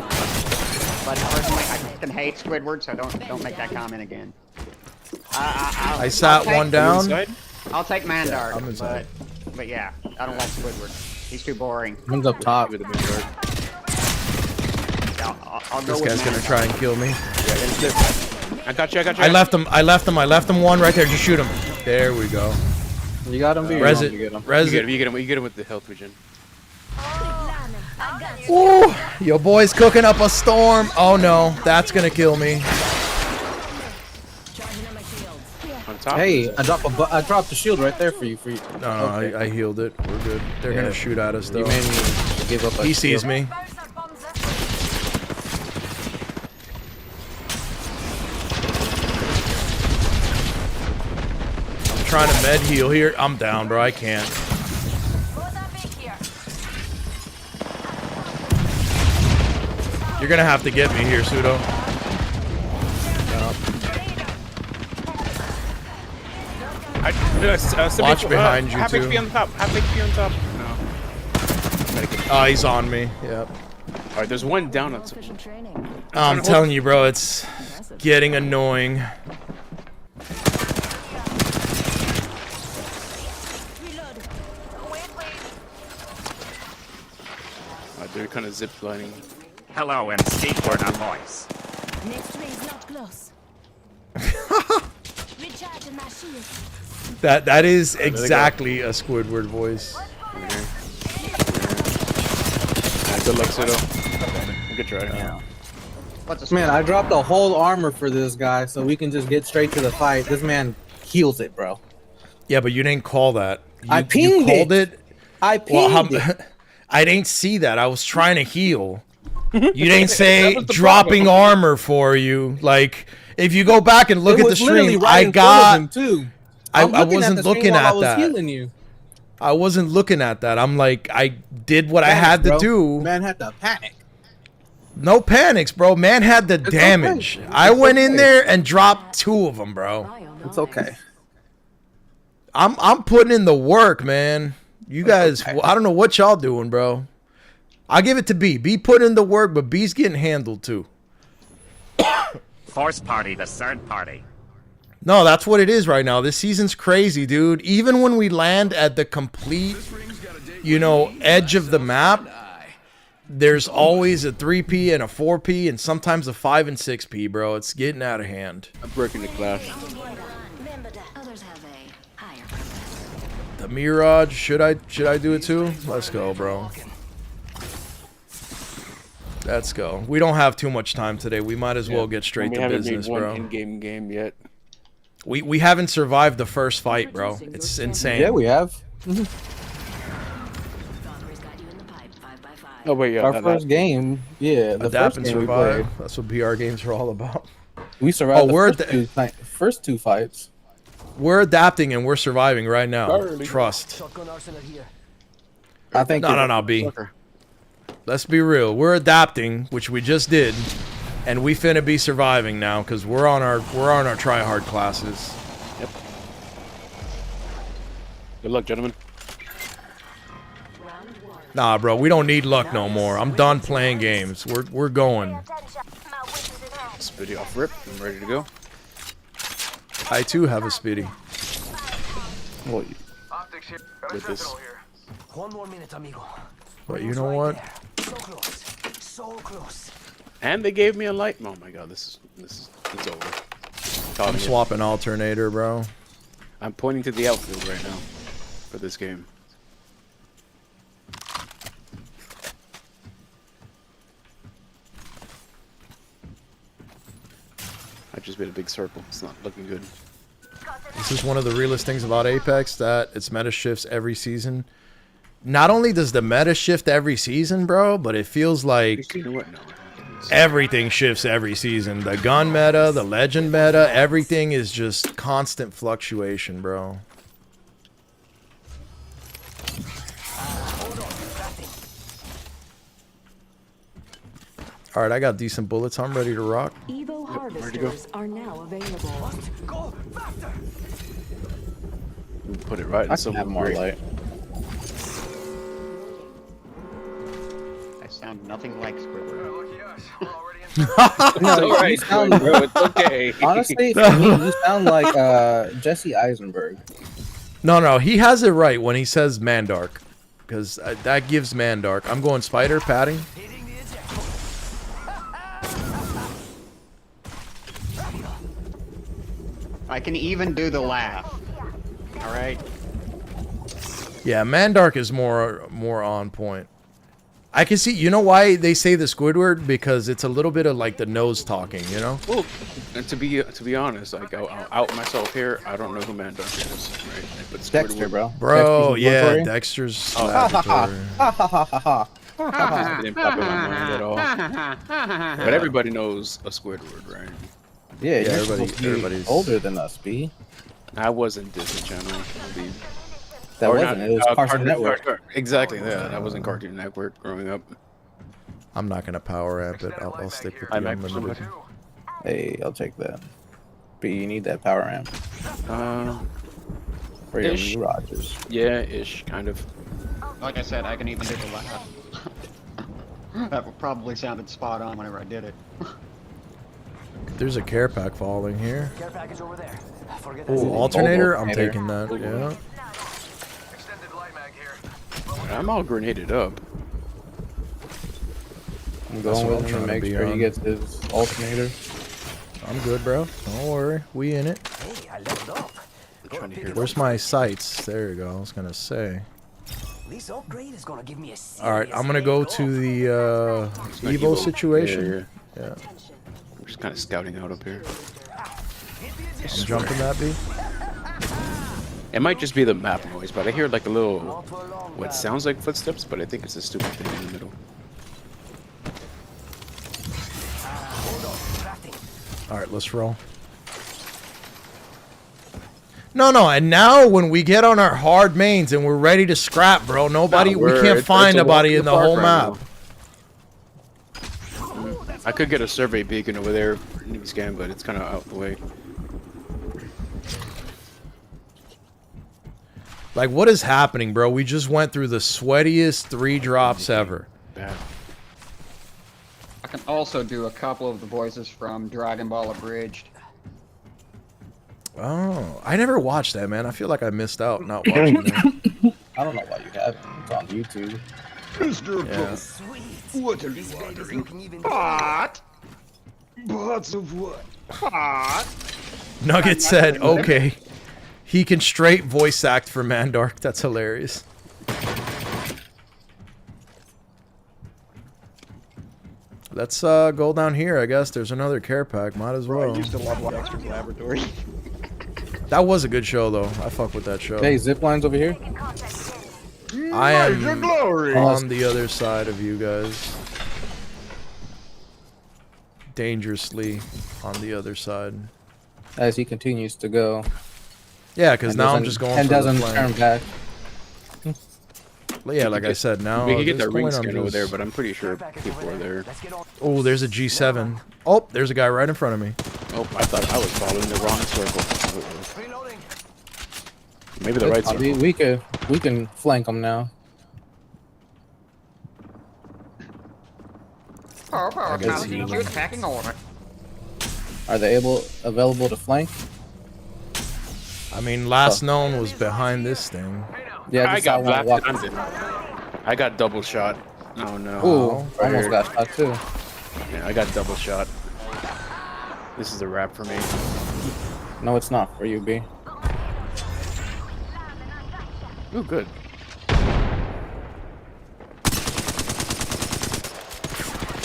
But personally, I fucking hate Squidward, so don't make that comment again. I sat one down. I'll take Mandar, Yeah, I'm inside. but yeah, I don't like Squidward. He's too boring. One's up top with the I'll go This with guy's gonna Mandar. try and kill me. I got you. I left him one right there. Just shoot him. There we go. You got him, Res it. You Res get it. him. You get him with the health regen. Ooh, your boy's cooking up a storm. Oh no, that's gonna kill me. On top. Hey, I dropped the shield right there for you. No, I healed it. We're good. They're gonna shoot at us though. You made me give up. He sees shield. me. I'm trying to med heal here. I'm down, bro. I can't. You're gonna have to get me here, Pseudo. Watch behind you half too. HP on the top. Half HP on top. No. Oh, he's on me. Yep. All right, there's one down on top. I'm telling you, bro, it's getting annoying. They're kind of zip lining. Hello and skateboard on voice. Next ring's not close. Recharging my shield. That is exactly a Squidward voice. Good luck, Pseudo. Good try. Yeah. Man, I dropped a whole armor for this guy so we can just get straight to the fight. This man heals it, bro. Yeah, but you didn't call that. I pinged called it. I pinged it. I didn't see that. I was trying to heal. You didn't say dropping armor for you. Like, if you go back and look at the stream, I got. Too. I wasn't looking at that. Healing you. I wasn't looking at that. I'm like, I did what I had to do. Man had to panic. No panics, bro. Man had the damage. Okay. I went in there and dropped 2 of them, bro. It's okay. I'm putting in the work, man. You guys, I don't know what y'all doing, bro. I'll give it to B. B put in the work, but B's getting handled too. Force party, the third party. No, that's what it is right now. This season's crazy, dude. Even when we land at the complete, edge of the map, there's always a 3P and a 4P and sometimes a 5 and 6P, bro. It's getting out of hand. I'm breaking the clash. The Mirage, should I do it too? Let's go, bro. Let's go. We don't have too much time today. We might as well get straight to business, bro. We bro. haven't made one in-game game yet. We haven't survived the first fight, bro. It's insane. Yeah, we have. Oh wait, yeah. Our first game, yeah. The Adapt first and game we survive. played. That's what BR games are all about. We survived we're the first two fights. We're adapting and we're surviving right now. Trust. I think. No, B. Let's be real. We're adapting, which we just did, and we finna be surviving now because we're on our try hard classes. Yep. Good luck, gentlemen. Nah, bro, we don't need luck no more. I'm done playing games. We're going. Spitty off rip. I'm ready to go. I too have a Speedy. Well, with this. One more minute, amigo. But you know what? So close. So close. And they gave me a light. Oh my god, it's over. I'm swapping alternator, bro. I'm pointing to the outfield right now for this game. I just made a big circle. It's not looking good. This is one of the realest things about Apex, that its meta shifts every season. Not only does the meta shift every season, bro, but it feels like everything shifts every season. The gun meta, the legend meta, everything is just constant fluctuation, bro. Alright, I got decent bullets. I'm ready to rock. Evo harvesters are now available. Go faster. Put it right in some more light. I sound nothing like Squidward. No, alright, bro. It's okay. Honestly, for me, you sound like Jesse Eisenberg. No, he has it right when he says Mandark. Because that gives Mandark. I'm going spider, padding. I can even do the laugh. All right. Yeah, Mandark is more on point. I can see, you know why they say the Squidward? Because it's a little bit of like the nose talking, you know? Well, and to be honest, like I'll out myself here. I don't know who Mandark is. Right? But Dexter, bro. Bro, yeah, Dexter's laboratory. It didn't pop in my mind at all. But everybody knows a Squidward, right? Yeah, everybody's older than us, B. I wasn't Disney Channel. That wasn't. It was Cartoon Network. Exactly. Yeah, that wasn't Cartoon Network growing up. I'm not gonna power amp it. I'll stick with the unlimited. Hey, I'll take that. B, you need that power amp. For your Ish. Rogers. Yeah, ish, kind of. Like I said, I can even do the laugh. That probably sounded spot on whenever I did it. There's a care pack falling here. Care package over there. Forget Oh, that. alternator? I'm taking that, yeah. I'm all grenaded up. I'm going with him to make sure he gets his alternator. I'm good, bro. Don't worry. We in it. Hey, I leveled up. Where's my sights? There you go. I was gonna say. This upgrade is gonna give me a Alright, I'm gonna go to the Evo situation. Yeah. I'm just kind of scouting out up here. I'm jumping that, B. It might just be the map noise, but I hear like a little, what sounds like footsteps, but I think it's a stupid thing in the middle. Alright, let's roll. No, and now when we get on our hard mains and we're ready to scrap, bro, nobody, we can't find nobody in the whole map. I could get a survey beacon over there for new scan, but it's kind of out the way. Like, what is happening, bro? We just went through the sweatiest 3 drops ever. Bad. I can also do a couple of the voices from Dragon Ball Abridged. Oh, I never watched that, man. I feel like I missed out not watching that. I don't know why you have it. It's on YouTube. Yeah. What are you ordering? Pot? Pots of what? Pot? Nugget said, okay. He can straight voice act for Mandark. That's hilarious. Let's go down here, I guess. There's another care pack. Might as well. I used to love Dexter's Laboratory. That was a good show, though. I fuck with that show. Hey, zip lines over here. I am on the other side of you guys. Dangerously on the other side. As he continues to go. Yeah, because now I'm just going and for doesn't the turn back. Yeah, like I said, now We can get this the ring point, I'm scan over just- there, but I'm pretty sure people are there. Oh, there's a G7. Oh, there's a guy right in front of me. Oh, I thought I was following the wrong circle. Maybe the right circle. We can flank them now. Power County needs you attacking order. Are they available to flank? I mean, last known was behind this thing. Yeah, I just got that one black-handed. I got double shot. Oh no. Ooh, Right almost here. got shot too. Yeah, I got double shot. This is a wrap for me. No, it's not for you, B. Oh, good.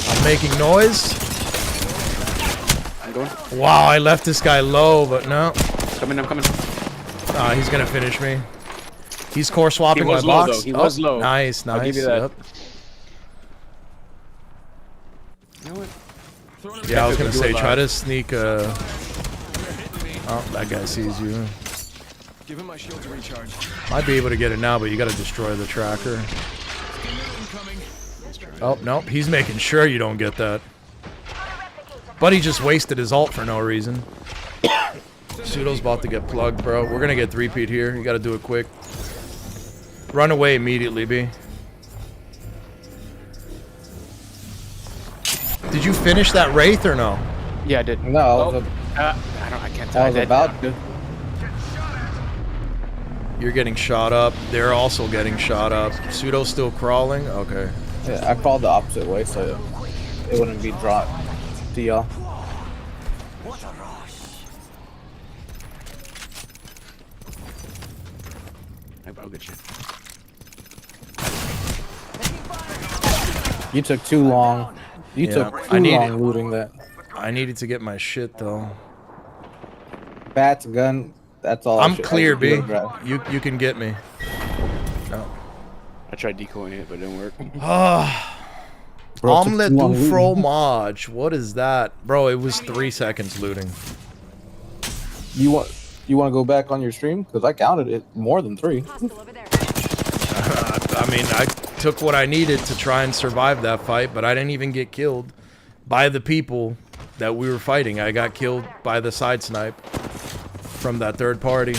I'm making noise. I'm going. Wow, I left this guy low, but no. I'm coming. He's gonna finish me. He's core swapping my was low, box. though. He was low. Nice, nice. I'll give you that. Yep. You know what? Yeah, I was gonna say, try to sneak. Oh, that guy sees you. Give him my shield to recharge. Might be able to get it now, but you gotta destroy the tracker. Oh, nope, he's making sure you don't get that. But he just wasted his ult for no reason. Pseudo's about to get plugged, bro. We're gonna get 3-peat here. You gotta do it quick. Run away immediately, B. Did you finish that Wraith or no? Yeah, I did. No, I can't I was about to. You're getting shot up. They're also getting shot up. Pseudo's still crawling? Okay. Yeah, I crawled the opposite way so it wouldn't be dropped to y'all. I'll get you. You took too long. You took too long looting that. I needed to get my shit though. Bats, gun. That's all. I'm clear, B. You can get me. No. I tried decoying it, but it didn't work. Omelette du fromage. What is that, bro? It was 3 seconds looting. You want to go back on your stream? Because I counted it more than 3. I mean, I took what I needed to try and survive that fight, but I didn't even get killed by the people that we were fighting. I got killed by the side snipe from that third party.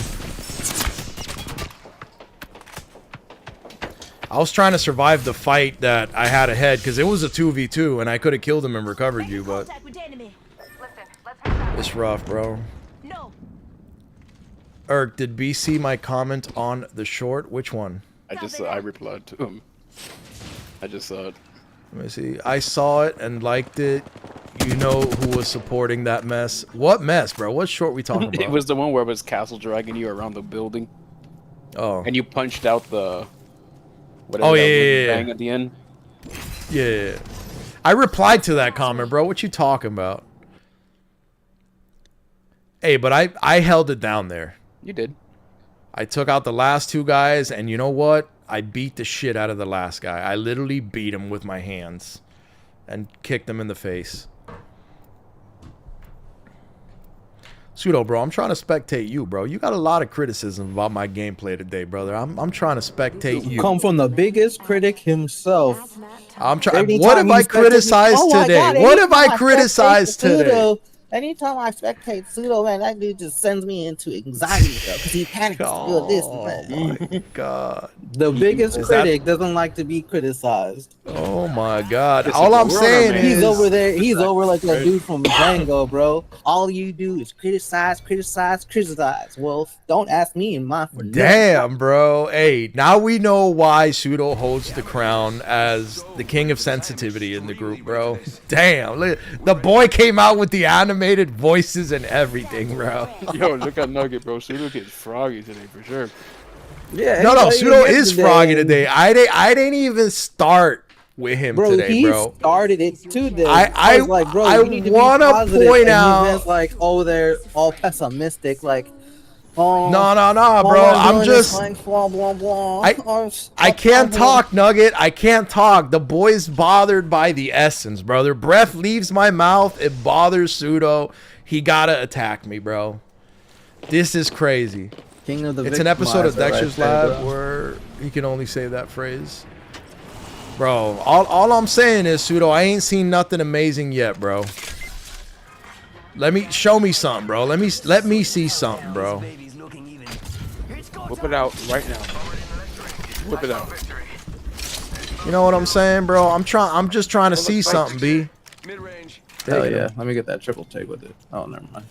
I was trying to survive the fight that I had ahead because it was a 2v2 and I could have killed him and recovered you, but it's rough, bro. Erk, did B see my comment on the short? Which one? I replied to him. I just saw it. Let me see. I saw it and liked it. You know who was supporting that mess. What mess, bro? What short we talking about? It was the one where it was castle dragging you around the building. Oh. And you punched out the... whatever Oh, that yeah. bang at the end. Yeah. I replied to that comment, bro. What you talking about? Hey, but I held it down there. You did. I took out the last 2 guys, and you know what? I beat the shit out of the last guy. I literally beat him with my hands and kicked him in the face. Pseudo, bro, I'm trying to spectate you, bro. You got a lot of criticism about my gameplay today, brother. I'm trying to spectate you. Come from the biggest critic himself. I'm trying. What have I criticized today? What have I criticized today? Anytime I spectate Pseudo, man, that dude just sends me into anxiety, though, because he panics to do this and that. Oh my god. The biggest critic doesn't like to be criticized. Oh my god. All I'm saying is he's over there. He's over like that dude from Django, bro. All you do is criticize, criticize, criticize. Well, don't ask me in my. damn, bro. Hey, now we know why Pseudo holds the crown as the king of sensitivity in the group, bro. Damn. Look, the boy came out with the animated voices and everything, bro. Yo, look at Nugget, bro. Pseudo gets froggy today for sure. Yeah. No, Pseudo is froggy today. I didn't even start with him today, bro. He started it today. I was like, bro, I you need to wanna be positive. point And out- he's just like, oh, they're all pessimistic. Like, oh, No, bro. I'm just. I can't talk, Nugget. I can't talk. The boy's bothered by the essence, brother. Breath leaves my mouth. It bothers Pseudo. He gotta attack me, bro. This is crazy. King of the It's an episode of Victimizer right Dexter's there, Lab bro. where he can only say that phrase. Bro, all I'm saying is, Pseudo, I ain't seen nothing amazing yet, bro. Show me something, bro. Let me see something, bro. Whip it out right now. Whip it out. You know what I'm saying, bro? I'm just trying to see something, B. Hell Taking yeah. him. Let me get that triple take with it. Oh, never mind.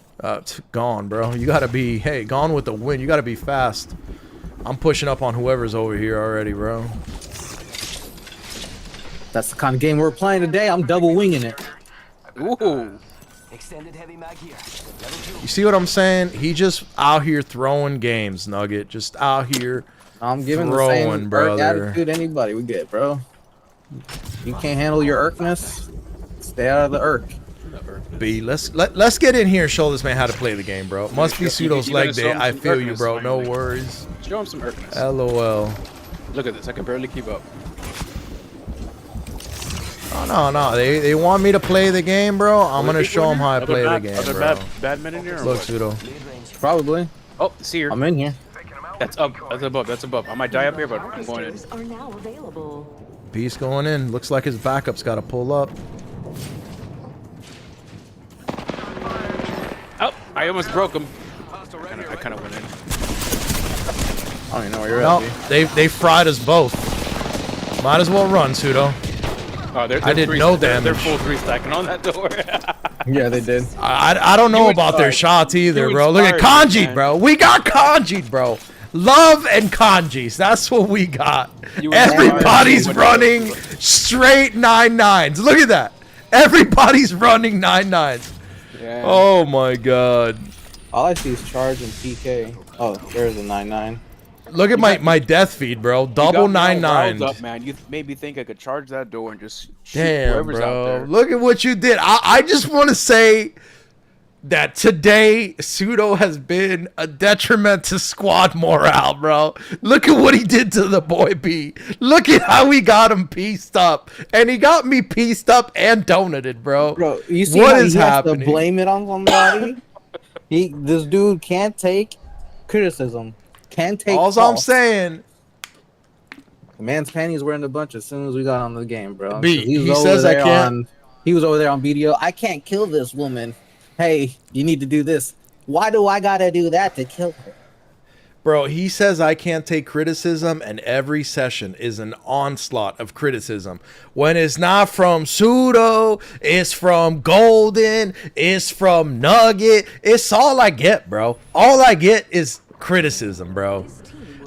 Gone, bro. You gotta be, hey, gone with the win. You gotta be fast. I'm pushing up on whoever's over here already, bro. That's the kind of game we're playing today. I'm double winging it. Ooh. Extended heavy mag here. You see what I'm saying? He just out here throwing games, Nugget. Just out here I'm giving throwing, the same brother. attitude anybody we get, bro. You can't handle your irkness. Stay out of the irk. B, let's get in here and show this man how to play the game, bro. Must be Pseudo's you leg gotta show day. him I some feel you, irkness, bro. No finally. worries. Show him some irkness. LOL. Look at this. I can barely keep up. Oh, no. They want me to play the game, bro. I'm gonna show them how I play the game, Are there bro. bad men in here? Or Look, what? Pseudo. Probably. Oh, see here. I'm in here. That's up. That's above. That's above. I might die up here, but I'm going in. Are now available. Beast going in. Looks like his backup's got to pull up. Oh, I almost broke him. I kind of went in. I don't even know where you're No, at. they fried us both. Might as well run, Pseudo. Oh, they're I did three, no they're damage. full three stacking on that door. Yeah, they did. I don't know about their shots either, You bro. Look at inspired me, Kanji, man. bro. We got Kanji, bro. Love and Kanjis. That's what we got. You inspired Everybody's me. running straight 9-9s. Look at that. Everybody's running 9-9s. Yeah. Oh my god. All I see is charge and PK. Oh, there's a 9-9. Look at my death feed, bro. Double You got me all riled 9-9. up, man. You made me think I could charge that door and just shoot Damn, whoever's out bro. there. Look at what you did. I just want to say that today Pseudo has been a detriment to squad morale, bro. Look at what he did to the boy B. Look at how he got him pieced up. And he got me pieced up and donated, bro. Bro, you see What how is he has happening? to blame it on somebody? This dude can't take criticism. Can't take All I'm fault. saying, The man's panties were in a bunch as soon as we got on the game, bro. B, He was he over says I there can't. he was over there on BDO. I can't kill this woman. Hey, you need to do this. Why do I gotta do that to kill her? bro, he says I can't take criticism, and every session is an onslaught of criticism. When it's not from Pseudo, it's from Golden, it's from Nugget. It's all I get, bro. All I get is criticism, bro.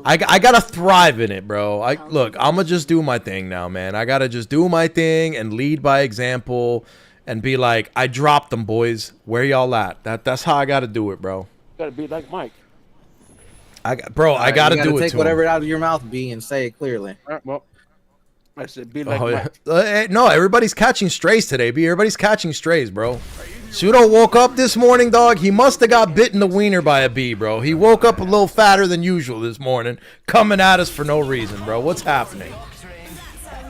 I gotta thrive in it, bro. Look, I'm gonna just do my thing now, man. I gotta just do my thing and lead by example and be like, I dropped them, boys. Where y'all at? That's how I gotta do it, bro. Gotta be like Mike. I gotta You do it take to whatever him. out of your mouth, B, and say it clearly. All right, well, I said be like Oh, Mike. yeah. No, everybody's catching strays today, B. Everybody's catching strays, bro. Pseudo woke up this morning, dog. He must have got bitten the wiener by a bee, bro. He woke up a little fatter than usual this morning, coming at us for no reason, bro. What's happening?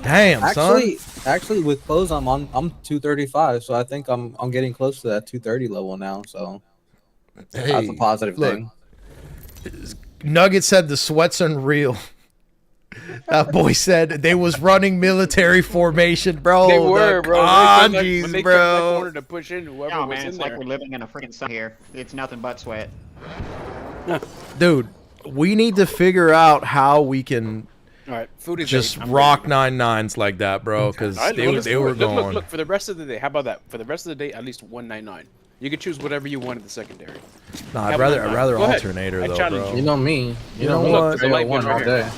Damn, son. Actually, with clothes, I'm 235, so I think I'm getting close to that 230 level now. So that's a Hey, positive look. thing. Nugget said the sweat's unreal. That boy said they was running military formation, bro. They were, The bro. Kanjis, When they bro. turned that corner to push in whoever No, was man, in it's there. like we're living in a freaking sun here. It's nothing but sweat. Dude, we need to figure out how we can All right, food is just 8. I'm rock 9-9s like that, bro, because All right, they well, let's were do it. going. Look, for the rest of the day, how about that? For the rest of the day, at least 199. You can choose whatever you want in the secondary. Nah, Have I'd rather 199. Go ahead. alternator I though, challenge bro. You know me. You know Look, what? there's a light one one all right here. day.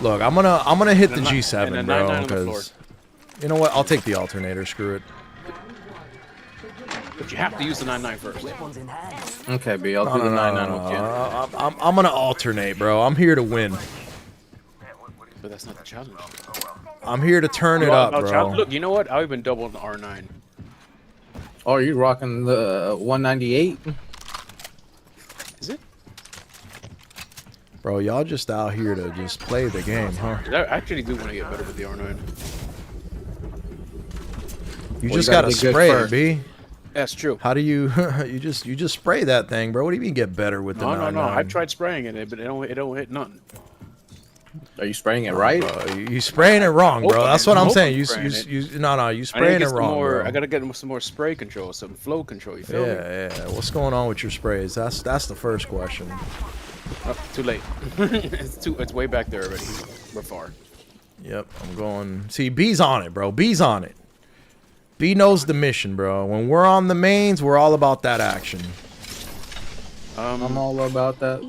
Look, I'm gonna hit the And a ni- G7, and a bro, 99 on the floor. because you know what? I'll take the alternator. Screw it. But you have to use the 99 first. Okay, B, I'll No, do no, the no, 99 no, with you. I'm gonna alternate, bro. I'm here to win. But that's not the challenge. I'm here to turn it up, bro. Look, you know what? I'll even double the R9. Oh, are you rocking the 198? Is it? Bro, y'all just out here to just play the game, huh? I actually do want to get better with the R9. You Well, just you gotta gotta be good spray it, first. B. That's true. How do you you just spray that thing, bro? What do you mean get better with the No, no, no. 99? I tried spraying it, but it don't hit nothing. Are you spraying it right? You spraying it wrong, bro. Hope That's I- what I'm hope saying. I'm You spraying it. you no, you I spraying need to it get some wrong, more. bro. I gotta get some more spray control, some flow control. You feel me? Yeah, yeah. What's going on with your sprays? That's the first question. Oh, too late. It's way back there already. We're far. Yep, I'm going. See, B's on it, bro. B's on it. B knows the mission, bro. When we're on the mains, we're all about that action. I'm all about that.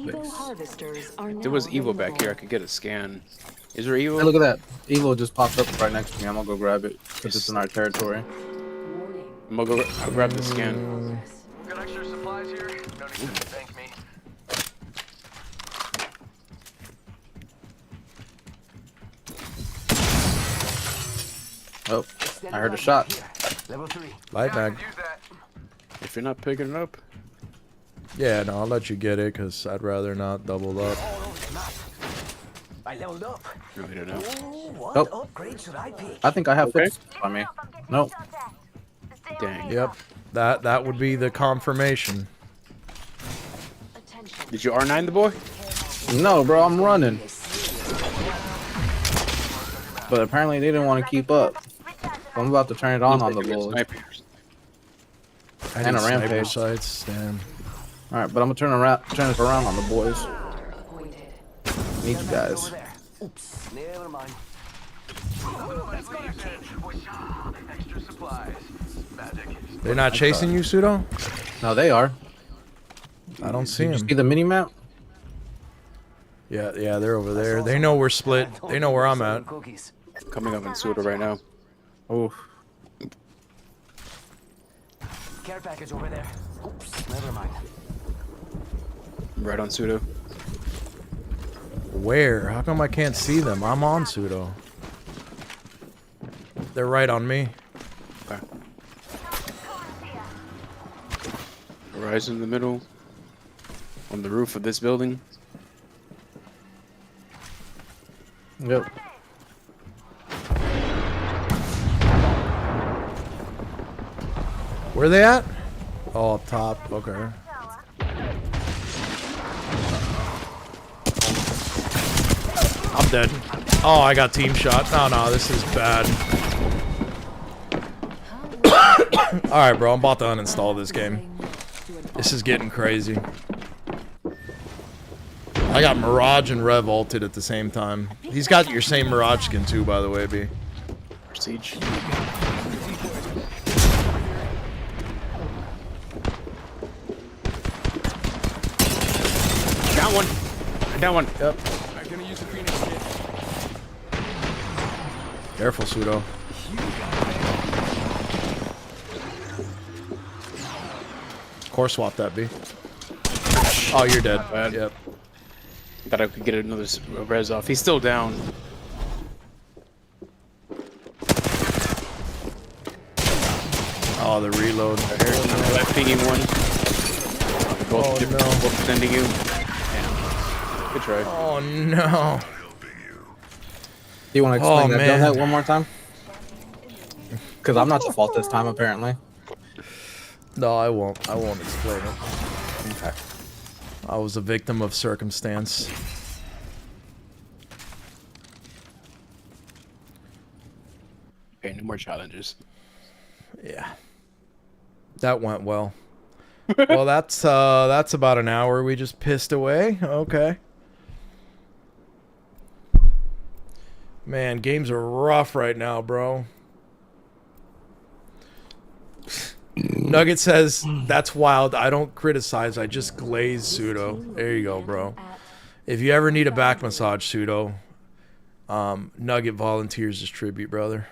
There was Evo back here. I could get a scan. Is there Evo? Hey, look at that. Evo just popped up right next to me. I'm gonna go grab it because it's in our territory. I'm gonna go. I'll grab the scan. Got extra supplies here? No need to thank me. Oh, I heard a shot. Level 3. Light mag. If you're not picking it up. Yeah, no, I'll let you get it because I'd rather not double up. I leveled up. Really don't know. What Nope. upgrade should I pick? I think I have footsteps on me. Nope. Dang. Yep, that would be the confirmation. Did you R9 the boy? No, bro, I'm running. But apparently they didn't want to keep up. So I'm about to turn it on the bulls. I And need a sniper rampage. sights, damn. All right, but I'm gonna turn it around on the boys. Need you guys. Oops, never mind. Extra supplies. Magic. They're not chasing you, Pseudo? No, they are. I don't see Did you them. see the mini map? Yeah, they're over there. They know we're split. They know where I'm at. Coming up in Suda right now. Oh. Care package over there. Oops, never mind. Right on Pseudo. Where? How come I can't see them? I'm on Pseudo. They're right on me. Okay. Horizon in the middle. On the roof of this building. Yep. Where they at? Oh, up top. Okay. I'm dead. Oh, I got team shot. No, this is bad. Alright, bro. I'm about to uninstall this game. This is getting crazy. I got Mirage and Rev ulted at the same time. He's got your same Mirage skin too, by the way, B. Siege. Down one. Down one. Yep. I'm gonna use the Phoenix kit. Careful, Pseudo. Core swap that, B. Oh, you're dead. Bad. Yep. Thought I could get another res off. He's still down. Oh, the reload. Left pinging one. Both both sending you. Yeah. Good try. Oh no. Do you want to explain that man. donut one more time? Because I'm not the fault this time, apparently. No, I won't. I won't explain it. Okay. I was a victim of circumstance. Okay, no more challenges. Yeah. That went well. Well, that's about an hour we just pissed away. Okay. Man, games are rough right now, bro. Nugget says, that's wild. I don't criticize. I just glaze Pseudo. There you go, bro. If you ever need a back massage, Pseudo, Nugget volunteers as tribute, brother.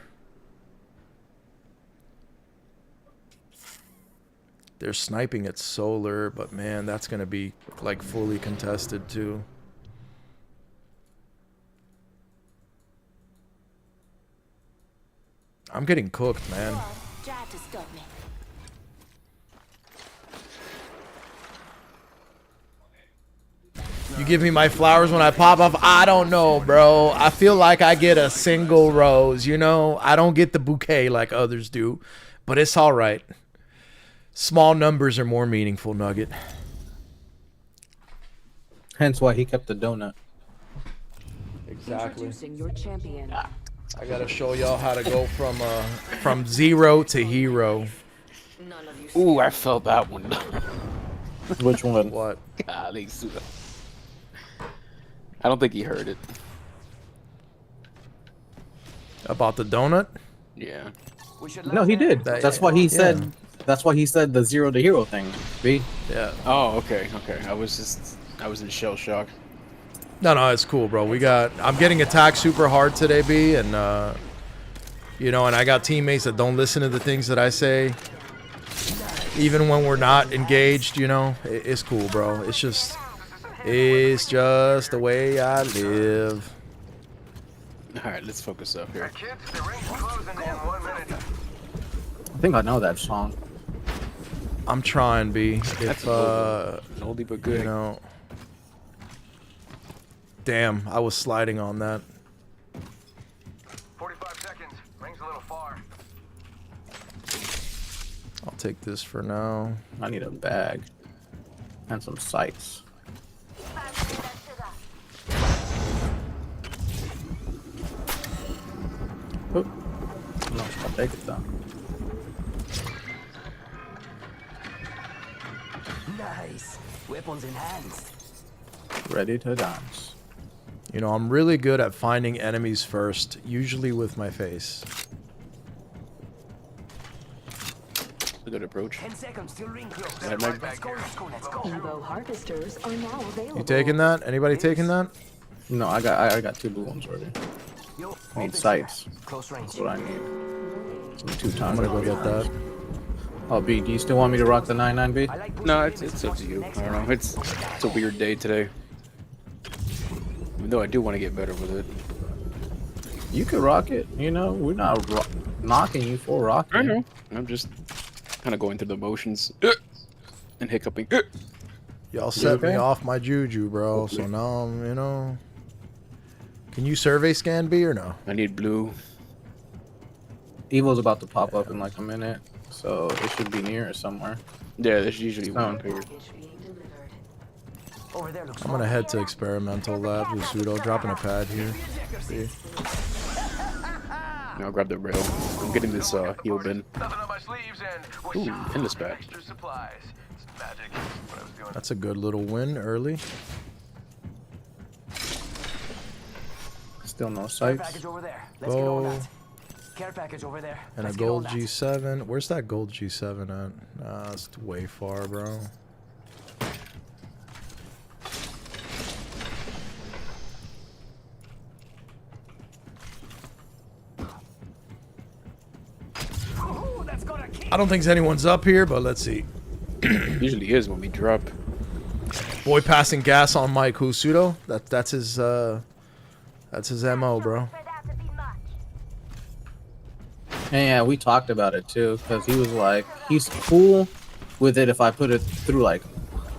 They're sniping at Solar, but man, that's going to be like fully contested too. I'm getting cooked, man. You give me my flowers when I pop off? I don't know, bro. I feel like I get a single rose, you know? I don't get the bouquet like others do, but it's all right. Small numbers are more meaningful, Nugget. Hence why he kept the donut. Exactly. Your champion. I gotta show y'all how to go from zero to hero. Ooh, I felt that one. Which one? What? Golly, I don't think he heard it. About the donut? Yeah. No, he did. That's why he said. That's why he said the 0 to hero thing. B. Yeah. Oh, okay. I was in shell shock. No, it's cool, bro. I'm getting attacked super hard today, B, and you know, and I got teammates that don't listen to the things that I say, even when we're not engaged. You know, it's cool, bro. It's just the way I live. All right, let's focus up here. I think I know that song. I'm trying, B. If oldie but good. You know. Damn, I was sliding on that. 45 seconds. Rings a little far. I'll take this for now. I need a bag and some sights. Oop. No, I'll take it though. Nice. Weapons enhanced. Ready to dance. You know, I'm really good at finding enemies first, usually with my face. A good approach. 10 seconds till ring close. Yeah, Meg. Let's go. Evo harvesters are now available. You taking that? Anybody taking that? No, I got 2 blue ones already. I need sights. Close range. That's what I need. Some 2 times. I'm gonna go get that. Oh, B, do you still want me to rock the 99B? No, it's up to you. I don't know. It's a weird day today. Even though I do want to get better with it. You could rock it. You know, we're not knocking you for rocking. I know. I'm just kind of going through the motions and hiccuping. Y'all set okay? me off my juju, bro. So now I'm, you know. Can you survey scan B or no? I need blue. Evil's about to pop up in like a minute, so it should be near it somewhere. Yeah, there's usually one here. Over there looks I'm gonna head to experimental lab with Pseudo, dropping a pad here. See? I'll grab the rail. I'm getting this heal bin. Ooh, endless pad. That's a good little win early. Still no Care sights. package over there. Let's get on Bow that. Care package over there. and a Let's get on gold that. G7. Where's that gold G7 at? Nah, it's way far, bro. Ooh, that's gonna kill. I don't think anyone's up here, but let's see. Usually is when we drop. Boy passing gas on Mike. Who's Pseudo? That's his MO, bro. Yeah, we talked about it too, because he was like, he's cool with it if I put it through like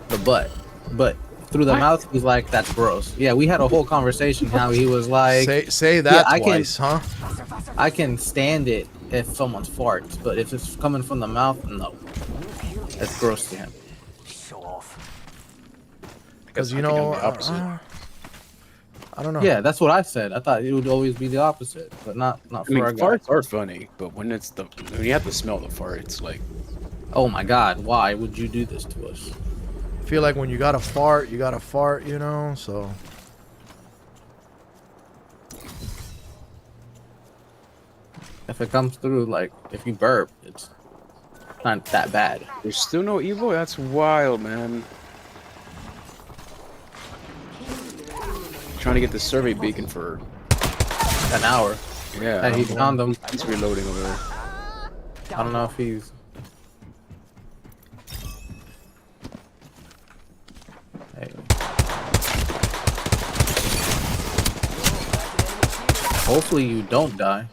the butt, but through the mouth, he's like, that's gross. Yeah, we had a whole conversation how he was like, say that yeah, twice, huh? I can stand it if someone farts, but if it's coming from the mouth, no, it's gross to him. Show off. Because you I think I'm know, the opposite. I don't know. Yeah, that's what I said. I thought it would always be the opposite, but not I for mean, our guy. farts are funny, but when you have to smell the fart, it's like, Oh my God, why would you do this to us? I feel like when you gotta fart, you know, so. If it comes through, like, if you burp, it's not that bad. there's still no evil? That's wild, man. Trying to get the survey beacon for An hour. yeah. Hey, he found them. He's reloading over there. I don't know if he's. Hey. Hopefully you don't die.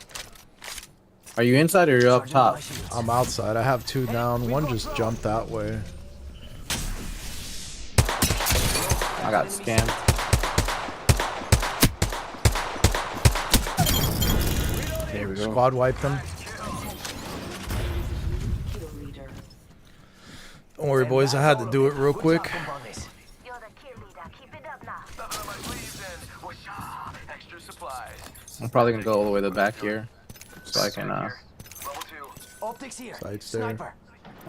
Are you inside or you're up top? I'm outside. I have 2 down. One just jumped that way. I got scammed. There we go. Squad wiped them. Don't worry, boys. I had to do it real quick. I'm probably gonna go all the way to the back here, so I can. Optics here. Sights there. Sniper.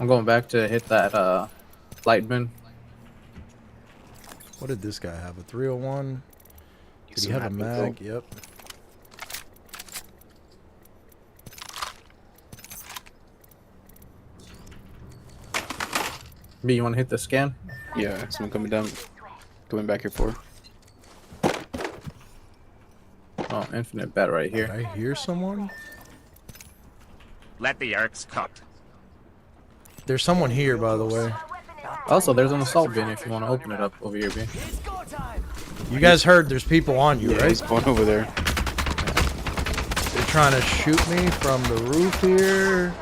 I'm going back to hit that light bin. What did this guy have? A 301? Did he have a mag? Yep. B, you want to hit the scan? Yeah, someone coming down, coming back here for. Oh, infinite bet right here. Did I hear someone? Let the Erks cook. There's someone here, by the way. Also, there's an assault bin if you want to open it up over here, B. You guys heard there's people on you, Yeah, right? he's going over there. They're trying to shoot me from the roof here.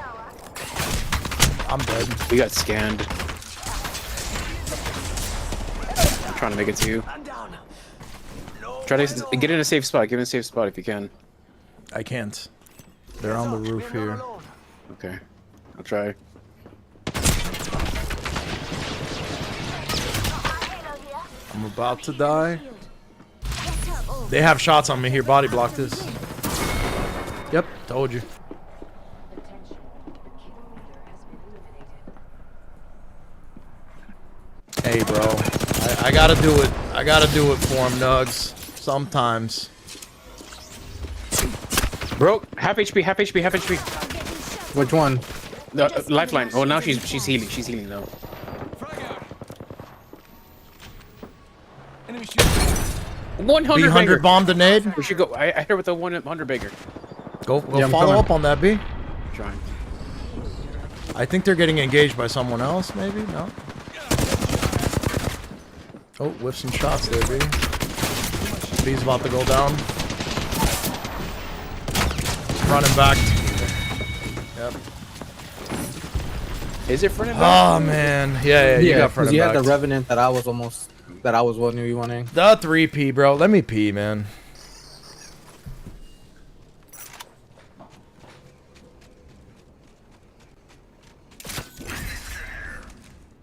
I'm dead. We got scanned. I'm trying to make it to you. Try to get in a safe spot. Get in a safe spot if you can. I can't. They're on the roof here. Okay. I'll try. I'm about to die. They have shots on me here. Body block this. Yep, told you. Hey, bro. I gotta do it. I gotta do it for him, Nugs. Sometimes. Bro, half HP, half HP, half HP. Which one? The lifeline. Oh, now she's healing. She's healing now. 100 B100 bomb the nade. We should go. I hit her with a 100 bagger. Go follow up on that, B. Trying. I think they're getting engaged by someone else, maybe? No? Oh, whiff some shots there, B. B's about to go down. Running back. Yep. Is it front and back? Oh, man. Yeah, you got front and you back. had the Revenant that I was wanting you wanting. The 3P, bro. Let me pee, man.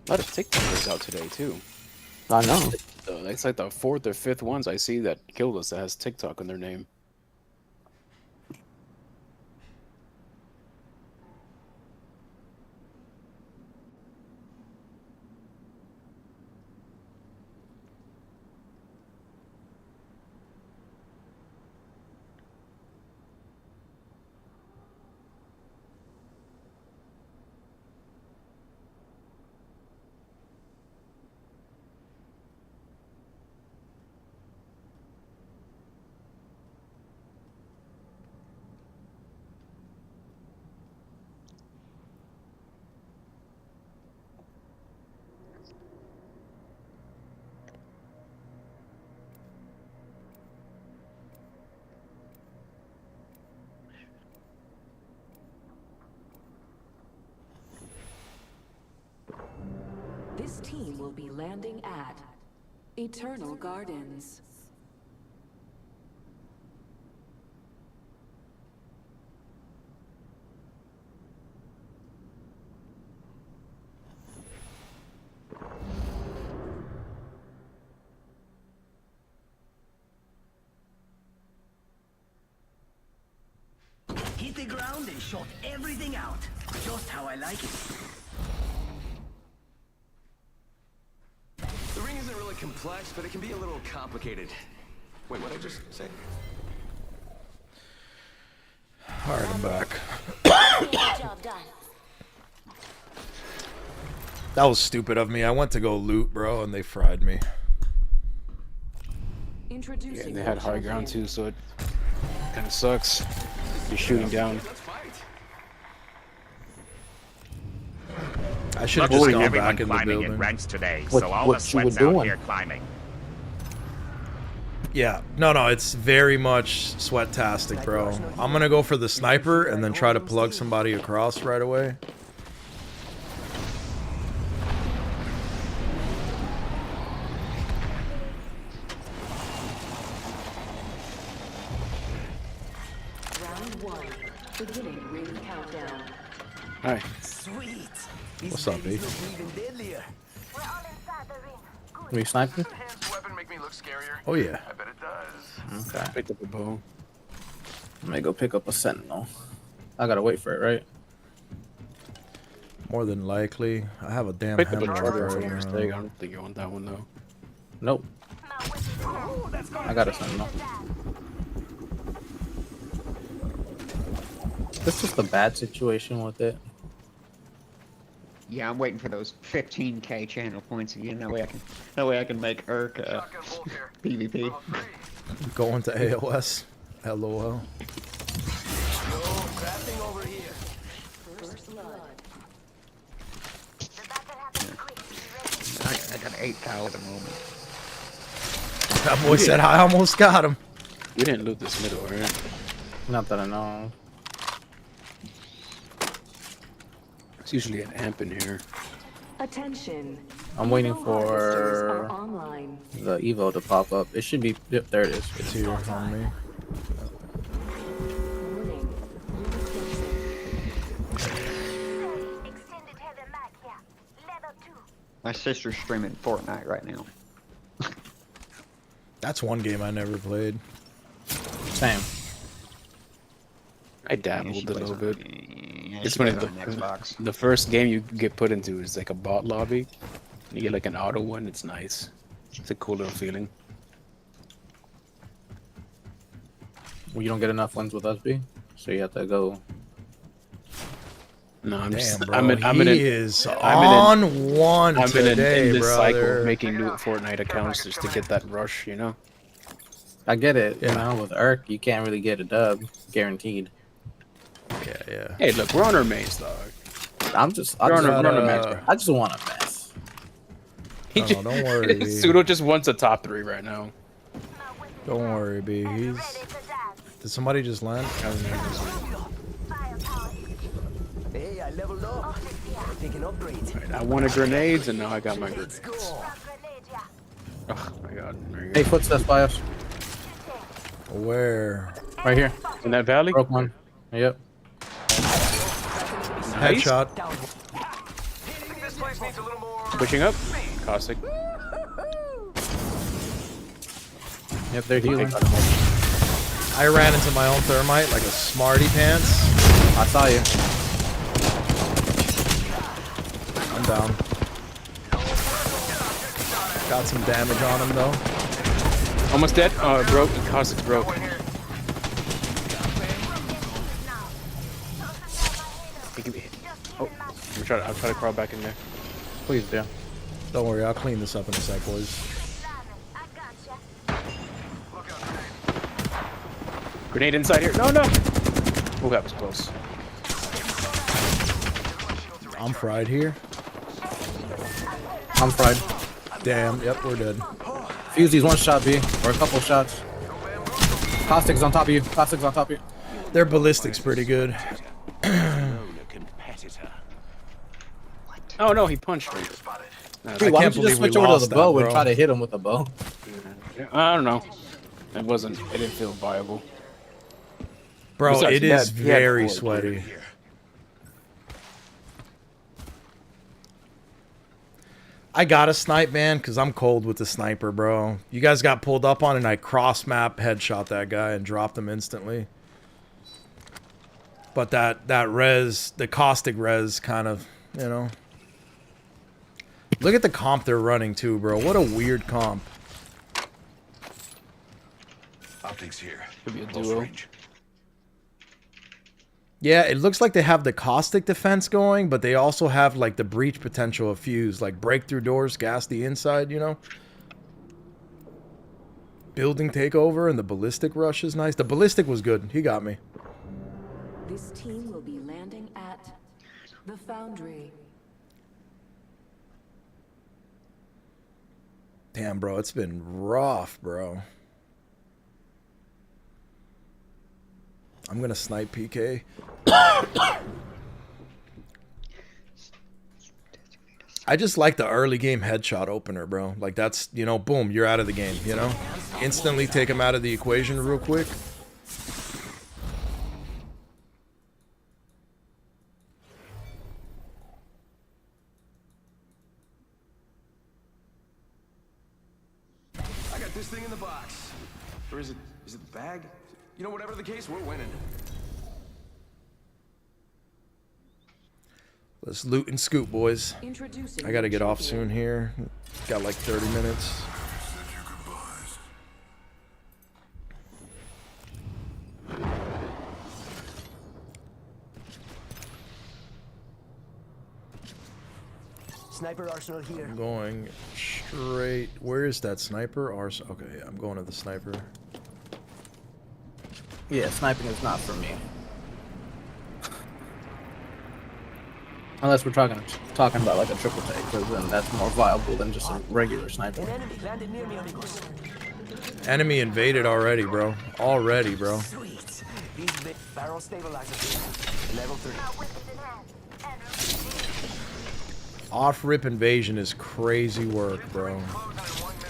A lot of TikTokers out today too. I know. It's like the 4th or 5th ones I see that killed us that has TikTok in their name. This team will be landing at Eternal Gardens. Hit the ground and shot everything out. Just how I like it. The ring isn't really complex, but it can be a little complicated. Wait, what did I just say? Alright, I'm back. That was stupid of me. I went to go loot, bro, and they fried me. Yeah, and they had high ground too, so it kind of sucks. You're shooting down. I should have just gone back in the climbing building. in ranks today, so all the sweats out here climbing. Yeah, no, it's very much sweat-tastic, bro. I'm gonna go for the sniper and then try to plug somebody across right away. Round 1. Beginning ring countdown. Hi. Sweet. What's up, B? Are you sniping? Oh, yeah. I bet it does. Okay. Picked up a bow. I'm gonna go pick up a sentinel. I gotta wait for it, right? More than likely. I have a damn Picked up a hammer charger for right your now. mistake. I don't think you want that one though. Nope. I got a sentinel. This is the bad situation with it. Yeah, I'm waiting for those 15k channel points again. That way I can make Erk PvP. Going to AOS. LOL. I got 8 cow at the moment. That boy said I almost got him. We didn't loot this middle, right? Not that I know. It's usually an amp in here. Attention. I'm waiting Harvesters are for online. the Evo to pop up. It should be. Yep, there it is. It's here on me. My sister's streaming Fortnite right now. That's one game I never played. Same. I dabbled she a little plays bit. on- It's she funny. plays on Xbox. The first game you get put into is like a bot lobby. You get like an auto one. It's nice. It's a cool little feeling. Well, you don't get enough wins with us, B. So you have to go. No, I'm Damn, just. bro. I'm Is on one I'm today, in this cycle brother. of making new Fortnite accounts just to get that rush, you know. I get it. Yeah. You know, with Erk, you can't really get a dub, guaranteed. Yeah. Hey, look, we're on our mains, dog. I We're just on our want a mains, mess. bro. I just want a mess. He No, just- don't worry. Pseudo just wants a top 3 right now. Don't worry, B. Did somebody just land? Hey, I leveled up. Taking upgrades. Right, I wanted grenades, and now I got my grenades. Oh my god. There you go. Hey, footsteps by us. Where? Right here. In that valley? Broke one. Yep. Nice. Headshot. Pushing up. Caustic. Yep, they're healing. I ran into my own thermite like a smarty pants. I saw you. I'm down. Got some damage on him though. Almost dead. Oh, it broke. Caustic broke. He can be hit. Oh, I'll try to crawl back in there. Please do. Don't worry, I'll clean this up in a sec, boys. Grenade inside here. No, no. Oh, that was close. I'm fried here. I'm fried. Damn, yep, we're dead. Fuse these one shot, B. Or a couple shots. Caustic's on top of you. Caustic's on top of you. Their ballistic's pretty good. Oh no, he punched me. Hey, why don't you just switch over to the bow and try to hit him with the bow? I don't know. It didn't feel viable. Bro, Besides, it is very sweaty. I got a snipe, man, because I'm cold with the sniper, bro. You guys got pulled up on and I cross-map headshot that guy and dropped him instantly. But that res, the caustic res kind of, you know. Look at the comp they're running too, bro. What a weird comp. Optics here. Could be a Close duo. range. Yeah, it looks like they have the caustic defense going, but they also have like the breach potential of fuse, like break through doors, gas the inside, you know? Building takeover and the ballistic rush is nice. The ballistic was good. He got me. This team will be landing at the Foundry. Damn, bro, it's been rough, bro. I'm gonna snipe PK. I just like the early game headshot opener, bro. Like that's, you know, boom, you're out of the game, you know? Instantly take him out of the equation real quick. I got this thing in the box. Or is it the bag? You know, whatever the case, we're winning. Let's loot and scoop, boys. Introducing I gotta get off champion. soon here. Got like 30 minutes. Sniper arsenal here. I'm going straight. Where is that sniper? Arsenal. Okay, yeah, I'm going to the sniper. Yeah, sniping is not for me. Unless we're talking about like a triple take, because then that's more viable than just a regular sniper. An enemy landed near me, amigos. Enemy invaded already, bro. Already, bro. Sweet. These big barrel stabilizers here. Level 3. Off-rip invasion is crazy work, bro.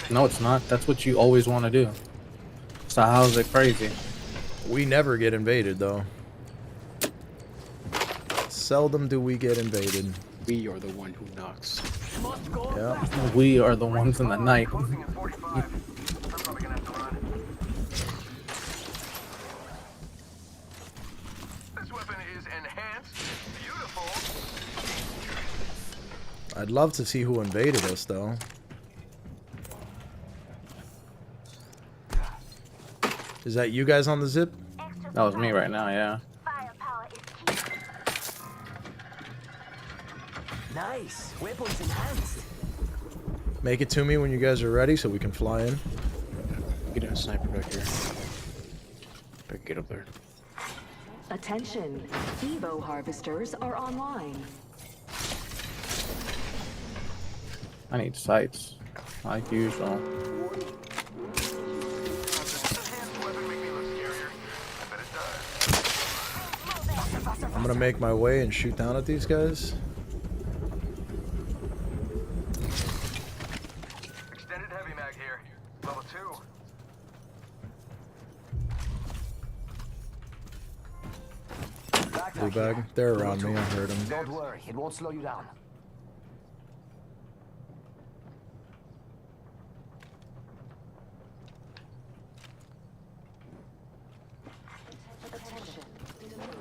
No, it's not. That's what you always want to do. So how's it crazy? We never get invaded, though. Seldom do we get invaded. We are the one who knocks. Yeah. We are the ones in the night. I'd love to see who invaded us, though. Is that you guys on the zip? That was me right now, yeah. Nice. Weapons enhanced. Make it to me when you guys are ready so we can fly in. Get a sniper back here. Better get up there. Attention, Evo harvesters are online. I need sights, like usual. I'm gonna make my way and shoot down at these guys. Extended heavy mag here. Level 2. Blue bag. They're around me. I heard them. Don't worry, it won't slow you down.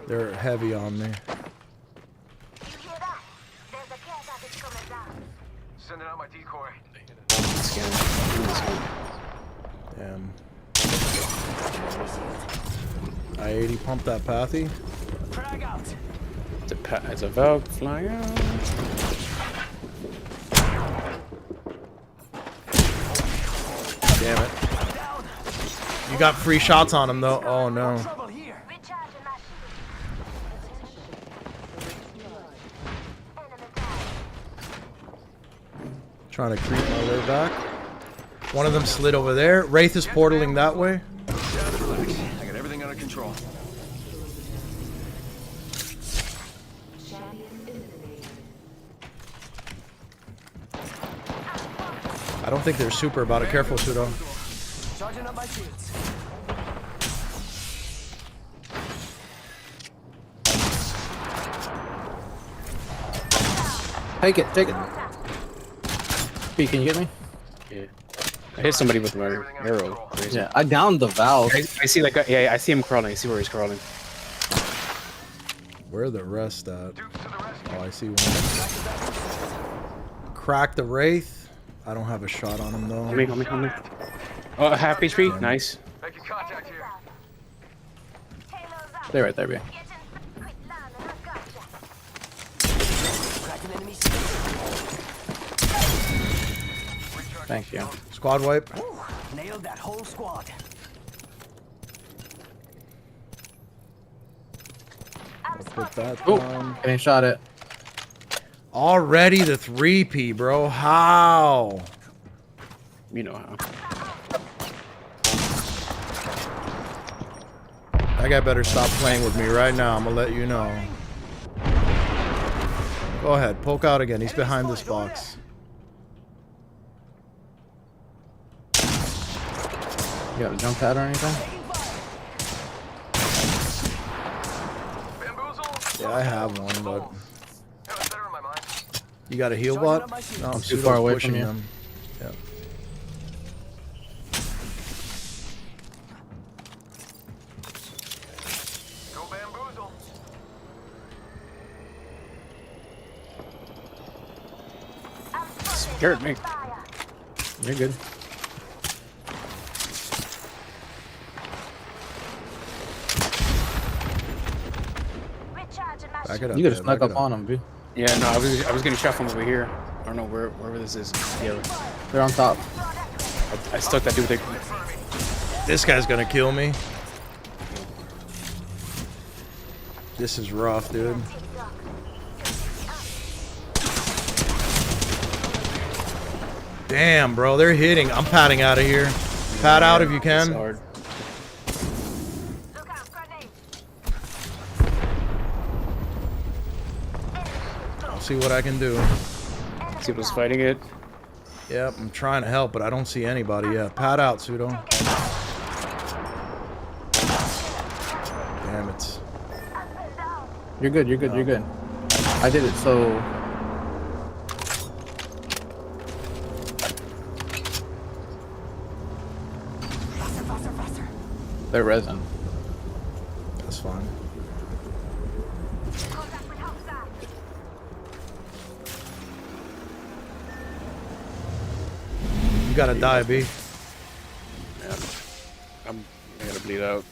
They're heavy on me. Sending out my decoy. Damn. I-80 pump that pathy. Frag out. It's a Valk flying out. Damn it. You got free shots on him though. Oh no. Trying to creep my way back. One of them slid over there. Wraith is portaling that way. I got everything under control. I don't think they're super about it. Careful, Pseudo. Charging up my shields. Take it, take it. B, can you get me? Yeah. I hit somebody with my arrow. Crazy. Yeah, I downed the valve. I see like yeah, I see him crawling. I see where he's crawling. Where are the rest at? Oh, I see one. Crack the Wraith. I don't have a shot on him though. Come me. Oh, half HP. Nice. Making contact here. Stay right there, B. Thank you. Squad wipe. Nailed that whole squad. I'll put that Oh, down. getting shot at. Already the 3P, bro. How? You know how. That guy better stop playing with me right now. I'm gonna let you know. Go ahead, poke out again. He's behind this box. You got a jump pad or anything? Yeah, I have one, but you got a heal bot? No, I'm too far away pushing from you. them. Yeah. Go bamboozle. Scared me. You're good. Back it up. You could yeah, have snuck back up it on him, dude. Yeah, no, I was getting shot from over here. don't know wherever this is. Yeah, They're on top. I stuck that dude with This guy's gonna kill me. This is rough, dude. Damn, bro, they're hitting. I'm padding out of here. Pad out if you can. I'll see what I can do. See who's fighting it. Yep, I'm trying to help, but I don't see anybody yet. Pad out, Pseudo. Damn it. You're good, you're good, you're good. I did it, so... They're resin. That's fine. You gotta die, B. Yeah. I gotta bleed out.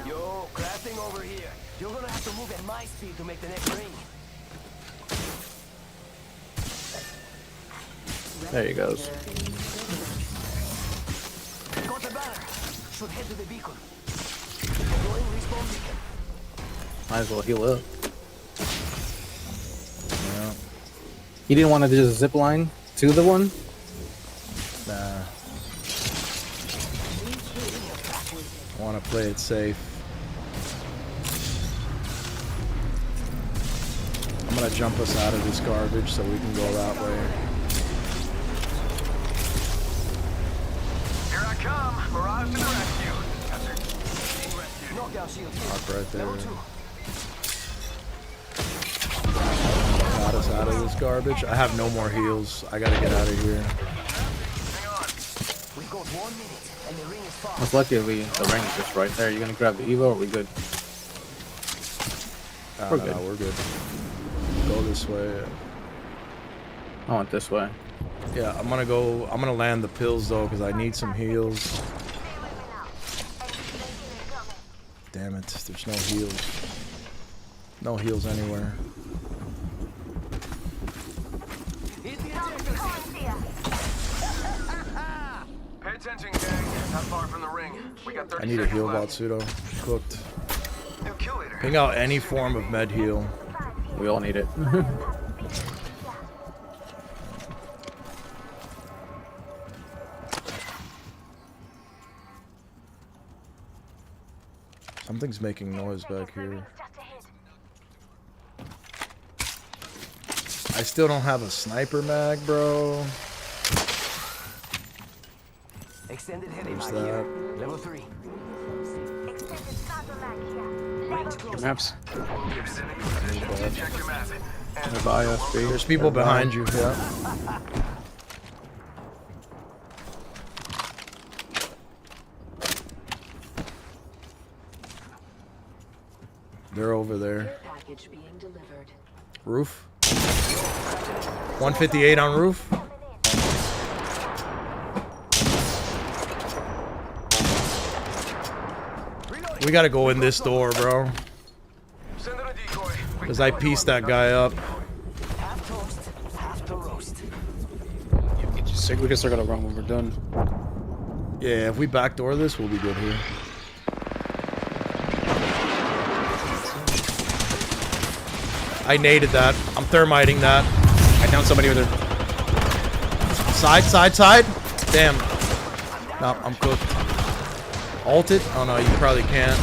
Yo, crafting over here. You're gonna have to move at my speed to make the next ring. There he goes. Got the banner. Should head to the beacon. Deploying respawn beacon. Might as well heal up. Yeah. You didn't want to just zip line to the one? Nah. I want to play it safe. I'm gonna jump us out of this garbage so we can go that way. Here I come. Mirage to the rescue. Knockout shield. Mark right there. Got us out of this garbage. I have no more heals. I gotta get out of here. We've got 1 minute and the ring is far. Most likely the ring is just right there. You gonna grab the Evo or are we good? We're good. We're good. Go this way. I went this way. Yeah, I'm gonna land the pills though because I need some heals. Damn it, there's no heals. No heals anywhere. Pay attention, gang. Not far from the ring. We got 30 I need a heal bot, Pseudo. Cooked. Ping out any form of med heal. We all need it. Something's making noise back here. I still don't have a sniper mag, bro. Extended heavy There's mag here. that. Level 3. Maps. There's people behind you, yeah. They're over there. Roof. 158 on roof. We gotta go in this door, bro. Because I pieced that guy up. Half toast, half to roast. We can start gonna run when we're done. Yeah, if we backdoor this, we'll be good here. I naded that. I'm thermiting that. I downed somebody with her. Side. Damn. No, I'm cooked. Ult it? Oh no, you probably can't.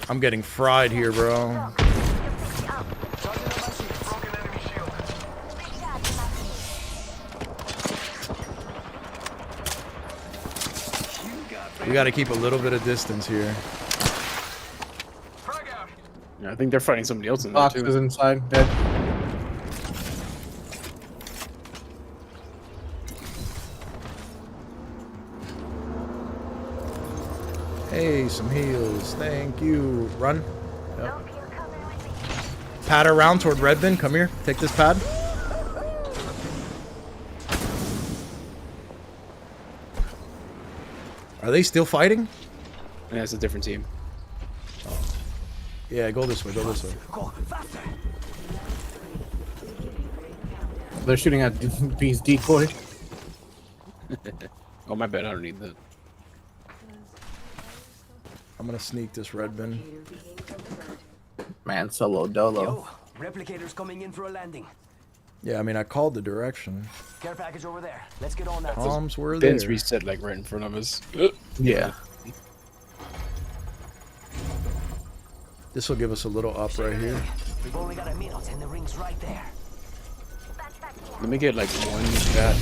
I'm getting fried here, bro. We gotta keep a little bit of distance here. Yeah, I think they're fighting somebody else in there Box too. is inside, dead. Hey, some heals. Thank you. Run. Yep. Pad around toward Redbin. Come here. Take this pad. Are they still fighting? And that's a different team. Yeah, go this way. Go this way. They're shooting at B's decoy. Oh, my bad. I don't need that. I'm gonna sneak this red bin. Man, solo dolo. Yo, replicators coming in for a landing. Yeah, I mean, I called the direction. Care package over there. Let's get on that. Bombs were there. Bins reset like right in front of us. Yeah. This will give us a little up right here. We've only got a minute and the ring's right there. Let me get like one bat.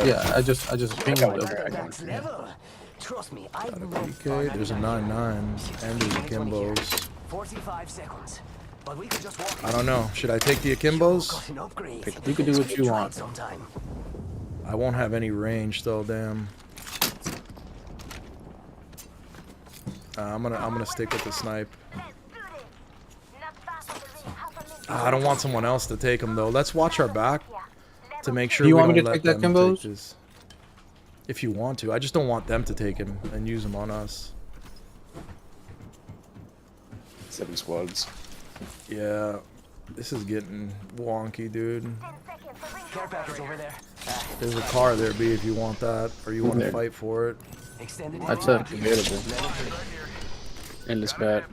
Yeah, I just pinged got them. one. Next level. Trust me, I know. PK, there's a 9-9, and there's Akimbos. 45 seconds. But we could just walk. I don't know. Should I take the Akimbos? You can do what you want. I won't have any range though. Damn. I'm gonna stick with the snipe. I don't want someone else to take them though. Let's watch our back to make sure. Do you we want me don't to let take that, them Kimbos? take this. If you want to, I just don't want them to take him and use him on us. 7 squads. Yeah, this is getting wonky, dude. Care package over there. There's a car there, B, if you want that, or you want to fight for it. Extended. That's it. Available. Endless bat.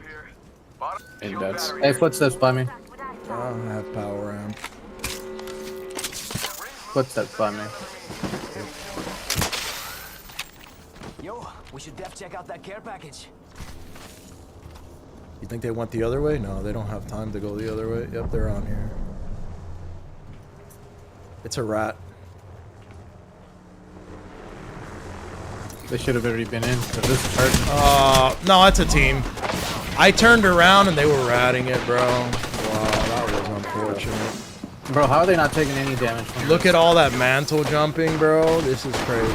And bats. Hey, footsteps by me. I have power amp. Footsteps by me. Yo, we should def check out that care package. You think they went the other way? No, they don't have time to go the other way. Yep, they're on here. It's a rat. They should have already been in. This No, it's a team. I turned around and they were ratting it, bro. Wow, that was unfortunate. Bro, how are they not taking any damage? Look at all that mantle jumping, bro. This is crazy.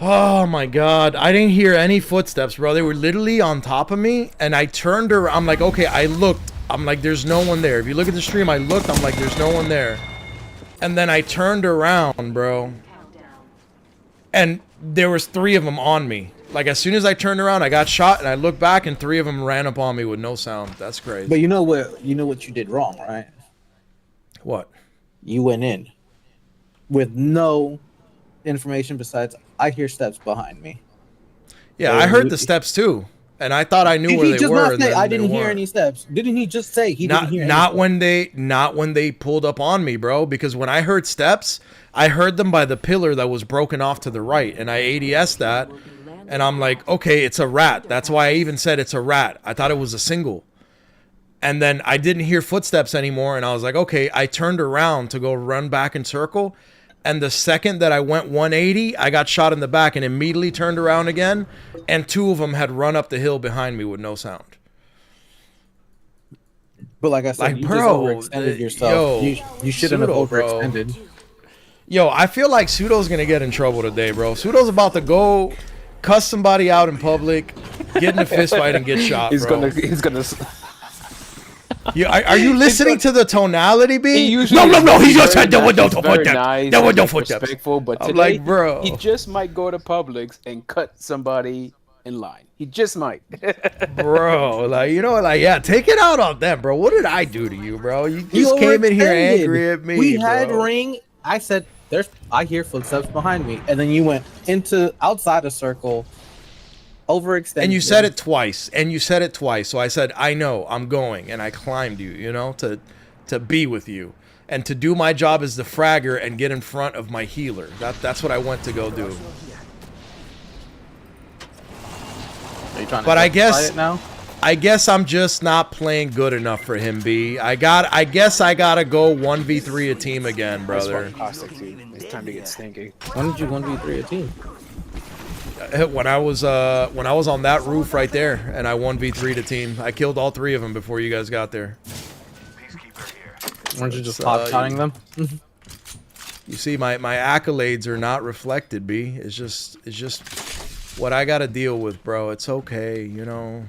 Oh my god. I didn't hear any footsteps, bro. They were literally on top of me and I turned around. I'm like, okay, I looked. I'm like, there's no one there. If you look at the stream, I looked. I'm like, there's no one there. And then I turned around, bro. And there was 3 of them on me. Like, as soon as I turned around, I got shot, and I looked back, and 3 of them ran up on me with no sound. That's crazy. But you know what you did wrong, right? What? You went in with no information besides I hear steps behind me. Yeah, I heard the steps too, and I thought I knew where they were. Not say I didn't hear any steps? Didn't he just say he didn't hear? Not when they pulled up on me, bro. Because when I heard steps, I heard them by the pillar that was broken off to the right, and I ADS'd that, and I'm like, okay, it's a rat. That's why I even said it's a rat. I thought it was a single. And then I didn't hear footsteps anymore, and I was like, okay, I turned around to go run back in circle, and the second that I went 180, I got shot in the back and immediately turned around again, and 2 of them had run up the hill behind me with no sound. But like I said, you bro, just overextended yourself. You shouldn't have overextended. Bro. Yo, I feel like Pseudo's gonna get in trouble today, bro. Pseudo's about to go cuss somebody out in public, get in a fist fight, and get shot, He's bro. He's gonna. Are you listening to the tonality, B? He's just said don't footsteps. Respectful, but I'm today, like, bro. he just might go to Publix and cut somebody in line. He just might. Bro, like, you know, like, yeah, take it out on them, bro. What did I do to you, bro? You just came in here angry at me. We had bro. ring. I said, I hear footsteps behind me, and then you went into outside a circle, overextended. And you said it twice, So I said, I know, I'm going, and I climbed you, you know, to be with you, and to do my job as the fragger and get in front of my healer. That's what I went to go do. But I guess I'm just not playing good enough for him, B. I guess I gotta go 1v3 a team again, brother. It's time to get stinky. When did you 1v3 a team? When I was on that roof right there, and I 1v3'd a team. I killed all 3 of them before you guys got there. Weren't you just pop-shotting them? You see, my accolades are not reflected, B. It's just what I gotta deal with, bro. It's okay, you know.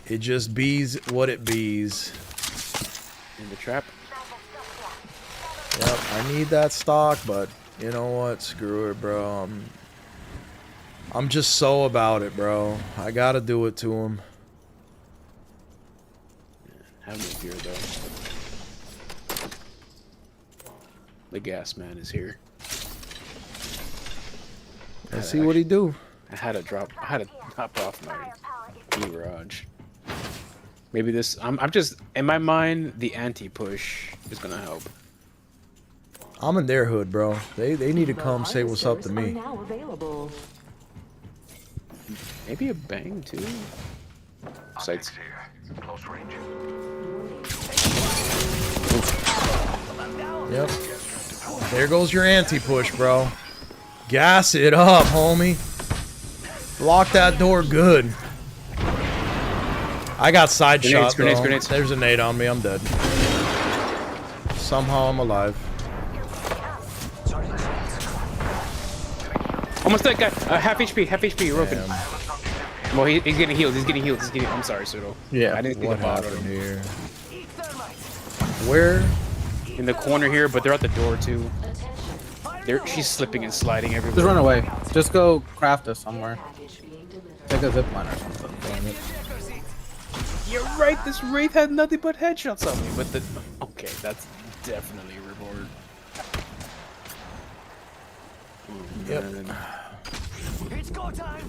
It just bees what it bees. In the trap. Yep, I need that stock, but you know what? Screw it, bro. I'm just so about it, bro. I gotta do it to him. Have no fear, though. The gas man is here. Let's see what he do. I had to drop off my garage. Maybe this. I'm just in my mind. The anti-push is gonna help. I'm in their hood, bro. They need to come say what's up to me. Maybe a bang too. Sights. Close range. Yep. There goes your anti-push, bro. Gas it up, homie. Lock that door good. I got side shot, grenades, bro. grenades. There's a nade on me. I'm dead. Somehow I'm alive. Almost dead guy. Half HP. Half HP. Roping. Well, he's getting healed. He's getting healed. I'm sorry, Pseudo. Yeah. I didn't think What about happened him. here? Where? In the corner here, but they're at the door too. She's slipping and sliding everywhere. Just run away. Just go craft us somewhere. Take a zip line or something. You're right. This wraith had nothing but headshots on me. But okay, that's definitely a reward. Yep. It's go time.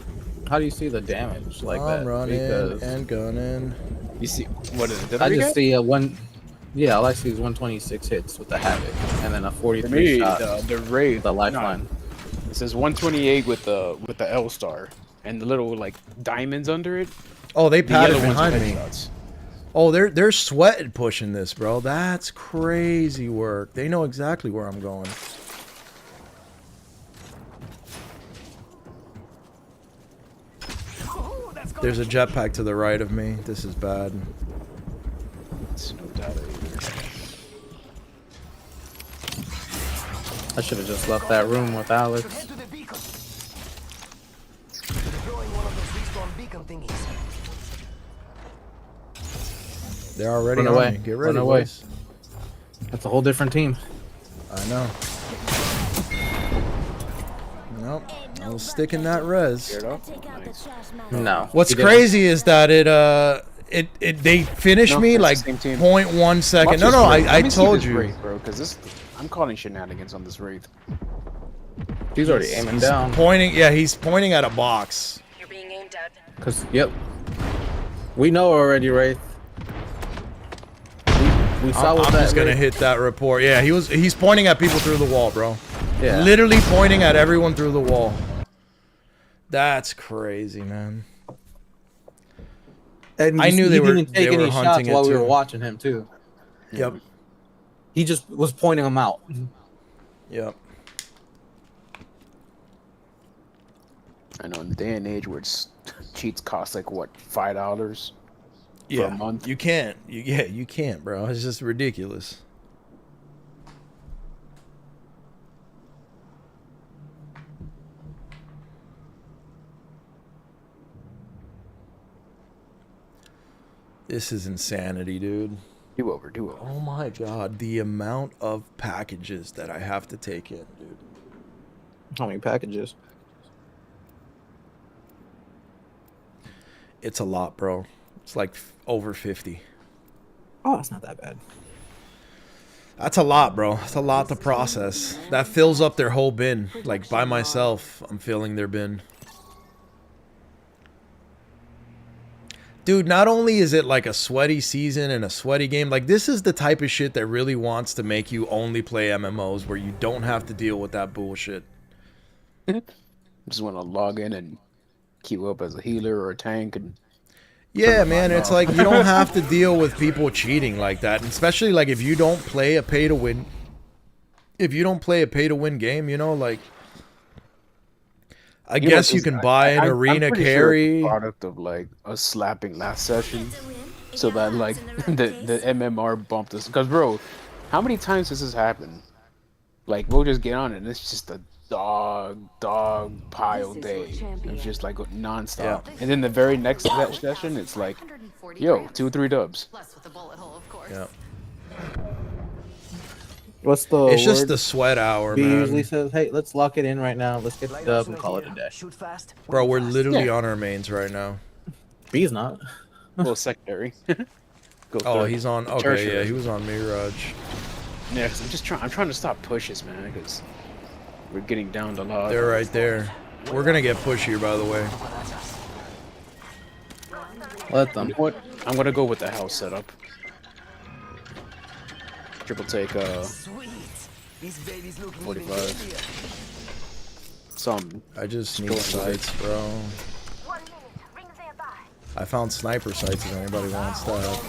How do you see the damage like that? I'm running Because and gunning. You see what is it? I just see a one. Yeah, all I see is 126 hits with the Havoc, and then a 43 shot. The wraith, the lifeline. No. It says 128 with the L star and the little like diamonds under it. Oh, they patted yellow ones behind with me. headshots. Oh, they're sweating pushing this, bro. That's crazy work. They know exactly where I'm going. There's a jetpack to the right of me. This is bad. It's no doubt either. I should have just left that room with Alex. Head to the beacon. Deploying one of those respawn beacon thingies. They're already Run on away. me. Get ready, Run away. boys. That's a whole different team. I know. Nope. I'll stick in that res. No. What's he didn't. crazy is that they finished me it's the like same team. 0.1 second. Watch No, this no, wraith. I Let me see told this you. wraith, bro, because I'm calling shenanigans on this wraith. He's already aiming down. Pointing, yeah, he's pointing at a box. You're being aimed at. Cause yep, we know already, Wraith. We saw what I'm that just gonna Wraith- hit that report. Yeah, he's pointing at people through the wall, bro. Yeah. Literally pointing at everyone through the wall. That's crazy, man. And I knew he they were didn't take any shots hunting it while we were too. watching him too. Yep. He just was pointing them out. Yep. I know in the day and age where cheats cost like what, $5 for Yeah. a month. You can't. You can't, bro. It's just ridiculous. This is insanity, dude. Do over. Oh my god, the amount of packages that I have to take in, dude. How many packages? It's a lot, bro. It's like over 50. Oh, that's not that bad. That's a lot, bro. It's a lot to process. That fills up their whole bin. Like, by myself, I'm filling their bin. Dude, not only is it like a sweaty season and a sweaty game, like this is the type of shit that really wants to make you only play MMOs where you don't have to deal with that bullshit. Just want to log in and queue up as a healer or a tank and Yeah, man, it's like you don't have to deal with people cheating like that, and especially like if you don't play a pay to win. If you don't play a pay to win game, you know, like I guess you can buy an arena I'm pretty carry. Sure it's a product of like a slapping last session, so that like the MMR bumped us. Because bro, how many times does this happen? Like we'll just get on it, and it's just a dog pile day. It's just like nonstop. And then the very next session, it's like, yo, 2-3 dubs. Yeah. What's the It's just word? the sweat hour, B man. usually says, "Hey, let's lock it in right now. Let's get the dub and call it a day." Bro, we're literally on our mains right now. B's not. Well, secondary. Go Oh, third. he's on. Okay, Tertiary. yeah, he was on Mirage. Yeah, because I'm trying to stop pushes, man, because we're getting down to lot. They're right there. We're gonna get pushier, by the way. Let them. You know what? I'm gonna go with the house setup. Triple take, 45. Some. I just need sights, bro. I found sniper sights if anybody wants that.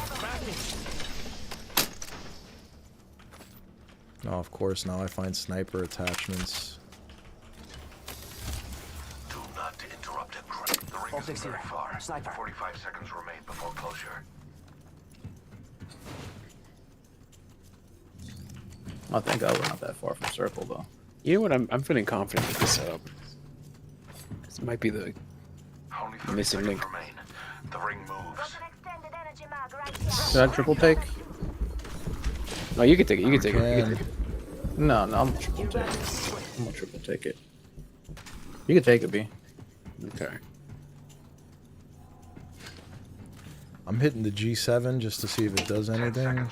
No, of course, now I find sniper attachments. Do not interrupt him. The ring is very far. Sniper. 45 seconds remain before closure. I think we're not that far from circle though. You know what? I'm feeling confident with this setup. This might be the missing link. The ring moves. Should I triple take? No, you can take it. You can take it. You can take it. No, I'm gonna triple take it. I'm gonna triple take it. You can take it, B. Okay. I'm hitting the G7 just to see if it does anything.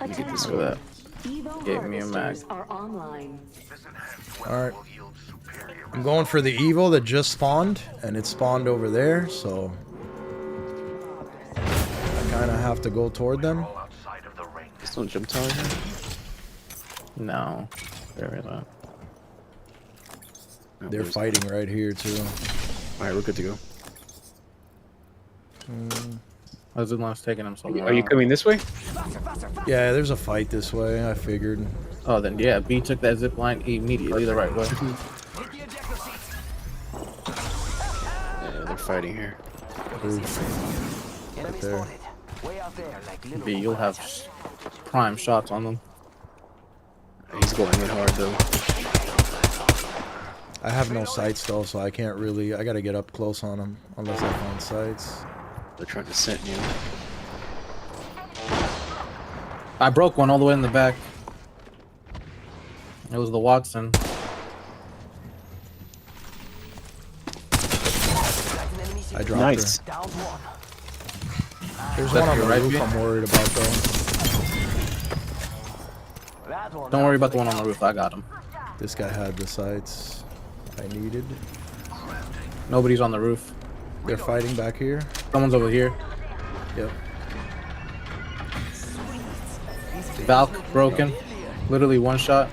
Let me get this for that. Gave me a mag. Alright. I'm going for the Evo that just spawned, and it spawned over there, so I kind of have to go toward them. Still jump tower here? No. There is not. They're fighting right here, too. Alright, we're good to go. I was the one taking him somewhere. Are you coming this way? Yeah, there's a fight this way, I figured. Oh, then yeah, B took that zip line immediately the right way. Yeah, they're fighting here. Right there. B, you'll have prime shots on them. He's going in hard though. I have no sights though, so I can't really. I gotta get up close on them unless I find sights. They're trying to scent you. I broke one all the way in the back. It was the Watson. I dropped Nice. her. There's one on the roof I'm worried about though. Don't worry about the one on the roof. I got him. This guy had the sights I needed. Nobody's on the roof. They're fighting back here. Someone's over here. Yep. Valk broken. Literally one shot.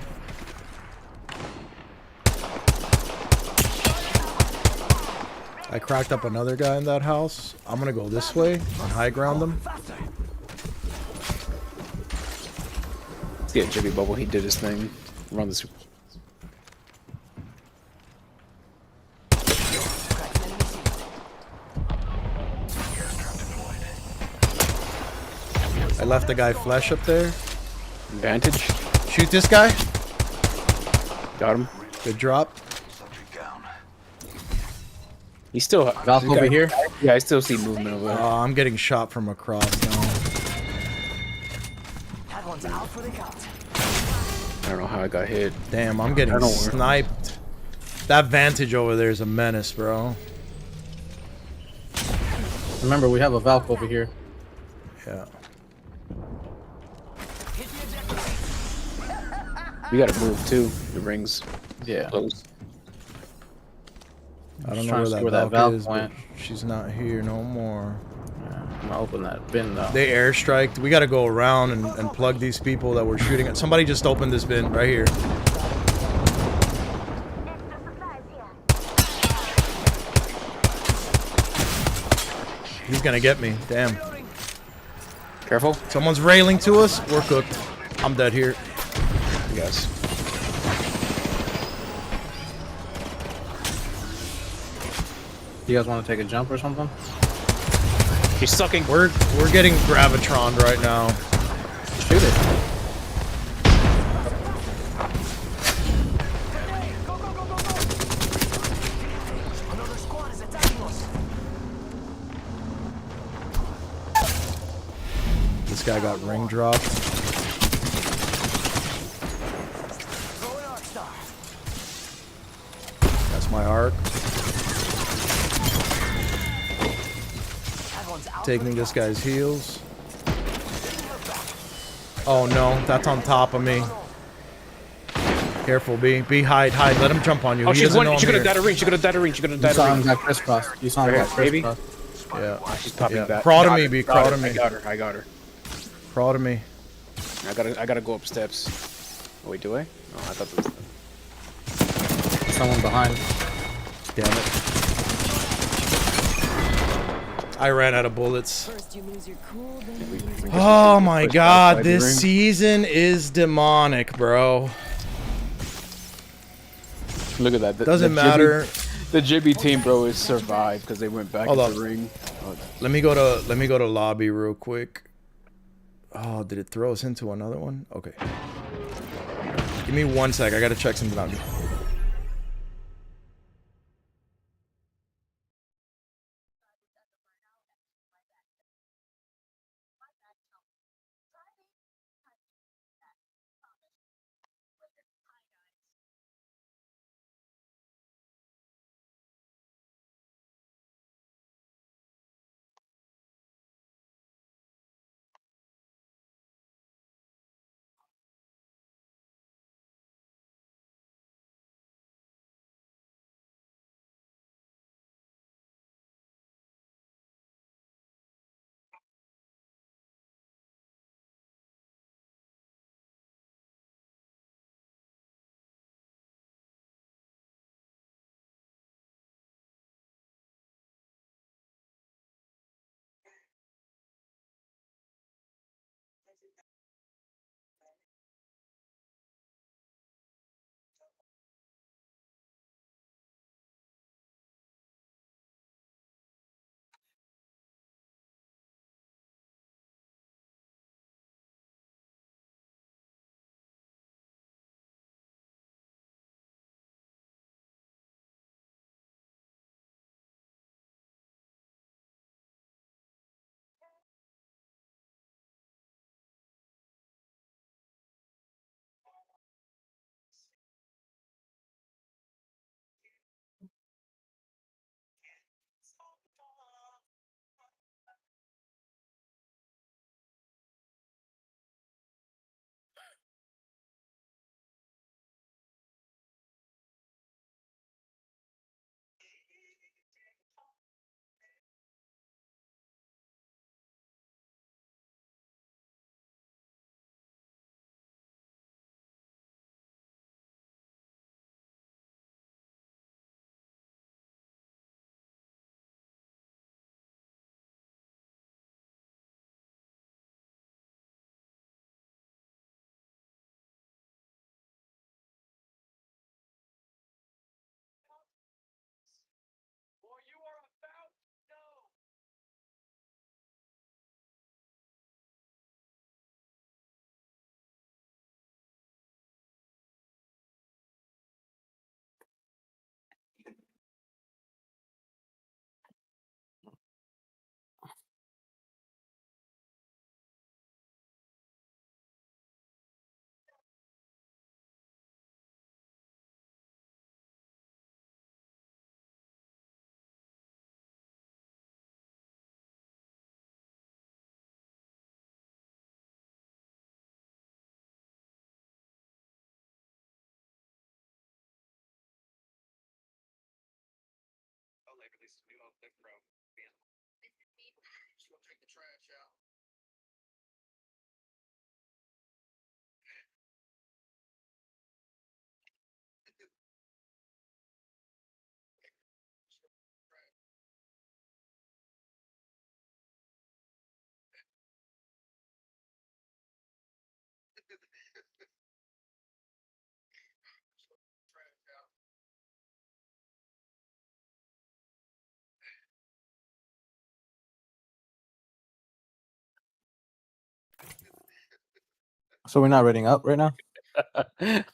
I cracked up another guy in that house. I'm gonna go this way and high ground them. Let's get Jimmy Bubble. He did his thing. Run this. I left the guy flesh up there. Advantage. Shoot this guy. Got him. Good drop. He's still. Valk over here. Yeah, I still see movement over there. I'm getting shot from across now. That one's out for the count. I don't know how I got hit. Damn, I'm getting sniped. That vantage over there is a menace, bro. Remember, we have a Valk over here. Yeah. We gotta move too. The rings. Yeah. Close. I don't Just know trying to see where where that that Valk Valk is, went. but she's not here no more. Yeah, I'm gonna open that bin though. They airstriked. We gotta go around and plug these people that were shooting at. Somebody just opened this bin right here. He's gonna get me. Damn. Careful. Someone's railing to us. We're cooked. I'm dead here. Yes. You guys want to take a jump or something? He's sucking. We're getting gravitroned right now. Shoot it. Another squad is attacking us. This guy got ring dropped. my arc. Taking this guy's heals. Oh no, that's on top of me. Careful, B. B, hide. Let him jump on you. Oh, He she's doesn't know one. She I'm could have here. died a ring. She could have died a ring. She could have You died saw a him ring. got crisscross. You saw him Right got here, baby. crisscross. Yeah. She's popping Yeah. back. Proud of Got me, her, B. got Proud her, of me. I got her. Proud of me. I gotta go up steps. Oh, wait, do I? Oh, I thought there was... Someone behind. Damn it. I ran out of bullets. First you lose your cool, then you lose your Oh my Pushed god, outside the this ring. season is demonic, bro. Look at that. Doesn't matter. The Jibby team, bro, is survived because they went back Hold into up. the ring. Oh, Let me go to lobby real quick. Oh, did it throw us into another one? Okay. Give me 1 sec. I gotta check something out. So we're not rating up right now?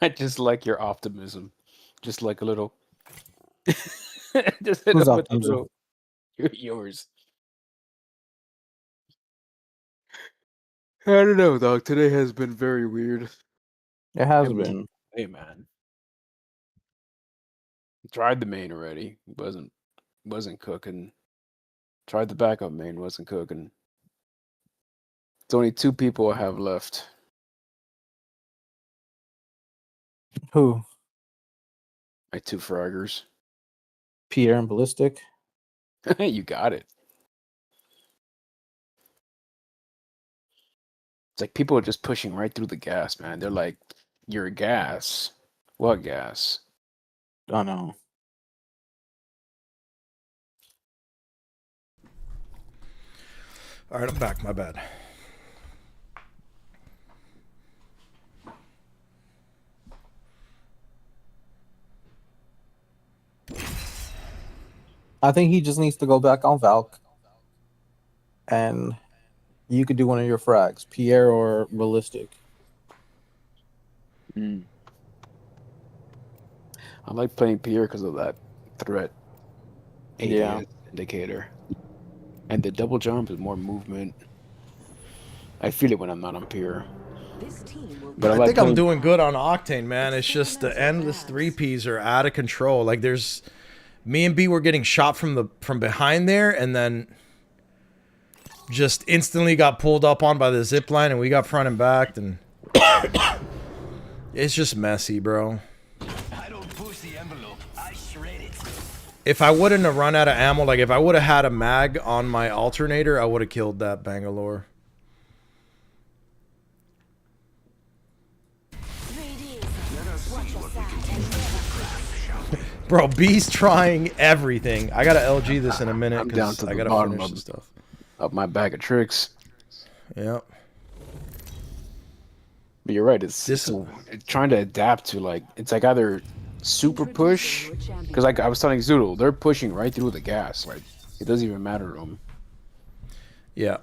I just like your optimism. Just like a little. Just hit Who's up with a optimism? little. Yours. I don't know, dog. Today has been very weird. It has Hey, been. Hey, man. Tried the main already. Wasn't cooking. Tried the backup main. Wasn't cooking. It's only 2 people I have left. Who? My 2 fraggers. Pierre and Ballistic. You got it. It's like people are just pushing right through the gas, man. They're like, "You're gas. What gas?" I know. All right, I'm back. My bad. I think he just needs to go back on Valk. And you could do one of your frags, Pierre or Ballistic. I like playing Pierre because of that threat Yeah. indicator. And the double jump is more movement. I feel it when I'm not on Pierre. But I like think I'm playing- doing good on Octane, man. It's just the endless 3Ps are out of control. Like there's me and B were getting shot from behind there, and then just instantly got pulled up on by the zip line, and we got front and backed, and it's just messy, bro. I don't push the envelope. I shred it. If I wouldn't have run out of ammo, like if I would have had a mag on my alternator, I would have killed that Bangalore. Bro, B's trying everything. I gotta LG this in a minute I'm down because to I the gotta bottom finish of the stuff. Of my bag of tricks. Yep. But you're right. It's trying to adapt to like it's like either super push because like I was telling Zoodle, they're pushing right through the gas. Like it doesn't even matter to them. Yeah.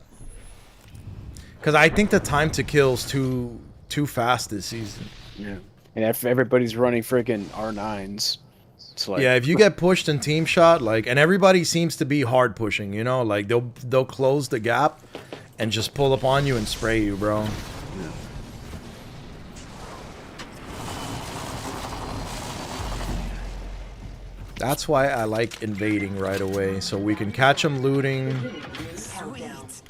Because I think the time to kill's too fast this season. Yeah. And if everybody's running freaking R9s, it's like Yeah, if you get pushed in team shot, like, and everybody seems to be hard pushing, you know, like they'll close the gap and just pull up on you and spray you, bro. That's why I like invading right away, so we can catch them looting,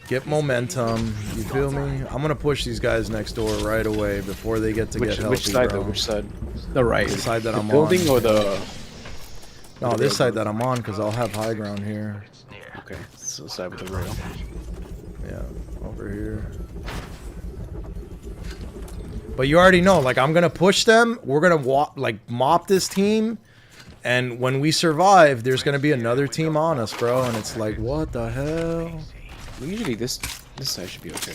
get momentum. You feel me? I'm gonna push these guys next door right away before they get to get healthy, which side bro. though? Which side? The right. The side that The I'm building on. or the? No, this side that I'm on, because I'll have high ground here. Okay, so side with the rail. Yeah, over here. But you already know, like, I'm gonna push them. We're gonna mop this team, and when we survive, there's gonna be another team on us, bro. And it's like, what the hell? Well, usually this side should be okay.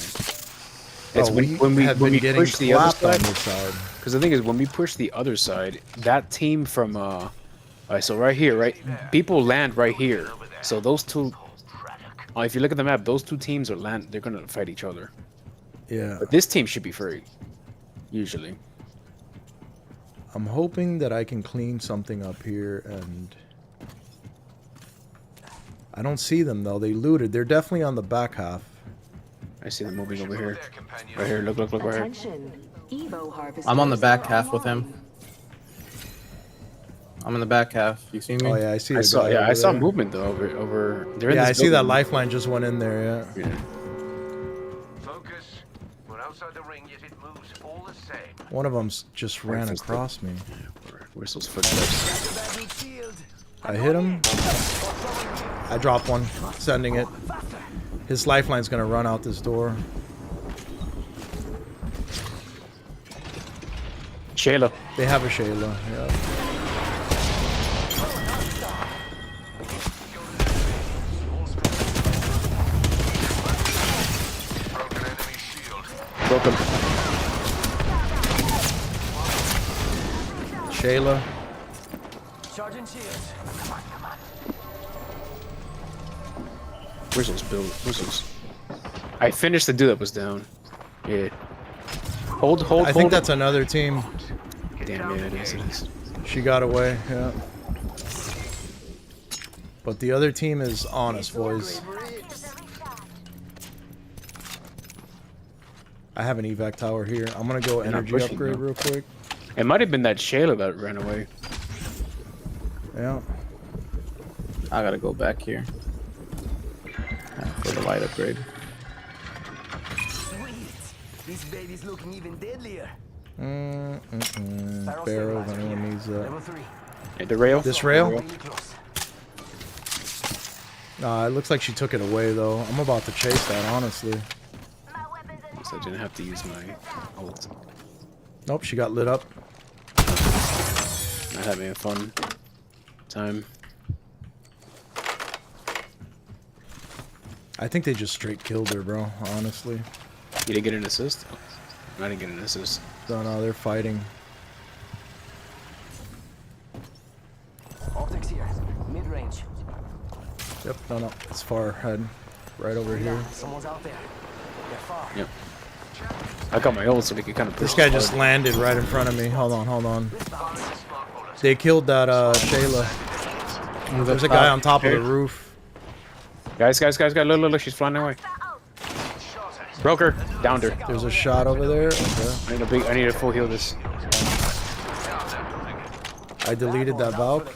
Bro, It's we have been getting push the other clapped on side. this side. Because the thing is, when we push the other side, that team from alright, so right here, right, people land right here. So those two, if you look at the map, those two teams they're gonna fight each other. Yeah. But this team should be free, usually. I'm hoping that I can clean something up here, and I don't see them though. They looted. They're definitely on the back half. I see them moving over here. Right here, look right here. Attention. Evo harvester I'm on the is back half online. with him. I'm in the back half. You see me? Oh yeah, I see. I the saw, guy yeah, over I saw there. movement though over. They're in Yeah, I this see that building. lifeline just went in there. Yeah. Yeah. Focus. We're outside the ring, yet it moves all the same. One of them's just ran Breakfast across me. Where's those footsteps? I hit him. I dropped one, sending it. His lifeline's gonna run out this door. Shayla. They have a Shayla. Yeah. Broken. Shayla. Charging shields. Where's those build? Where's those? I finished the dude that was down. Yeah. Hold. I think that's another team. Damn, yeah, it is. She got away. Yeah. But the other team is on us, boys. I have an evac tower here. I'm gonna go They're not energy pushing, upgrade though. real quick. It might have been that Shayla that ran away. Yeah. I gotta go back here for the light upgrade. Sweet. This baby's looking even deadlier. Barrel, if anyone needs that. Level 3. Hey, the rail. This rail? Really close. It looks like she took it away though. I'm about to chase that, honestly. So I didn't have to use my ult. Nope, she got lit up. Not having a fun time. I think they just straight killed her, bro, honestly. You didn't get an assist? I didn't get an assist. No, they're fighting. Optics here. Mid-range. Yep, no, it's far ahead. Right over here. Someone's out there. They're far. Yep. I got my ult so they could kind of This guy just landed right in front of me. Hold on. They killed that Shayla. There's a guy on top of the roof. Guys, look, she's flying away. Broke her, downed her. There's a shot over there. Okay. I need a full heal this. I deleted that Valk.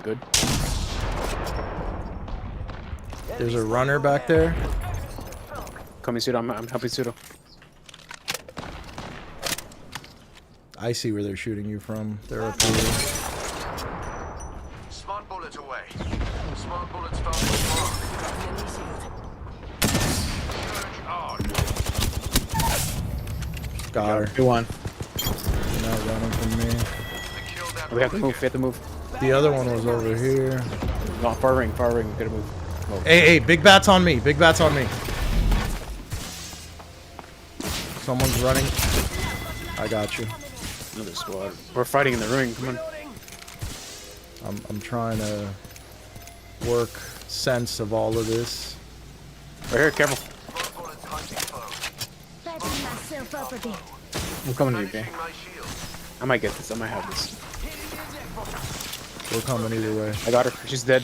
Good. There's a runner back there. Coming pseudo, I'm helping pseudo. I see where they're shooting you from. They're up here. Smart bullet away. Smart bullets found with mark. Got her. Good one. You're not running from me. We have to move. The other one was over here. No, far ring, we gotta move. Oh. Hey, big bats on me. Someone's running. I got you. Another squad. We're fighting in the ring, come on. I'm trying to work sense of all of this. Right here, careful. I'm coming to you, okay? I might get this, I might have this. We're coming either way. I got her, she's dead.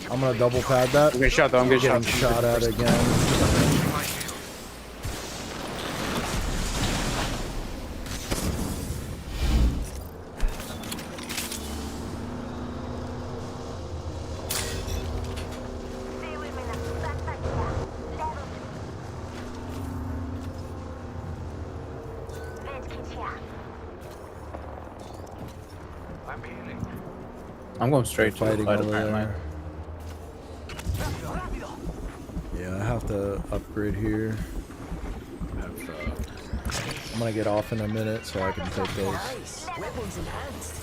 I'm gonna double pad that. I'm getting shot though, I'm getting shot at again. I'm going straight to the Fighting fight over apparently. there. Yeah, I have to upgrade here. I'm gonna get off in a minute so I can take those. Weapons enhanced.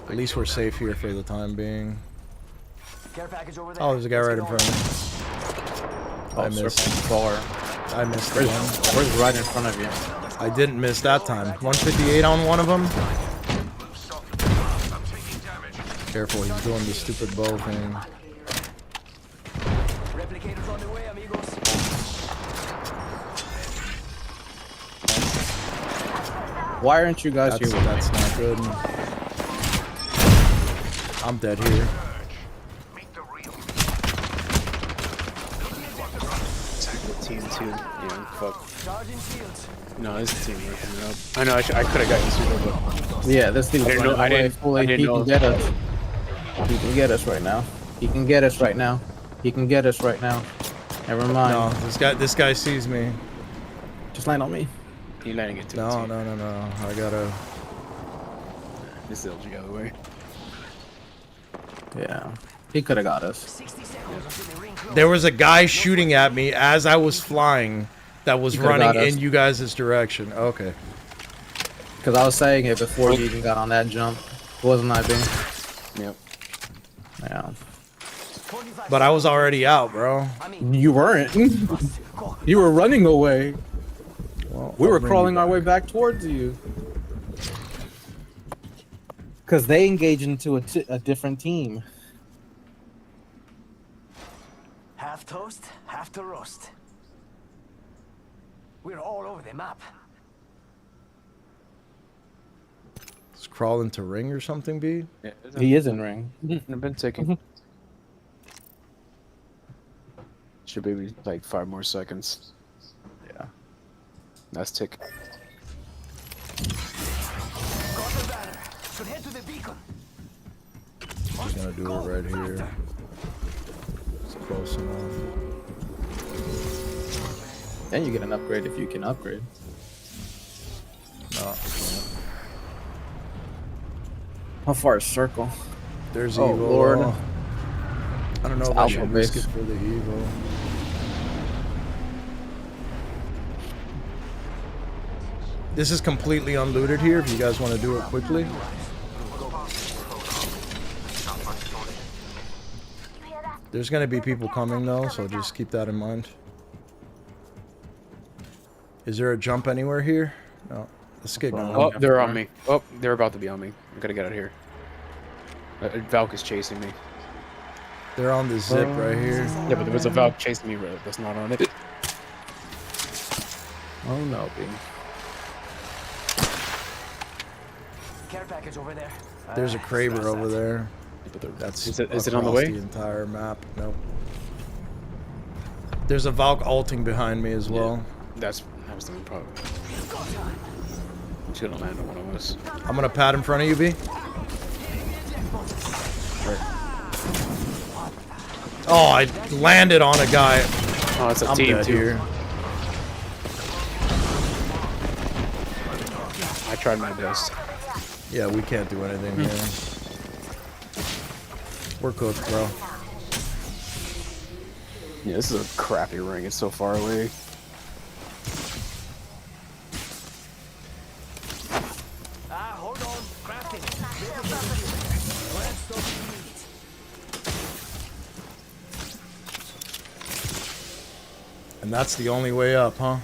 At least we're safe here for the time being. Care package over there. Oh, there's a guy right in front of me. I missed. Far. I missed the one. Where's right in front of you? I didn't miss that time. 158 on one of them. Careful, he's doing the stupid bow thing. Replicators on the way, amigos. Why aren't you guys here? That's not good. I'm dead here. Team 2. Yeah, fuck. No, this team is coming up. I know, I could have gotten pseudo, but... Yeah, this team's running away fully. He can get us. He can get us right now. He can get us right now. He can get us right now. Never mind. No, this guy sees me. Just land on me. He landing it too. No. I gotta... This is the other way. Yeah. He could have got us. There was a guy shooting at me as I was flying that was running in you guys' direction. Okay. Because I was saying it before you even got on that jump. Wasn't I, Ben? Yep. Yeah. But I was already out, bro. You weren't. You were running away. Well, we were crawling our way back towards you. Because they engaged into a different team. Half toast, half to roast. We're all over the map. crawl into ring or something, B? Yeah, He is in ring. I've been ticking. Should be like 5 more seconds. Yeah. That's tick. Should head to the beacon. He's gonna do it right here. It's close enough. Then you get an upgrade if you can upgrade. No. How far is circle? There's Oh, Evo. Lord. I don't know It's if I should Alpha risk it base. for the Evo. This is completely unlooted here if you guys want to do it quickly. There's going to be people coming though, so just keep that in mind. Is there a jump anywhere here? No. Let's get going. Oh, they're on me. Oh, they're about to be on me. I gotta get out of here. Valk is chasing me. They're on the zip right here. Yeah, but there was a Valk chasing me that's not on it. Oh no, B. Care package over there. There's a Kraber over there. That's Is it on the across way? the entire map. Nope. There's a Valk ulting behind me as well. That was the problem. He's gonna land on one of us. I'm gonna pad in front of you, B. Oh, I landed on a guy. Oh, it's a I'm team dead too. here. I tried my best. Yeah, we can't do anything here. We're cooked, bro. Yeah, this is a crappy ring. It's so far away. Hold on. Crafting. And that's the only way up, huh?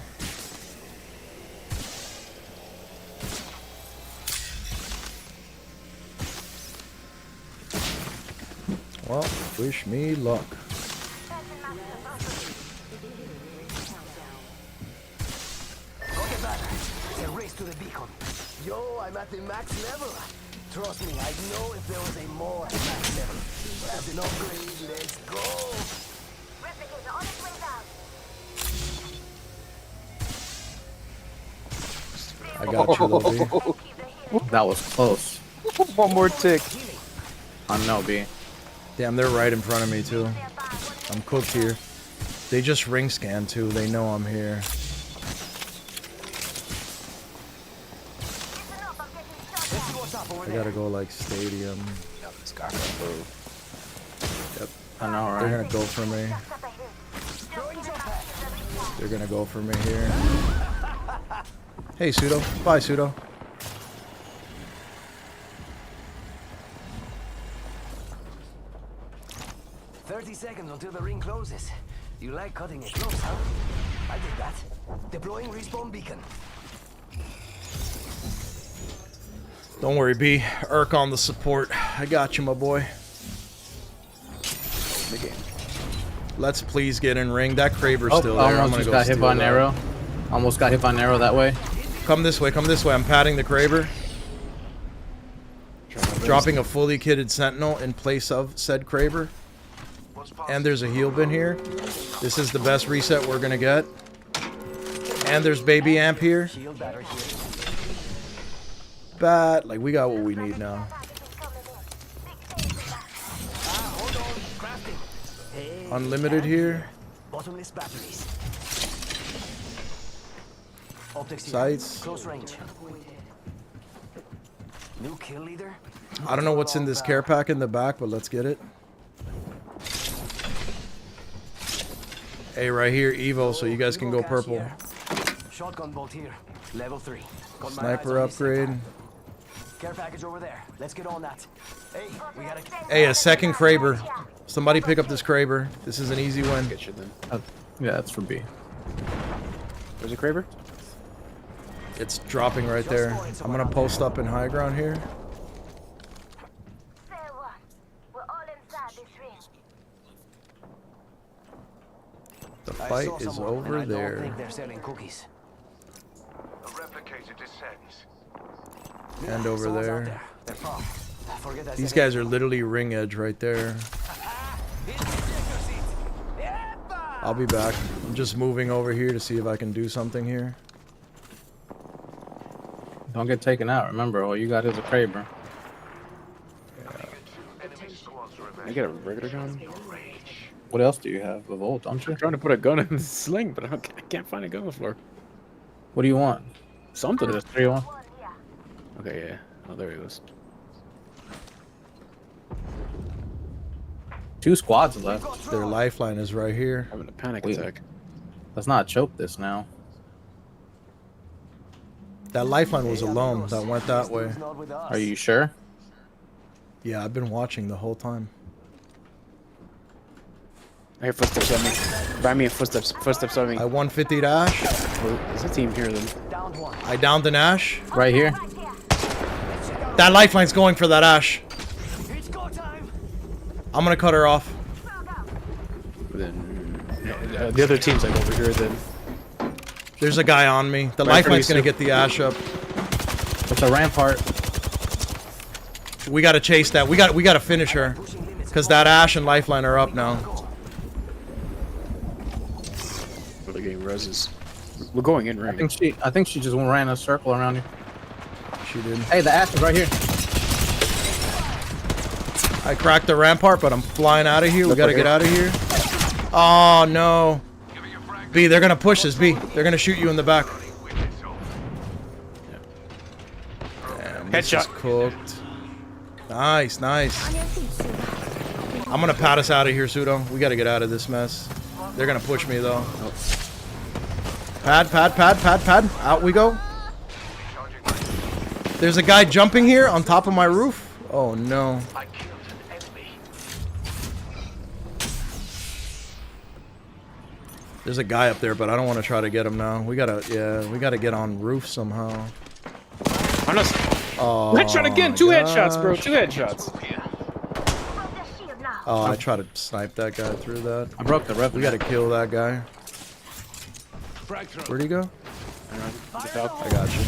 Well, wish me luck. Okay, batter. It's a race to the beacon. Yo, I'm at the max level. Trust me, I'd know if there was a more max level. That's an upgrade. Let's go. Replicator on its way down. I got you, little B. That was close. One more tick. I know, B. Damn, they're right in front of me, too. I'm cooked here. They just ring scan, too. They know I'm here. I gotta go, like, stadium. Yep. I know, right? They're gonna go for me. They're gonna go for me here. Hey, Pseudo. Bye, Pseudo. Seconds until the ring closes. You like cutting it close, huh? I did that. Deploying respawn beacon. Don't worry, B. Erk on the support. I got you, my boy. Let's please get in ring. That Kraber's still there. I'm Almost gonna just go got hit by an steal that. arrow. Almost got hit by an arrow that way. Come this way. Come this way. I'm patting the Kraber. Dropping a fully kitted Sentinel in place of said Kraber. And there's a heal bin here. This is the best reset we're gonna get. And there's baby amp here. Bat, like we got what we need now. Unlimited here. Bottomless batteries. Sights. Close range. New kill leader. I don't know what's in this care pack in the back, but let's get it. Hey, right here, Evo, so you guys can go purple. Shotgun bolt here. Level 3. Got my Sniper eyes on this upgrade. care package over there. Let's get on that. Hey, we gotta. Hey, a second Kraber. Somebody pick up this Kraber. This is an easy win. Get you then. Yeah, that's for B. There's a Kraber? It's dropping right there. I'm gonna post up in high ground here. The fight is over there. They're selling cookies. A replicator descends. And over Someone's out there. They're far. Forget I These said guys are literally ring edge right there. I'll be back. I'm just moving over here to see if I can do something here. Don't get taken out. Remember, all you got is a Kraber. I get a regular gun. What else do you have? A Volt, don't you? I'm trying to put a gun in the sling, but I can't find a gun floor. What do you want? Something. There's 3-1. Okay, yeah. Oh, there he goes. 2 squads left. Their lifeline is right here. Having a panic attack. Let's not choke this now. That lifeline was alone. That went that way. Are you sure? Yeah, I've been watching the whole time. I hear footsteps on me. By me, footsteps. Footsteps on me. I 150'd Ash. Well, there's a team here then. I downed an Ash. Right here. That lifeline's going for that Ash. I'm gonna cut her off. Then the other team's like over here then. There's a guy on me. The Right lifeline's for you, gonna get the Ash up. It's a rampart. We gotta chase that. We gotta finish her. Cause that Ash and lifeline are up now. We're getting reses. We're going in right. I think she just ran a circle around you. She did. Hey, the Ash is right here. I cracked the rampart, but I'm flying out of here. We gotta get out of here. Oh no. B, they're gonna push us. B, they're gonna shoot you in the back. Damn, this is Headshot. cooked. Nice, nice. I'm gonna pat us out of here, Pseudo. We gotta get out of this mess. They're gonna push me though. Pad, pad, pad, pad, pad. Out we go. There's a guy jumping here on top of my roof. Oh no. There's a guy up there, but I don't want to try to get him now. We gotta get on roof somehow. I'm not. Oh, Headshot again. 2 headshots, bro. 2 headshots. Oh, I tried to snipe that guy through that. I broke the rep. We gotta kill that guy. Where'd he go? I got you.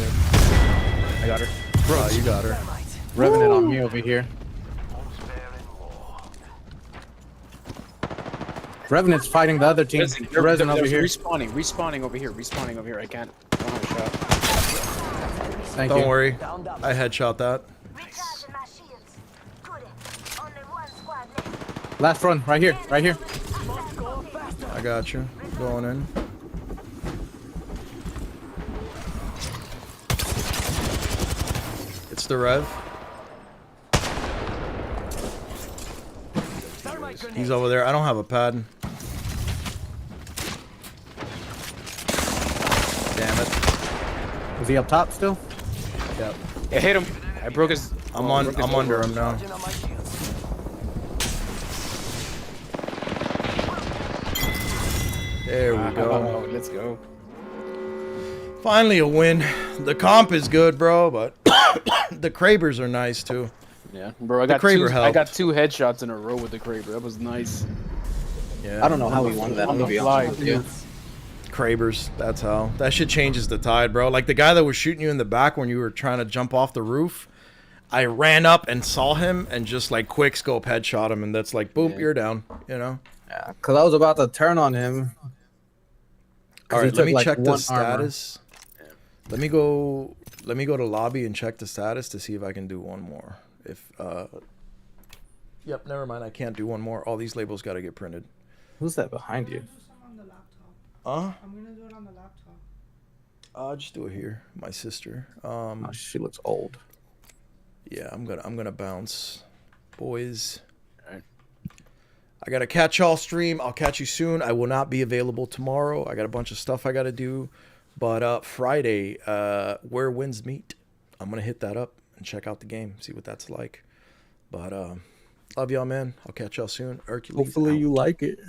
I got her. Bro, you got her. Revenant on me over here. Revenant's fighting the other team. The Revenant over here. Respawning over here. Respawning over here. I don't have a shot. Thank you. Don't worry. I headshot that. Last run, right here, right here. I got you. Going in. It's the Rev. He's over there. I don't have a pad. Damn it. Is he up top still? Yep. I hit him. I broke his. I'm under him now. There we go. Let's go. Finally a win. The comp is good, bro, but the Krabers are nice too. Yeah, bro. I got 2 headshots in a row with the Kraber. That was nice. Yeah. I don't know how we won that. On the fly. Yeah. Krabers, that's how. That shit changes the tide, bro. Like the guy that was shooting you in the back when you were trying to jump off the roof, I ran up and saw him and just like quick scope headshot him, and that's like boom, you're down, you know? Yeah, because I was about to turn on him. All right, let me check the one status. Let me go to lobby and check the status to see if I can do one more. If yep, never mind, I can't do one more. All these labels got to get printed. Who's that behind you? Huh? I'm gonna do it on the laptop. I'll just do it here. My sister. Oh, she looks old. Yeah, I'm gonna bounce, boys. All right. I got a catch all stream. I'll catch you soon. I will not be available tomorrow. I got a bunch of stuff I got to do, but Friday, where winds meet, I'm gonna hit that up and check out the game, see what that's like. But love y'all, man. I'll catch y'all soon. Erkulez. Hopefully you like it.